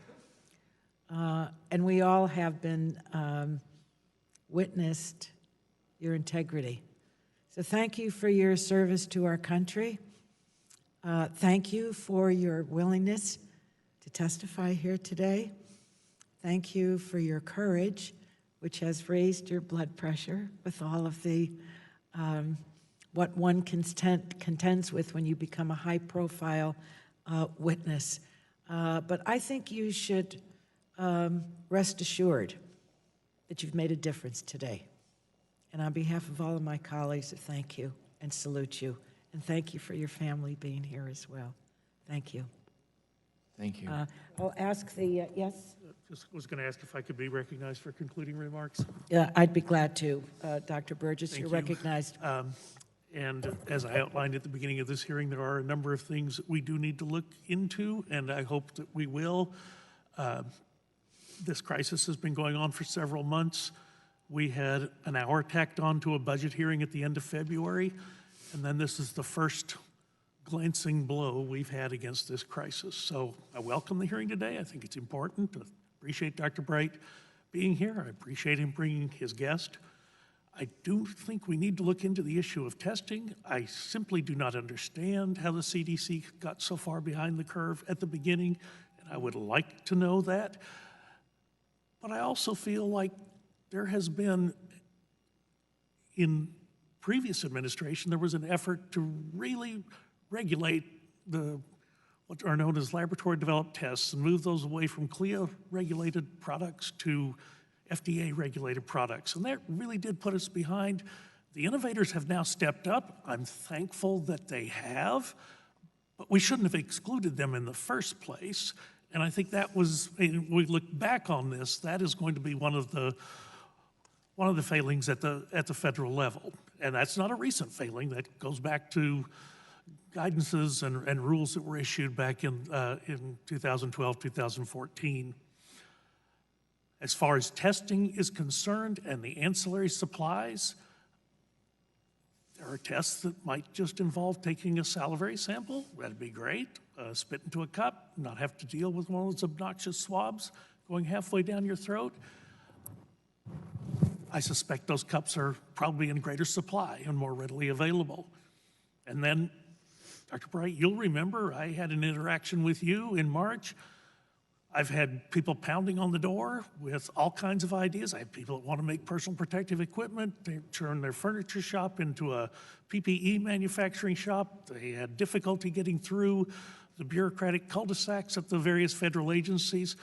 And we all have been witnessed your integrity. So thank you for your service to our country. Thank you for your willingness to testify here today. Thank you for your courage, which has raised your blood pressure with all of the what one contends with when you become a high-profile witness. But I think you should rest assured that you've made a difference today. And on behalf of all of my colleagues, I thank you and salute you. And thank you for your family being here as well. Thank you. Thank you. I'll ask the, yes? Just was going to ask if I could be recognized for concluding remarks. Yeah, I'd be glad to. Dr. Burgess, Thank you're you. recognized. And as I outlined at the beginning of this hearing, there are a number of things that we do need to look into, and I hope that we will. This crisis has been going on for several months. We had an hour tacked on to a budget hearing at the end of February, and then this is the first glancing blow we've had against this crisis. So I welcome the hearing today. I think it's important. I appreciate Dr. Bright being here. I appreciate him bringing his guest. I do think we need to look into the issue of testing. I simply do not understand how the CDC got so far behind the curve at the beginning, and I would like to know that. But I also feel like there has been, in previous administration, there was an effort to really regulate what are known as laboratory-developed tests and move those away from CLIA-regulated products to FDA-regulated products. And that really did put us behind. The innovators have now stepped up. I'm thankful that they have, but we shouldn't have excluded them in the first place. And I think that was, when we look back on this, that is going to be one of the failings at the federal level. And that's not a recent failing. That goes back to guidances and rules that were issued back in 2012, 2014. As far as testing is concerned and the ancillary supplies, there are tests that might just involve taking a salivary sample. That'd be great. Spit into a cup, not have to deal with one of those obnoxious swabs going halfway down your throat. I suspect those cups are probably in greater supply and more readily available. And then, Dr. Bright, you'll remember I had an interaction with you in March. I've had people pounding on the door with all kinds of ideas. I have people that want to make personal protective equipment. They turn their furniture shop into a PPE manufacturing shop. They had difficulty getting through the bureaucratic cul-de-sacs at the various federal agencies.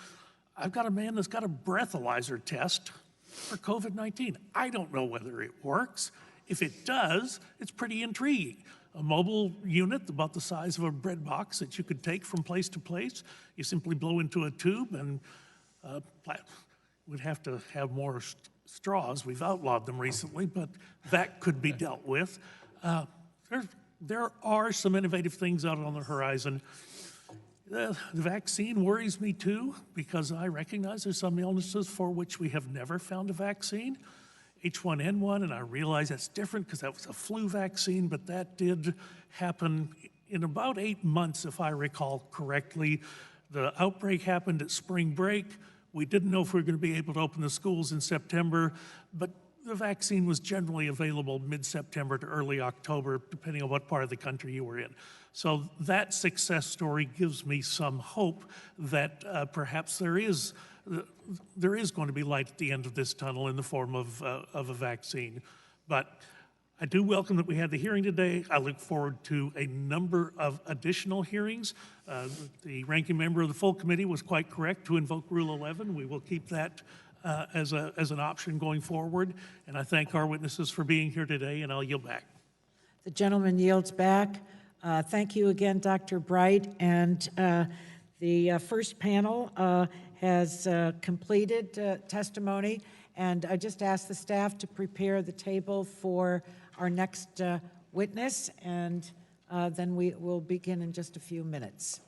I've got a man that's got a breathalyzer test for COVID-19. I don't know whether it works. If it does, it's pretty intriguing. A mobile unit about the size of a bread box that you could take from place to place. You simply blow into a tube and we'd have to have more straws. We've outlawed them recently, but that could be dealt with. There are some innovative things out on the horizon. The vaccine worries me too, because I recognize there's some illnesses for which we have never found a vaccine. H1N1, and I realize that's different because that was a flu vaccine, but that did happen in about 8 months, if I recall correctly. The outbreak happened at spring break. We didn't know if we were going to be able to open the schools in September, but the vaccine was generally available mid-September to early October, depending on what part of the country you were in. So that success story gives me some hope that perhaps there is going to be light at the end of this tunnel in the form of a vaccine. But I do welcome that we had the hearing today. I look forward to a number of additional hearings. The ranking member of the full committee was quite correct to invoke Rule 11. We will keep that as an option going forward. And I thank our witnesses for being here today, and I'll yield back. The gentleman yields back. Thank you again, Dr. Bright. And the first panel has completed testimony, and I just asked the staff to prepare the table for our next witness, and then we will begin in just a few minutes.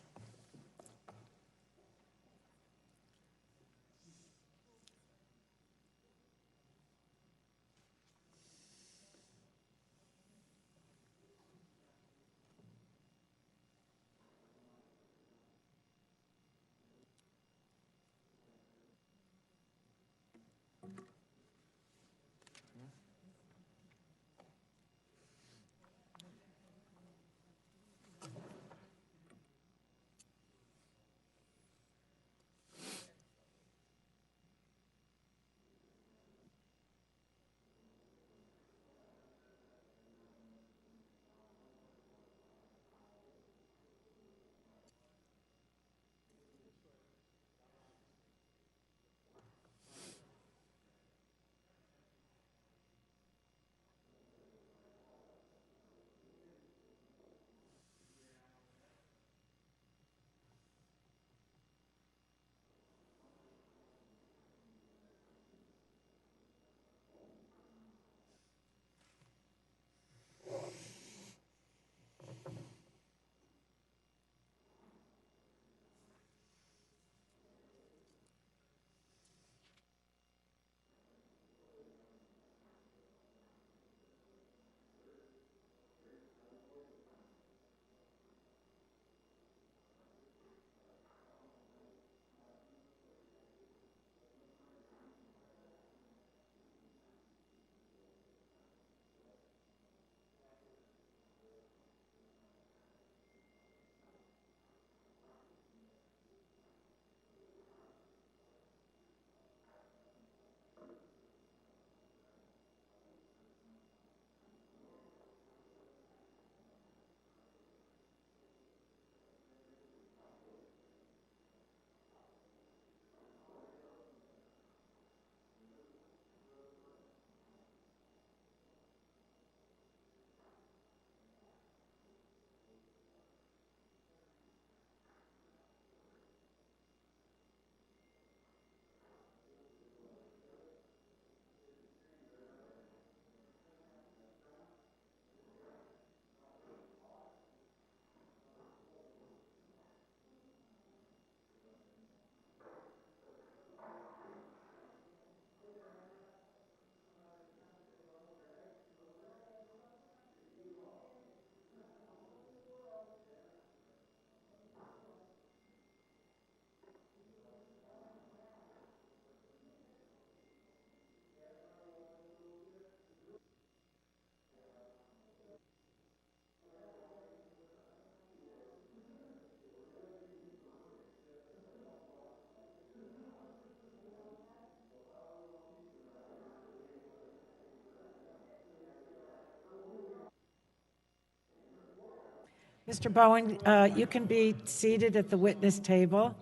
Mr. Bowen, you can be seated at the witness table.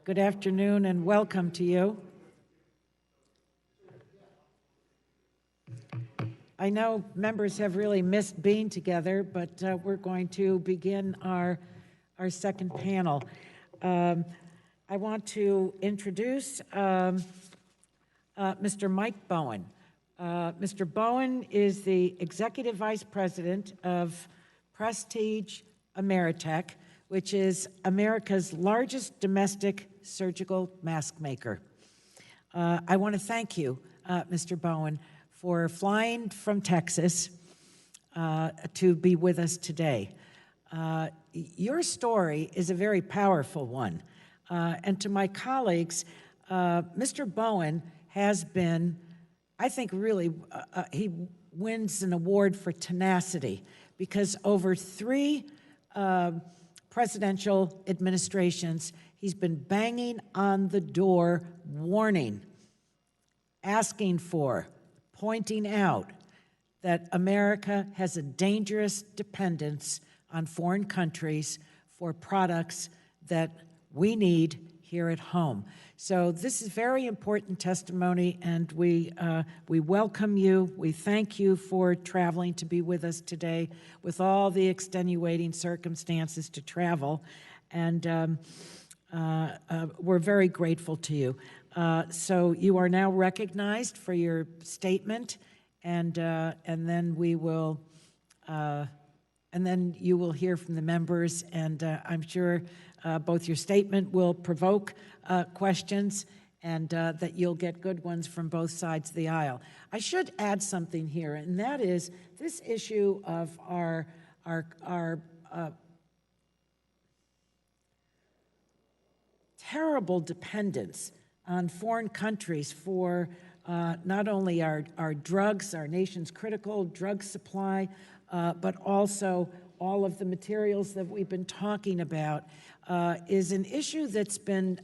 Good afternoon and welcome to you. I know members have really missed being together, but we're going to begin our second panel. I want to introduce Mr. Mike Bowen. Mr. Bowen is the Executive Vice President of Prestige Ameritech, which is America's largest domestic surgical mask maker. I want to thank you, Mr. Bowen, for flying from Texas to be with us today. Your story is a very powerful one. And to my colleagues, Mr. Bowen has been, I think really, he wins an award for tenacity because over 3 presidential administrations, he's been banging on the door, warning, asking for, pointing out that America has a dangerous dependence on foreign countries for products that we need here at home. So this is very important testimony, and we welcome you. We thank you for traveling to be with us today with all the extenuating circumstances to travel, and we're very grateful to you. So you are now recognized for your statement, and then we will, and then you will hear from the members, and I'm sure both your statement will provoke questions, and that you'll get good ones from both sides of the aisle. I should add something here, and that is this issue of our terrible dependence on foreign countries for not only our drugs, our nation's critical drug supply, but also all of the materials that we've been talking about, is an issue that's been,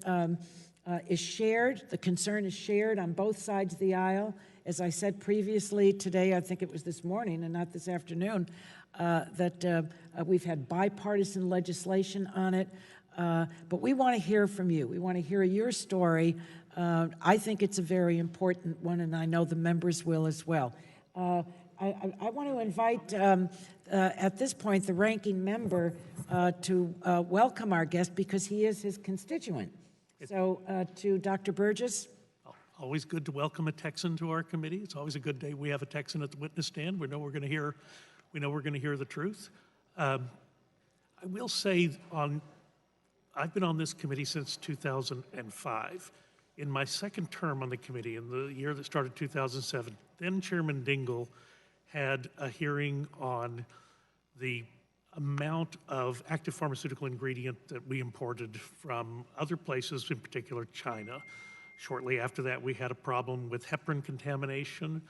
is shared. The concern is shared on both sides of the aisle. As I said previously today, I think it was this morning and not this afternoon, that we've had bipartisan legislation on it. But we want to hear from you. We want to hear your story. I think it's a very important one, and I know the members will as well. I want to invite, at this point, the ranking member to welcome our guest because he is his constituent. So to Dr. Burgess. Always good to welcome a Texan to our committee. It's always a good day. We have a Texan at the witness stand. We know we're going to hear the truth. I will say I've been on this committee since 2005. In my second term on the committee, in the year that started 2007, then Chairman Dingell had a hearing on the amount of active pharmaceutical ingredient that we imported from other places, in particular China. Shortly after that, we had a problem with heparin contamination.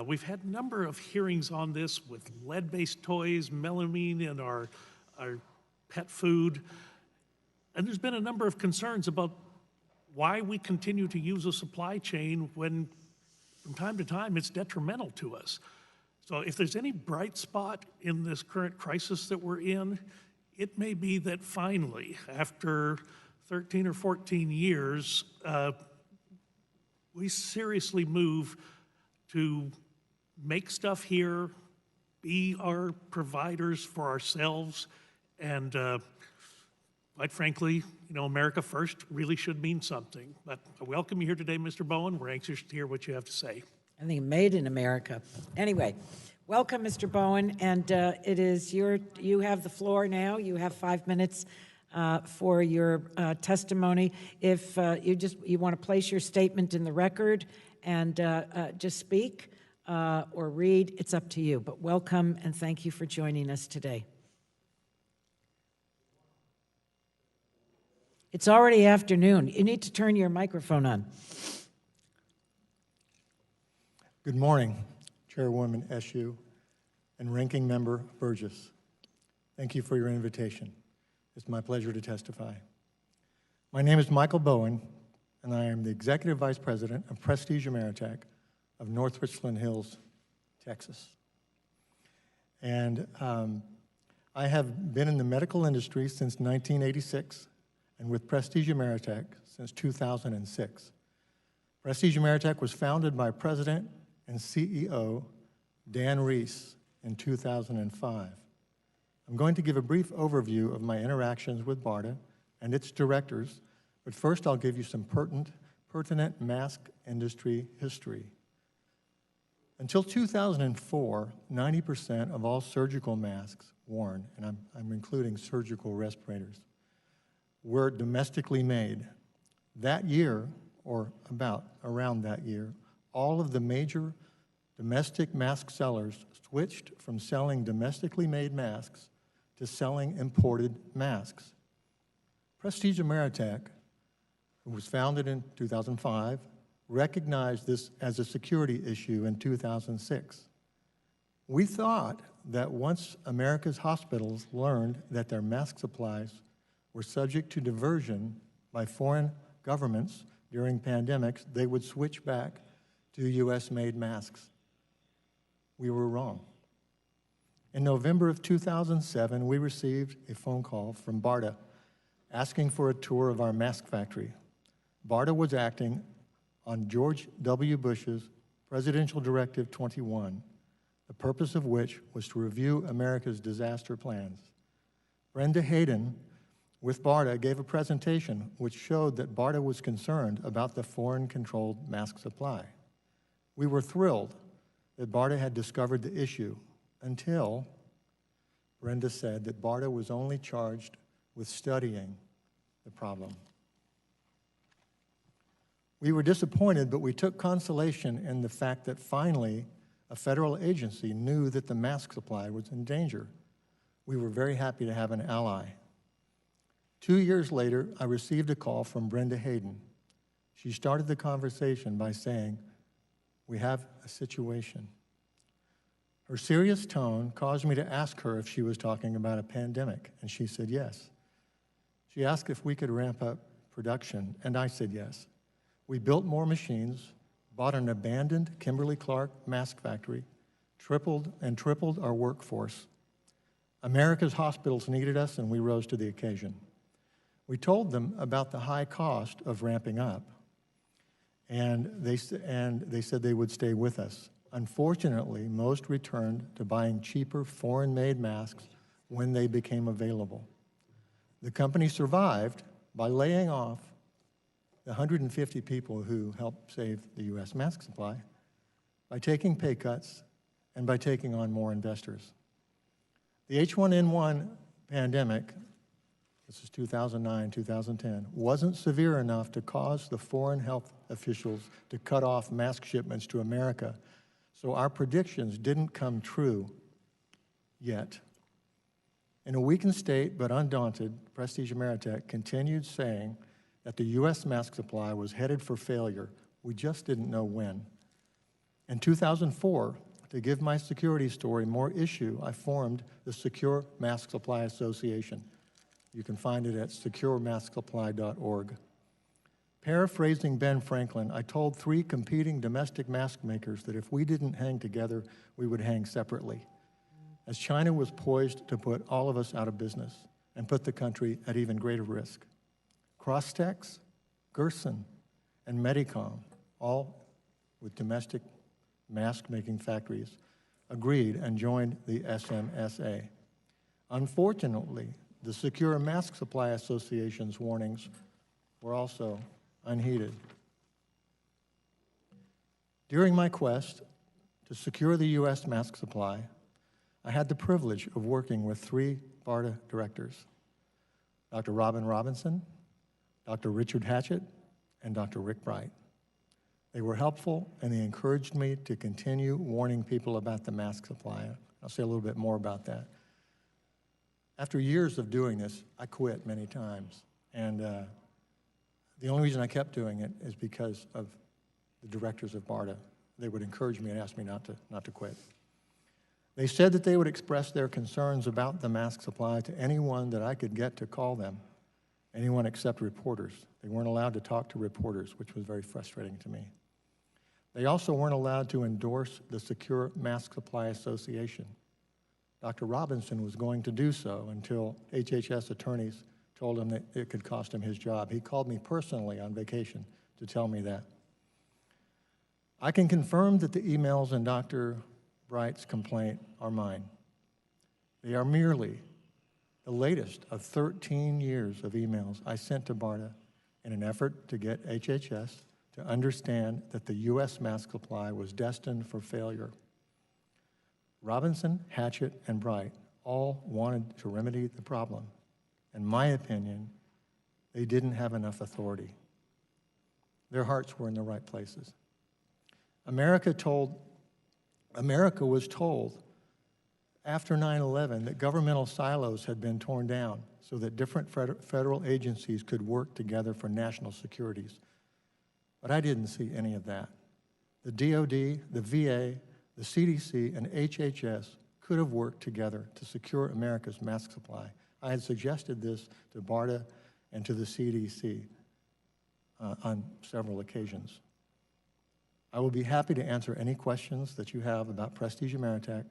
We've had a number of hearings on this with lead-based toys, melamine in our pet food. And there's been a number of concerns about why we continue to use a supply chain when, from time to time, it's detrimental to us. So if there's any bright spot in this current crisis that we're in, it may be that finally, after 13 or 14 years, we seriously move to make stuff here, be our providers for ourselves, and quite frankly, America first really should mean something. But I welcome you here today, Mr. Bowen. We're anxious to hear what you have to say. I think made in America. Anyway, welcome, Mr. Bowen, and you have the floor now. You have 5 minutes for your testimony. If you want to place your statement in the record and just speak or read, it's up to you. But welcome and thank you for joining us today. It's already afternoon. You need to turn your microphone on. Good morning, Chairwoman SU and Ranking Member Burgess. Thank you for your invitation. It's my pleasure to testify. My name is Michael Bowen, and I am the Executive Vice President of Prestige Ameritech of North Richland Hills, Texas. And I have been in the medical industry since 1986 and with Prestige Ameritech since 2006. Prestige Ameritech was founded by President and CEO Dan Rees in 2005. I'm going to give a brief overview of my interactions with BARDA and its directors, but first I'll give you some pertinent mask industry history. Until 2004, 90% of all surgical masks worn, and I'm including surgical respirators, were domestically made. That year, or around that year, all of the major domestic mask sellers switched from selling domestically made masks to selling imported masks. Prestige Ameritech, who was founded in 2005, recognized this as a security issue in 2006. We thought that once America's hospitals learned that their mask supplies were subject to diversion by foreign governments during pandemics, they would switch back to U.S.-made masks. We were wrong. In November of 2007, we received a phone call from BARDA asking for a tour of our mask factory. BARDA was acting on George W. Bush's Presidential Directive 21, the purpose of which was to review America's disaster plans. Brenda Hayden with BARDA gave a presentation which showed that BARDA was concerned about the foreign-controlled mask supply. We were thrilled that BARDA had discovered the issue until Brenda said that BARDA was only charged with studying the problem. We were disappointed, but we took consolation in the fact that finally a federal agency knew that the mask supply was in danger. We were very happy to have an ally. 2 years later, I received a call from Brenda Hayden. She started the conversation by saying, "We have a situation." Her serious tone caused me to ask her if she was talking about a pandemic, and she said yes. She asked if we could ramp up production, and I said yes. We built more machines, bought an abandoned Kimberly-Clark mask factory, tripled our workforce. America's hospitals needed us, and we rose to the occasion. We told them about the high cost of ramping up, and they said they would stay with us. Unfortunately, most returned to buying cheaper foreign-made masks when they became available. The company survived by laying off the 150 people who helped save the U.S. mask supply, by taking pay cuts, and by taking on more investors. The H1N1 pandemic, this is 2009, 2010, wasn't severe enough to cause the foreign health officials to cut off mask shipments to America, so our predictions didn't come true yet. In a weakened state but undaunted, Prestige Ameritech continued saying that the U.S. mask supply was headed for failure. We just didn't know when. In 2004, to give my security story more issue, I formed the Secure Mask Supply Association. You can find it at securemasksupply.org. Paraphrasing Ben Franklin, I told 3 competing domestic mask makers that if we didn't hang together, we would hang separately, as China was poised to put all of us out of business and put the country at even greater risk. Crosstex, Gerson, and Medicom, all with domestic mask-making factories, agreed and joined the SMSA. Unfortunately, the Secure Mask Supply Association's warnings were also unheeded. During my quest to secure the U.S. mask supply, I had the privilege of working with 3 BARDA directors, Dr. Robin Robinson, Dr. Richard Hatchett, and Dr. Rick Bright. They were helpful, and they encouraged me to continue warning people about the mask supply. I'll say a little bit more about that. After years of doing this, I quit many times, and the only reason I kept doing it is because of the directors of BARDA. They would encourage me and ask me not to quit. They said that they would express their concerns about the mask supply to anyone that I could get to call them, anyone except reporters. They weren't allowed to talk to reporters, which was very frustrating to me. They also weren't allowed to endorse the Secure Mask Supply Association. Dr. Robinson was going to do so until HHS attorneys told him that it could cost him his job. He called me personally on vacation to tell me that. I can confirm that the emails in Dr. Bright's complaint are mine. They are merely the latest of 13 years of emails I sent to BARDA in an effort to get HHS to understand that the U.S. mask supply was destined for failure. Robinson, Hatchett, and Bright all wanted to remedy the problem. In my opinion, they didn't have enough authority. Their hearts were in the right places. America was told after 9/11 that governmental silos had been torn down so that different federal agencies could work together for national securities. But I didn't see any of that. The DOD, the VA, the CDC, and HHS could have worked together to secure America's mask supply. I had suggested this to BARDA and to the CDC on several occasions. I will be happy to answer any questions that you have about Prestige Ameritech,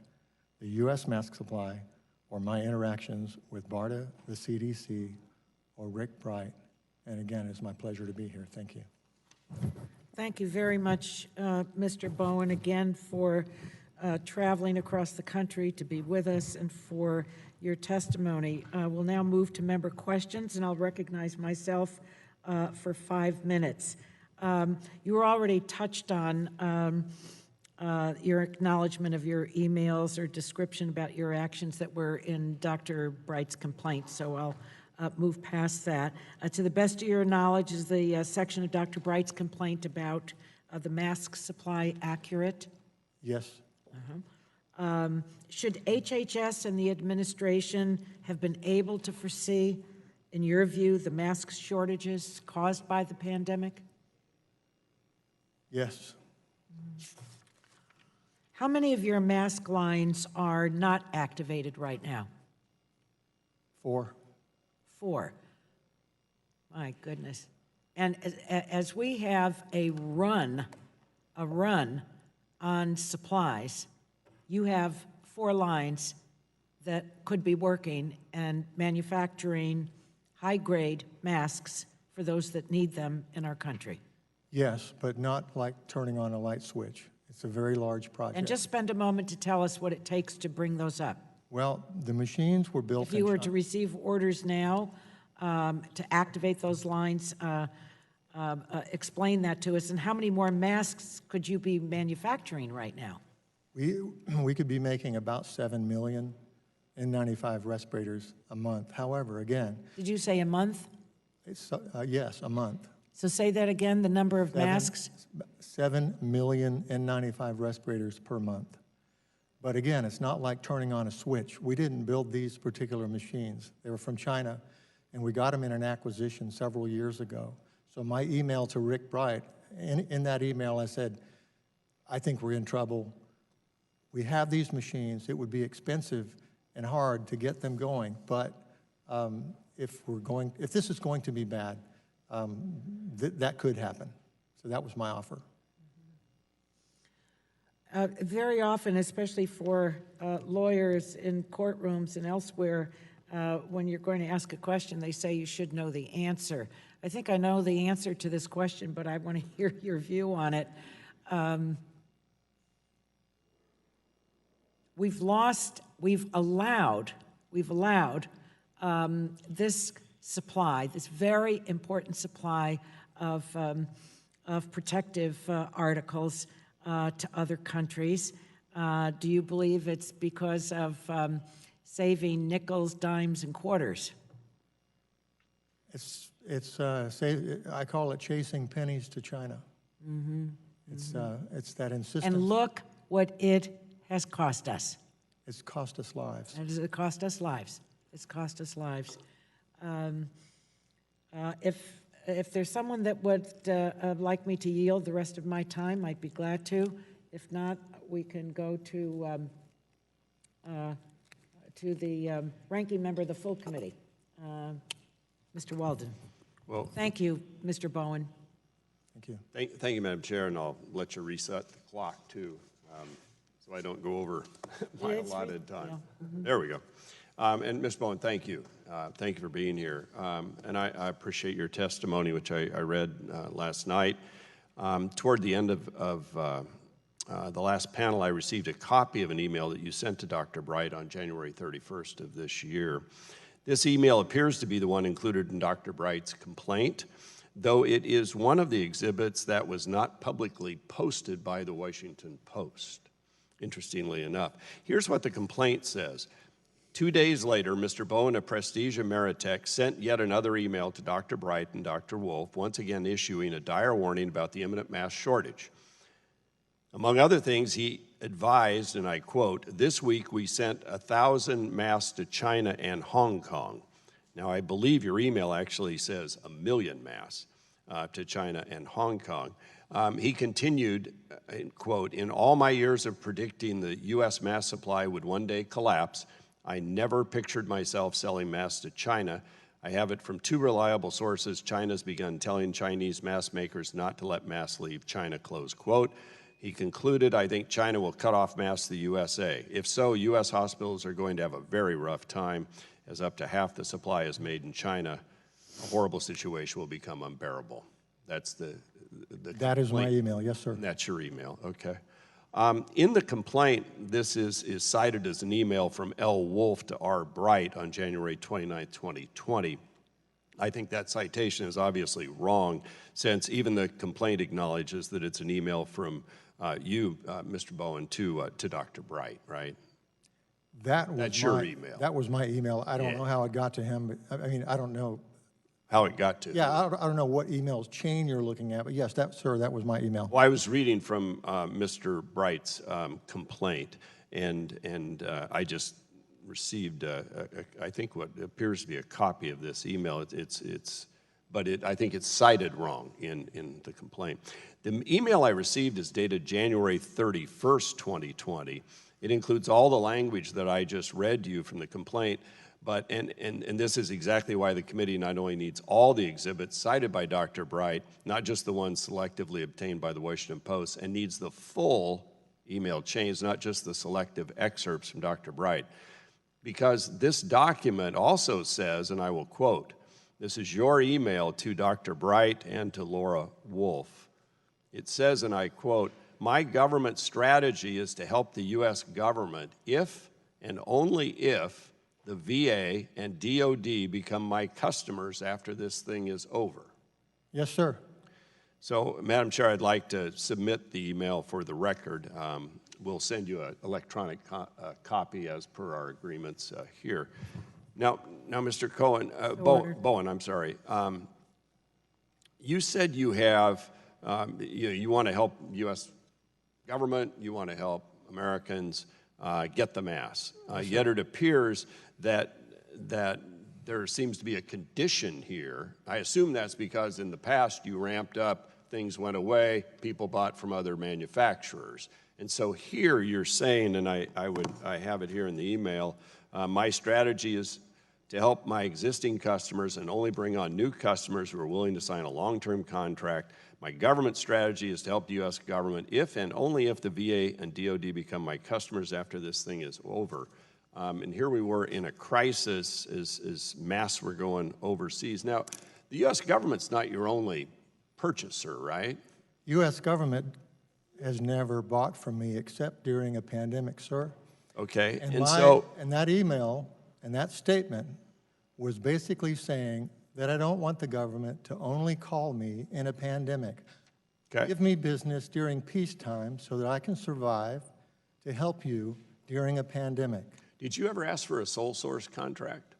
the U.S. mask supply, or my interactions with BARDA, the CDC, or Rick Bright. And again, it's my pleasure to be here. Thank you. Thank you very much, Mr. Bowen, again for traveling across the country to be with us and for your testimony. We'll now move to member questions, and I'll recognize myself for 5 minutes. You were already touched on your acknowledgement of your emails or description about your actions that were in Dr. Bright's complaint, so I'll move past that. To the best of your knowledge, is the section of Dr. Bright's complaint about the mask supply accurate? Yes. Should HHS and the administration have been able to foresee, in your view, the mask shortages caused by the pandemic? Yes. How many of your mask lines are not activated right now? 4. 4. My goodness. And as we have a run on supplies, you have 4 lines that could be working and manufacturing high-grade masks for those that need them in our country. Yes, but not like turning on a light switch. It's a very large project. And just spend a moment to tell us what it takes to bring those up. Well, the machines were built If you were to receive orders now to activate those lines, explain that to us. And how many more masks could you be manufacturing right now? We could be making about 7 million N95 respirators a month. However, again... Did you say a month? It's, yes, a month. So say that again, the number of masks? 7 million N95 respirators per month. But again, it's not like turning on a switch. We didn't build these particular machines. They were from China, and we got them in an acquisition several years ago. So my email to Rick Bright, in that email I said, I think we're in trouble. We have these machines. It would be expensive and hard to get them going, but if this is going to be bad, that could happen. So that was my offer. Very often, especially for lawyers in courtrooms and elsewhere, when you're going to ask a question, they say you should know the answer. I think I know the answer to this question, but I want to hear your view on it. We've allowed this supply, this very important supply of protective articles to other countries. Do you believe it's because of saving nickels, dimes, and quarters? I call it chasing pennies to China. Mm-hmm. It's that insistence. And look what it has cost us. It's cost us lives. It cost us lives. It's cost us lives. If there's someone that would like me to yield the rest of my time, I'd be glad to. If not, we can go to the ranking member of the full committee, Mr. Walden. Well, thank you, Mr. Bowen. Thank you. Thank you, Madam Chair, and I'll let you reset the clock too. So so I don't go over my Yeah, it's allotted time. yeah. There we go. And Ms. Bowen, thank you. Thank you for being here. And I appreciate your testimony, which I read last night. Toward the end of the last panel, I received a copy of an email that you sent to Dr. Bright on January 31st of this year. This email appears to be the one included in Dr. Bright's complaint, though it is one of the exhibits that was not publicly posted by the Washington Post, interestingly enough. Here's what the complaint says. 2 days later, Mr. Bowen of Prestige Ameritech sent yet another email to Dr. Bright and Dr. Wolf, once again issuing a dire warning about the imminent mass shortage. Among other things, he advised, and I quote, "This week we sent 1,000 masks to China and Hong Kong." Now, I believe your email actually says 1 million masks to China and Hong Kong. He continued, quote, "In all my years of predicting the U.S. mask supply would one day collapse, I never pictured myself selling masks to China. I have it from 2 reliable sources. China's begun telling Chinese mask makers not to let masks leave China," close quote. He concluded, "I think China will cut off masks to the USA. If so, U.S. hospitals are going to have a very rough time, as up to half the supply is made in China. A horrible situation will become unbearable." That's the That is my complaint. email, yes, sir. And that's your email, okay. In the complaint, this is cited as an email from L. Wolf to R. Bright on January 29, 2020. I think that citation is obviously wrong, since even the complaint acknowledges that it's an email from you, Mr. Bowen, to Dr. Bright, right? That's your email. That was my email. I don't Yeah. know how it got to him, but I mean, I don't know. How it got to him. Yeah, I don't know what emails chain you're looking at, but yes, sir, that was my email. Well, I was reading from Mr. Bright's complaint, and I just received, I think, what appears to be a copy of this email. I think it's cited wrong in the complaint. The email I received is dated January 31st, 2020. It includes all the language that I just read to you from the complaint, and this is exactly why the committee not only needs all the exhibits cited by Dr. Bright, not just the ones selectively obtained by the Washington Post, and needs the full email chains, not just the selective excerpts from Dr. Bright. Because this document also says, and I will quote, this is your email to Dr. Bright and to Laura Wolf. It says, and I quote, "My government strategy is to help the U.S. government if and only if the VA and DOD become my customers after this thing is over." Yes, sir. So, Madam Chair, I'd like to submit the email for the record. We'll send you an electronic copy as per our agreements here. Now, Mr. Cohen, Bowen, I'm sorry. You said you have, you want to help U.S. government, you want to help Americans get the masks. Yet it appears that there seems to be a condition here. I assume that's because in the past you ramped up, things went away, people bought from other manufacturers. And so here you're saying, and I have it here in the email, my strategy is to help my existing customers and only bring on new customers who are willing to sign a long-term contract. My government strategy is to help the U.S. government if and only if the VA and DOD become my customers after this thing is over. And here we were in a crisis as masks were going overseas. Now, the U.S. government's not your only purchaser, right? U.S. government has never bought from me except during a pandemic, sir. Okay, And that email and that statement was basically saying that I don't want the government to only call me in a pandemic. Okay. Give me business during peacetime so that I can survive to help you during a pandemic. Did you ever ask for a sole source contract?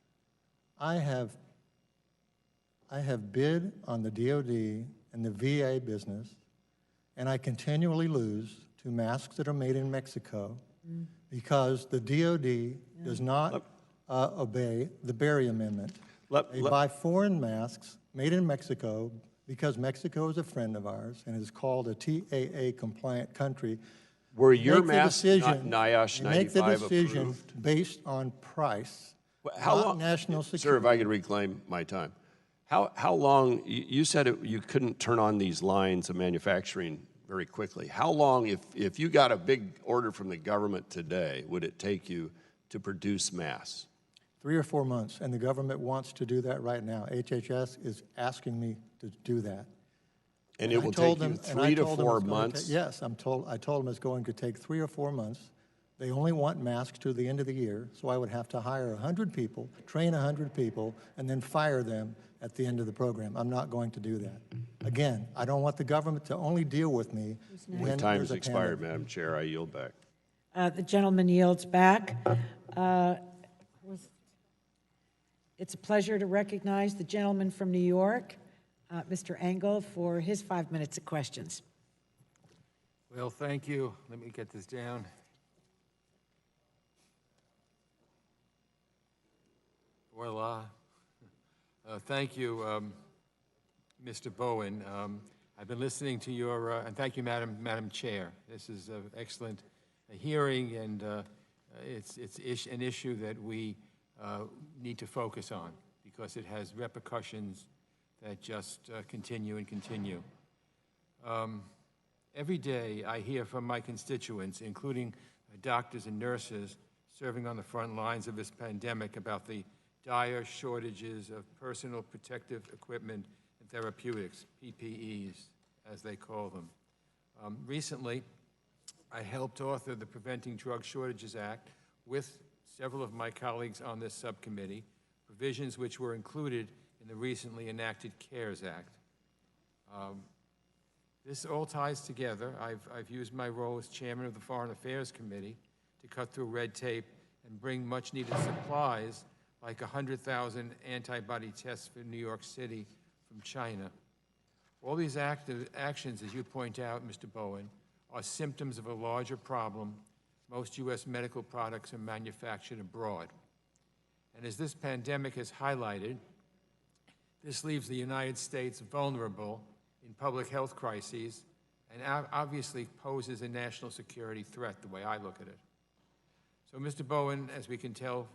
I have bid on the DOD and the VA business, and I continually lose to masks that are made in Mexico because the DOD does not obey the Berry Amendment. They buy foreign masks made in Mexico because Mexico is a friend of ours and is called a TAA-compliant country. Were your masks not NIOSH 95 approved? Make the decision based on price, not national security. Sir, if I could reclaim my time. How long, you said you couldn't turn on these lines of manufacturing very quickly. How long, if you got a big order from the government today, would it take you to produce masks? 3 or 4 months, and the government wants to do that right now. HHS is asking me to do that. And it will take you 3 to 4 months? Yes, I told them it's going to take 3 or 4 months. They only want masks to the end of the year, so I would have to hire 100 people, train 100 people, and then fire them at the end of the program. I'm not going to do that. Again, I don't want the government to only deal with me when Your time there's has a expired, pandemic. Madam Chair. I yield back. The gentleman yields back. It's a pleasure to recognize the gentleman from New York, Mr. Engel, for his 5 minutes of questions. Well, thank you. Let me get this down. Voila. Thank you, Mr. Bowen. I've been listening to your, and thank you, Madam Chair. This is an excellent hearing, and it's an issue that we need to focus on because it has repercussions that just continue and continue. Every day I hear from my constituents, including doctors and nurses serving on the front lines of this pandemic, about the dire shortages of personal protective equipment and therapeutics, PPEs, as they call them. Recently, I helped author the Preventing Drug Shortages Act with several of my colleagues on this subcommittee, provisions which were included in the recently enacted CARES Act. This all ties together. I've used my role as chairman of the Foreign Affairs Committee to cut through red tape and bring much-needed supplies like 100,000 antibody tests for New York City from China. All these actions, as you point out, Mr. Bowen, are symptoms of a larger problem. Most U.S. medical products are manufactured abroad. And as this pandemic has highlighted, this leaves the United States vulnerable in public health crises and obviously poses a national security threat, the way I look at it. So, Mr. Bowen, as we can tell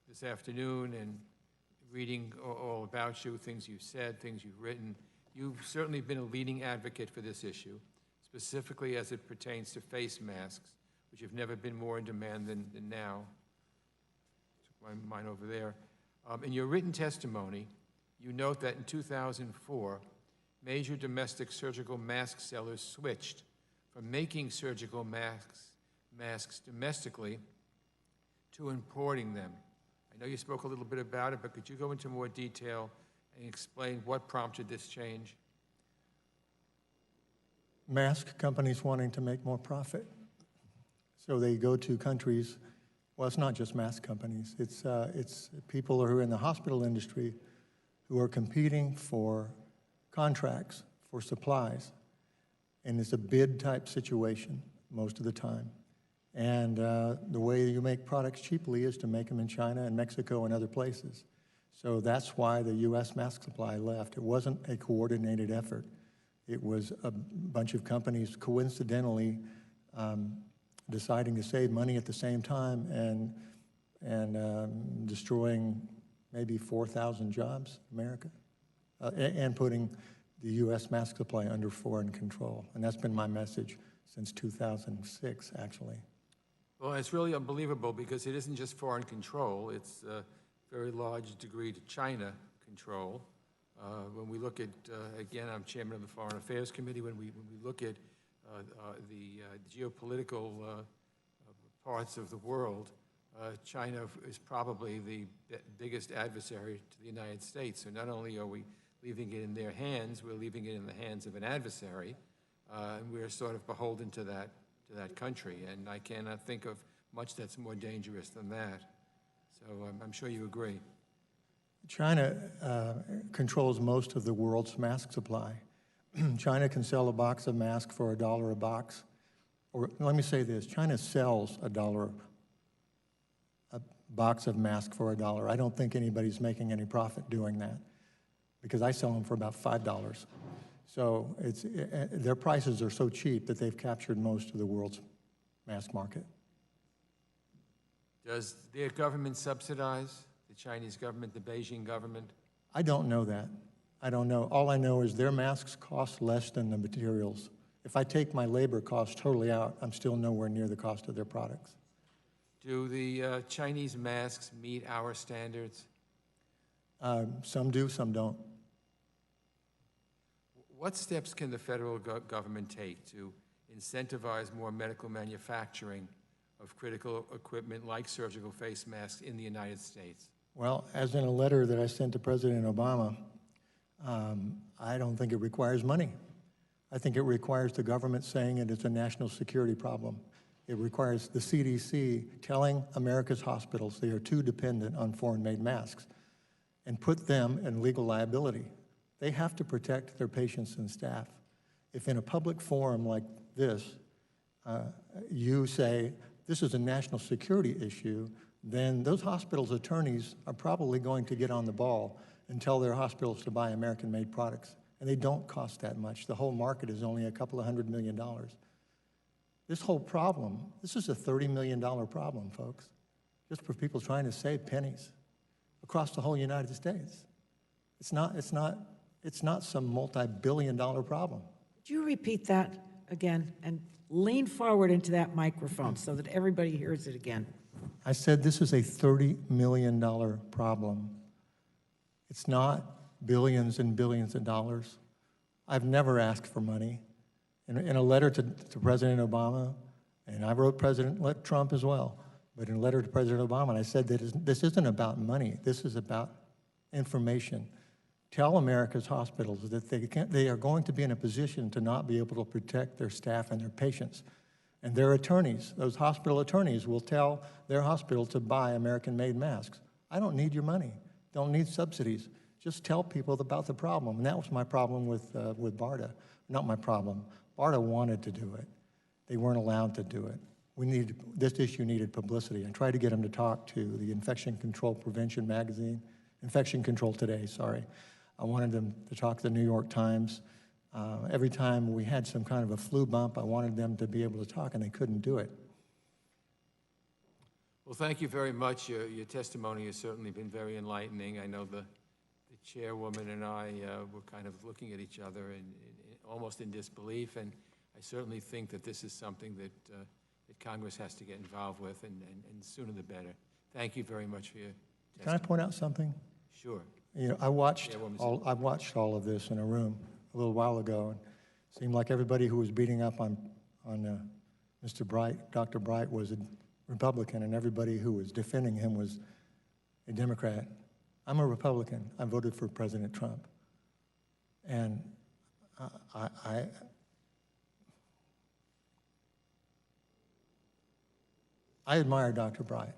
this afternoon and reading all about you, things you've said, things you've written, you've certainly been a leading advocate for this issue, specifically as it pertains to face masks, which have never been more in demand than now. Took mine over there. In your written testimony, you note that in 2004, major domestic surgical mask sellers switched from making surgical masks domestically to importing them. I know you spoke a little bit about it, but could you go into more detail and explain what prompted this change? Mask companies wanting to make more profit. So they go to countries, well, it's not just mask companies, it's people who are in the hospital industry who are competing for contracts, for supplies. And it's a bid-type situation most of the time. And the way you make products cheaply is to make them in China and Mexico and other places. So that's why the U.S. mask supply left. It wasn't a coordinated effort. It was a bunch of companies coincidentally deciding to save money at the same time and destroying maybe 4,000 jobs in America and putting the U.S. mask supply under foreign control. And that's been my message since 2006, actually. Well, it's really unbelievable because it isn't just foreign control, it's a very large degree to China control. When we look at, again, I'm chairman of the Foreign Affairs Committee, when we look at the geopolitical parts of the world, China is probably the biggest adversary to the United States. So not only are we leaving it in their hands, we're leaving it in the hands of an adversary, and we're sort of beholden to that country. And I cannot think of much that's more dangerous than that. So I'm sure you agree. China controls most of the world's mask supply. China can sell a box of masks for $1 a box. Or let me say this, China sells $1 a box of masks for $1. I don't think anybody's making any profit doing that because I sell them for about $5. So their prices are so cheap that they've captured most of the world's mask market. Does their government subsidize the Chinese government, the Beijing government? I don't know that. I don't know. All I know is their masks cost less than the materials. If I take my labor costs totally out, I'm still nowhere near the cost of their products. Do the Chinese masks meet our standards? Some do, some don't. What steps can the federal government take to incentivize more medical manufacturing of critical equipment like surgical face masks in the United States? Well, as in a letter that I sent to President Obama, I don't think it requires money. I think it requires the government saying it is a national security problem. It requires the CDC telling America's hospitals they are too dependent on foreign-made masks and put them in legal liability. They have to protect their patients and staff. If in a public forum like this, you say, this is a national security issue, then those hospitals' attorneys are probably going to get on the ball and tell their hospitals to buy American-made products. And they don't cost that much. The whole market is only a couple of $100 million. This whole problem, this is a $30 million problem, folks, just for people trying to save pennies across the whole United States. It's not some multi-billion-dollar problem. Would you repeat that again and lean forward into that microphone so that everybody hears it again? I said this is a $30 million problem. It's not billions and billions of dollars. I've never asked for money. In a letter to President Obama, and I wrote President Trump as well, but in a letter to President Obama, I said that this isn't about money. This is about information. Tell America's hospitals that they are going to be in a position to not be able to protect their staff and their patients. And their attorneys, those hospital attorneys, will tell their hospital to buy American-made masks. I don't need your money. Don't need subsidies. Just tell people about the problem. And that was my problem with BARDA. Not my problem. BARDA wanted to do it. They weren't allowed to do it. This issue needed publicity. I tried to get them to talk to the Infection Control Prevention magazine, Infection Control Today, sorry. I wanted them to talk to the New York Times. Every time we had some kind of a flu bump, I wanted them to be able to talk, and they couldn't do it. Well, thank you very much. Your testimony has certainly been very enlightening. I know the chairwoman and I were kind of looking at each other and almost in disbelief, and I certainly think that this is something that Congress has to get involved with, and sooner the better. Thank you very much for your testimony. Can I point out something? Sure. You know, I watched all of this in a room a little while ago, and it seemed like everybody who was beating up on Mr. Bright, Dr. Bright, was a Republican, and everybody who was defending him was a Democrat. I'm a Republican. I voted for President Trump. And I admire Dr. Bright.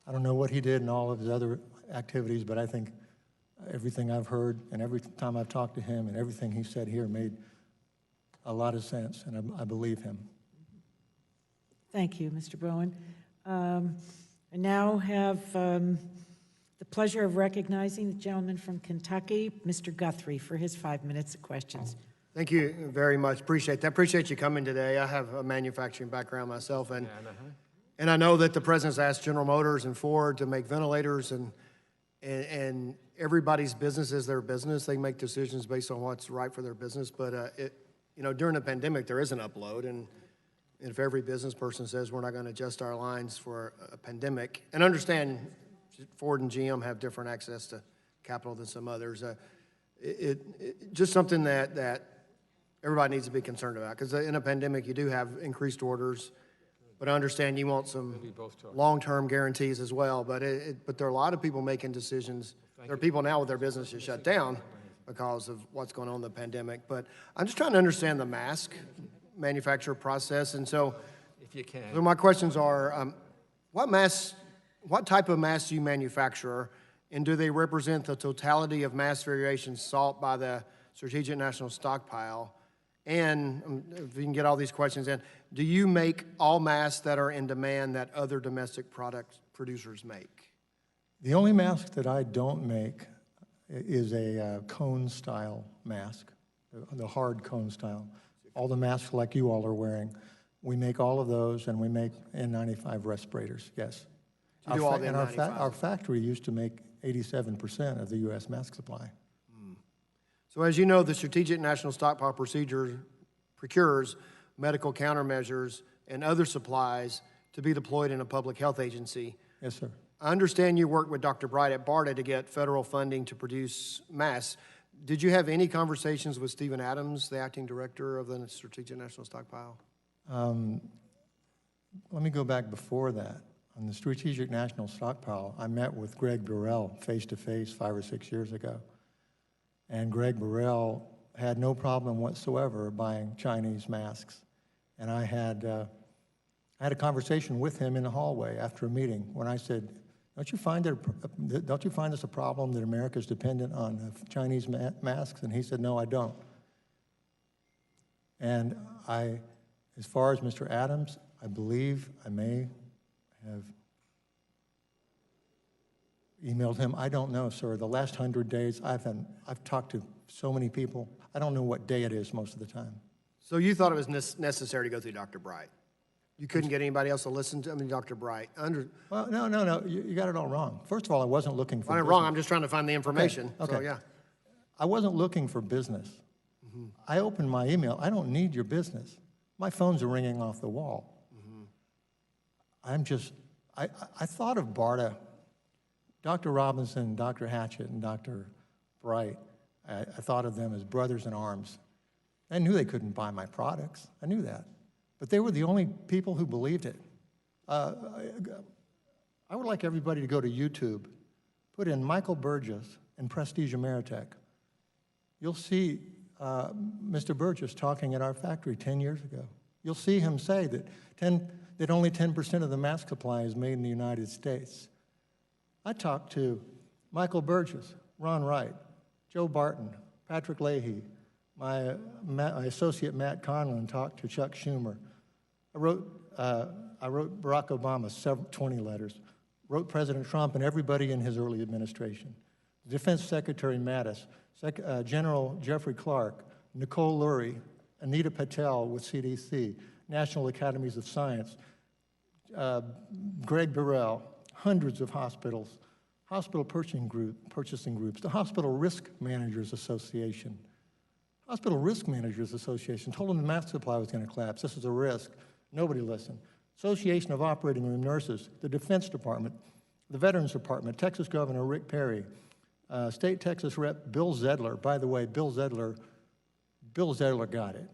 I don't know what he did in all of his other activities, but I think everything I've heard and every time I've talked to him and everything he said here made a lot of sense, and I believe him. Thank you, Mr. Bowen. I now have the pleasure of recognizing the gentleman from Kentucky, Mr. Guthrie, for his 5 minutes of questions. Thank you very much. Appreciate that. Appreciate you coming today. I have a manufacturing background myself, and I know that the president's asked General Motors and Ford to make ventilators, and everybody's business is their business. They make decisions based on what's right for their business. But you know, during the pandemic, there is an upload, and if every business person says we're not going to adjust our lines for a pandemic, and understand Ford and GM have different access to capital than some others, just something that everybody needs to be concerned about, because in a pandemic you do have increased orders, but I understand you want some long-term guarantees as well. But there are a lot of people making decisions. There are people now with their businesses shut down because of what's going on in the pandemic. But I'm just trying to understand the mask manufacturer process, and so if you can. So my questions are, what type of masks do you manufacture, and do they represent the totality of mask variations sought by the Strategic National Stockpile? And if you can get all these questions in, do you make all masks that are in demand that other domestic product producers make? The only mask that I don't make is a cone-style mask, the hard cone style. All the masks like you all are wearing, we make all of those, and we make N95 respirators, yes. You do all the N95s? Our factory used to make 87% of the U.S. mask supply. So as you know, the Strategic National Stockpile procedure procures medical countermeasures and other supplies to be deployed in a public health agency. Yes, sir. I understand you worked with Dr. Bright at BARDA to get federal funding to produce masks. Did you have any conversations with Stephen Adams, the acting director of the Strategic National Stockpile? Let me go back before that. On the Strategic National Stockpile, I met with Greg Burrell face-to-face 5 or 6 years ago. And Greg Burrell had no problem whatsoever buying Chinese masks. And I had a conversation with him in the hallway after a meeting when I said, don't you find this a problem that America is dependent on Chinese masks? And he said, no, I don't. And as far as Mr. Adams, I believe I may have emailed him. I don't know, sir. The last 100 days, I've talked to so many people. I don't know what day it is most of the time. So you thought it was necessary to go through Dr. Bright? You couldn't get anybody else to listen to? I mean, Dr. Bright. Well, no. You got it all wrong. First of all, I wasn't looking for business. Wrong. I'm just trying to find the information. Okay. So, yeah. I wasn't looking for business. I opened my email. I don't need your business. My phones are ringing off the wall. I thought of BARDA, Dr. Robinson, Dr. Hatchett, and Dr. Bright. I thought of them as brothers in arms. I knew they couldn't buy my products. I knew that. But they were the only people who believed it. I would like everybody to go to YouTube, put in Michael Burgess and Prestige Ameritech. You'll see Mr. Burgess talking at our factory 10 years ago. You'll see him say that only 10% of the mask supply is made in the United States. I talked to Michael Burgess, Ron Wright, Joe Barton, Patrick Leahy, my associate Matt Conlon talked to Chuck Schumer. I wrote Barack Obama 20 letters, wrote President Trump and everybody in his early administration. Defense Secretary Mattis, General Jeffrey Clark, Nicole Lurie, Anita Patel with CDC, National Academies of Science, Greg Burrell, hundreds of hospitals, hospital purchasing groups, the Hospital Risk Managers Association. Hospital Risk Managers Association told them the mask supply was going to collapse. This is a risk. Nobody listened. Association of Operating Room Nurses, the Defense Department, the Veterans Department, Texas Governor Rick Perry, State Texas Rep Bill Zedler. By the way, Bill Zedler got it.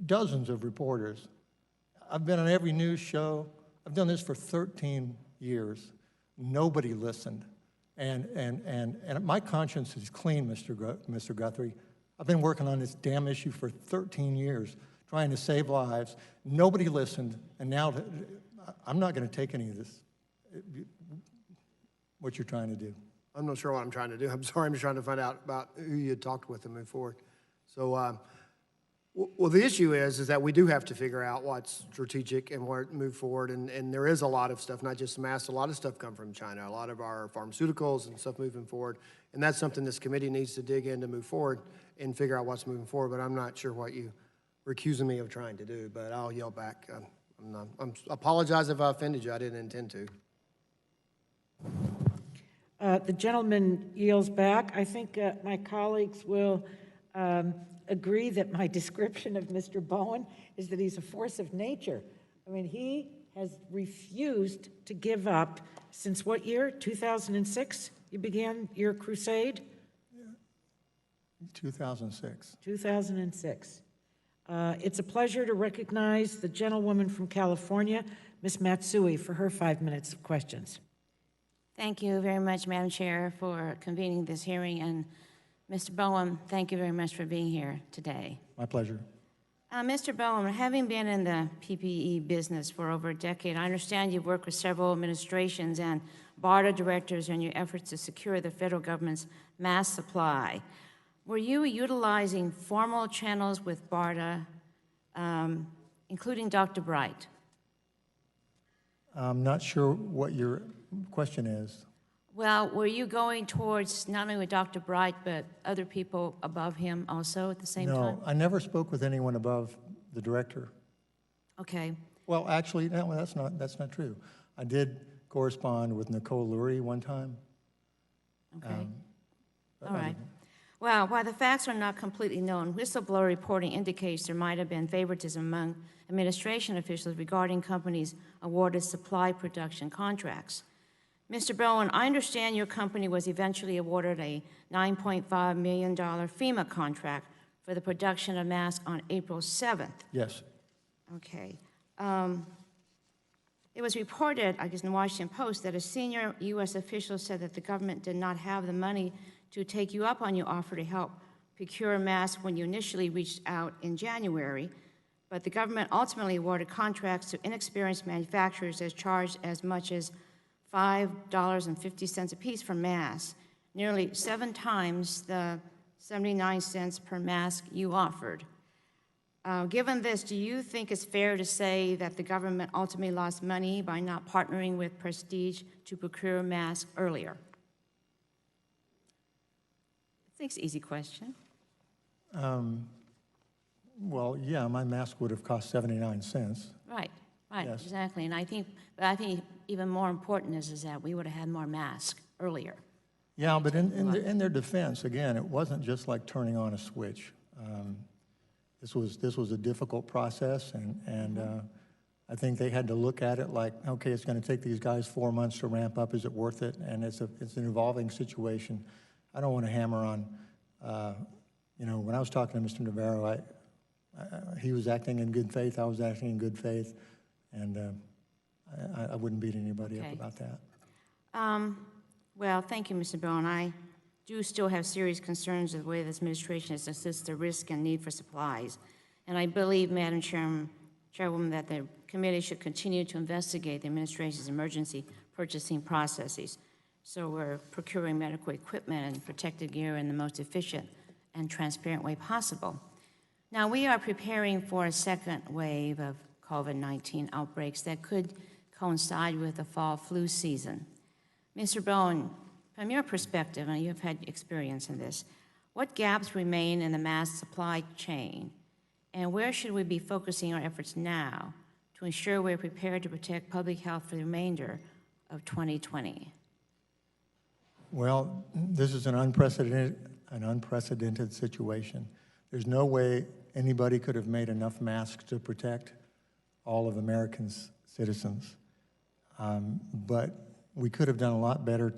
Dozens of reporters. I've been on every news show. I've done this for 13 years. Nobody listened. And my conscience is clean, Mr. Guthrie. I've been working on this damn issue for 13 years, trying to save lives. Nobody listened, and now I'm not going to take any of this, what you're trying to do. I'm not sure what I'm trying to do. I'm sorry. I'm just trying to find out about who you had talked with and move forward. So, well, the issue is that we do have to figure out what's strategic and where to move forward. And there is a lot of stuff, not just masks. A lot of stuff come from China. A lot of our pharmaceuticals and stuff moving forward. And that's something this committee needs to dig in to move forward and figure out what's moving forward. But I'm not sure what you were accusing me of trying to do. But I'll yell back. I apologize if I offended you. I didn't intend to. The gentleman yields back. I think my colleagues will agree that my description of Mr. Bowen is that he's a force of nature. I mean, he has refused to give up since what year? 2006? You began your crusade? 2006. 2006. It's a pleasure to recognize the gentlewoman from California, Ms. Matsui, for her 5 minutes of questions. Thank you very much, Madam Chair, for convening this hearing. And Mr. Bowen, thank you very much for being here today. My pleasure. Mr. Bowen, having been in the PPE business for over a decade, I understand you've worked with several administrations and BARDA directors in your efforts to secure the federal government's mask supply. Were you utilizing formal channels with BARDA, including Dr. Bright? I'm not sure what your question is. Well, were you going towards not only with Dr. Bright, but other people above him also at the same time? No, I never spoke with anyone above the director. Okay. Well, actually, no, that's not true. I did correspond with Nicole Lurie one time. Okay. All right. Well, while the facts are not completely known, whistleblower reporting indicates there might have been favoritism among administration officials regarding companies awarded supply production contracts. Mr. Bowen, I understand your company was eventually awarded a $9.5 million FEMA contract for the production of masks on April 7th. Yes. Okay. It was reported, I guess in the Washington Post, that a senior U.S. official said that the government did not have the money to take you up on your offer to help procure masks when you initially reached out in January, but the government ultimately awarded contracts to inexperienced manufacturers that charged as much as $5.50 apiece for masks, nearly 7 times the 79 cents per mask you offered. Given this, do you think it's fair to say that the government ultimately lost money by not partnering with Prestige to procure masks earlier? I think it's an easy question. Well, yeah, my mask would have cost 79 cents. Right, Yes. exactly. And I think even more important is that we would have had more masks earlier. Yeah, but in their defense, again, it wasn't just like turning on a switch. This was a difficult process, and I think they had to look at it like, okay, it's going to take these guys 4 months to ramp up. Is it worth it? And it's an evolving situation. I don't want to hammer on, when I was talking to Mr. Navarro, he was acting in good faith, I was acting in good faith, and I wouldn't beat anybody up about that. Well, thank you, Mr. Bowen. I do still have serious concerns of the way this administration has assessed the risk and need for supplies. And I believe, Madam Chairwoman, that the committee should continue to investigate the administration's emergency purchasing processes, so we're procuring medical equipment and protective gear in the most efficient and transparent way possible. Now, we are preparing for a second wave of COVID-19 outbreaks that could coincide with the fall flu season. Mr. Bowen, from your perspective, and you've had experience in this, what gaps remain in the mask supply chain, and where should we be focusing our efforts now to ensure we're prepared to protect public health for the remainder of 2020? Well, this is an unprecedented situation. There's no way anybody could have made enough masks to protect all of Americans' citizens. But we could have done a lot better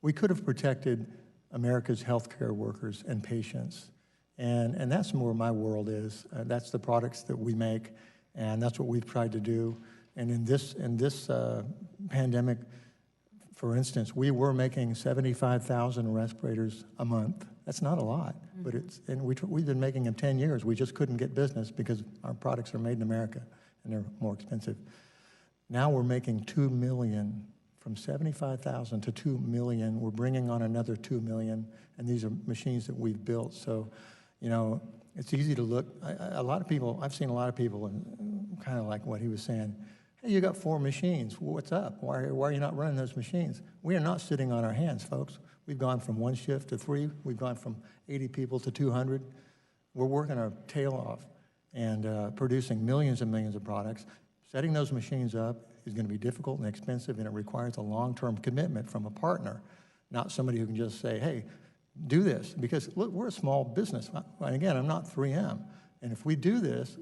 we could have protected America's healthcare workers and patients. And that's where my world is. That's the products that we make, and that's what we've tried to do. And in this pandemic, for instance, we were making 75,000 respirators a month. That's not a lot, but we've been making them 10 years. We just couldn't get business because our products are made in America and they're more expensive. Now we're making 2 million, from 75,000 to 2 million. We're bringing on another 2 million, and these are machines that we've built. So, it's easy to look. I've seen a lot of people, and kind of like what he was saying, hey, you got 4 machines. What's up? Why are you not running those machines? We are not sitting on our hands, folks. We've gone from 1 shift to 3. We've gone from 80 people to 200. We're working our tail off and producing millions and millions of products. Setting those machines up is going to be difficult and expensive, and it requires a long-term commitment from a partner, not somebody who can just say, hey, do this. Because, look, we're a small business. And again, I'm not 3M. And if we do this,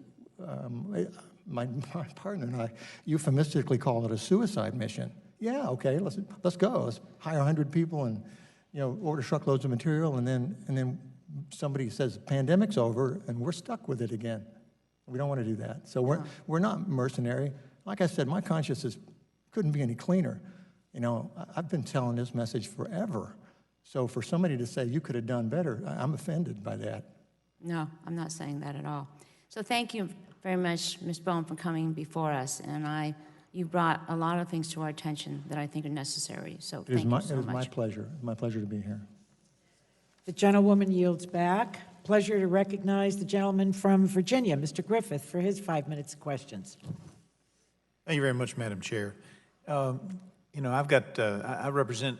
my partner and I euphemistically call it a suicide mission. Yeah, okay, let's go. Let's hire 100 people and order truckloads of material, and then somebody says pandemic's over, and we're stuck with it again. We don't want to do that. So we're not mercenary. Like I said, my conscience couldn't be any cleaner. I've been telling this message forever. So for somebody to say you could have done better, I'm offended by that. No, I'm not saying that at all. So thank you very much, Ms. Bowen, for coming before us. And you brought a lot of things to our attention that I think are necessary. So thank you so much. It is my pleasure. My pleasure to be here. The gentlewoman yields back. Pleasure to recognize the gentleman from Virginia, Mr. Griffith, for his 5 minutes of questions. Thank you very much, Madam Chair. I represent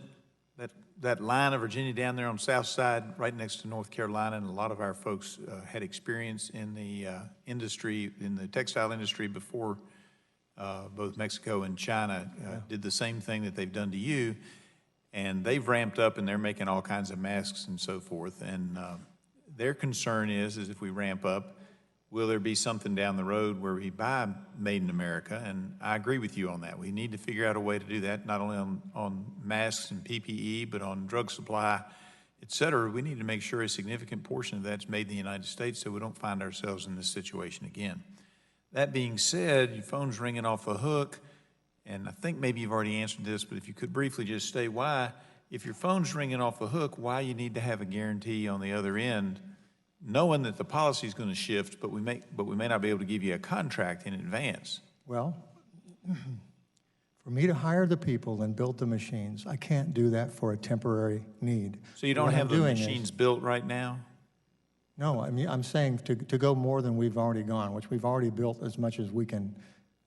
that line of Virginia down there on the south side, right next to North Carolina, and a lot of our folks had experience in the industry, in the textile industry before both Mexico and China did the same thing that they've done to you. and they've ramped up and they're making all kinds of masks and so forth. And their concern is if we ramp up, will there be something down the road where we buy Made in America? And I agree with you on that. We need to figure out a way to do that, not only on masks and PPE, but on drug supply, et cetera. We need to make sure a significant portion of that's made in the United States so we don't find ourselves in this situation again. That being said, your phone's ringing off the hook, and I think maybe you've already answered this, but if you could briefly just state why, if your phone's ringing off the hook, why you need to have a guarantee on the other end, knowing that the policy is going to shift, but we may not be able to give you a contract in advance. Well, for me to hire the people and build the machines, I can't do that for a temporary need. So you don't have the machines built right now? No, I mean, I'm saying to go more than we've already gone, which we've already built as much as we can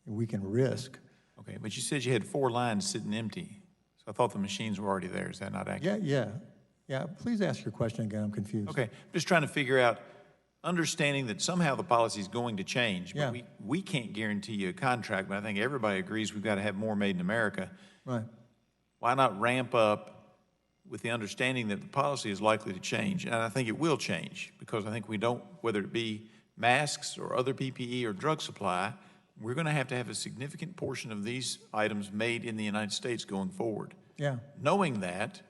risk. Okay, but you said you had 4 lines sitting empty. So I thought the machines were already there. Is that not accurate? Yeah, please ask your question again. I'm confused. Okay, I'm just trying to figure out, understanding that somehow the policy is going to change, but we can't guarantee you a contract, but I think everybody agrees we've got to have more Made in America. Right. Why not ramp up with the understanding that the policy is likely to change? And I think it will change, because I think we don't, whether it be masks or other PPE or drug supply, we're going to have a significant portion of these items made in the United States going forward. Yeah. Knowing that,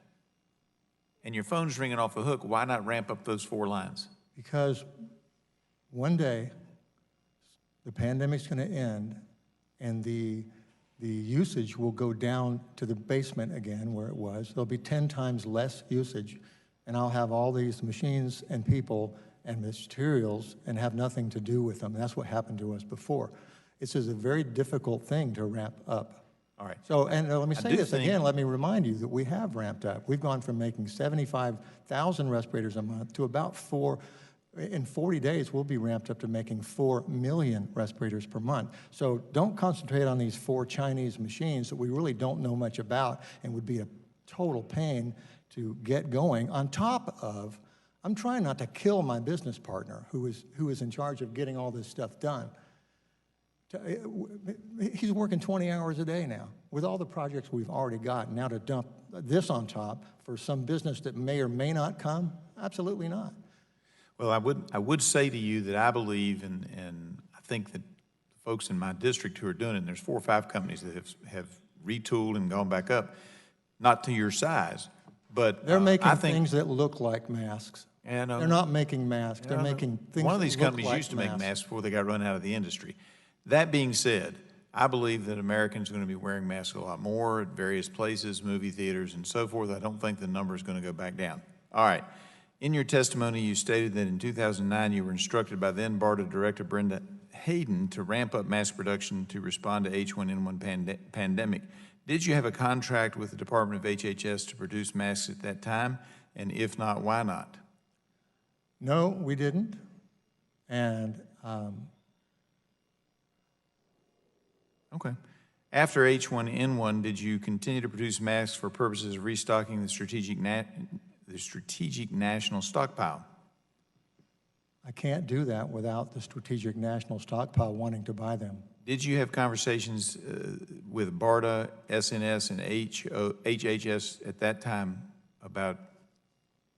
and your phone's ringing off the hook, why not ramp up those 4 lines? Because one day, the pandemic's going to end, and the usage will go down to the basement again where it was. There'll be 10 times less usage, and I'll have all these machines and people and materials and have nothing to do with them. That's what happened to us before. This is a very difficult thing to ramp up. All right. So, and let me say this again, let me remind you that we have ramped up. We've gone from making 75,000 respirators a month to about in 40 days, we'll be ramped up to making 4 million respirators per month. So don't concentrate on these 4 Chinese machines that we really don't know much about and would be a total pain to get going. On top of, I'm trying not to kill my business partner who is in charge of getting all this stuff done. He's working 20 hours a day now with all the projects we've already got. Now to dump this on top for some business that may or may not come, absolutely not. Well, I would say to you that I believe, and I think that the folks in my district who are doing it, and there's 4 or 5 companies that have retooled and gone back up, not to your size, but they're making things that look like masks. And, they're not making masks. They're making things. One of these that look companies like used to make masks before they got run out of the industry. That being said, I believe that Americans are going to be wearing masks a lot more at various places, movie theaters, and so forth. I don't think the number is going to go back down. All right. In your testimony, you stated that in 2009, you were instructed by then BARDA Director Brenda Hayden to ramp up mask production to respond to H1N1 pandemic. Did you have a contract with the Department of HHS to produce masks at that time? And if not, why not? No, we didn't. And okay. After H1N1, did you continue to produce masks for purposes of restocking the strategic national stockpile? I can't do that without the strategic national stockpile wanting to buy them. Did you have conversations with BARDA, SNS, and HHS at that time about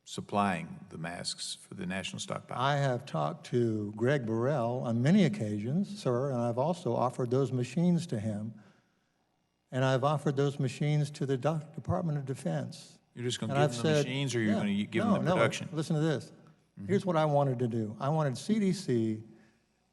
supplying the masks for the national stockpile? I have talked to Greg Burrell on many occasions, sir, and I've also offered those machines to him. And I've offered those machines to the Department of Defense. You're just going to give them the machines, or you're going to give them the production? No, listen to this. Here's what I wanted to do. I wanted CDC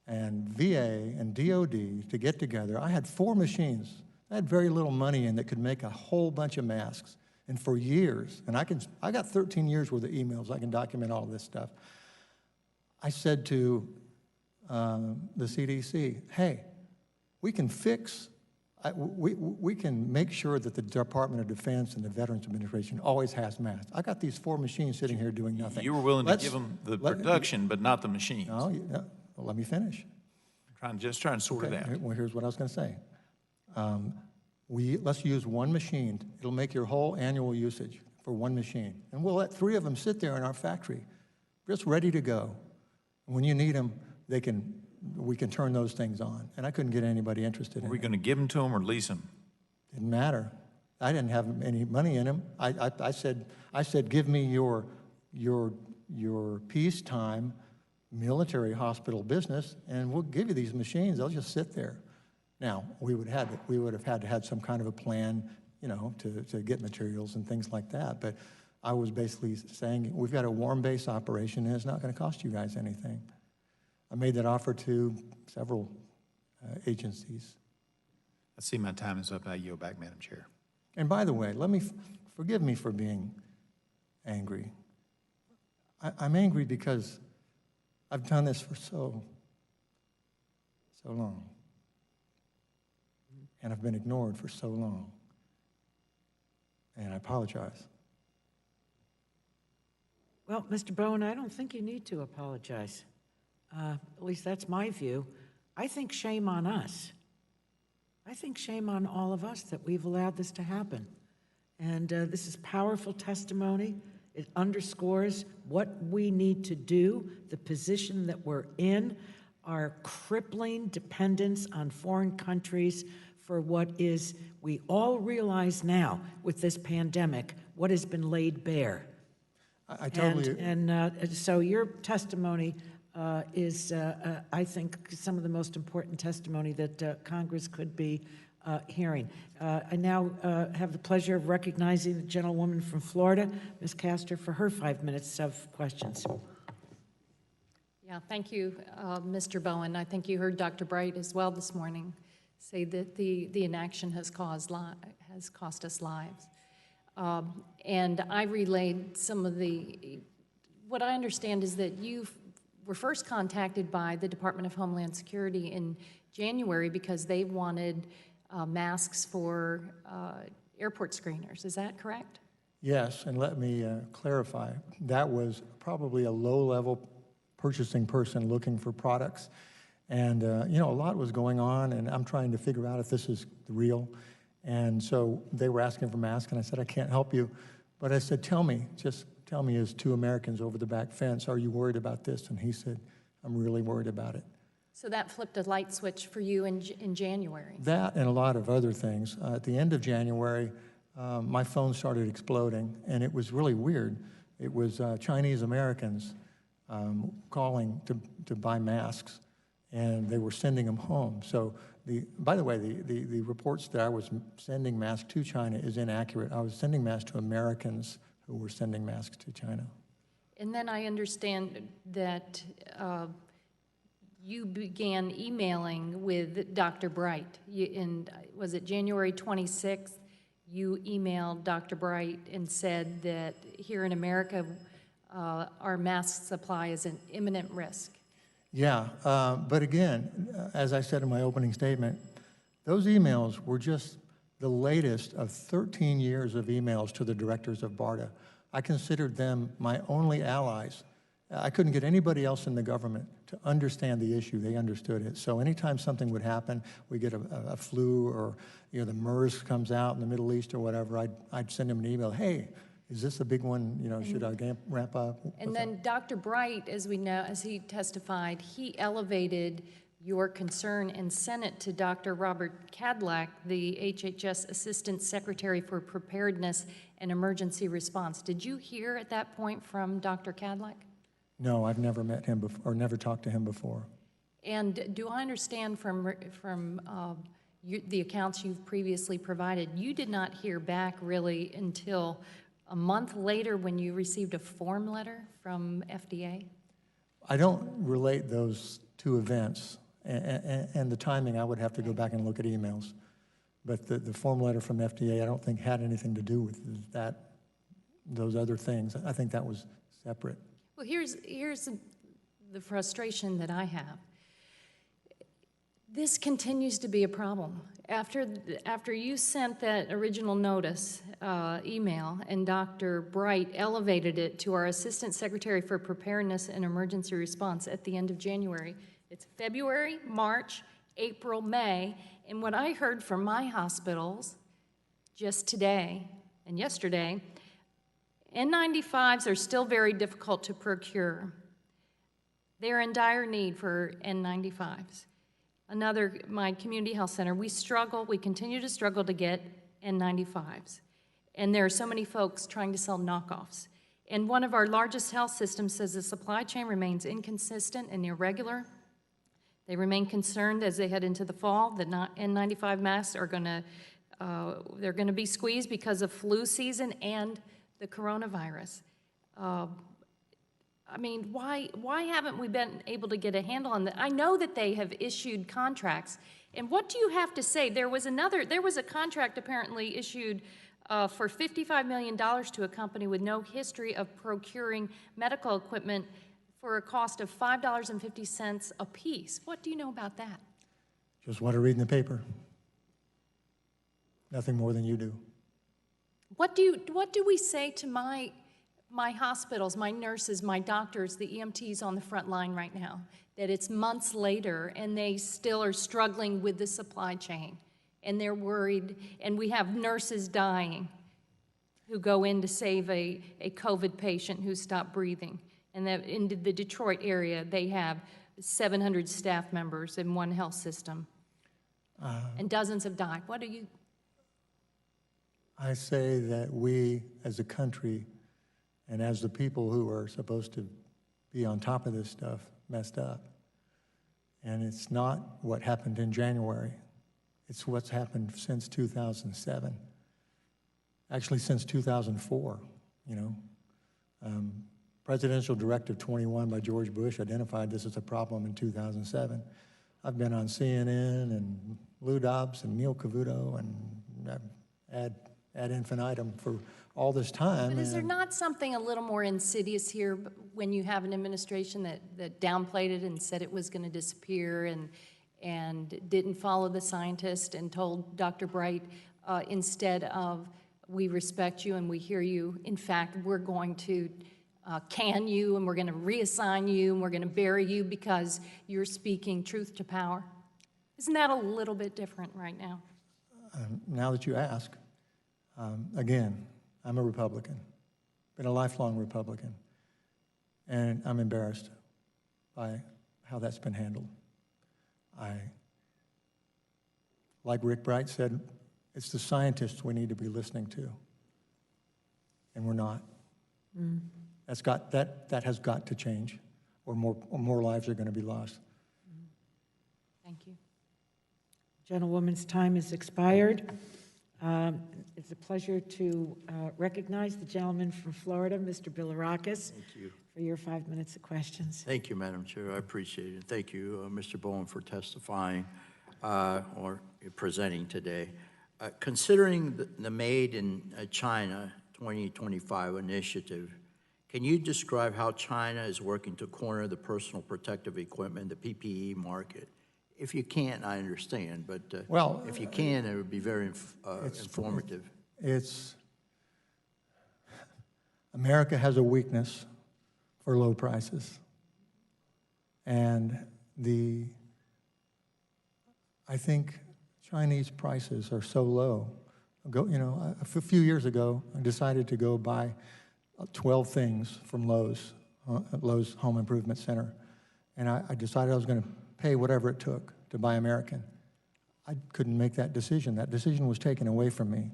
and VA and DOD to get together. I had 4 machines. I had very little money in that could make a whole bunch of masks. And for years, and I got 13 years worth of emails. I can document all this stuff. I said to the CDC, hey, we can fix, we can make sure that the Department of Defense and the Veterans Administration always has masks. I got these 4 machines sitting here doing nothing. You were willing to give them the production, but not the machines. No, well, let me finish. Just trying to sort it out. Well, here's what I was going to say. Let's use 1 machine. It'll make your whole annual usage for 1 machine. And we'll let 3 of them sit there in our factory, just ready to go. And when you need them, we can turn those things on. And I couldn't get anybody interested in it. Are we going to give them to them or lease them? Didn't matter. I didn't have any money in them. I said, give me your peacetime military hospital business, and we'll give you these machines. They'll just sit there. Now, we would have had to have some kind of a plan, you know, to get materials and things like that. But I was basically saying, we've got a warm base operation, and it's not going to cost you guys anything. I made that offer to several agencies. I see my time is up. I yield back, Madam Chair. And by the way, forgive me for being angry. I'm angry because I've done this for so long. And I've been ignored for so long. And I apologize. Well, Mr. Bowen, I don't think you need to apologize. At least that's my view. I think shame on us. I think shame on all of us that we've allowed this to happen. And this is powerful testimony. It underscores what we need to do, the position that we're in, our crippling dependence on foreign countries for what is, we all realize now with this pandemic, what has been laid bare. I totally... And so your testimony is, I think, some of the most important testimony that Congress could be hearing. I now have the pleasure of recognizing the gentlewoman from Florida, Ms. Castor, for her 5 minutes of questions. Yeah, thank you, Mr. Bowen. I think you heard Dr. Bright as well this morning say that the inaction has cost us lives. And I relayed some of what I understand is that you were first contacted by the Department of Homeland Security in January because they wanted masks for airport screeners. Is that correct? Yes, and let me clarify. That was probably a low-level purchasing person looking for products. And, you know, a lot was going on, and I'm trying to figure out if this is real. And so they were asking for masks, and I said, I can't help you. But I said, tell me, just tell me as two Americans over the back fence, are you worried about this? And he said, I'm really worried about it. So that flipped a light switch for you in January. That and a lot of other things. At the end of January, my phone started exploding, and it was really weird. It was Chinese Americans calling to buy masks, and they were sending them home. So, by the way, the reports that I was sending masks to China is inaccurate. I was sending masks to Americans who were sending masks to China. And then I understand that you began emailing with Dr. Bright. Was it January 26th? You emailed Dr. Bright and said that here in America, our mask supply is an imminent risk. Yeah, but again, as I said in my opening statement, those emails were just the latest of 13 years of emails to the directors of BARDA. I considered them my only allies. I couldn't get anybody else in the government to understand the issue. They understood it. So anytime something would happen, we get a flu or, you know, the MERS comes out in the Middle East or whatever, I'd send them an email, hey, is this a big one? You know, should I ramp up? And then Dr. Bright, as we know, as he testified, he elevated your concern and sent it to Dr. Robert Cadlack, the HHS Assistant Secretary for Preparedness and Emergency Response. Did you hear at that point from Dr. Cadlack? No, I've never met him before, or never talked to him before. And do I understand from the accounts you've previously provided, you did not hear back really until a month later when you received a form letter from FDA? I don't relate those two events, and the timing, I would have to go back and look at emails. But the form letter from FDA, I don't think had anything to do with those other things. I think that was separate. Well, here's the frustration that I have. This continues to be a problem. After you sent that original notice email and Dr. Bright elevated it to our Assistant Secretary for Preparedness and Emergency Response at the end of January, it's February, March, April, May, and what I heard from my hospitals just today and yesterday, N95s are still very difficult to procure. They're in dire need for N95s. My community health center, we continue to struggle to get N95s. And there are so many folks trying to sell knockoffs. And one of our largest health systems says the supply chain remains inconsistent and irregular. They remain concerned as they head into the fall that N95 masks are they're going to be squeezed because of flu season and the coronavirus. I mean, why haven't we been able to get a handle on that? I know that they have issued contracts. And what do you have to say? There was a contract apparently issued for $55 million to a company with no history of procuring medical equipment for a cost of $5.50 a piece. What do you know about that? Just what I read in the paper. Nothing more than you do. What do we say to my hospitals, my nurses, my doctors, the EMTs on the front line right now, that it's months later and they still are struggling with the supply chain and they're worried, and we have nurses dying who go in to save a COVID patient who stopped breathing. And that in the Detroit area, they have 700 staff members in one health system, and dozens have died. What do you? I say that we, as a country, and as the people who are supposed to be on top of this stuff, messed up. And it's not what happened in January. It's what's happened since 2007. Actually, since 2004, you know. Presidential Directive 21 by George Bush identified this as a problem in 2007. I've been on CNN and Lou Dobbs and Neil Cavuto and ad infinitum for all this time. But is there not something a little more insidious here when you have an administration that downplayed it and said it was going to disappear and didn't follow the scientist and told Dr. Bright instead of, we respect you and we hear you, in fact, we're going to can you and we're going to reassign you and we're going to bury you because you're speaking truth to power? Isn't that a little bit different right now? Now that you ask, again, I'm a Republican, been a lifelong Republican, and I'm embarrassed by how that's been handled. Like Rick Bright said, it's the scientists we need to be listening to, and we're not. Mm. That has got to change, or more lives are going to be lost. Thank you. Gentlewoman's time has expired. It's a pleasure to recognize the gentleman from Florida, Mr. Bilirakis. Thank you. For your 5 minutes of questions. Thank you, Madam Chair. I appreciate it. Thank you, Mr. Bowen, for testifying or presenting today. Considering the Made in China 2025 initiative, can you describe how China is working to corner the personal protective equipment, the PPE market? If you can't, I understand, but well, if you can, it would be very informative. America has a weakness for low prices. And I think Chinese prices are so low. A few years ago, I decided to go buy 12 things from Lowe's Home Improvement Center. And I decided I was going to pay whatever it took to buy American. I couldn't make that decision. That decision was taken away from me.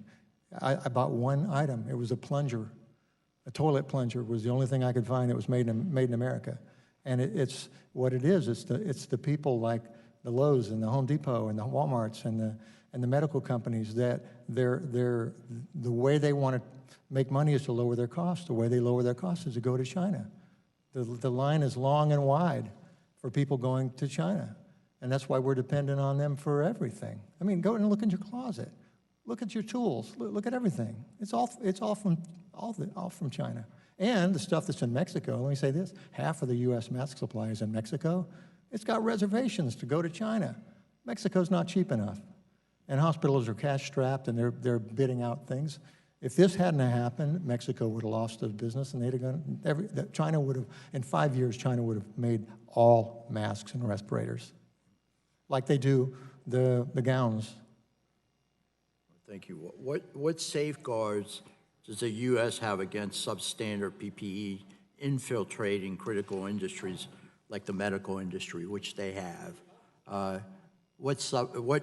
I bought one item. It was a plunger. A toilet plunger was the only thing I could find that was made in America. And it's what it is. It's the people like the Lowe's and the Home Depot and the Walmarts and the medical companies that the way they want to make money is to lower their costs. The way they lower their costs is to go to China. The line is long and wide for people going to China. And that's why we're dependent on them for everything. I mean, go and look in your closet. Look at your tools. Look at everything. It's all from China. And the stuff that's in Mexico, let me say this, half of the U.S. mask supply is in Mexico. It's got reservations to go to China. Mexico's not cheap enough. And hospitals are cash-strapped, and they're bidding out things. If this hadn't happened, Mexico would have lost the business, and they'd have gone, China would have, in 5 years, China would have made all masks and respirators, like they do the gowns. Thank you. What safeguards does the U.S. have against substandard PPE infiltrating critical industries like the medical industry, which they have? what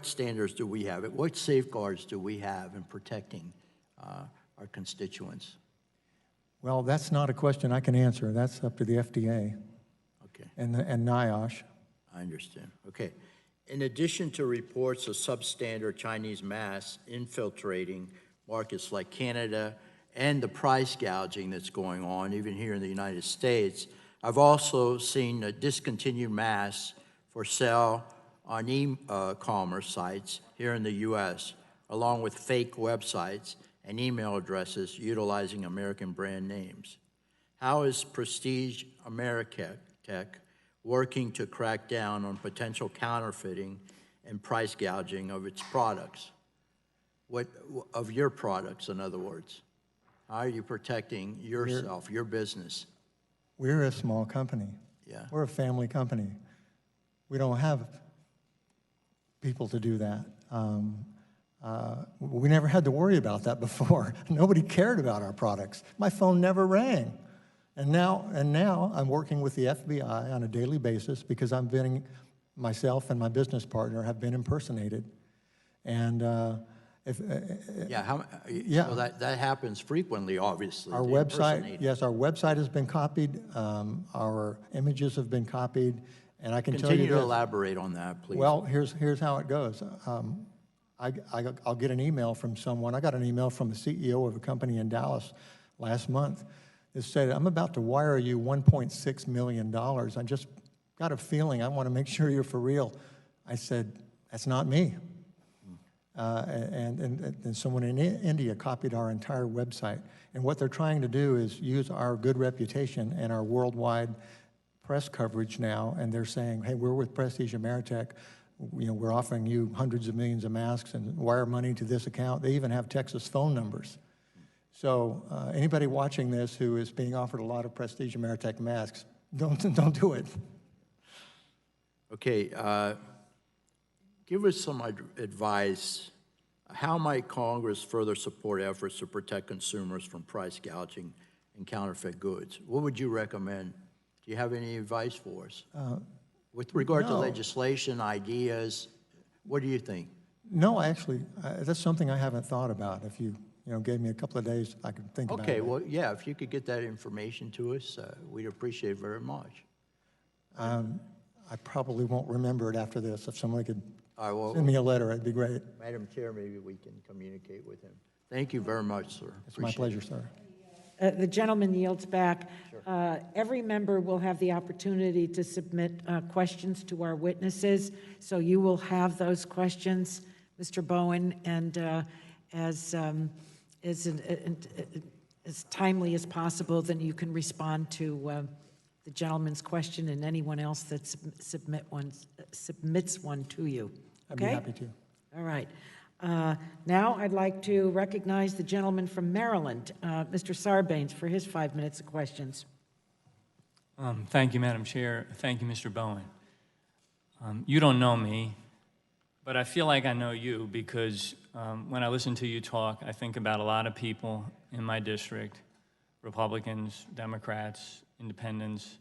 standards do we have? What safeguards do we have in protecting our constituents? Well, that's not a question I can answer. That's up to the FDA. Okay. And NIOSH. I understand. Okay. In addition to reports of substandard Chinese masks infiltrating markets like Canada and the price gouging that's going on, even here in the United States, I've also seen discontinued masks for sale on e-commerce sites here in the U.S., along with fake websites and email addresses utilizing American brand names. How is Prestige Ameritech working to crack down on potential counterfeiting and price gouging of its products? Of your products, in other words? How are you protecting yourself, your business? We're a small company. Yeah. We're a family company. We don't have people to do that. We never had to worry about that before. Nobody cared about our products. My phone never rang. And now I'm working with the FBI on a daily basis because myself and my business partner have been impersonated. And So that happens frequently, obviously. Our website, yes, our website has been copied. Our images have been copied. And I can tell you Continue to this. elaborate on that, please. Well, here's how it goes. I'll get an email from someone. I got an email from the CEO of a company in Dallas last month that said, I'm about to wire you $1.6 million. I just got a feeling. I want to make sure you're for real. I said, that's not me. And someone in India copied our entire website. And what they're trying to do is use our good reputation and our worldwide press coverage now, and they're saying, hey, we're with Prestige Ameritech. We're offering you hundreds of millions of masks and wire money to this account. They even have Texas phone numbers. So anybody watching this who is being offered a lot of Prestige Ameritech masks, don't do it. Okay, give us some advice. How might Congress further support efforts to protect consumers from price gouging and counterfeit goods? What would you recommend? Do you have any advice for us? With regard to legislation, ideas, what do you think? No, actually, that's something I haven't thought about. If you gave me a couple of days, I could think about it. Okay, well, yeah, if you could get that information to us, we'd appreciate it very much. I probably won't remember it after this. If someone could Send me a letter, it'd be great. Madam Chair, maybe we can communicate with him. Thank you very much, sir. It's my pleasure, sir. The gentleman yields back. Every member will have the opportunity to submit questions to our witnesses, so you will have those questions, Mr. Bowen, and as timely as possible, then you can respond to the gentleman's question and anyone else that submits one to you. Okay? I'd be happy to. All right. Now I'd like to recognize the gentleman from Maryland, Mr. Sarbanes, for his 5 minutes of questions. Thank you, Madam Chair. Thank you, Mr. Bowen. You don't know me, but I feel like I know you because when I listen to you talk, I think about a lot of people in my district, Republicans, Democrats, Independents,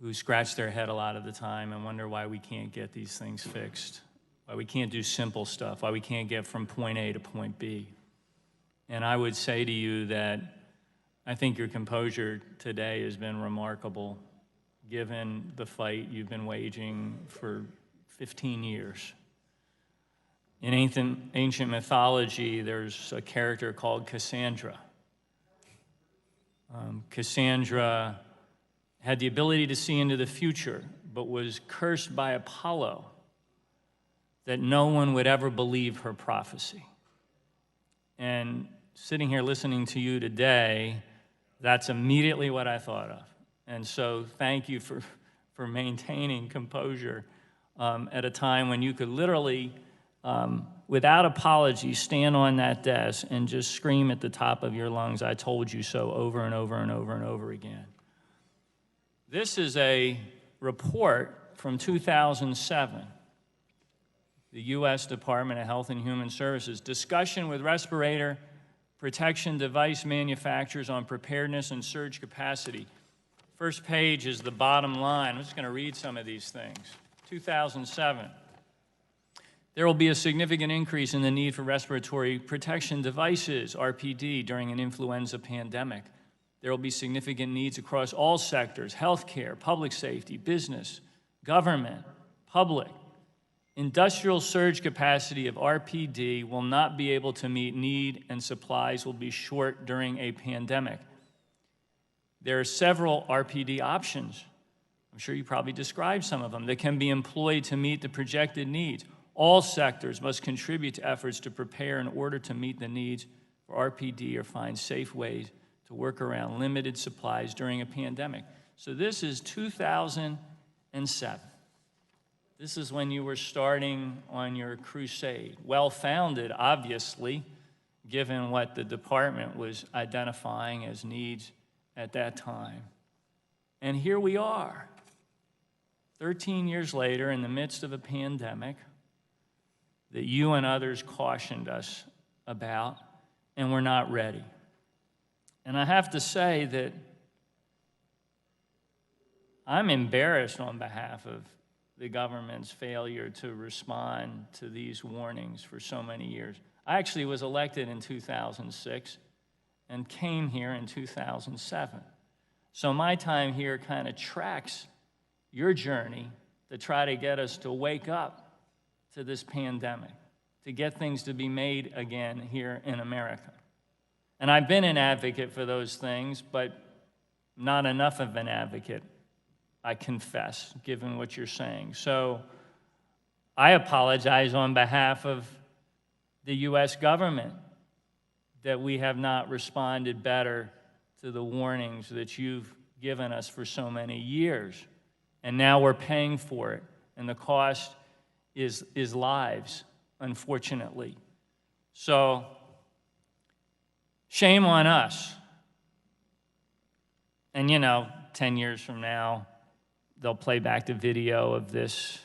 who scratch their head a lot of the time and wonder why we can't get these things fixed, why we can't do simple stuff, why we can't get from point A to point B. And I would say to you that I think your composure today has been remarkable, given the fight you've been waging for 15 years. In ancient mythology, there's a character called Cassandra. Cassandra had the ability to see into the future, but was cursed by Apollo that no one would ever believe her prophecy. And sitting here listening to you today, that's immediately what I thought of. And so thank you for maintaining composure at a time when you could literally, without apology, stand on that desk and just scream at the top of your lungs, I told you so, over and over and over and over again. This is a report from 2007. The U.S. Department of Health and Human Services, discussion with respirator protection device manufacturers on preparedness and surge capacity. First page is the bottom line. I'm just going to read some of these things. 2007. There will be a significant increase in the need for respiratory protection devices, RPD, during an influenza pandemic. There will be significant needs across all sectors: healthcare, public safety, business, government, public. Industrial surge capacity of RPD will not be able to meet need, and supplies will be short during a pandemic. There are several RPD options. I'm sure you probably described some of them that can be employed to meet the projected needs. All sectors must contribute to efforts to prepare in order to meet the needs for RPD or find safe ways to work around limited supplies during a pandemic. So this is 2007. This is when you were starting on your crusade. Well-founded, obviously, given what the department was identifying as needs at that time. And here we are, 13 years later, in the midst of a pandemic that you and others cautioned us about, and we're not ready. And I have to say that I'm embarrassed on behalf of the government's failure to respond to these warnings for so many years. I actually was elected in 2006 and came here in 2007. So my time here kind of tracks your journey to try to get us to wake up to this pandemic, to get things to be made again here in America. And I've been an advocate for those things, but not enough of an advocate, I confess, given what you're saying. So I apologize on behalf of the U.S. government that we have not responded better to the warnings that you've given us for so many years. And now we're paying for it, and the cost is lives, unfortunately. So shame on us. And 10 years from now, they'll play back the video of this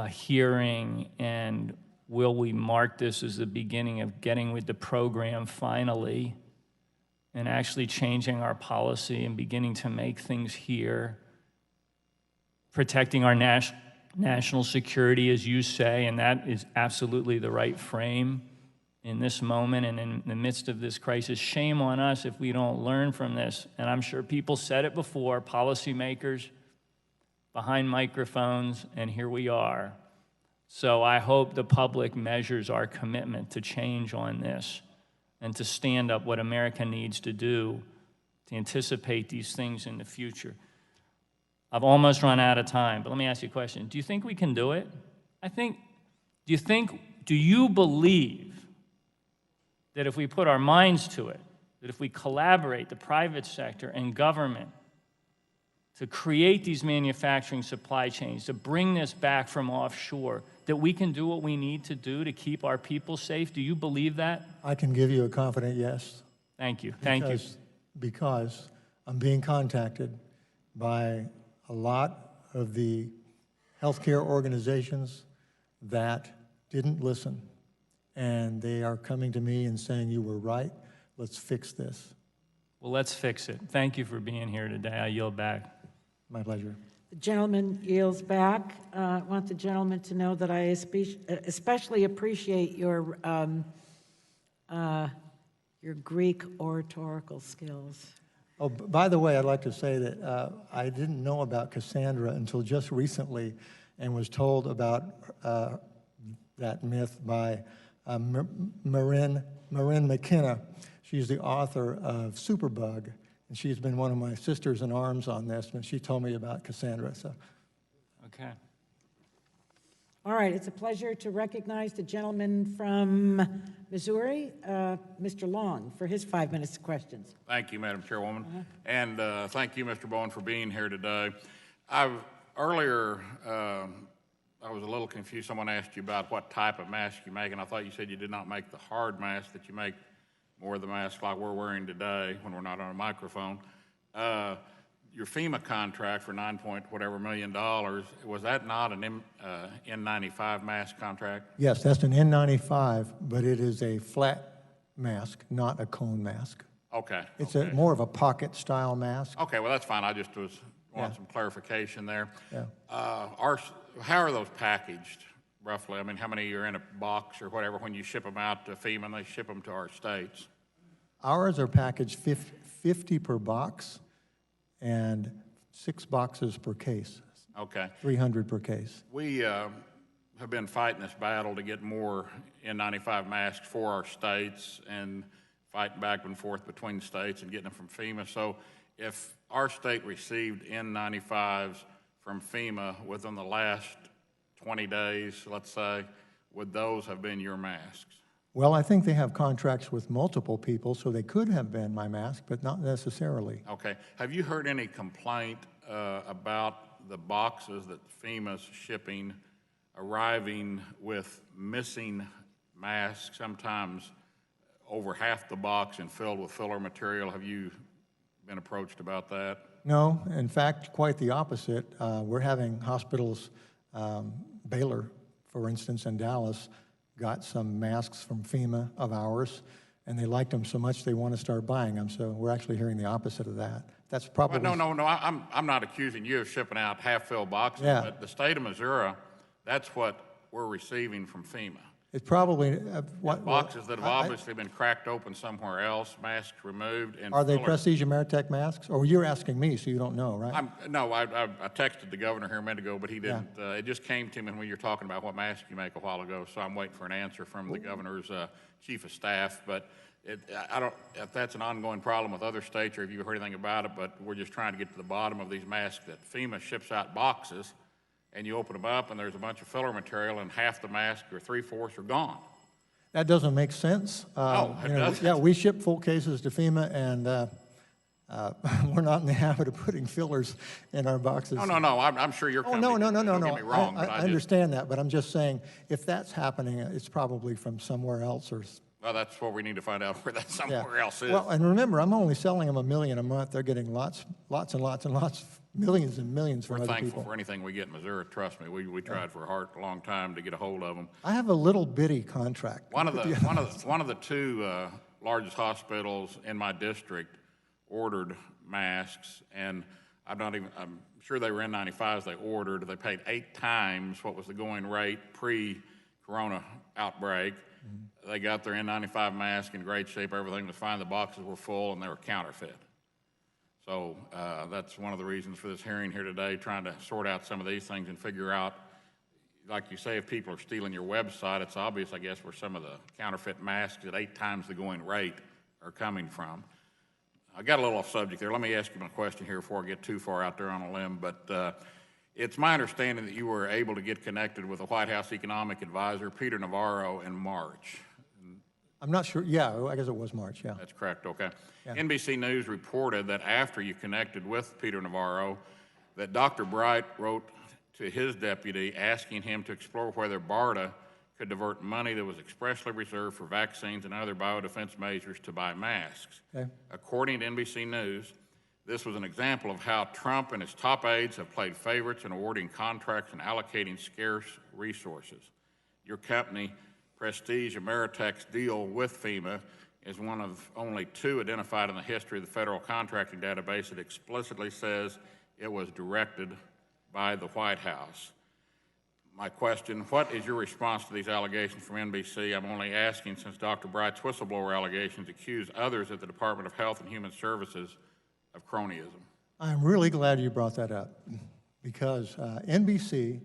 hearing, and will we mark this as the beginning of getting with the program finally and actually changing our policy and beginning to make things here, protecting our national security, as you say, and that is absolutely the right frame in this moment and in the midst of this crisis. Shame on us if we don't learn from this. And I'm sure people said it before, policymakers behind microphones, and here we are. So I hope the public measures our commitment to change on this and to stand up what America needs to do to anticipate these things in the future. I've almost run out of time, but let me ask you a question. Do you think we can do it? Do you believe that if we put our minds to it, that if we collaborate, the private sector and government, to create these manufacturing supply chains, to bring this back from offshore, that we can do what we need to do to keep our people safe? Do you believe that? I can give you a confident yes. Thank you. Thank you. Because I'm being contacted by a lot of the healthcare organizations that didn't listen. And they are coming to me and saying, you were right, let's fix this. Well, let's fix it. Thank you for being here today. I yield back. My pleasure. The gentleman yields back. I want the gentleman to know that I especially appreciate your Greek oratorical skills. Oh, by the way, I'd like to say that I didn't know about Cassandra until just recently and was told about that myth by Marin McKenna. She's the author of Superbug, and she's been one of my sisters in arms on this, and she told me about Cassandra. So. Okay. All right, it's a pleasure to recognize the gentleman from Missouri, Mr. Long, for his 5 minutes of questions. Thank you, Madam Chairwoman. And thank you, Mr. Bowen, for being here today. Earlier, I was a little confused. Someone asked you about what type of mask you make, and I thought you said you did not make the hard mask, that you make more of the mask like we're wearing today when we're not on a microphone. Your FEMA contract for $9 million, was that not an N95 mask contract? Yes, that's an N95, but it is a flat mask, not a cone mask. Okay. It's more of a pocket-style mask. Okay, well, that's fine. I just wanted some clarification there. Yeah. How are those packaged roughly? I mean, how many are in a box or whatever when you ship them out to FEMA and they ship them to our states? Ours are packaged 50 per box and 6 boxes per case. Okay. 300 per case. We have been fighting this battle to get more N95 masks for our states and fighting back and forth between states and getting them from FEMA. So if our state received N95s from FEMA within the last 20 days, let's say, would those have been your masks? Well, I think they have contracts with multiple people, so they could have been my mask, but not necessarily. Okay. Have you heard any complaint about the boxes that FEMA's shipping arriving with missing masks, sometimes over half the box and filled with filler material? Have you been approached about that? No, in fact, quite the opposite. We're having hospitals, Baylor, for instance, in Dallas, got some masks from FEMA of ours, and they liked them so much they want to start buying them. So we're actually hearing the opposite of that. That's probably... Well, no, I'm not accusing you of shipping out half-filled boxes, Yeah. but the state of Missouri, that's what we're receiving from FEMA. It's probably... Boxes that have obviously been cracked open somewhere else, masks removed, and Are they filler. Prestige Ameritech masks? Or you're asking me, so you don't know, right? I texted the governor here a minute ago, but he didn't. It just came to me when you were talking about what mask you make a while ago, so I'm waiting for an answer from the governor's chief of staff. But I don't, if that's an ongoing problem with other states or if you've heard anything about it, but we're just trying to get to the bottom of these masks that FEMA ships out boxes, and you open them up and there's a bunch of filler material and half the mask or 3/4 are gone. That doesn't make sense. Doesn't? Yeah, we ship full cases to FEMA, and we're not in the habit of putting fillers in our boxes. No, I'm sure your company, no. don't get me wrong. I but understand that, but I'm just saying, if that's happening, it's probably from somewhere else or... Well, that's what we need to find out where that somewhere else is. Well, and remember, I'm only selling them $1 million a month. They're getting lots and lots, millions and millions from We're other thankful people. for anything we get in Missouri. Trust me, we tried for a long time to get a hold of them. I have a little bitty contract. One of the two largest hospitals in my district ordered masks, and I'm sure they were N95s they ordered. They paid 8 times what was the going rate pre-corona outbreak. They got their N95 mask in great shape. Everything was fine. The boxes were full, and they were counterfeit. So that's one of the reasons for this hearing here today, trying to sort out some of these things and figure out, like you say, if people are stealing your website, it's obvious, I guess, where some of the counterfeit masks at 8 times the going rate are coming from. I got a little off subject there. Let me ask you my question here before I get too far out there on a limb. But it's my understanding that you were able to get connected with the White House economic advisor, Peter Navarro, in March. I'm not sure. Yeah, I guess it was March, yeah. That's correct, okay. Yeah. NBC News reported that after you connected with Peter Navarro, that Dr. Bright wrote to his deputy asking him to explore whether BARDA could divert money that was expressly reserved for vaccines and other biodefense measures to buy masks. Okay. According to NBC News, this was an example of how Trump and his top aides have played favorites in awarding contracts and allocating scarce resources. Your company, Prestige Ameritech's deal with FEMA is one of only 2 identified in the history of the federal contracting database that explicitly says it was directed by the White House. My question, what is your response to these allegations from NBC? I'm only asking since Dr. Bright's whistleblower allegations accuse others at the Department of Health and Human Services of cronyism. I'm really glad you brought that up because NBC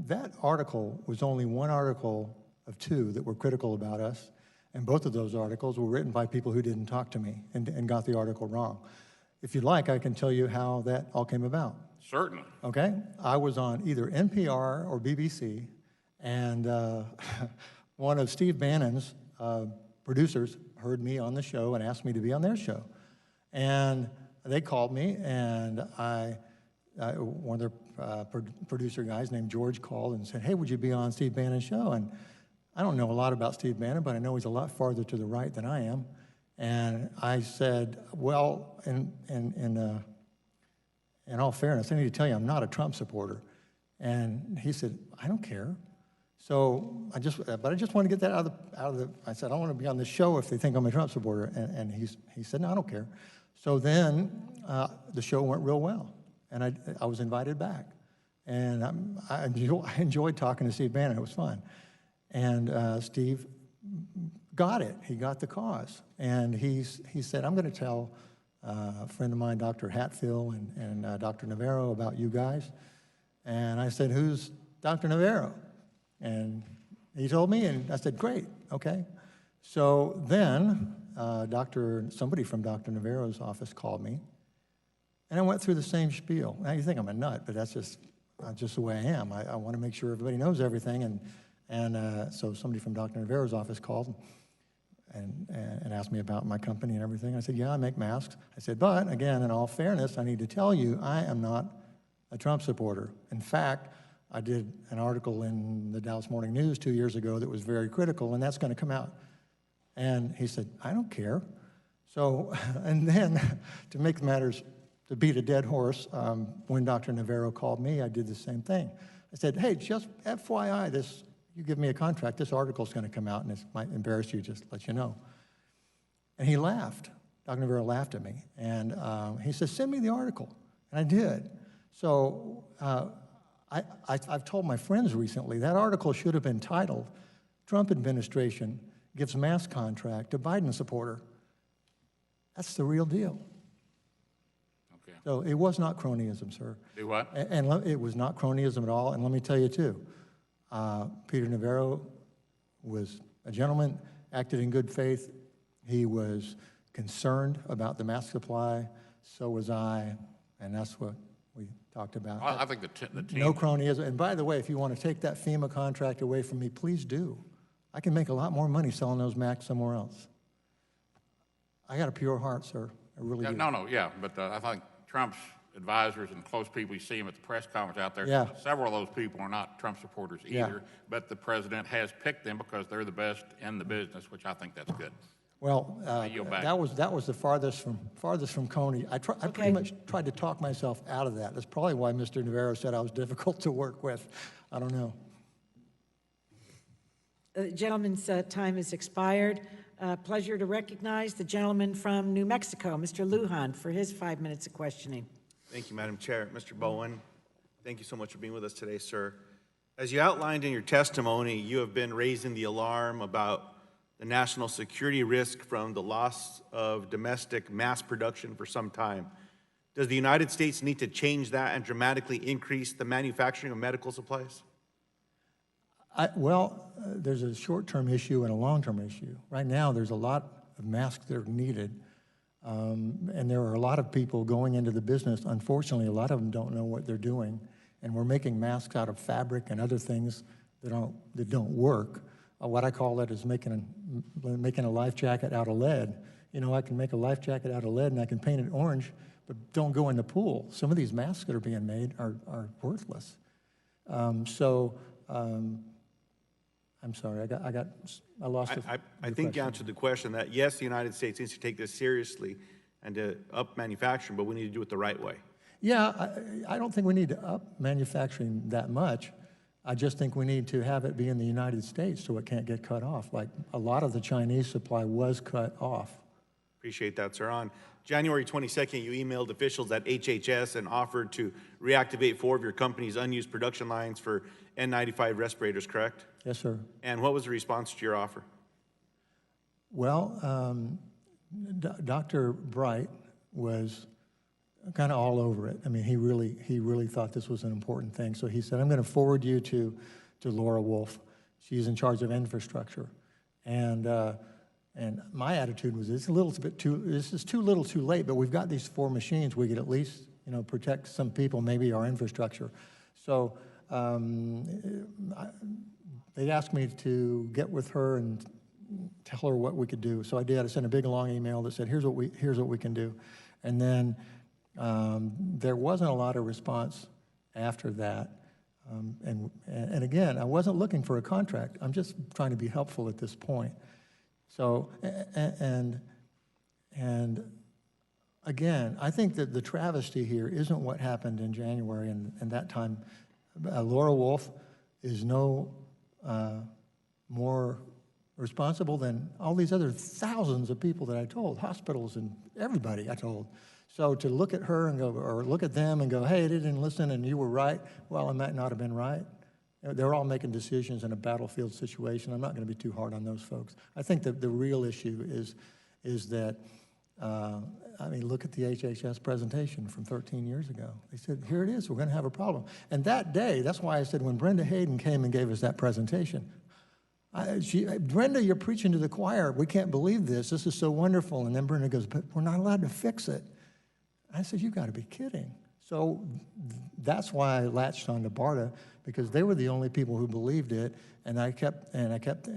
that article was only one article of 2 that were critical about us, and both of those articles were written by people who didn't talk to me and got the article wrong. If you'd like, I can tell you how that all came about. Certainly. Okay? I was on either NPR or BBC, and one of Steve Bannon's producers heard me on the show and asked me to be on their show. And they called me, and one of their producer guys named George called and said, hey, would you be on Steve Bannon's show? And I don't know a lot about Steve Bannon, but I know he's a lot farther to the right than I am. And I said, well, in all fairness, I need to tell you, I'm not a Trump supporter. And he said, I don't care. So I just want to get that out of the, I said, I want to be on the show if they think I'm a Trump supporter. And he said, no, I don't care. So then the show went real well, and I was invited back. And I enjoyed talking to Steve Bannon. It was fun. And Steve got it. He got the cause. And he said, I'm going to tell a friend of mine, Dr. Hatfield and Dr. Navarro, about you guys. And I said, who's Dr. Navarro? And he told me, and I said, great, okay. So then somebody from Dr. Navarro's office called me, and I went through the same spiel. Now you think I'm a nut, but that's just the way I am. I want to make sure everybody knows everything, and so somebody from Dr. Navarro's office called and asked me about my company and everything. I said, yeah, I make masks. I said, but again, in all fairness, I need to tell you, I am not a Trump supporter. In fact, I did an article in the Dallas Morning News 2 years ago that was very critical, and that's going to come out. And he said, I don't care. So, and then to make matters, to beat a dead horse, when Dr. Navarro called me, I did the same thing. I said, hey, just FYI, you give me a contract, this article's going to come out, and it might embarrass you, just to let you know. And he laughed. Dr. Navarro laughed at me. And he said, send me the article. And I did. So I've told my friends recently, that article should have been titled, Trump Administration Gives Mask Contract to Biden Supporter. That's the real deal. Okay. So it was not cronyism, sir. Do what? And it was not cronyism at all. And let me tell you, too, Peter Navarro was a gentleman, acted in good faith. He was concerned about the mask supply. So was I, and that's what we talked about. Well, I think the team... No cronyism. And by the way, if you want to take that FEMA contract away from me, please do. I can make a lot more money selling those masks somewhere else. I got a pure heart, sir. I really do. But I think Trump's advisors and close people, you see him at the press conference out there, Yeah. several of those people are not Trump supporters either, Yeah. but the president has picked them because they're the best in the business, which I think that's good. Well, I yield back. that was the farthest from Coney. I pretty much tried to talk myself out of that. That's probably why Mr. Navarro said I was difficult to work with. I don't know. The gentleman's time has expired. Pleasure to recognize the gentleman from New Mexico, Mr. Lujan, for his 5 minutes of questioning. Thank you, Madam Chair. Mr. Bowen, thank you so much for being with us today, sir. As you outlined in your testimony, you have been raising the alarm about the national security risk from the loss of domestic mass production for some time. Does the United States need to change that and dramatically increase the manufacturing of medical supplies? There's a short-term issue and a long-term issue. Right now, there's a lot of masks that are needed, and there are a lot of people going into the business. Unfortunately, a lot of them don't know what they're doing, and we're making masks out of fabric and other things that don't work. What I call it is making a life jacket out of lead. You know, I can make a life jacket out of lead and I can paint it orange, but don't go in the pool. Some of these masks that are being made are worthless. I'm sorry, I lost it. I think you answered the question that, yes, the United States needs to take this seriously and to up manufacturing, but we need to do it the right way. Yeah, I don't think we need to up manufacturing that much. I just think we need to have it be in the United States so it can't get cut off. Like a lot of the Chinese supply was cut off. Appreciate that, sir. On January 22nd, you emailed officials at HHS and offered to reactivate 4 of your company's unused production lines for N95 respirators, correct? Yes, sir. And what was the response to your offer? Well, Dr. Bright was kind of all over it. I mean, he really thought this was an important thing. So he said, I'm going to forward you to Laura Wolf. She's in charge of infrastructure. And my attitude was, this is too little too late, but we've got these 4 machines. We could at least, protect some people, maybe our infrastructure. So they asked me to get with her and tell her what we could do. So I did. I sent a big long email that said, here's what we can do. And then there wasn't a lot of response after that. And again, I wasn't looking for a contract. I'm just trying to be helpful at this point. So, and again, I think that the travesty here isn't what happened in January and that time. Laura Wolf is no more responsible than all these other thousands of people that I told, hospitals and everybody I told. So to look at her and go, or look at them and go, hey, they didn't listen and you were right, well, I might not have been right. They're all making decisions in a battlefield situation. I'm not going to be too hard on those folks. I think that the real issue is that, I mean, look at the HHS presentation from 13 years ago. They said, here it is, we're going to have a problem. And that day, that's why I said when Brenda Hayden came and gave us that presentation, Brenda, you're preaching to the choir. We can't believe this. This is so wonderful. And then Brenda goes, but we're not allowed to fix it. I said, you've got to be kidding. So that's why I latched on to BARDA, because they were the only people who believed it. And I kept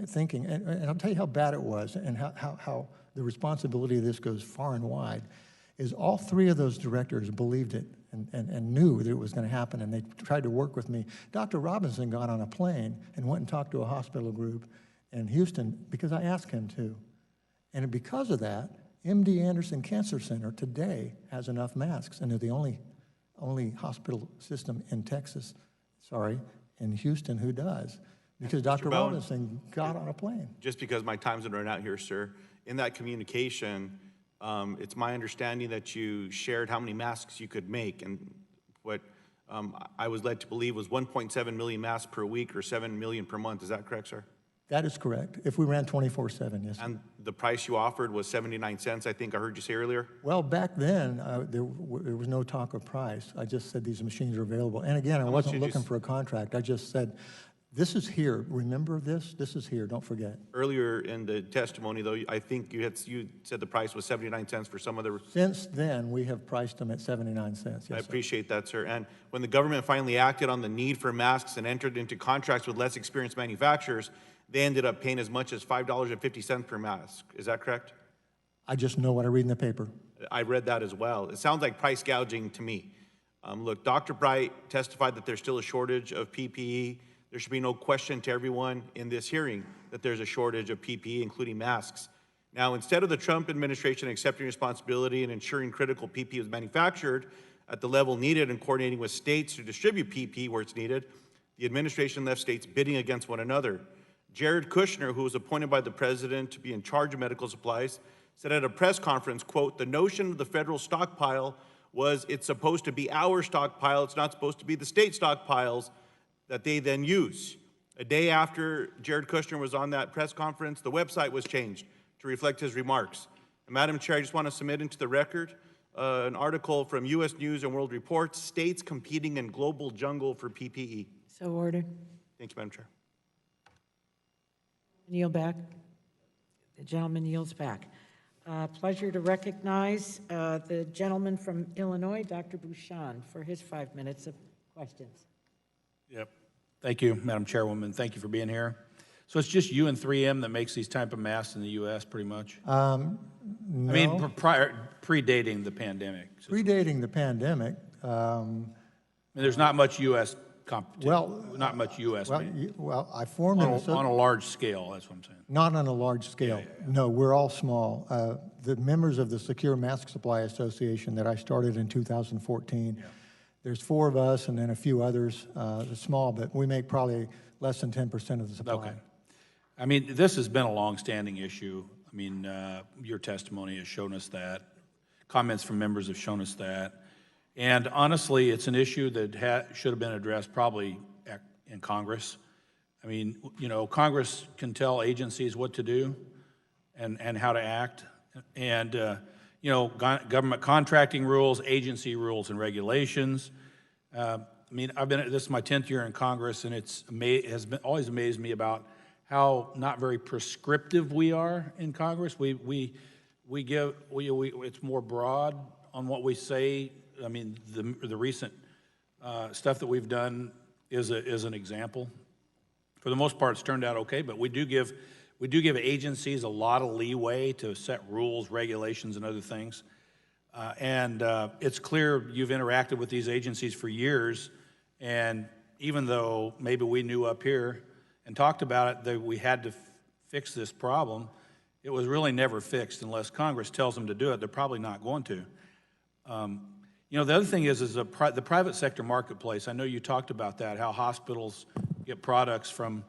thinking, and I'll tell you how bad it was and how the responsibility of this goes far and wide, is all three of those directors believed it and knew that it was going to happen, and they tried to work with me. Dr. Robinson got on a plane and went and talked to a hospital group in Houston because I asked him to. And because of that, MD Anderson Cancer Center today has enough masks, and they're the only hospital system in Texas, in Houston who does, because Dr. Robinson got on a plane. Just because my time's going to run out here, sir, in that communication, it's my understanding that you shared how many masks you could make, and what I was led to believe was 1.7 million masks per week or 7 million per month. Is that correct, sir? That is correct. If we ran 24/7, yes. And the price you offered was 79 cents, I think I heard you say earlier? Well, back then, there was no talk of price. I just said these machines are available. And again, I wasn't looking for a contract. I just said, this is here. Remember this? This is here. Don't forget. Earlier in the testimony, though, I think you said the price was 79 cents for some other. Since then, we have priced them at 79 cents. Yes, I appreciate that, sir. And when the government finally acted on the need for masks and entered into contracts with less experienced manufacturers, they ended up paying as much as $5.50 per mask. Is that correct? I just know what I read in the paper. I read that as well. It sounds like price gouging to me. Look, Dr. Bright testified that there's still a shortage of PPE. There should be no question to everyone in this hearing that there's a shortage of PPE, including masks. Now, instead of the Trump administration accepting responsibility and ensuring critical PPE was manufactured at the level needed and coordinating with states to distribute PPE where it's needed, the administration left states bidding against one another. Jared Kushner, who was appointed by the president to be in charge of medical supplies, said at a press conference, quote, the notion of the federal stockpile was it's supposed to be our stockpile, it's not supposed to be the state stockpiles that they then use. A day after Jared Kushner was on that press conference, the website was changed to reflect his remarks. And Madam Chair, I just want to submit into the record an article from U.S. News and World Report, States Competing in Global Jungle for PPE. So ordered. Thank you, Madam Chair. Kneel back. The gentleman yields back. Pleasure to recognize the gentleman from Illinois, Dr. Bouchon, for his 5 minutes of questions. Yep. Thank you, Madam Chairwoman. Thank you for being here. So it's just you and 3M that makes these type of masks in the U.S., pretty much? No. I mean, predating the pandemic. Predating the pandemic. I mean, there's not much U.S. competition. Well, not much U.S. Well, I formed on a large scale, that's what I'm saying. Not on a large scale. No, we're all small. The members of the Secure Mask Supply Association that I started in 2014, there's 4 of us and then a few others, small, but we make probably less than 10% of the supply. Okay. I mean, this has been a long-standing issue. I mean, your testimony has shown us that. Comments from members have shown us that. And honestly, it's an issue that should have been addressed probably in Congress. I mean, you know, Congress can tell agencies what to do and how to act. And, you know, government contracting rules, agency rules and regulations. I mean, this is my 10th year in Congress, and it's always amazed me about how not very prescriptive we are in Congress. It's more broad on what we say. I mean, the recent stuff that we've done is an example. For the most part, it's turned out okay, but we do give agencies a lot of leeway to set rules, regulations, and other things. And it's clear you've interacted with these agencies for years, and even though maybe we knew up here and talked about it that we had to fix this problem, it was really never fixed unless Congress tells them to do it. They're probably not going to. You know, the other thing is the private sector marketplace. I know you talked about that, how hospitals get products from,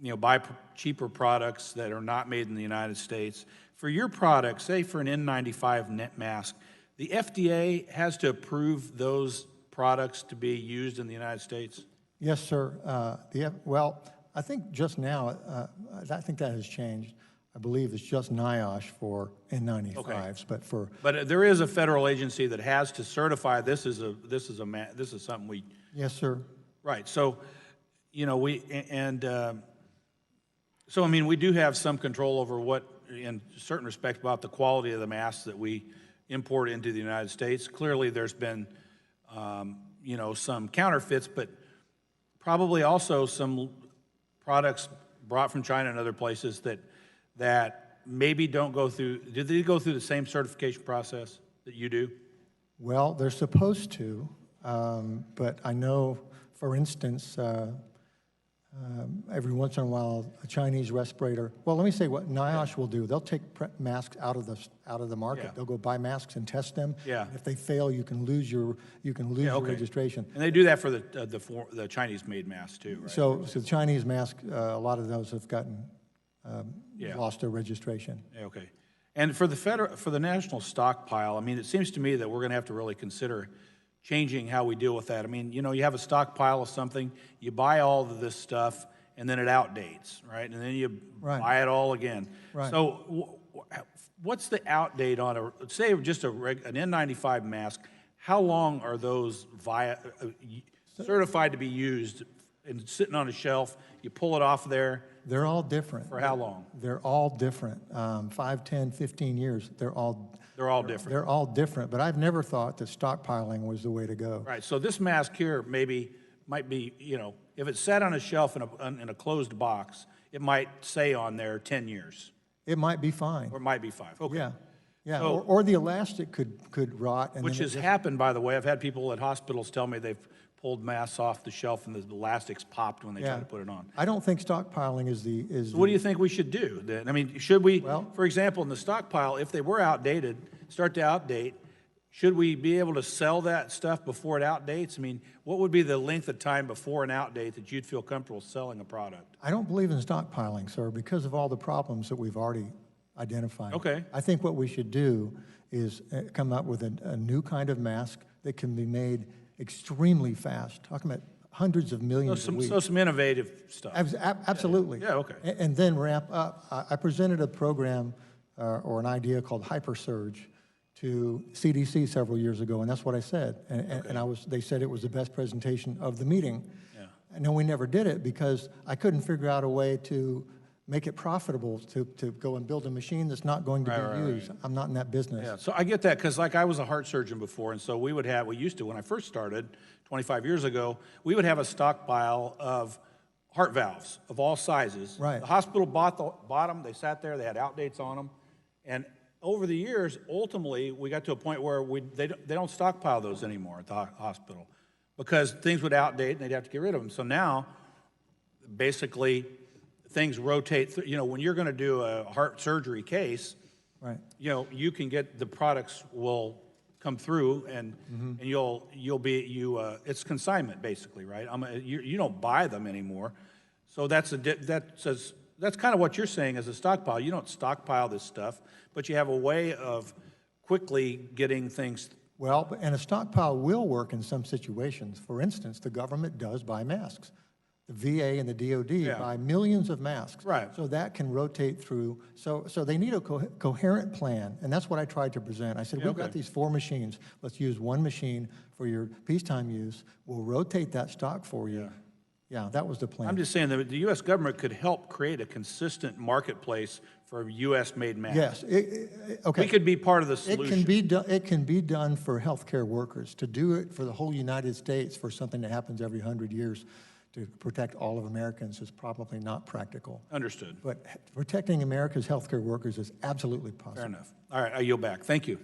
you know, buy cheaper products that are not made in the United States. For your products, say for an N95 net mask, The FDA has to approve those products to be used in the United States? Yes, sir. Well, I think just now, I think that has changed. I believe it's just NIOSH for N95s, okay. But there is a federal agency that has to certify this is something we. Yes, sir. Right. So, you know, so I mean, we do have some control over what, in certain respects, about the quality of the masks that we import into the United States. Clearly, there's been, you know, some counterfeits, but probably also some products brought from China and other places that maybe don't go through. Did they go through the same certification process that you do? Well, they're supposed to, but I know, for instance, every once in a while, a Chinese respirator. Well, let me say what NIOSH will do. They'll take masks out of the market. Yeah. They'll go buy masks and test them. Yeah. And if they fail, you can lose your registration. And they do that for the Chinese-made masks too, right? So the Chinese mask, a lot of those have gotten lost their registration. Yeah, okay. And for the national stockpile, I mean, it seems to me that we're going to have to really consider changing how we deal with that. I mean, you know, you have a stockpile of something, you buy all of this stuff, and then it outdates, right? And then you buy it all again. Right. So what's the outdate on say just an N95 mask? How long are those certified to be used and sitting on a shelf? You pull it off there. They're all different. For how long? They're all different. 5, 10, 15 years. They're all different. They're all different, but I've never thought that stockpiling was the way to go. Right, so this mask here might be, you know, if it's sat on a shelf in a closed box, it might say on there 10 years. It might be fine. Or it might be 5, okay. Yeah, yeah, So- or the elastic could rot. And Which then has happened, by the way. I've had people at hospitals tell me they've pulled masks off the shelf and the elastics popped when they tried to put it on. I don't think stockpiling is So what do you think we should do then? I mean, should we, for example, in the stockpile, if they were outdated, start to outdate, should we be able to sell that stuff before it outdates? I mean, what would be the length of time before an outdate that you'd feel comfortable selling a product? I don't believe in stockpiling, sir, because of all the problems that we've already identified. Okay. I think what we should do is come up with a new kind of mask that can be made extremely fast, talking about hundreds of millions a week. So some innovative stuff. Absolutely. Yeah, okay. And then ramp up. I presented a program or an idea called HyperSurge to CDC several years ago, and that's what I said. And they said it was the best presentation of the meeting. Yeah. And then we never did it because I couldn't figure out a way to make it profitable to go and build a machine that's not going to be used. I'm not in that business. Yeah, so I get that because like I was a heart surgeon before, and so we used to, when I first started 25 years ago, we would have a stockpile of heart valves of all sizes. Right. The hospital bought them, they sat there, they had outdates on them, and over the years, ultimately, we got to a point where they don't stockpile those anymore at the hospital because things would outdate and they'd have to get rid of them. So now, basically, things rotate. You know, when you're going to do a heart surgery case, right? You know, you can get the products will come through, and it's consignment basically, right? You don't buy them anymore, so that's kind of what you're saying as a stockpile. You don't stockpile this stuff, but you have a way of quickly getting things. Well, and a stockpile will work in some situations. For instance, the government does buy masks. The VA and the DOD buy millions of masks. Right. So that can rotate through. So they need a coherent plan, and that's what I tried to present. I said, we've got these 4 machines. Let's use one machine for your peacetime use. We'll rotate that stock for you. Yeah, that was the plan. I'm just saying that the U.S. government could help create a consistent marketplace for U.S.-made masks. Yes. Okay. We could be part of the solution. It can be done for healthcare workers. To do it for the whole United States for something that happens every 100 years to protect all of Americans is probably not practical. Understood. But protecting America's healthcare workers is absolutely possible. Fair enough. All right, I yield back. Thank you.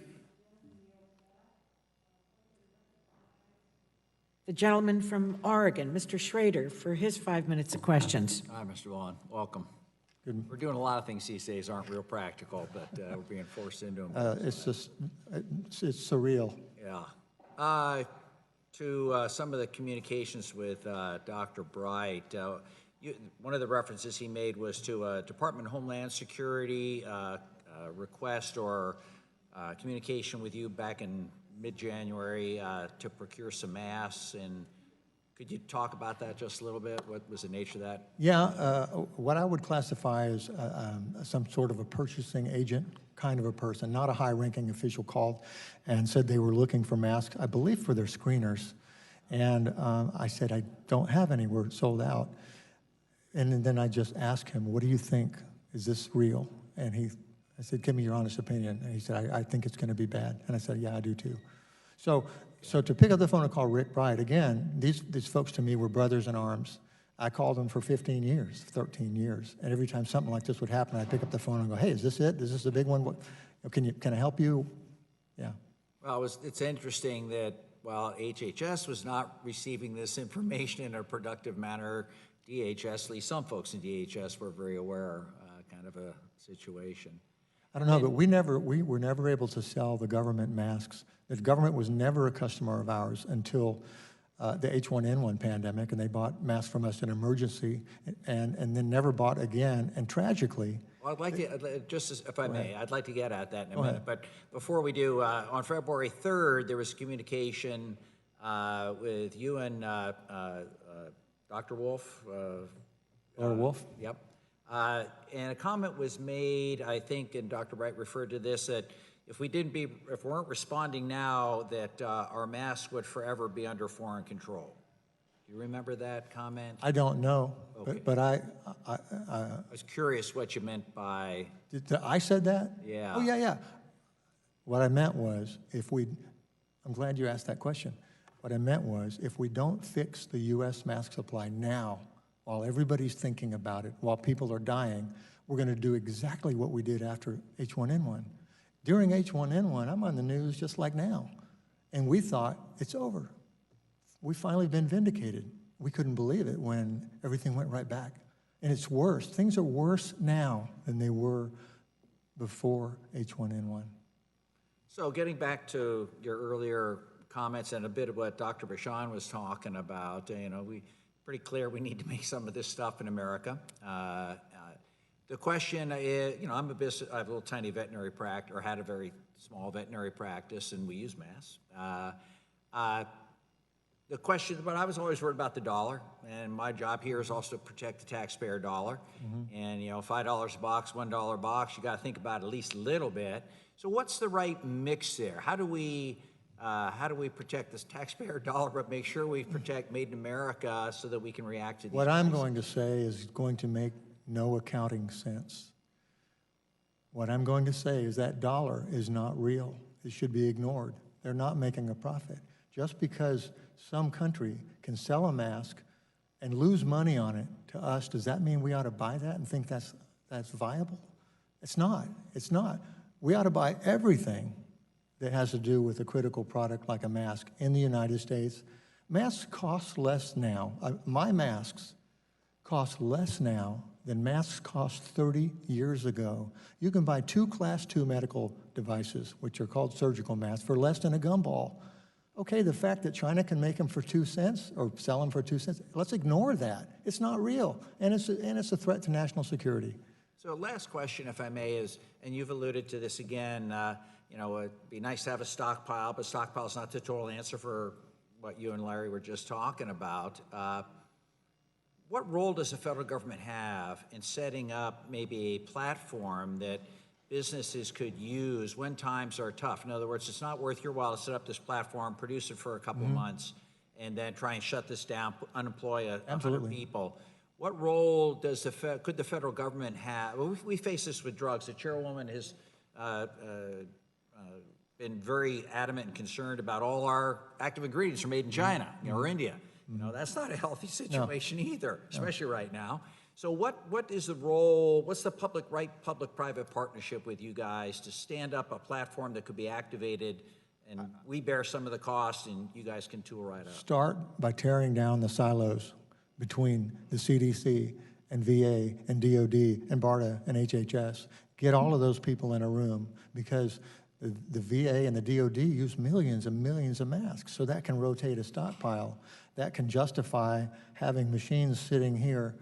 The gentleman from Oregon, Mr. Schrader, for his 5 minutes of questions. Hi, Mr. Bowen. Welcome. We're doing a lot of things these days aren't real practical, but we're being forced into them. It's just, it's surreal. Yeah. To some of the communications with Dr. Bright, one of the references he made was to a Department of Homeland Security request or communication with you back in mid-January to procure some masks, and could you talk about that just a little bit? What was the nature of that? Yeah, what I would classify as some sort of a purchasing agent kind of a person, not a high-ranking official, called and said they were looking for masks, I believe for their screeners. And I said, I don't have any, we're sold out. And then I just asked him, what do you think? Is this real? And I said, give me your honest opinion. And he said, I think it's going to be bad. And I said, yeah, I do too. So to pick up the phone and call Rick Bright, again, these folks to me were brothers in arms. I called them for 15 years, 13 years. And every time something like this would happen, I'd pick up the phone and go, hey, is this it? Is this the big one? Can I help you? Yeah. Well, it's interesting that while HHS was not receiving this information in a productive manner, DHS, at least some folks in DHS were very aware kind of a situation. I don't know, but we were never able to sell the government masks. The government was never a customer of ours until the H1N1 pandemic, and they bought masks from us in emergency and then never bought again. And tragically... Well, I'd like to, just as, if I may, I'd like to get at that in a Go minute. ahead. But before we do, on February 3rd, there was communication with you and Dr. Wolf. Laura Wolf? Yep. And a comment was made, I think, and Dr. Bright referred to this, that if we weren't responding now, that our masks would forever be under foreign control. Do you remember that comment? I don't know, Okay. but I was curious what you meant by... I said that? Yeah. Oh, yeah. What I meant was, I'm glad you asked that question. What I meant was, if we don't fix the U.S. mask supply now, while everybody's thinking about it, while people are dying, we're going to do exactly what we did after H1N1. During H1N1, I'm on the news just like now, and we thought, it's over. We've finally been vindicated. We couldn't believe it when everything went right back. And it's worse. Things are worse now than they were before H1N1. So getting back to your earlier comments and a bit of what Dr. Bashan was talking about, we pretty clear we need to make some of this stuff in America. The question is, I have a little tiny veterinary practice, or had a very small veterinary practice, and we use masks. The question, but I was always worried about the dollar, and my job here is also to protect the taxpayer dollar. And $5 a box, $1 a box, you got to think about it at least a little bit. So what's the right mix there? How do we protect this taxpayer dollar, but make sure we protect Made in America so that we can react to these What I'm crises? going to say is going to make no accounting sense. What I'm going to say is that dollar is not real. It should be ignored. They're not making a profit. Just because some country can sell a mask and lose money on it to us, does that mean we ought to buy that and think that's viable? It's not. It's not. We ought to buy everything that has to do with a critical product like a mask in the United States. Masks cost less now. My masks cost less now than masks cost 30 years ago. You can buy 2 Class II medical devices, which are called surgical masks, for less than a gumball. Okay, the fact that China can make them for 2 cents or sell them for 2 cents, let's ignore that. It's not real, and it's a threat to national security. So last question, if I may, is, and you've alluded to this again, it'd be nice to have a stockpile, but stockpile is not the total answer for what you and Larry were just talking about. What role does the federal government have in setting up maybe a platform that businesses could use when times are tough? In other words, it's not worth your while to set up this platform, produce it for a couple of months, and then try and shut this down, unemploy 100 people. What role does could the federal government have? Well, we face this with drugs. The chairwoman has been very adamant and concerned about all our active ingredients are made in China, or India. That's not a healthy situation either, especially right now. So what is the role, what's the public-private partnership with you guys to stand up a platform that could be activated, and we bear some of the costs and you guys can tool right up? Start by tearing down the silos between the CDC and VA and DOD and BARDA and HHS. Get all of those people in a room, because the VA and the DOD use millions and millions of masks, so that can rotate a stockpile. That can justify having machines sitting here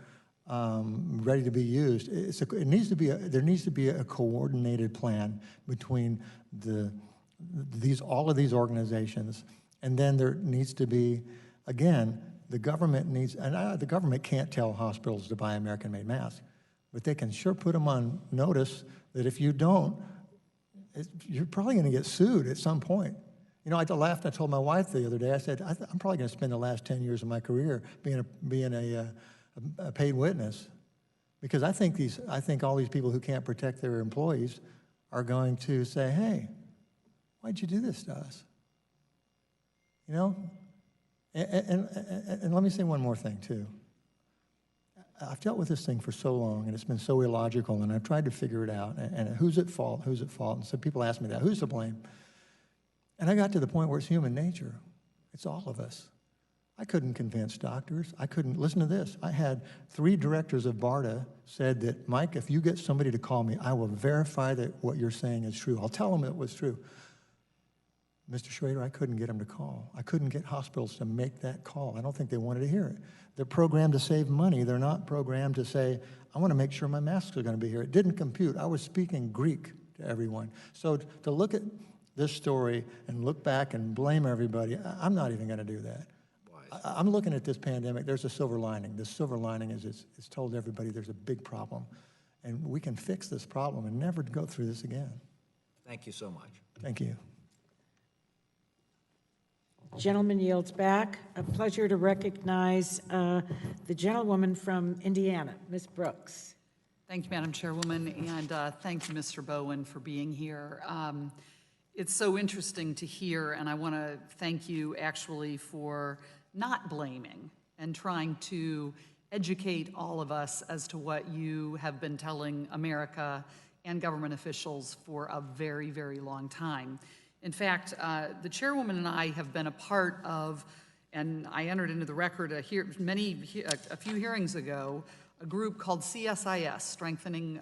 ready to be used. There needs to be a coordinated plan between all of these organizations, and then there needs to be, again, the government needs, and the government can't tell hospitals to buy American-made masks, but they can sure put them on notice that if you don't, you're probably going to get sued at some point. You know, I laughed. I told my wife the other day. I said, I'm probably going to spend the last 10 years of my career being a paid witness, because I think all these people who can't protect their employees are going to say, "Hey, why'd you do this to us?" You know. And let me say one more thing too. I've dealt with this thing for so long, and it's been so illogical, and I've tried to figure it out. And who's at fault? Who's at fault? And so people ask me that. Who's to blame? And I got to the point where it's human nature. It's all of us. I couldn't convince doctors. I couldn't. Listen to this. I had 3 directors of BARDA said that, Mike, if you get somebody to call me, I will verify that what you're saying is true. I'll tell them it was true. Mr. Schrader, I couldn't get them to call. I couldn't get hospitals to make that call. I don't think they wanted to hear it. They're programmed to save money. They're not programmed to say, I want to make sure my masks are going to be here. It didn't compute. I was speaking Greek to everyone. So to look at this story and look back and blame everybody, I'm not even going to do that. I'm looking at this pandemic. There's a silver lining. The silver lining is it's told everybody there's a big problem, and we can fix this problem and never go through this again. Thank you so much. Thank you. Gentleman yields back. A pleasure to recognize the gentlewoman from Indiana, Ms. Brooks. Thank you, Madam Chairwoman, and thank you, Mr. Bowen, for being here. It's so interesting to hear, and I want to thank you actually for not blaming and trying to educate all of us as to what you have been telling America and government officials for a very, very long time. In fact, the chairwoman and I have been a part of, and I entered into the record a few hearings ago, a group called CSIS, Strengthening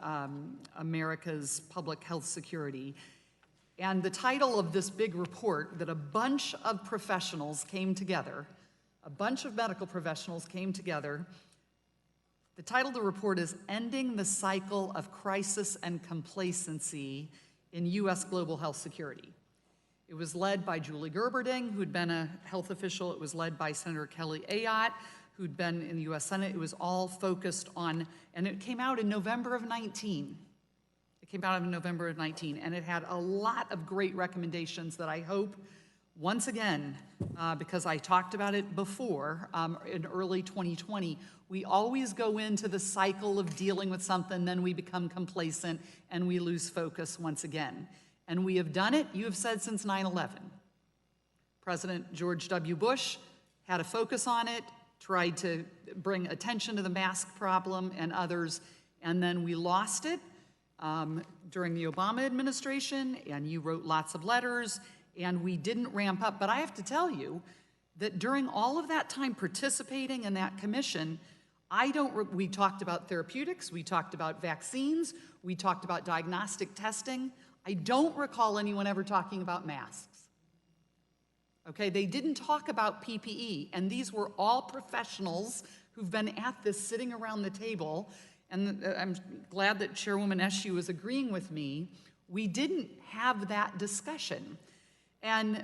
America's Public Health Security. And the title of this big report that a bunch of professionals came together, a bunch of medical professionals came together, the title of the report is Ending the Cycle of Crisis and Complacency in U.S. Global Health Security. It was led by Julie Gerberding, who'd been a health official. It was led by Senator Kelly Ayotte, who'd been in the U.S. Senate. It was all focused on, and it came out in November of 19. It came out in November of 19, and it had a lot of great recommendations that I hope, once again, because I talked about it before, in early 2020, we always go into the cycle of dealing with something, then we become complacent, and we lose focus once again. And we have done it, you have said, since 9/11. President George W. Bush had a focus on it, tried to bring attention to the mask problem and others, and then we lost it during the Obama administration, and you wrote lots of letters, and we didn't ramp up. But I have to tell you that during all of that time participating in that commission, we talked about therapeutics, we talked about vaccines, we talked about diagnostic testing. I don't recall anyone ever talking about masks. Okay, they didn't talk about PPE, and these were all professionals who've been at this sitting around the table, and I'm glad that Chairwoman Eshoo is agreeing with me. We didn't have that discussion, and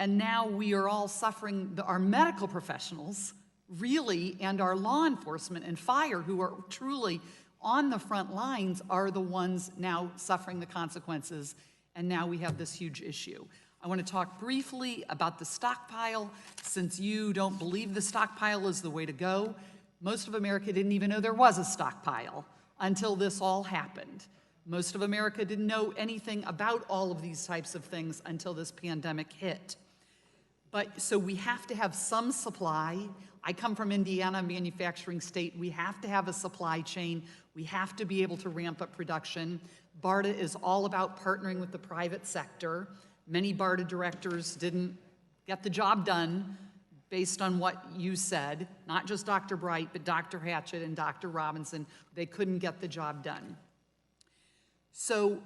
now we are all suffering, our medical professionals, really, and our law enforcement and fire, who are truly on the front lines, are the ones now suffering the consequences, and now we have this huge issue. I want to talk briefly about the stockpile. Since you don't believe the stockpile is the way to go, most of America didn't even know there was a stockpile until this all happened. Most of America didn't know anything about all of these types of things until this pandemic hit. So we have to have some supply. I come from Indiana, a manufacturing state. We have to have a supply chain. We have to be able to ramp up production. BARDA is all about partnering with the private sector. Many BARDA directors didn't get the job done based on what you said, not just Dr. Bright, but Dr. Hatchett and Dr. Robinson. They couldn't get the job done. So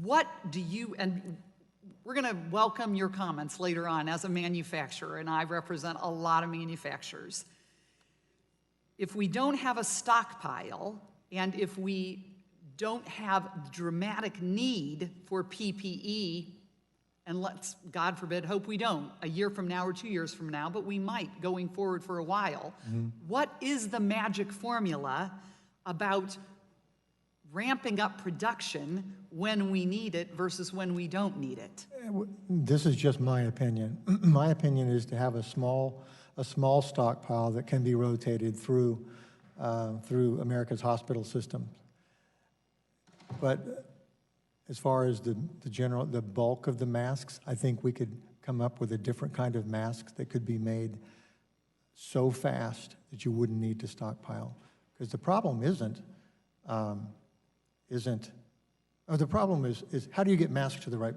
what do you, and we're going to welcome your comments later on as a manufacturer, and I represent a lot of manufacturers. if we don't have a stockpile, and if we don't have dramatic need for PPE, and let's, God forbid, hope we don't, a year from now or 2 years from now, but we might going forward for a while, what is the magic formula about ramping up production when we need it versus when we don't need it? This is just my opinion. My opinion is to have a small stockpile that can be rotated through America's hospital system. But as far as the bulk of the masks, I think we could come up with a different kind of mask that could be made so fast that you wouldn't need to stockpile. Because the problem the problem is how do you get masks to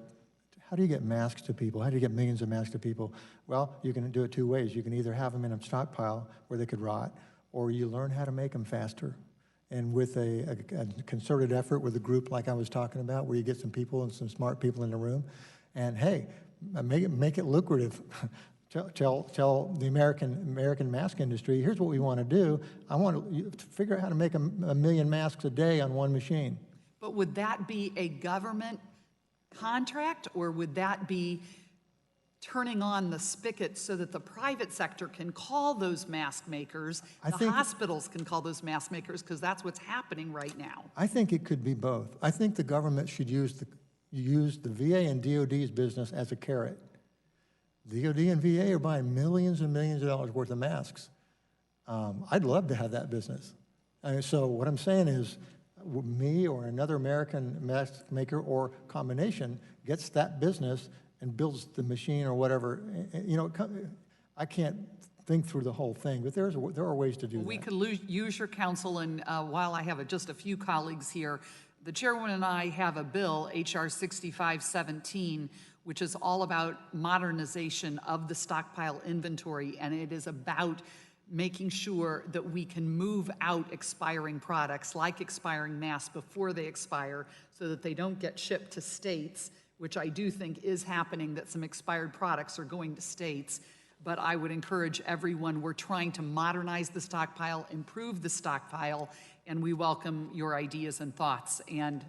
how do you get masks to people? How do you get millions of masks to people? Well, you can do it two ways. You can either have them in a stockpile where they could rot, or you learn how to make them faster. And with a concerted effort with a group like I was talking about, where you get some people and some smart people in the room, and hey, make it lucrative. Tell the American mask industry, here's what we want to do. I want you to figure out how to make a million masks a day on one machine. But would that be a government contract, or would that be turning on the spigot so that the private sector can call those mask makers, hospitals can call those mask makers, because that's what's happening right now? I think it could be both. I think the government should use the VA and DOD's business as a carrot. DOD and VA are buying millions and millions of dollars worth of masks. I'd love to have that business. So what I'm saying is, me or another American mask maker or combination gets that business and builds the machine or whatever. You know, I can't think through the whole thing, but there are ways to do that. We could use your counsel, and while I have just a few colleagues here, the chairwoman and I have a bill, H.R. 6517, which is all about modernization of the stockpile inventory, and it is about making sure that we can move out expiring products, like expiring masks, before they expire, so that they don't get shipped to states, which I do think is happening, that some expired products are going to states. But I would encourage everyone, we're trying to modernize the stockpile, improve the stockpile, and we welcome your ideas and thoughts, and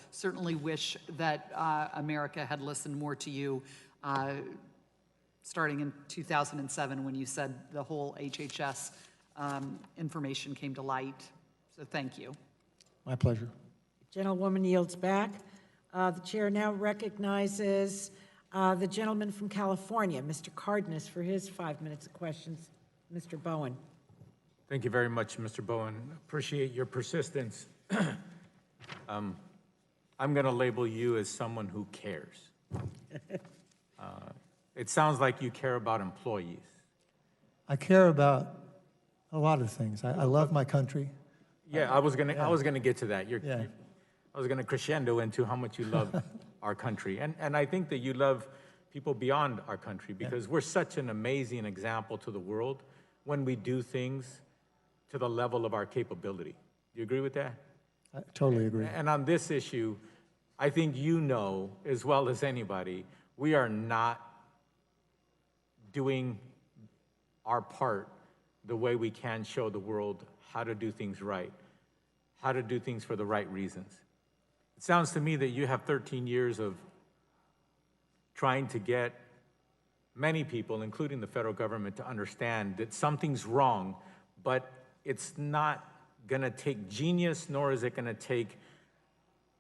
certainly wish that America had listened more to you starting in 2007, when you said the whole HHS information came to light. So thank you. My pleasure. Gentlewoman yields back. The chair now recognizes the gentleman from California, Mr. Cardenas, for his 5 minutes of questions. Mr. Bowen. Thank you very much, Mr. Bowen. Appreciate your persistence. I'm going to label you as someone who cares. It sounds like you care about employees. I care about a lot of things. I love my country. Yeah, I was gonna get to that. I was gonna crescendo into how much you love our country, and I think that you love people beyond our country, because we're such an amazing example to the world when we do things to the level of our capability. Do you agree with that? I totally agree. And on this issue, I think you know as well as anybody, we are not doing our part the way we can show the world how to do things right, how to do things for the right reasons. It sounds to me that you have 13 years of trying to get many people, including the federal government, to understand that something's wrong, but it's not gonna take genius, nor is it gonna take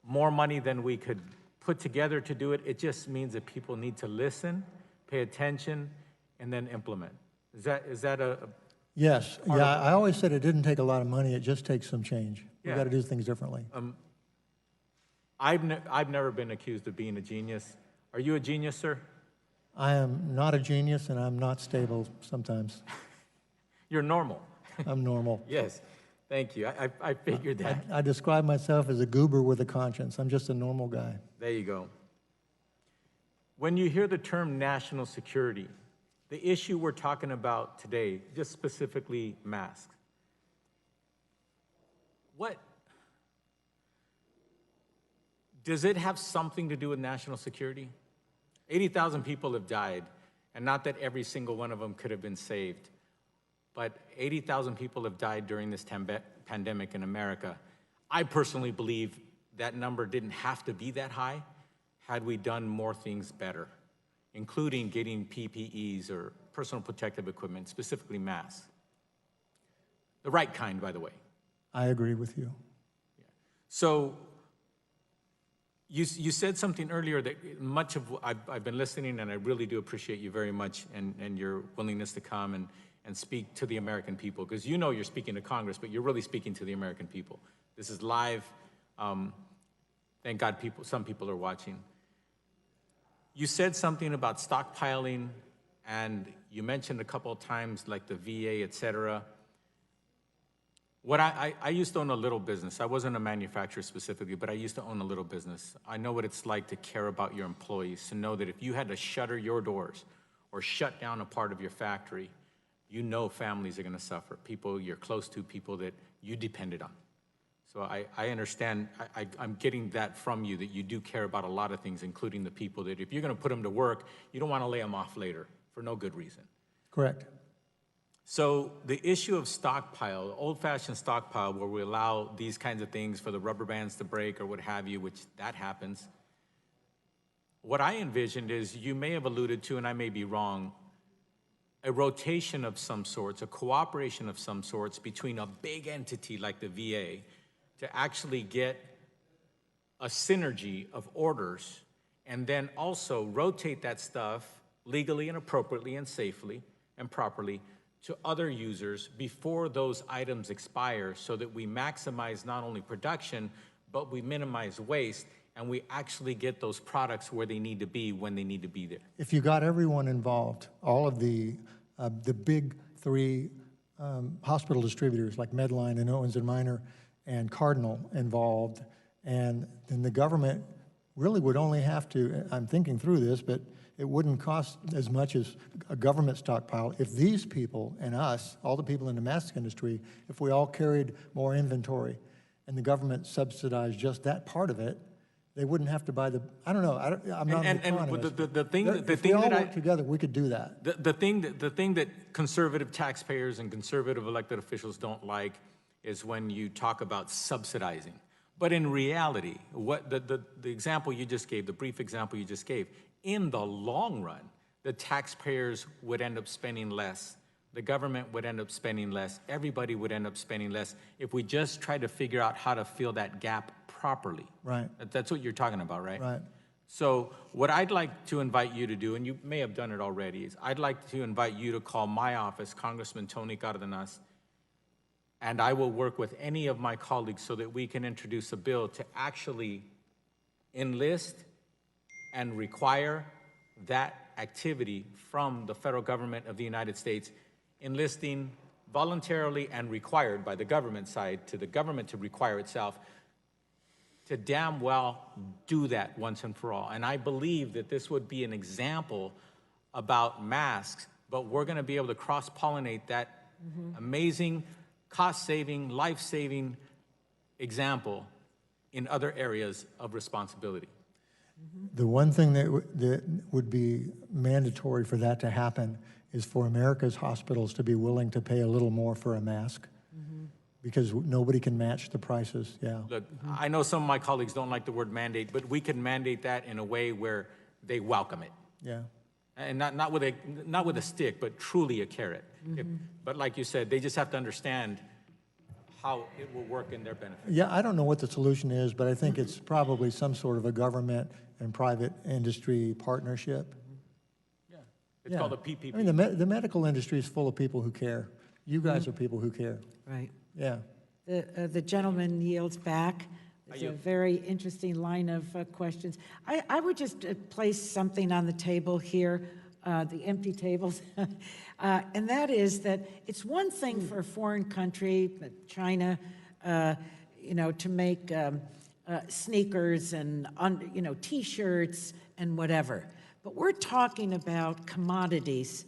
more money than we could put together to do it. It just means that people need to listen, pay attention, and then implement. Is that a Yes. Yeah, I always said it didn't take a lot of money. It just takes some change. We've got to do things differently. I've never been accused of being a genius. Are you a genius, sir? I am not a genius, and I'm not stable sometimes. You're normal. I'm normal. Yes. Thank you. I figured that. I describe myself as a goober with a conscience. I'm just a normal guy. There you go. When you hear the term national security, the issue we're talking about today, just specifically masks, what does it have something to do with national security? 80,000 people have died, and not that every single one of them could have been saved. but 80,000 people have died during this pandemic in America. I personally believe that number didn't have to be that high had we done more things better, including getting PPEs or personal protective equipment, specifically masks. The right kind, by the way. I agree with you. So you said something earlier that much of I've been listening, and I really do appreciate you very much and your willingness to come and speak to the American people, because you know you're speaking to Congress, but you're really speaking to the American people. This is live. Thank God some people are watching. You said something about stockpiling, and you mentioned a couple of times like the VA, et cetera. What I used to own a little business. I wasn't a manufacturer specifically, but I used to own a little business. I know what it's like to care about your employees, to know that if you had to shutter your doors or shut down a part of your factory, you know families are gonna suffer, people you're close to, people that you depended on. So I understand, I'm getting that from you, that you do care about a lot of things, including the people that if you're gonna put them to work, you don't wanna lay them off later for no good reason. Correct. So the issue of stockpile, old-fashioned stockpile, where we allow these kinds of things for the rubber bands to break or what have you, which that happens. What I envisioned is, you may have alluded to, and I may be wrong, a rotation of some sorts, a cooperation of some sorts between a big entity like the VA to actually get a synergy of orders and then also rotate that stuff legally and appropriately and safely and properly to other users before those items expire, so that we maximize not only production, but we minimize waste, and we actually get those products where they need to be when they need to be there. If you got everyone involved, all of the big three hospital distributors like Medline and Owens & Minor and Cardinal involved, and then the government really would only have to, I'm thinking through this, but it wouldn't cost as much as a government stockpile if these people and us, all the people in the mask industry, if we all carried more inventory and the government subsidized just that part of it, they wouldn't have to buy the, I don't know, I'm not an economist. If we all work together, we could do that. The thing that conservative taxpayers and conservative elected officials don't like is when you talk about subsidizing. But in reality, what the example you just gave, the brief example you just gave, in the long run, the taxpayers would end up spending less. The government would end up spending less. Everybody would end up spending less if we just try to figure out how to fill that gap properly. Right. That's what you're talking about, right? Right. So what I'd like to invite you to do, and you may have done it already, is I'd like to invite you to call my office, Congressman Tony Cardenas, and I will work with any of my colleagues so that we can introduce a bill to actually enlist and require that activity from the federal government of the United States, enlisting voluntarily and required by the government side to the government to require itself to damn well do that once and for all. And I believe that this would be an example about masks, but we're gonna be able to cross-pollinate that amazing, cost-saving, life-saving example in other areas of responsibility. The one thing that would be mandatory for that to happen is for America's hospitals to be willing to pay a little more for a mask, because nobody can match the prices, yeah. Look, I know some of my colleagues don't like the word mandate, but we can mandate that in a way where they welcome it. Yeah. And not with a stick, but truly a carrot. But like you said, they just have to understand how it will work in their benefit. Yeah, I don't know what the solution is, but I think it's probably some sort of a government and private industry partnership. It's called a PPP. I mean, the medical industry is full of people who care. You guys are people who care. Right. Yeah. The gentleman yields back. It's a very interesting line of questions. I would just place something on the table here, the empty tables, and that is that it's one thing for a foreign country, China, to make sneakers and T-shirts and whatever. But we're talking about commodities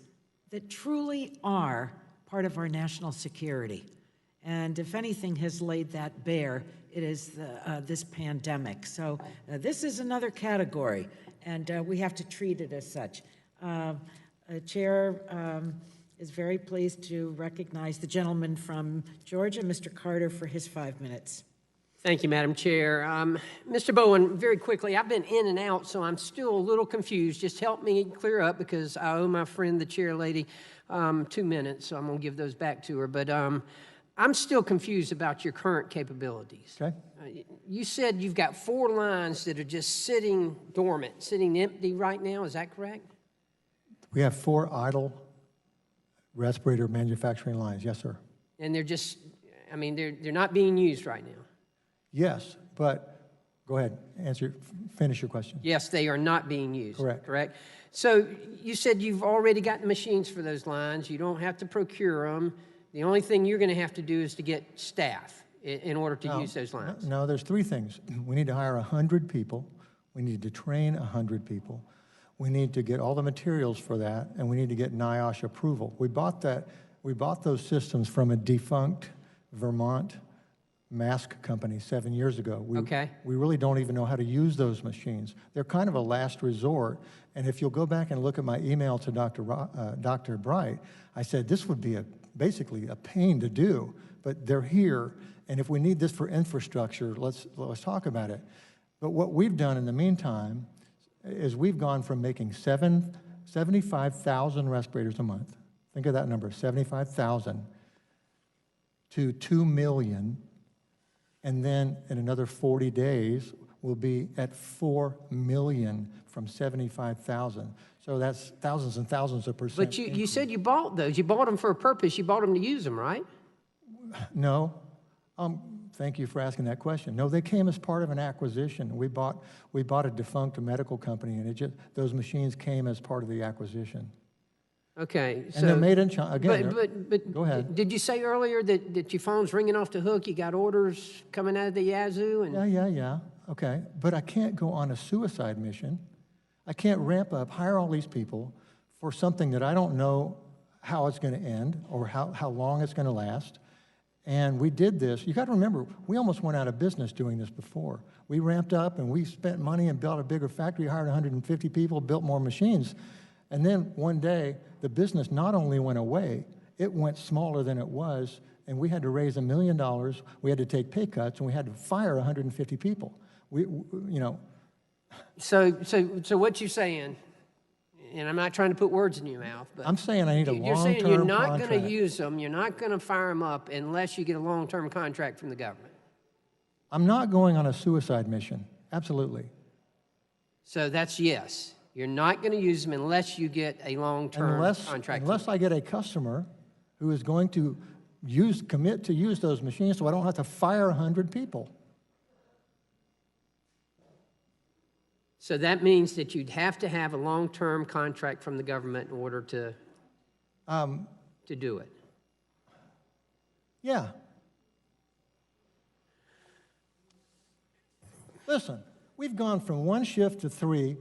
that truly are part of our national security. And if anything has laid that bare, it is this pandemic. So this is another category, and we have to treat it as such. Chair is very pleased to recognize the gentleman from Georgia, Mr. Carter, for his 5 minutes. Thank you, Madam Chair. Mr. Bowen, very quickly, I've been in and out, so I'm still a little confused. Just help me clear up because I owe my friend, the chair lady, 2 minutes, so I'm going to give those back to her. But I'm still confused about your current capabilities. Okay. You said you've got 4 lines that are just sitting dormant, sitting empty right now. Is that correct? We have 4 idle respirator manufacturing lines. Yes, sir. And they're just, I mean, they're not being used right now. Yes, but go ahead, finish your question. Yes, they are not being used. Correct. Correct. So you said you've already got the machines for those lines. You don't have to procure them. The only thing you're going to have to do is to get staff in order to use those lines. No, there's 3 things. We need to hire 100 people. We need to train 100 people. We need to get all the materials for that, and we need to get NIOSH approval. We bought those systems from a defunct Vermont mask company 7 years ago. We really don't even know how to use those machines. They're kind of a last resort. And if you'll go back and look at my email to Dr. Bright, I said this would be basically a pain to do, but they're here. And if we need this for infrastructure, let's talk about it. But what we've done in the meantime is we've gone from making 75,000 respirators a month. Think of that number, 75,000, to 2 million. And then in another 40 days, we'll be at 4 million from 75,000. So that's thousands and thousands of percent. But you said you bought those. You bought them for a purpose. You bought them to use them, right? No. Thank you for asking that question. No, they came as part of an acquisition. We bought a defunct medical company, and those machines came as part of the acquisition. Okay. And they're made in China. Again, but go ahead. Did you say earlier that your phone's ringing off the hook? You got orders coming out of the Yazoo? And Yeah. Okay. But I can't go on a suicide mission. I can't ramp up, hire all these people for something that I don't know how it's going to end or how long it's going to last. And we did this. You got to remember, we almost went out of business doing this before. We ramped up and we spent money and built a bigger factory, hired 150 people, built more machines. And then one day, the business not only went away, it went smaller than it was, and we had to raise $1 million. We had to take pay cuts, and we had to fire 150 people. So what you saying? And I'm not trying to put words in your mouth, but I'm saying I need a long-term contract. You're saying you're not going to use them, you're not going to fire them up unless you get a long-term contract from the government. I'm not going on a suicide mission. Absolutely. So that's yes. You're not going to use them unless you get a long-term contract. Unless I get a customer who is going to commit to use those machines so I don't have to fire 100 people. So that means that you'd have to have a long-term contract from the government in order to do it. Yeah. Listen, we've gone from 1 shift to 3,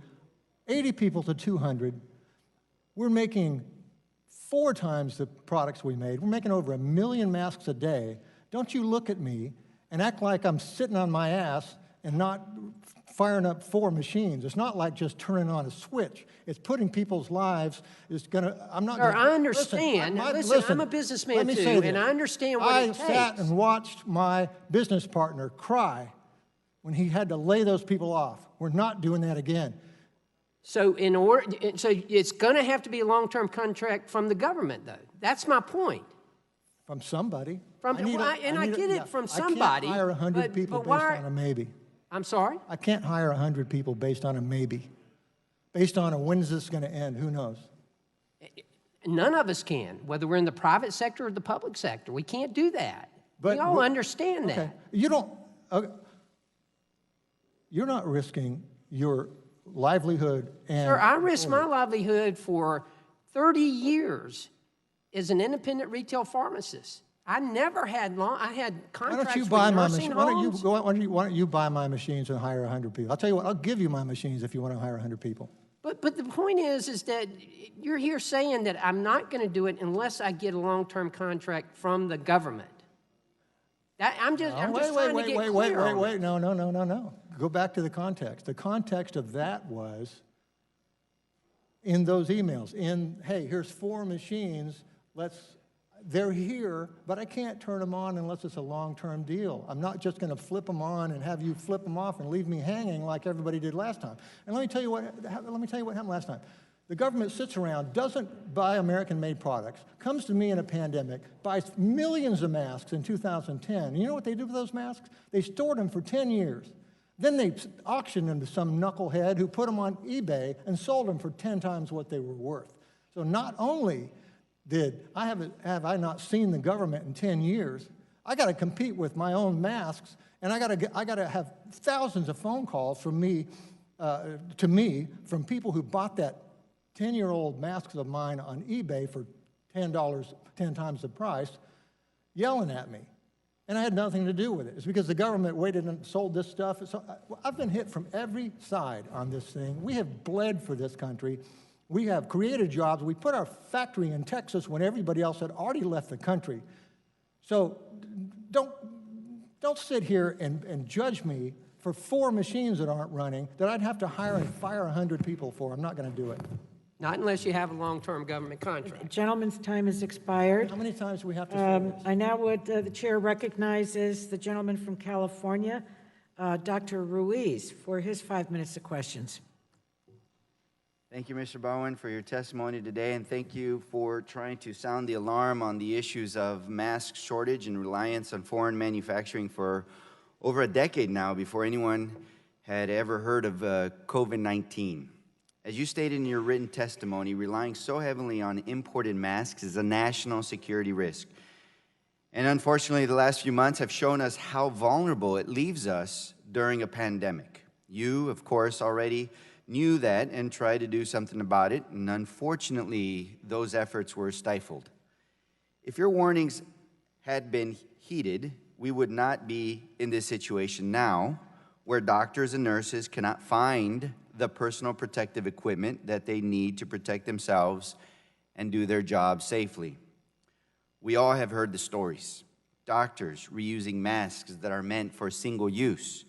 80 people to 200. We're making 4 times the products we made. We're making over 1 million masks a day. Don't you look at me and act like I'm sitting on my ass and not firing up 4 machines. It's not like just turning on a switch. It's putting people's lives, I'm not gonna, I understand. Listen, I'm a businessman too, and I understand what it takes. I sat and watched my business partner cry when he had to lay those people off. We're not doing that again. So it's going to have to be a long-term contract from the government, though. That's my point. From somebody. I get it from somebody. I can't hire 100 people based on a maybe. I'm sorry? I can't hire 100 people based on a maybe. Based on a when's this going to end, who knows? None of us can, whether we're in the private sector or the public sector. We can't do that. We all understand that. You're not risking your livelihood and... Sir, I risked my livelihood for 30 years as an independent retail pharmacist. I never had I had contracts with nursing homes. Why don't you buy my machines and hire 100 people? I'll tell you what, I'll give you my machines if you want to hire 100 people. But the point is that you're here saying that I'm not going to do it unless I get a long-term contract from the government. I'm just trying to get clear. Wait. No. Go back to the context. The context of that was in those emails, hey, here's 4 machines They're here, but I can't turn them on unless it's a long-term deal. I'm not just going to flip them on and have you flip them off and leave me hanging like everybody did last time. And let me tell you what happened last time. The government sits around, doesn't buy American-made products, comes to me in a pandemic, buys millions of masks in 2010. And you know what they did with those masks? They stored them for 10 years. Then they auctioned them to some knucklehead who put them on eBay and sold them for 10 times what they were worth. So not only have I not seen the government in 10 years, I got to compete with my own masks, and I got to have thousands of phone calls from to me from people who bought that 10-year-old masks of mine on eBay for $10, 10 times the price, yelling at me. And I had nothing to do with it. It's because the government waited and sold this stuff. So I've been hit from every side on this thing. We have bled for this country. We have created jobs. We put our factory in Texas when everybody else had already left the country. So don't sit here and judge me for 4 machines that aren't running that I'd have to hire and fire 100 people for. I'm not going to do it. Not unless you have a long-term government contract. Gentleman's time has expired. How many times do we have to say this? I now would, the chair recognizes the gentleman from California, Dr. Ruiz, for his 5 minutes of questions. Thank you, Mr. Bowen, for your testimony today, and thank you for trying to sound the alarm on the issues of mask shortage and reliance on foreign manufacturing for over a decade now before anyone had ever heard of COVID-19. As you stated in your written testimony, relying so heavily on imported masks is a national security risk. And unfortunately, the last few months have shown us how vulnerable it leaves us during a pandemic. You, of course, already knew that and tried to do something about it, and unfortunately, those efforts were stifled. If your warnings had been heeded, we would not be in this situation now, where doctors and nurses cannot find the personal protective equipment that they need to protect themselves and do their job safely. We all have heard the stories. Doctors reusing masks that are meant for single use.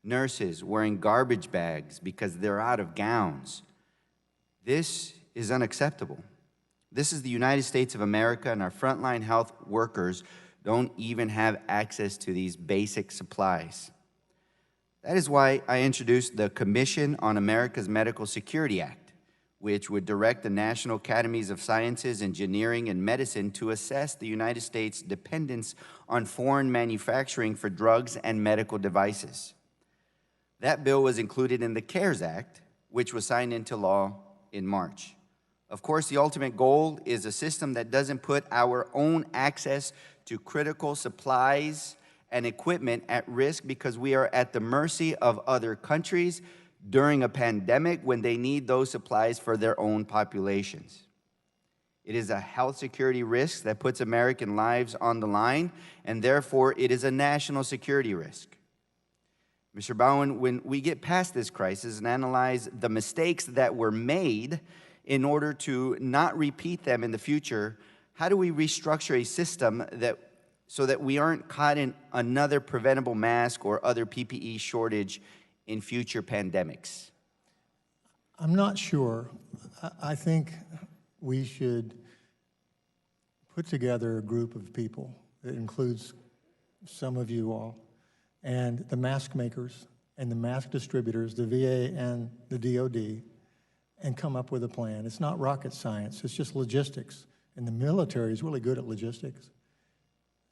Nurses wearing garbage bags because they're out of gowns. This is unacceptable. This is the United States of America, and our frontline health workers don't even have access to these basic supplies. That is why I introduced the Commission on America's Medical Security Act, which would direct the National Academies of Sciences, Engineering, and Medicine to assess the United States' dependence on foreign manufacturing for drugs and medical devices. That bill was included in the CARES Act, which was signed into law in March. Of course, the ultimate goal is a system that doesn't put our own access to critical supplies and equipment at risk because we are at the mercy of other countries during a pandemic when they need those supplies for their own populations. It is a health security risk that puts American lives on the line, and therefore it is a national security risk. Mr. Bowen, when we get past this crisis and analyze the mistakes that were made in order to not repeat them in the future, how do we restructure a system so that we aren't caught in another preventable mask or other PPE shortage in future pandemics? I'm not sure. I think we should put together a group of people that includes some of you all, and the mask makers and the mask distributors, the VA and the DOD, and come up with a plan. It's not rocket science, it's just logistics. And the military is really good at logistics.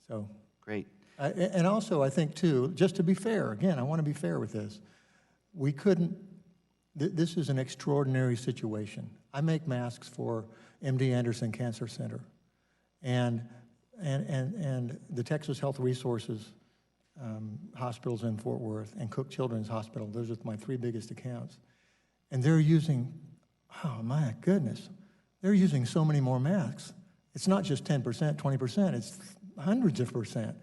So. Great. And also, I think, too, just to be fair, again, I want to be fair with this. We couldn't, this is an extraordinary situation. I make masks for MD Anderson Cancer Center and the Texas Health Resources hospitals in Fort Worth and Cook Children's Hospital. Those are my 3 biggest accounts. And they're using, oh my goodness, they're using so many more masks. It's not just 10%, 20%, it's hundreds of percent.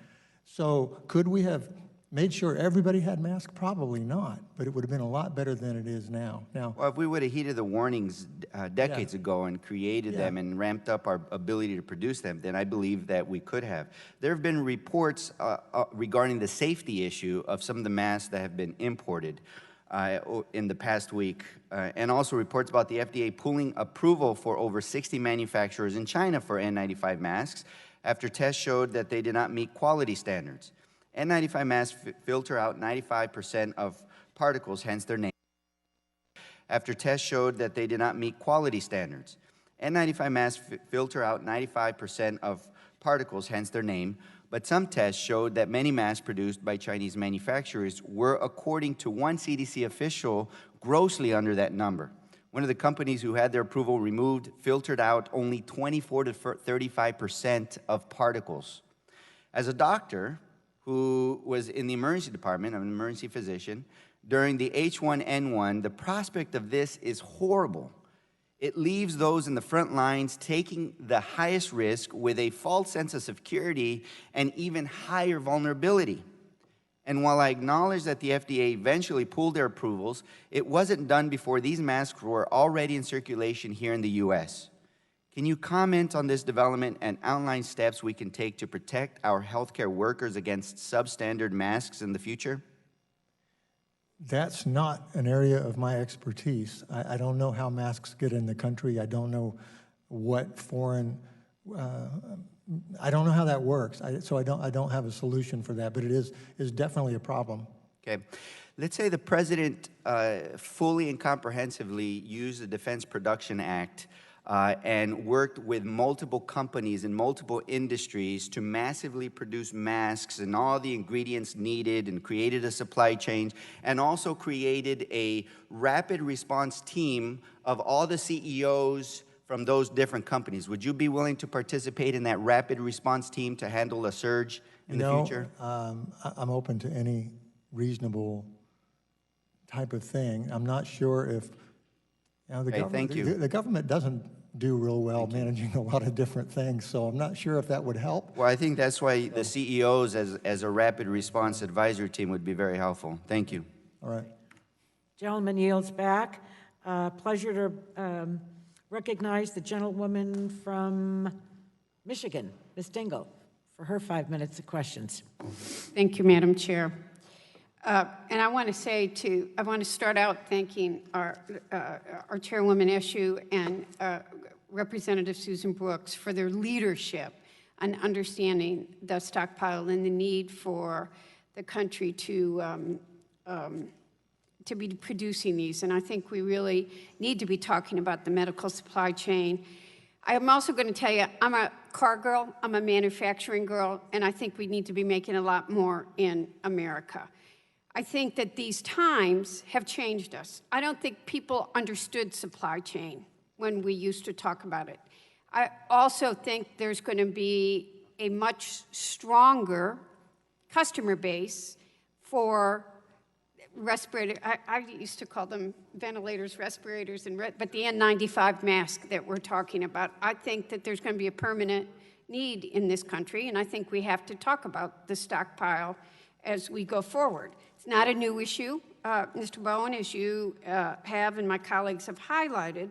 So could we have made sure everybody had masks? Probably not, but it would have been a lot better than it is now. Well, if we would have heeded the warnings decades ago and created them and ramped up our ability to produce them, then I believe that we could have. There have been reports regarding the safety issue of some of the masks that have been imported. in the past week, and also reports about the FDA pulling approval for over 60 manufacturers in China for N95 masks after tests showed that they did not meet quality standards. N95 masks filter out 95% of particles, hence their name. After tests showed that they did not meet quality standards. N95 masks filter out 95% of particles, hence their name, but some tests showed that many masks produced by Chinese manufacturers were, according to one CDC official, grossly under that number. One of the companies who had their approval removed filtered out only 24 to 35% of particles. As a doctor who was in the emergency department, I'm an emergency physician, during the H1N1, the prospect of this is horrible. It leaves those in the front lines taking the highest risk with a false sense of security and even higher vulnerability. And while I acknowledge that the FDA eventually pulled their approvals, it wasn't done before these masks were already in circulation here in the U.S. Can you comment on this development and outline steps we can take to protect our healthcare workers against substandard masks in the future? That's not an area of my expertise. I don't know how masks get in the country. I don't know what foreign, I don't know how that works. So I don't have a solution for that, but it is definitely a problem. Okay. Let's say the president fully and comprehensively used the Defense Production Act and worked with multiple companies in multiple industries to massively produce masks and all the ingredients needed, and created a supply chain, and also created a rapid response team of all the CEOs from those different companies. Would you be willing to participate in that rapid response team to handle a surge in the future? I'm open to any reasonable type of thing. I'm not sure if the government doesn't do real well managing a lot of different things, so I'm not sure if that would help. Well, I think that's why the CEOs as a rapid response advisory team would be very helpful. Thank you. All right. Gentleman yields back. Pleasure to recognize the gentlewoman from Michigan, Ms. Dingell, for her 5 minutes of questions. Thank you, Madam Chair. And I want to start out thanking our Chairwoman Eshoo and Representative Susan Brooks for their leadership on understanding the stockpile and the need for the country to be producing these. And I think we really need to be talking about the medical supply chain. I'm also going to tell you, I'm a car girl, I'm a manufacturing girl, and I think we need to be making a lot more in America. I think that these times have changed us. I don't think people understood supply chain when we used to talk about it. I also think there's going to be a much stronger customer base for respirator. I used to call them ventilators, respirators, but the N95 mask that we're talking about, I think that there's going to be a permanent need in this country, and I think we have to talk about the stockpile as we go forward. It's not a new issue, Mr. Bowen, as you have and my colleagues have highlighted,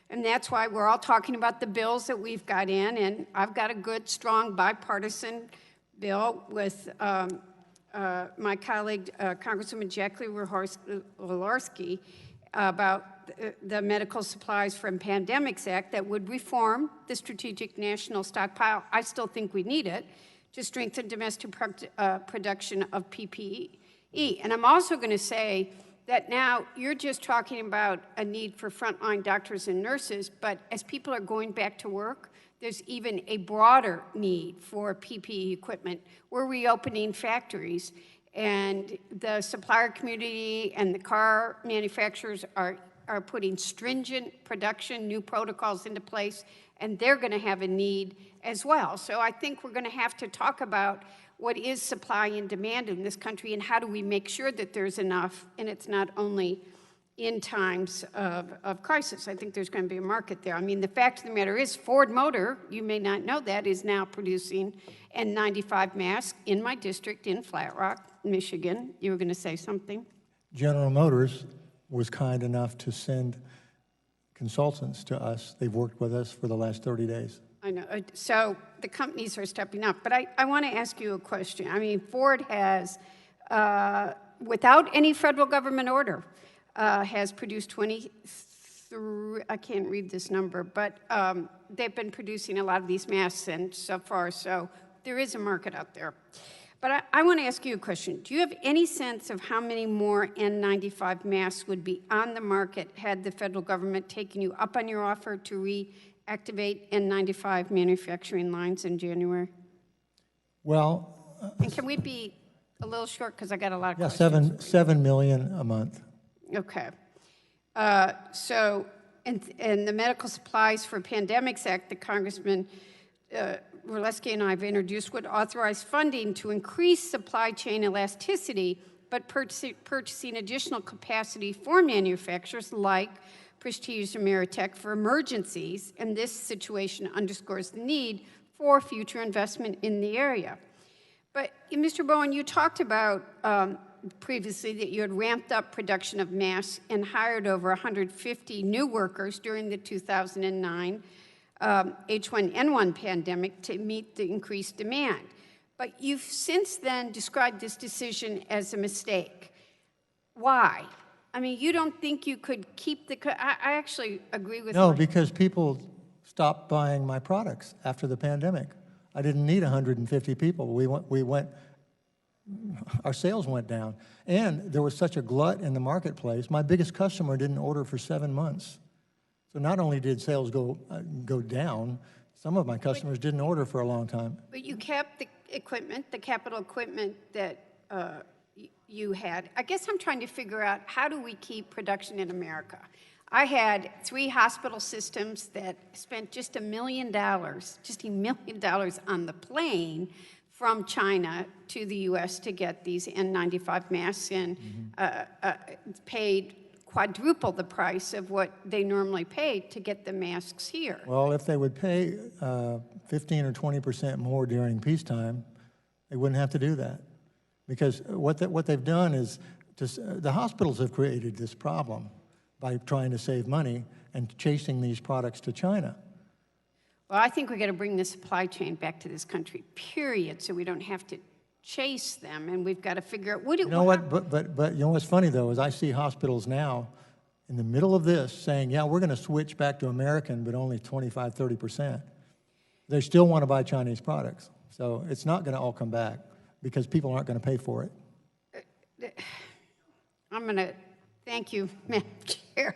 and that's why we're all talking about the bills that we've got in, and I've got a good, strong, bipartisan bill with my colleague, Congresswoman Jackie Walorski, about the Medical Supplies from Pandemics Act that would reform the Strategic National Stockpile. I still think we need it to strengthen domestic production of PPE. And I'm also going to say that now you're just talking about a need for frontline doctors and nurses, but as people are going back to work, there's even a broader need for PPE equipment. We're reopening factories, and the supplier community and the car manufacturers are putting stringent production, new protocols into place, and they're going to have a need as well. So I think we're going to have to talk about what is supply and demand in this country, and how do we make sure that there's enough, and it's not only in times of crisis. I think there's going to be a market there. I mean, the fact of the matter is Ford Motor, you may not know that, is now producing N95 masks in my district in Flat Rock, Michigan. You were going to say something? General Motors was kind enough to send consultants to us. They've worked with us for the last 30 days. I know. So the companies are stepping up. But I want to ask you a question. I mean, Ford has without any federal government order, has produced 23, I can't read this number, but they've been producing a lot of these masks and so far, so there is a market out there. But I want to ask you a question. Do you have any sense of how many more N95 masks would be on the market had the federal government taken you up on your offer to reactivate N95 manufacturing lines in January? Well, and can we be a little short, because I got a lot of yeah, questions. 7 million a month. Okay. So, and the Medical Supplies for Pandemics Act that Congressman Wielecki and I have introduced would authorize funding to increase supply chain elasticity, but purchasing additional capacity for manufacturers like Prestige Ameritech for emergencies, and this situation underscores the need for future investment in the area. But, Mr. Bowen, you talked about previously that you had ramped up production of masks and hired over 150 new workers during the 2009 H1N1 pandemic to meet the increased demand. But you've since then described this decision as a mistake. Why? I mean, you don't think you could keep the, I actually agree with No, because people stopped buying my products after the pandemic. I didn't need 150 people. Our sales went down. And there was such a glut in the marketplace. My biggest customer didn't order for 7 months. So not only did sales go down, some of my customers didn't order for a long time. But you kept the equipment, the capital equipment that you had. I guess I'm trying to figure out, how do we keep production in America? I had 3 hospital systems that spent just $1 million on the plane from China to the U.S. to get these N95 masks and paid quadruple the price of what they normally pay to get the masks here. Well, if they would pay 15 or 20% more during peacetime, they wouldn't have to do that. Because what they've done is, the hospitals have created this problem by trying to save money and chasing these products to China. Well, I think we got to bring the supply chain back to this country, period, so we don't have to chase them, and we've got to figure out what it. You know what? But you know what's funny though is I see hospitals now, in the middle of this, saying, "Yeah, we're going to switch back to American, but only 25, 30%." They still want to buy Chinese products, so it's not going to all come back because people aren't going to pay for it. I'm going to thank you, Madam Chair.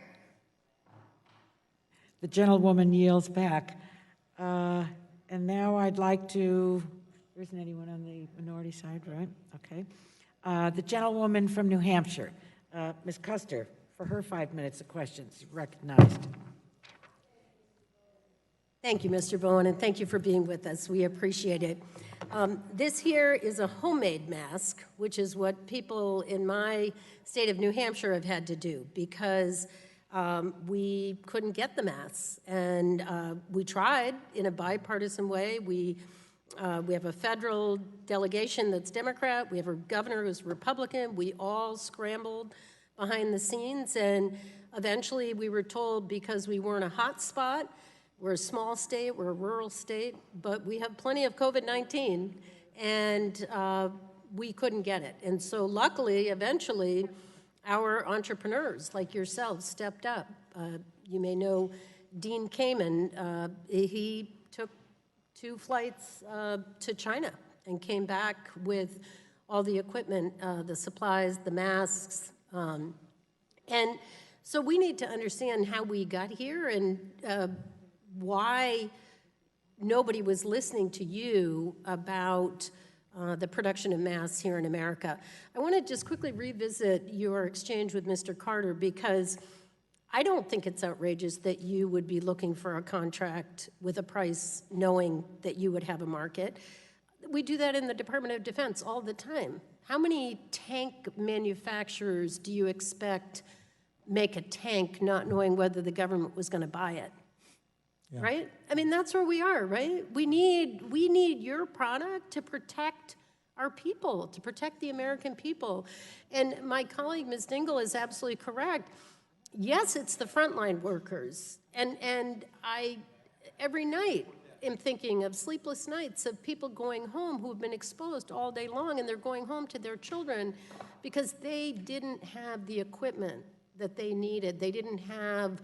The gentlewoman yields back. And now I'd like to, there isn't anyone on the minority side, right? Okay. The gentlewoman from New Hampshire, Ms. Custer, for her 5 minutes of questions, recognized. Thank you, Mr. Bowen, and thank you for being with us. We appreciate it. This here is a homemade mask, which is what people in my state of New Hampshire have had to do because we couldn't get the masks. And we tried in a bipartisan way. We have a federal delegation that's Democrat. We have a governor who's Republican. We all scrambled behind the scenes. And eventually we were told because we weren't a hot spot, we're a small state, we're a rural state, but we have plenty of COVID-19, and we couldn't get it. And so luckily, eventually, our entrepreneurs like yourselves stepped up. You may know Dean Kamen. He took 2 flights to China and came back with all the equipment, the supplies, the masks. And so we need to understand how we got here and why nobody was listening to you about the production of masks here in America. I want to just quickly revisit your exchange with Mr. Carter because I don't think it's outrageous that you would be looking for a contract with a price knowing that you would have a market. We do that in the Department of Defense all the time. How many tank manufacturers do you expect make a tank not knowing whether the government was going to buy it? Yeah. Right? I mean, that's where we are, right? We need your product to protect our people, to protect the American people. And my colleague, Ms. Dingell, is absolutely correct. Yes, it's the frontline workers. And I, every night, am thinking of sleepless nights of people going home who have been exposed all day long, and they're going home to their children because they didn't have the equipment that they needed. They didn't have,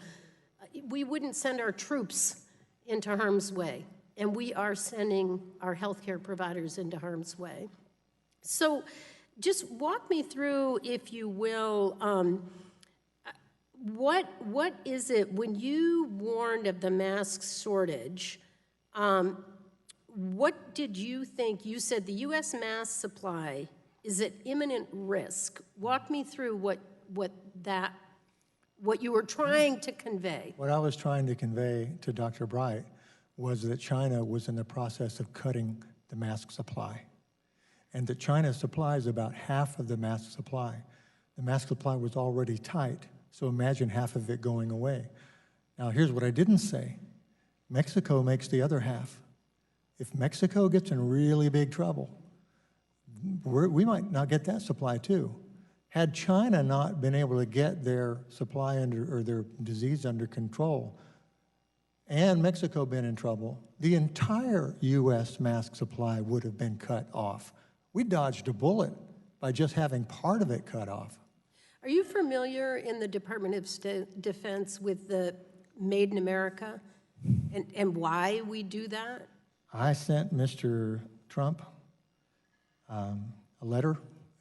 we wouldn't send our troops into harm's way, and we are sending our healthcare providers into harm's way. So just walk me through, if you will, what is it, when you warned of the mask shortage, what did you think? You said the U.S. mask supply is at imminent risk. Walk me through what you were trying to convey. What I was trying to convey to Dr. Bright was that China was in the process of cutting the mask supply, and that China supplies about half of the mask supply. The mask supply was already tight, so imagine half of it going away. Now, here's what I didn't say. Mexico makes the other half. If Mexico gets in really big trouble, we might not get that supply too. Had China not been able to get their supply or their disease under control, and Mexico been in trouble, the entire U.S. mask supply would have been cut off. We dodged a bullet by just having part of it cut off. Are you familiar in the Department of Defense with the Made in America and why we do that? I sent Mr. Trump a letter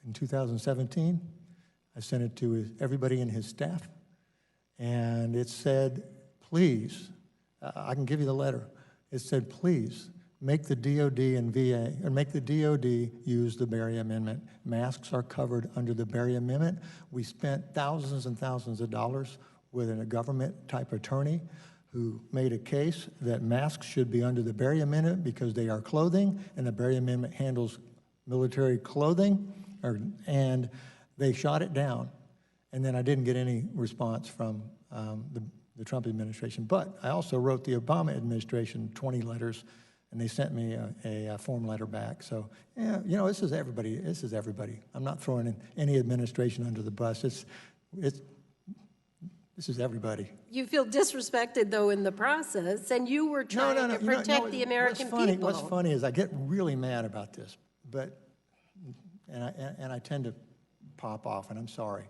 in 2017. I sent it to everybody in his staff, and it said, please, I can give you the letter. It said, please, make the DOD and VA, or make the DOD use the Berry Amendment. Masks are covered under the Berry Amendment. We spent thousands and thousands of dollars with a government-type attorney who made a case that masks should be under the Berry Amendment because they are clothing, and the Berry Amendment handles military clothing, and they shot it down. And then I didn't get any response from the Trump administration. But I also wrote the Obama administration 20 letters, and they sent me a form letter back. So, yeah, you know, this is everybody. This is everybody. I'm not throwing in any administration under the bus. This is everybody. You feel disrespected, though, in the process, and you were trying to protect the American people. What's funny is I get really mad about this, and I tend to pop off, and I'm sorry.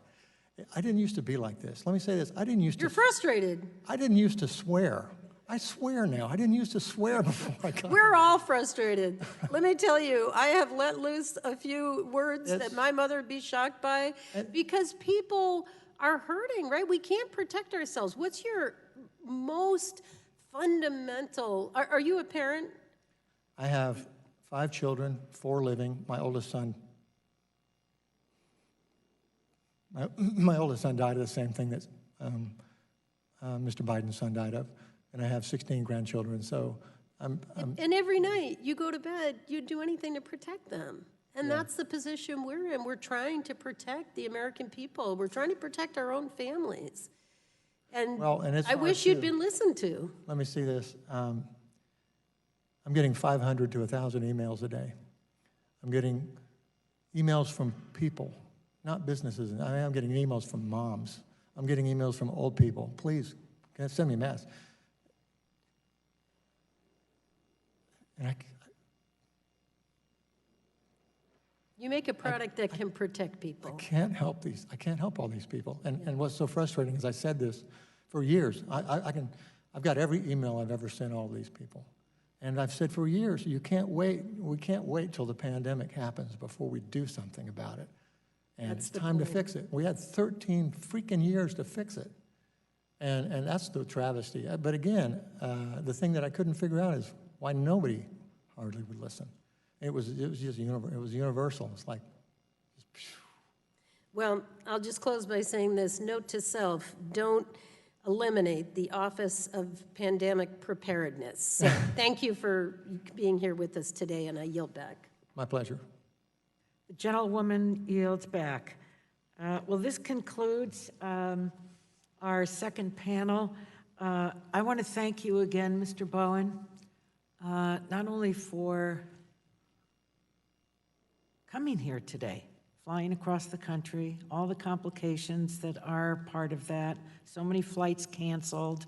I didn't used to be like this. Let me say this. You're frustrated. I didn't used to swear. I swear now. I didn't used to swear before I got We're all frustrated. Let me tell you, I have let loose a few words that my mother would be shocked by because people are hurting, right? We can't protect ourselves. What's your most fundamental, are you a parent? I have 5 children, 4 living. My oldest son, my oldest son died of the same thing that Mr. Biden's son died of, and I have 16 grandchildren. So I'm and every night you go to bed, you do anything to protect them. And that's the position we're in. We're trying to protect the American people. We're trying to protect our own families. And, I wish you'd been listened to. Let me see this. I'm getting 500 to 1,000 emails a day. I'm getting emails from people, not businesses. I'm getting emails from moms. I'm getting emails from old people. Please, send me a mask. And You make a product that can protect people. I can't help all these people. And what's so frustrating is I said this for years. I've got every email I've ever sent all these people. And I've said for years, we can't wait till the pandemic happens before we do something about it. And it's time to fix it. We had 13 freaking years to fix it. And that's the travesty. But again, the thing that I couldn't figure out is why nobody hardly would listen. It was just universal. It's like, well, I'll just close by saying this. Note to self, don't eliminate the Office of Pandemic Preparedness. So thank you for being here with us today, and I yield back. My pleasure. The gentlewoman yields back. Well, this concludes our second panel. I want to thank you again, Mr. Bowen, not only for coming here today, flying across the country, all the complications that are part of that, so many flights canceled.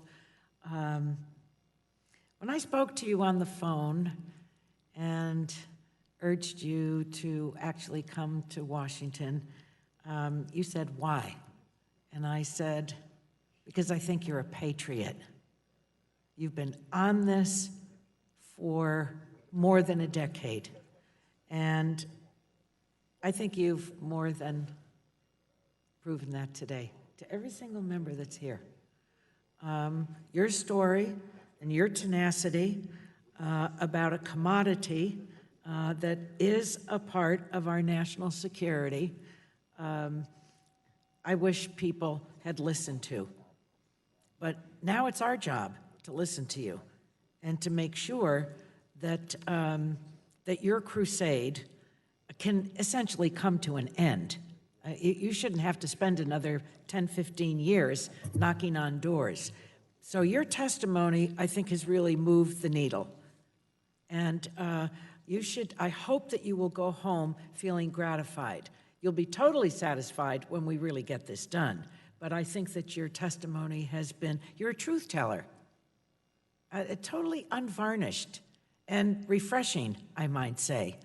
When I spoke to you on the phone and urged you to actually come to Washington, you said, why? And I said, because I think you're a patriot. You've been on this for more than a decade. And I think you've more than proven that today to every single member that's here. Your story and your tenacity about a commodity that is a part of our national security, I wish people had listened to. But now it's our job to listen to you and to make sure that, that your crusade can essentially come to an end. You shouldn't have to spend another 10, 15 years knocking on doors. So your testimony, I think, has really moved the needle. And I hope that you will go home feeling gratified. You'll be totally satisfied when we really get this done. But I think that your testimony has been, you're a truth teller, totally unvarnished and refreshing, I might say.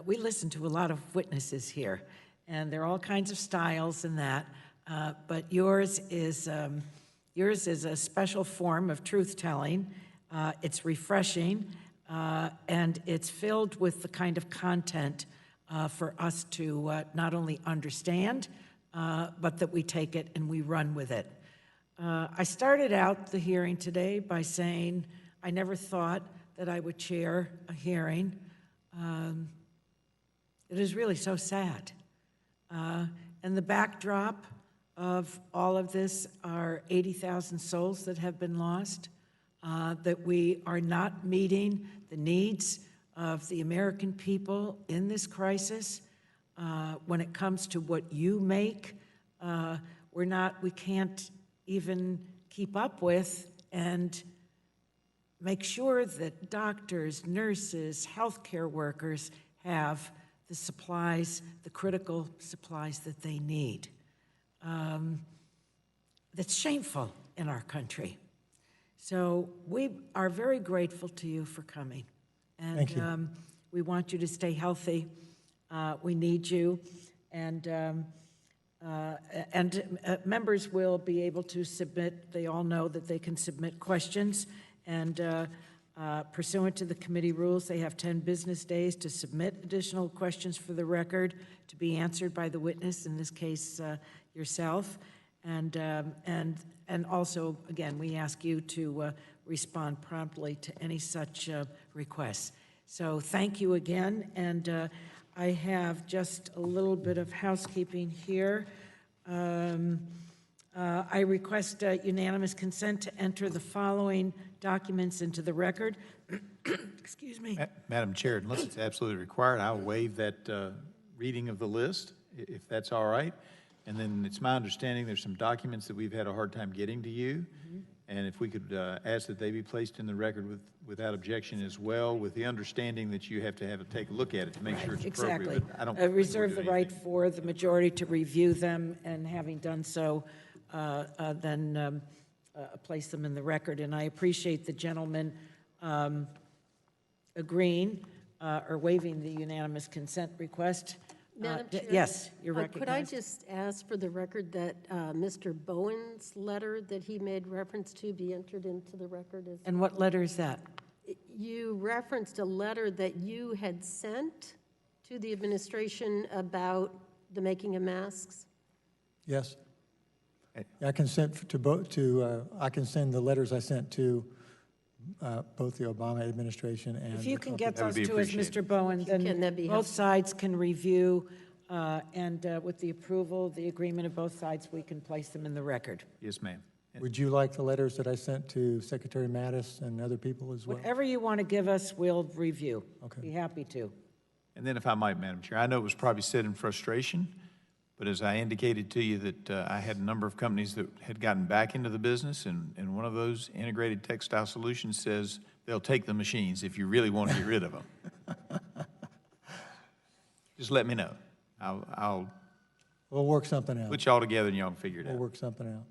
We listen to a lot of witnesses here, and there are all kinds of styles in that, but yours is a special form of truth-telling. It's refreshing, and it's filled with the kind of content for us to not only understand, but that we take it and we run with it. I started out the hearing today by saying I never thought that I would chair a hearing. It is really so sad. And the backdrop of all of this are 80,000 souls that have been lost, that we are not meeting the needs of the American people in this crisis. When it comes to what you make, we can't even keep up with and make sure that doctors, nurses, healthcare workers have the supplies, the critical supplies that they need. That's shameful in our country. So we are very grateful to you for coming. And Thank you. We want you to stay healthy. We need you. And members will be able to submit, they all know that they can submit questions, and pursuant to the committee rules, they have 10 business days to submit additional questions for the record to be answered by the witness, in this case, yourself. And also, again, we ask you to respond promptly to any such requests. So thank you again, and I have just a little bit of housekeeping here. I request unanimous consent to enter the following documents into the record. Excuse me. Madam Chair, unless it's absolutely required, I'll waive that reading of the list, if that's all right. And then it's my understanding there's some documents that we've had a hard time getting to you. And if we could ask that they be placed in the record without objection as well, with the understanding that you have to take a look at it to make sure it's appropriate. Exactly. But I don't reserve the right for the majority to review them, and having done so, then place them in the record. And I appreciate the gentleman agreeing or waiving the unanimous consent request. Madam Chair? Yes, you're recognized. Could I just ask for the record that Mr. Bowen's letter that he made reference to be entered into the record? And what letter is that? You referenced a letter that you had sent to the administration about the making of masks? Yes. I can send I can send the letters I sent to both the Obama administration and. If you can the get Trump those to us, Mr. Bowen, then both sides can review, and with the approval, the agreement of both sides, we can place them in the record. Yes, ma'am. Would you like the letters that I sent to Secretary Mattis and other people as well? Whatever you want to give us, we'll review. Okay. Be happy to. And then if I might, Madam Chair, I know it was probably said in frustration, but as I indicated to you that I had a number of companies that had gotten back into the business, and one of those, Integrated Textile Solutions, says they'll take the machines if you really want to get rid of them. Just let me know. We'll work something out. Put you all together and y'all can figure it out. We'll work something out.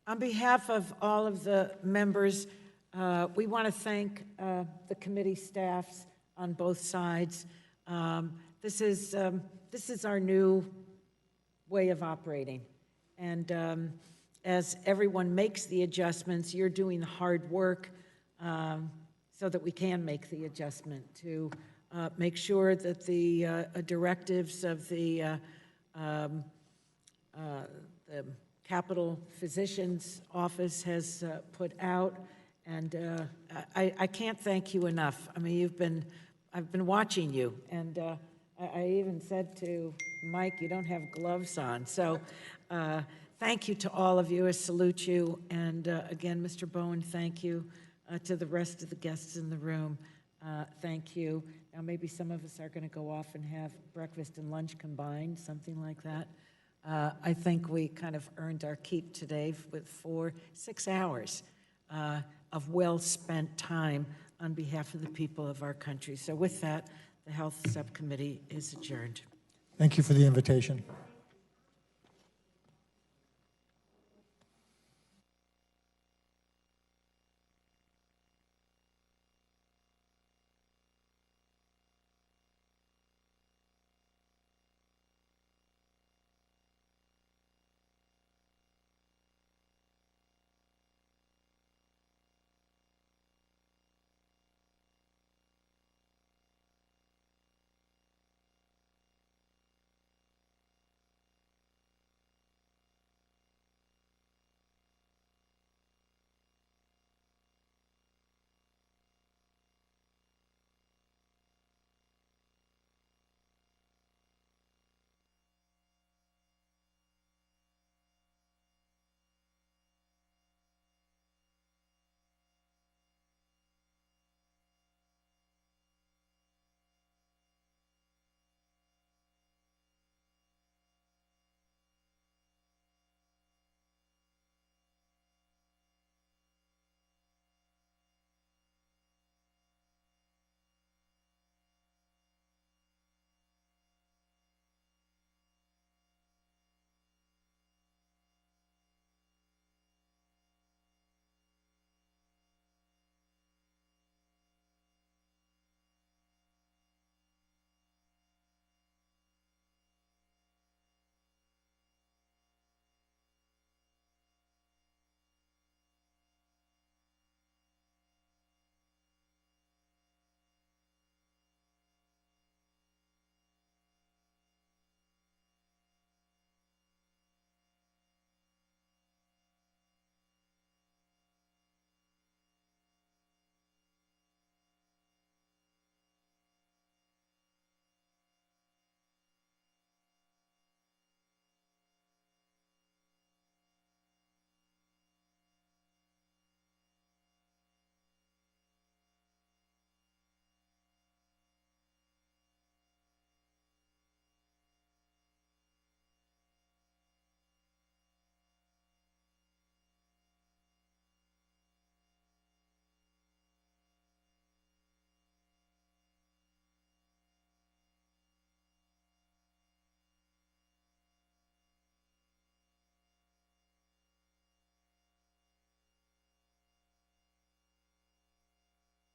On behalf of all of the members, we want to thank the committee staffs on both sides. This is our new way of operating. And as everyone makes the adjustments, you're doing the hard work so that we can make the adjustment to make sure that the directives of the Capitol Physician's Office has put out. And I can't thank you enough. I mean, I've been watching you, and I even said to Mike, you don't have gloves on. So thank you to all of you. I salute you. And again, Mr. Bowen, thank you. To the rest of the guests in the room, thank you. Now, maybe some of us are going to go off and have breakfast and lunch combined, something like that. I think we kind of earned our keep today with 6 hours of well-spent time on behalf of the people of our country. So with that, the Health Subcommittee is adjourned. Thank you for the invitation.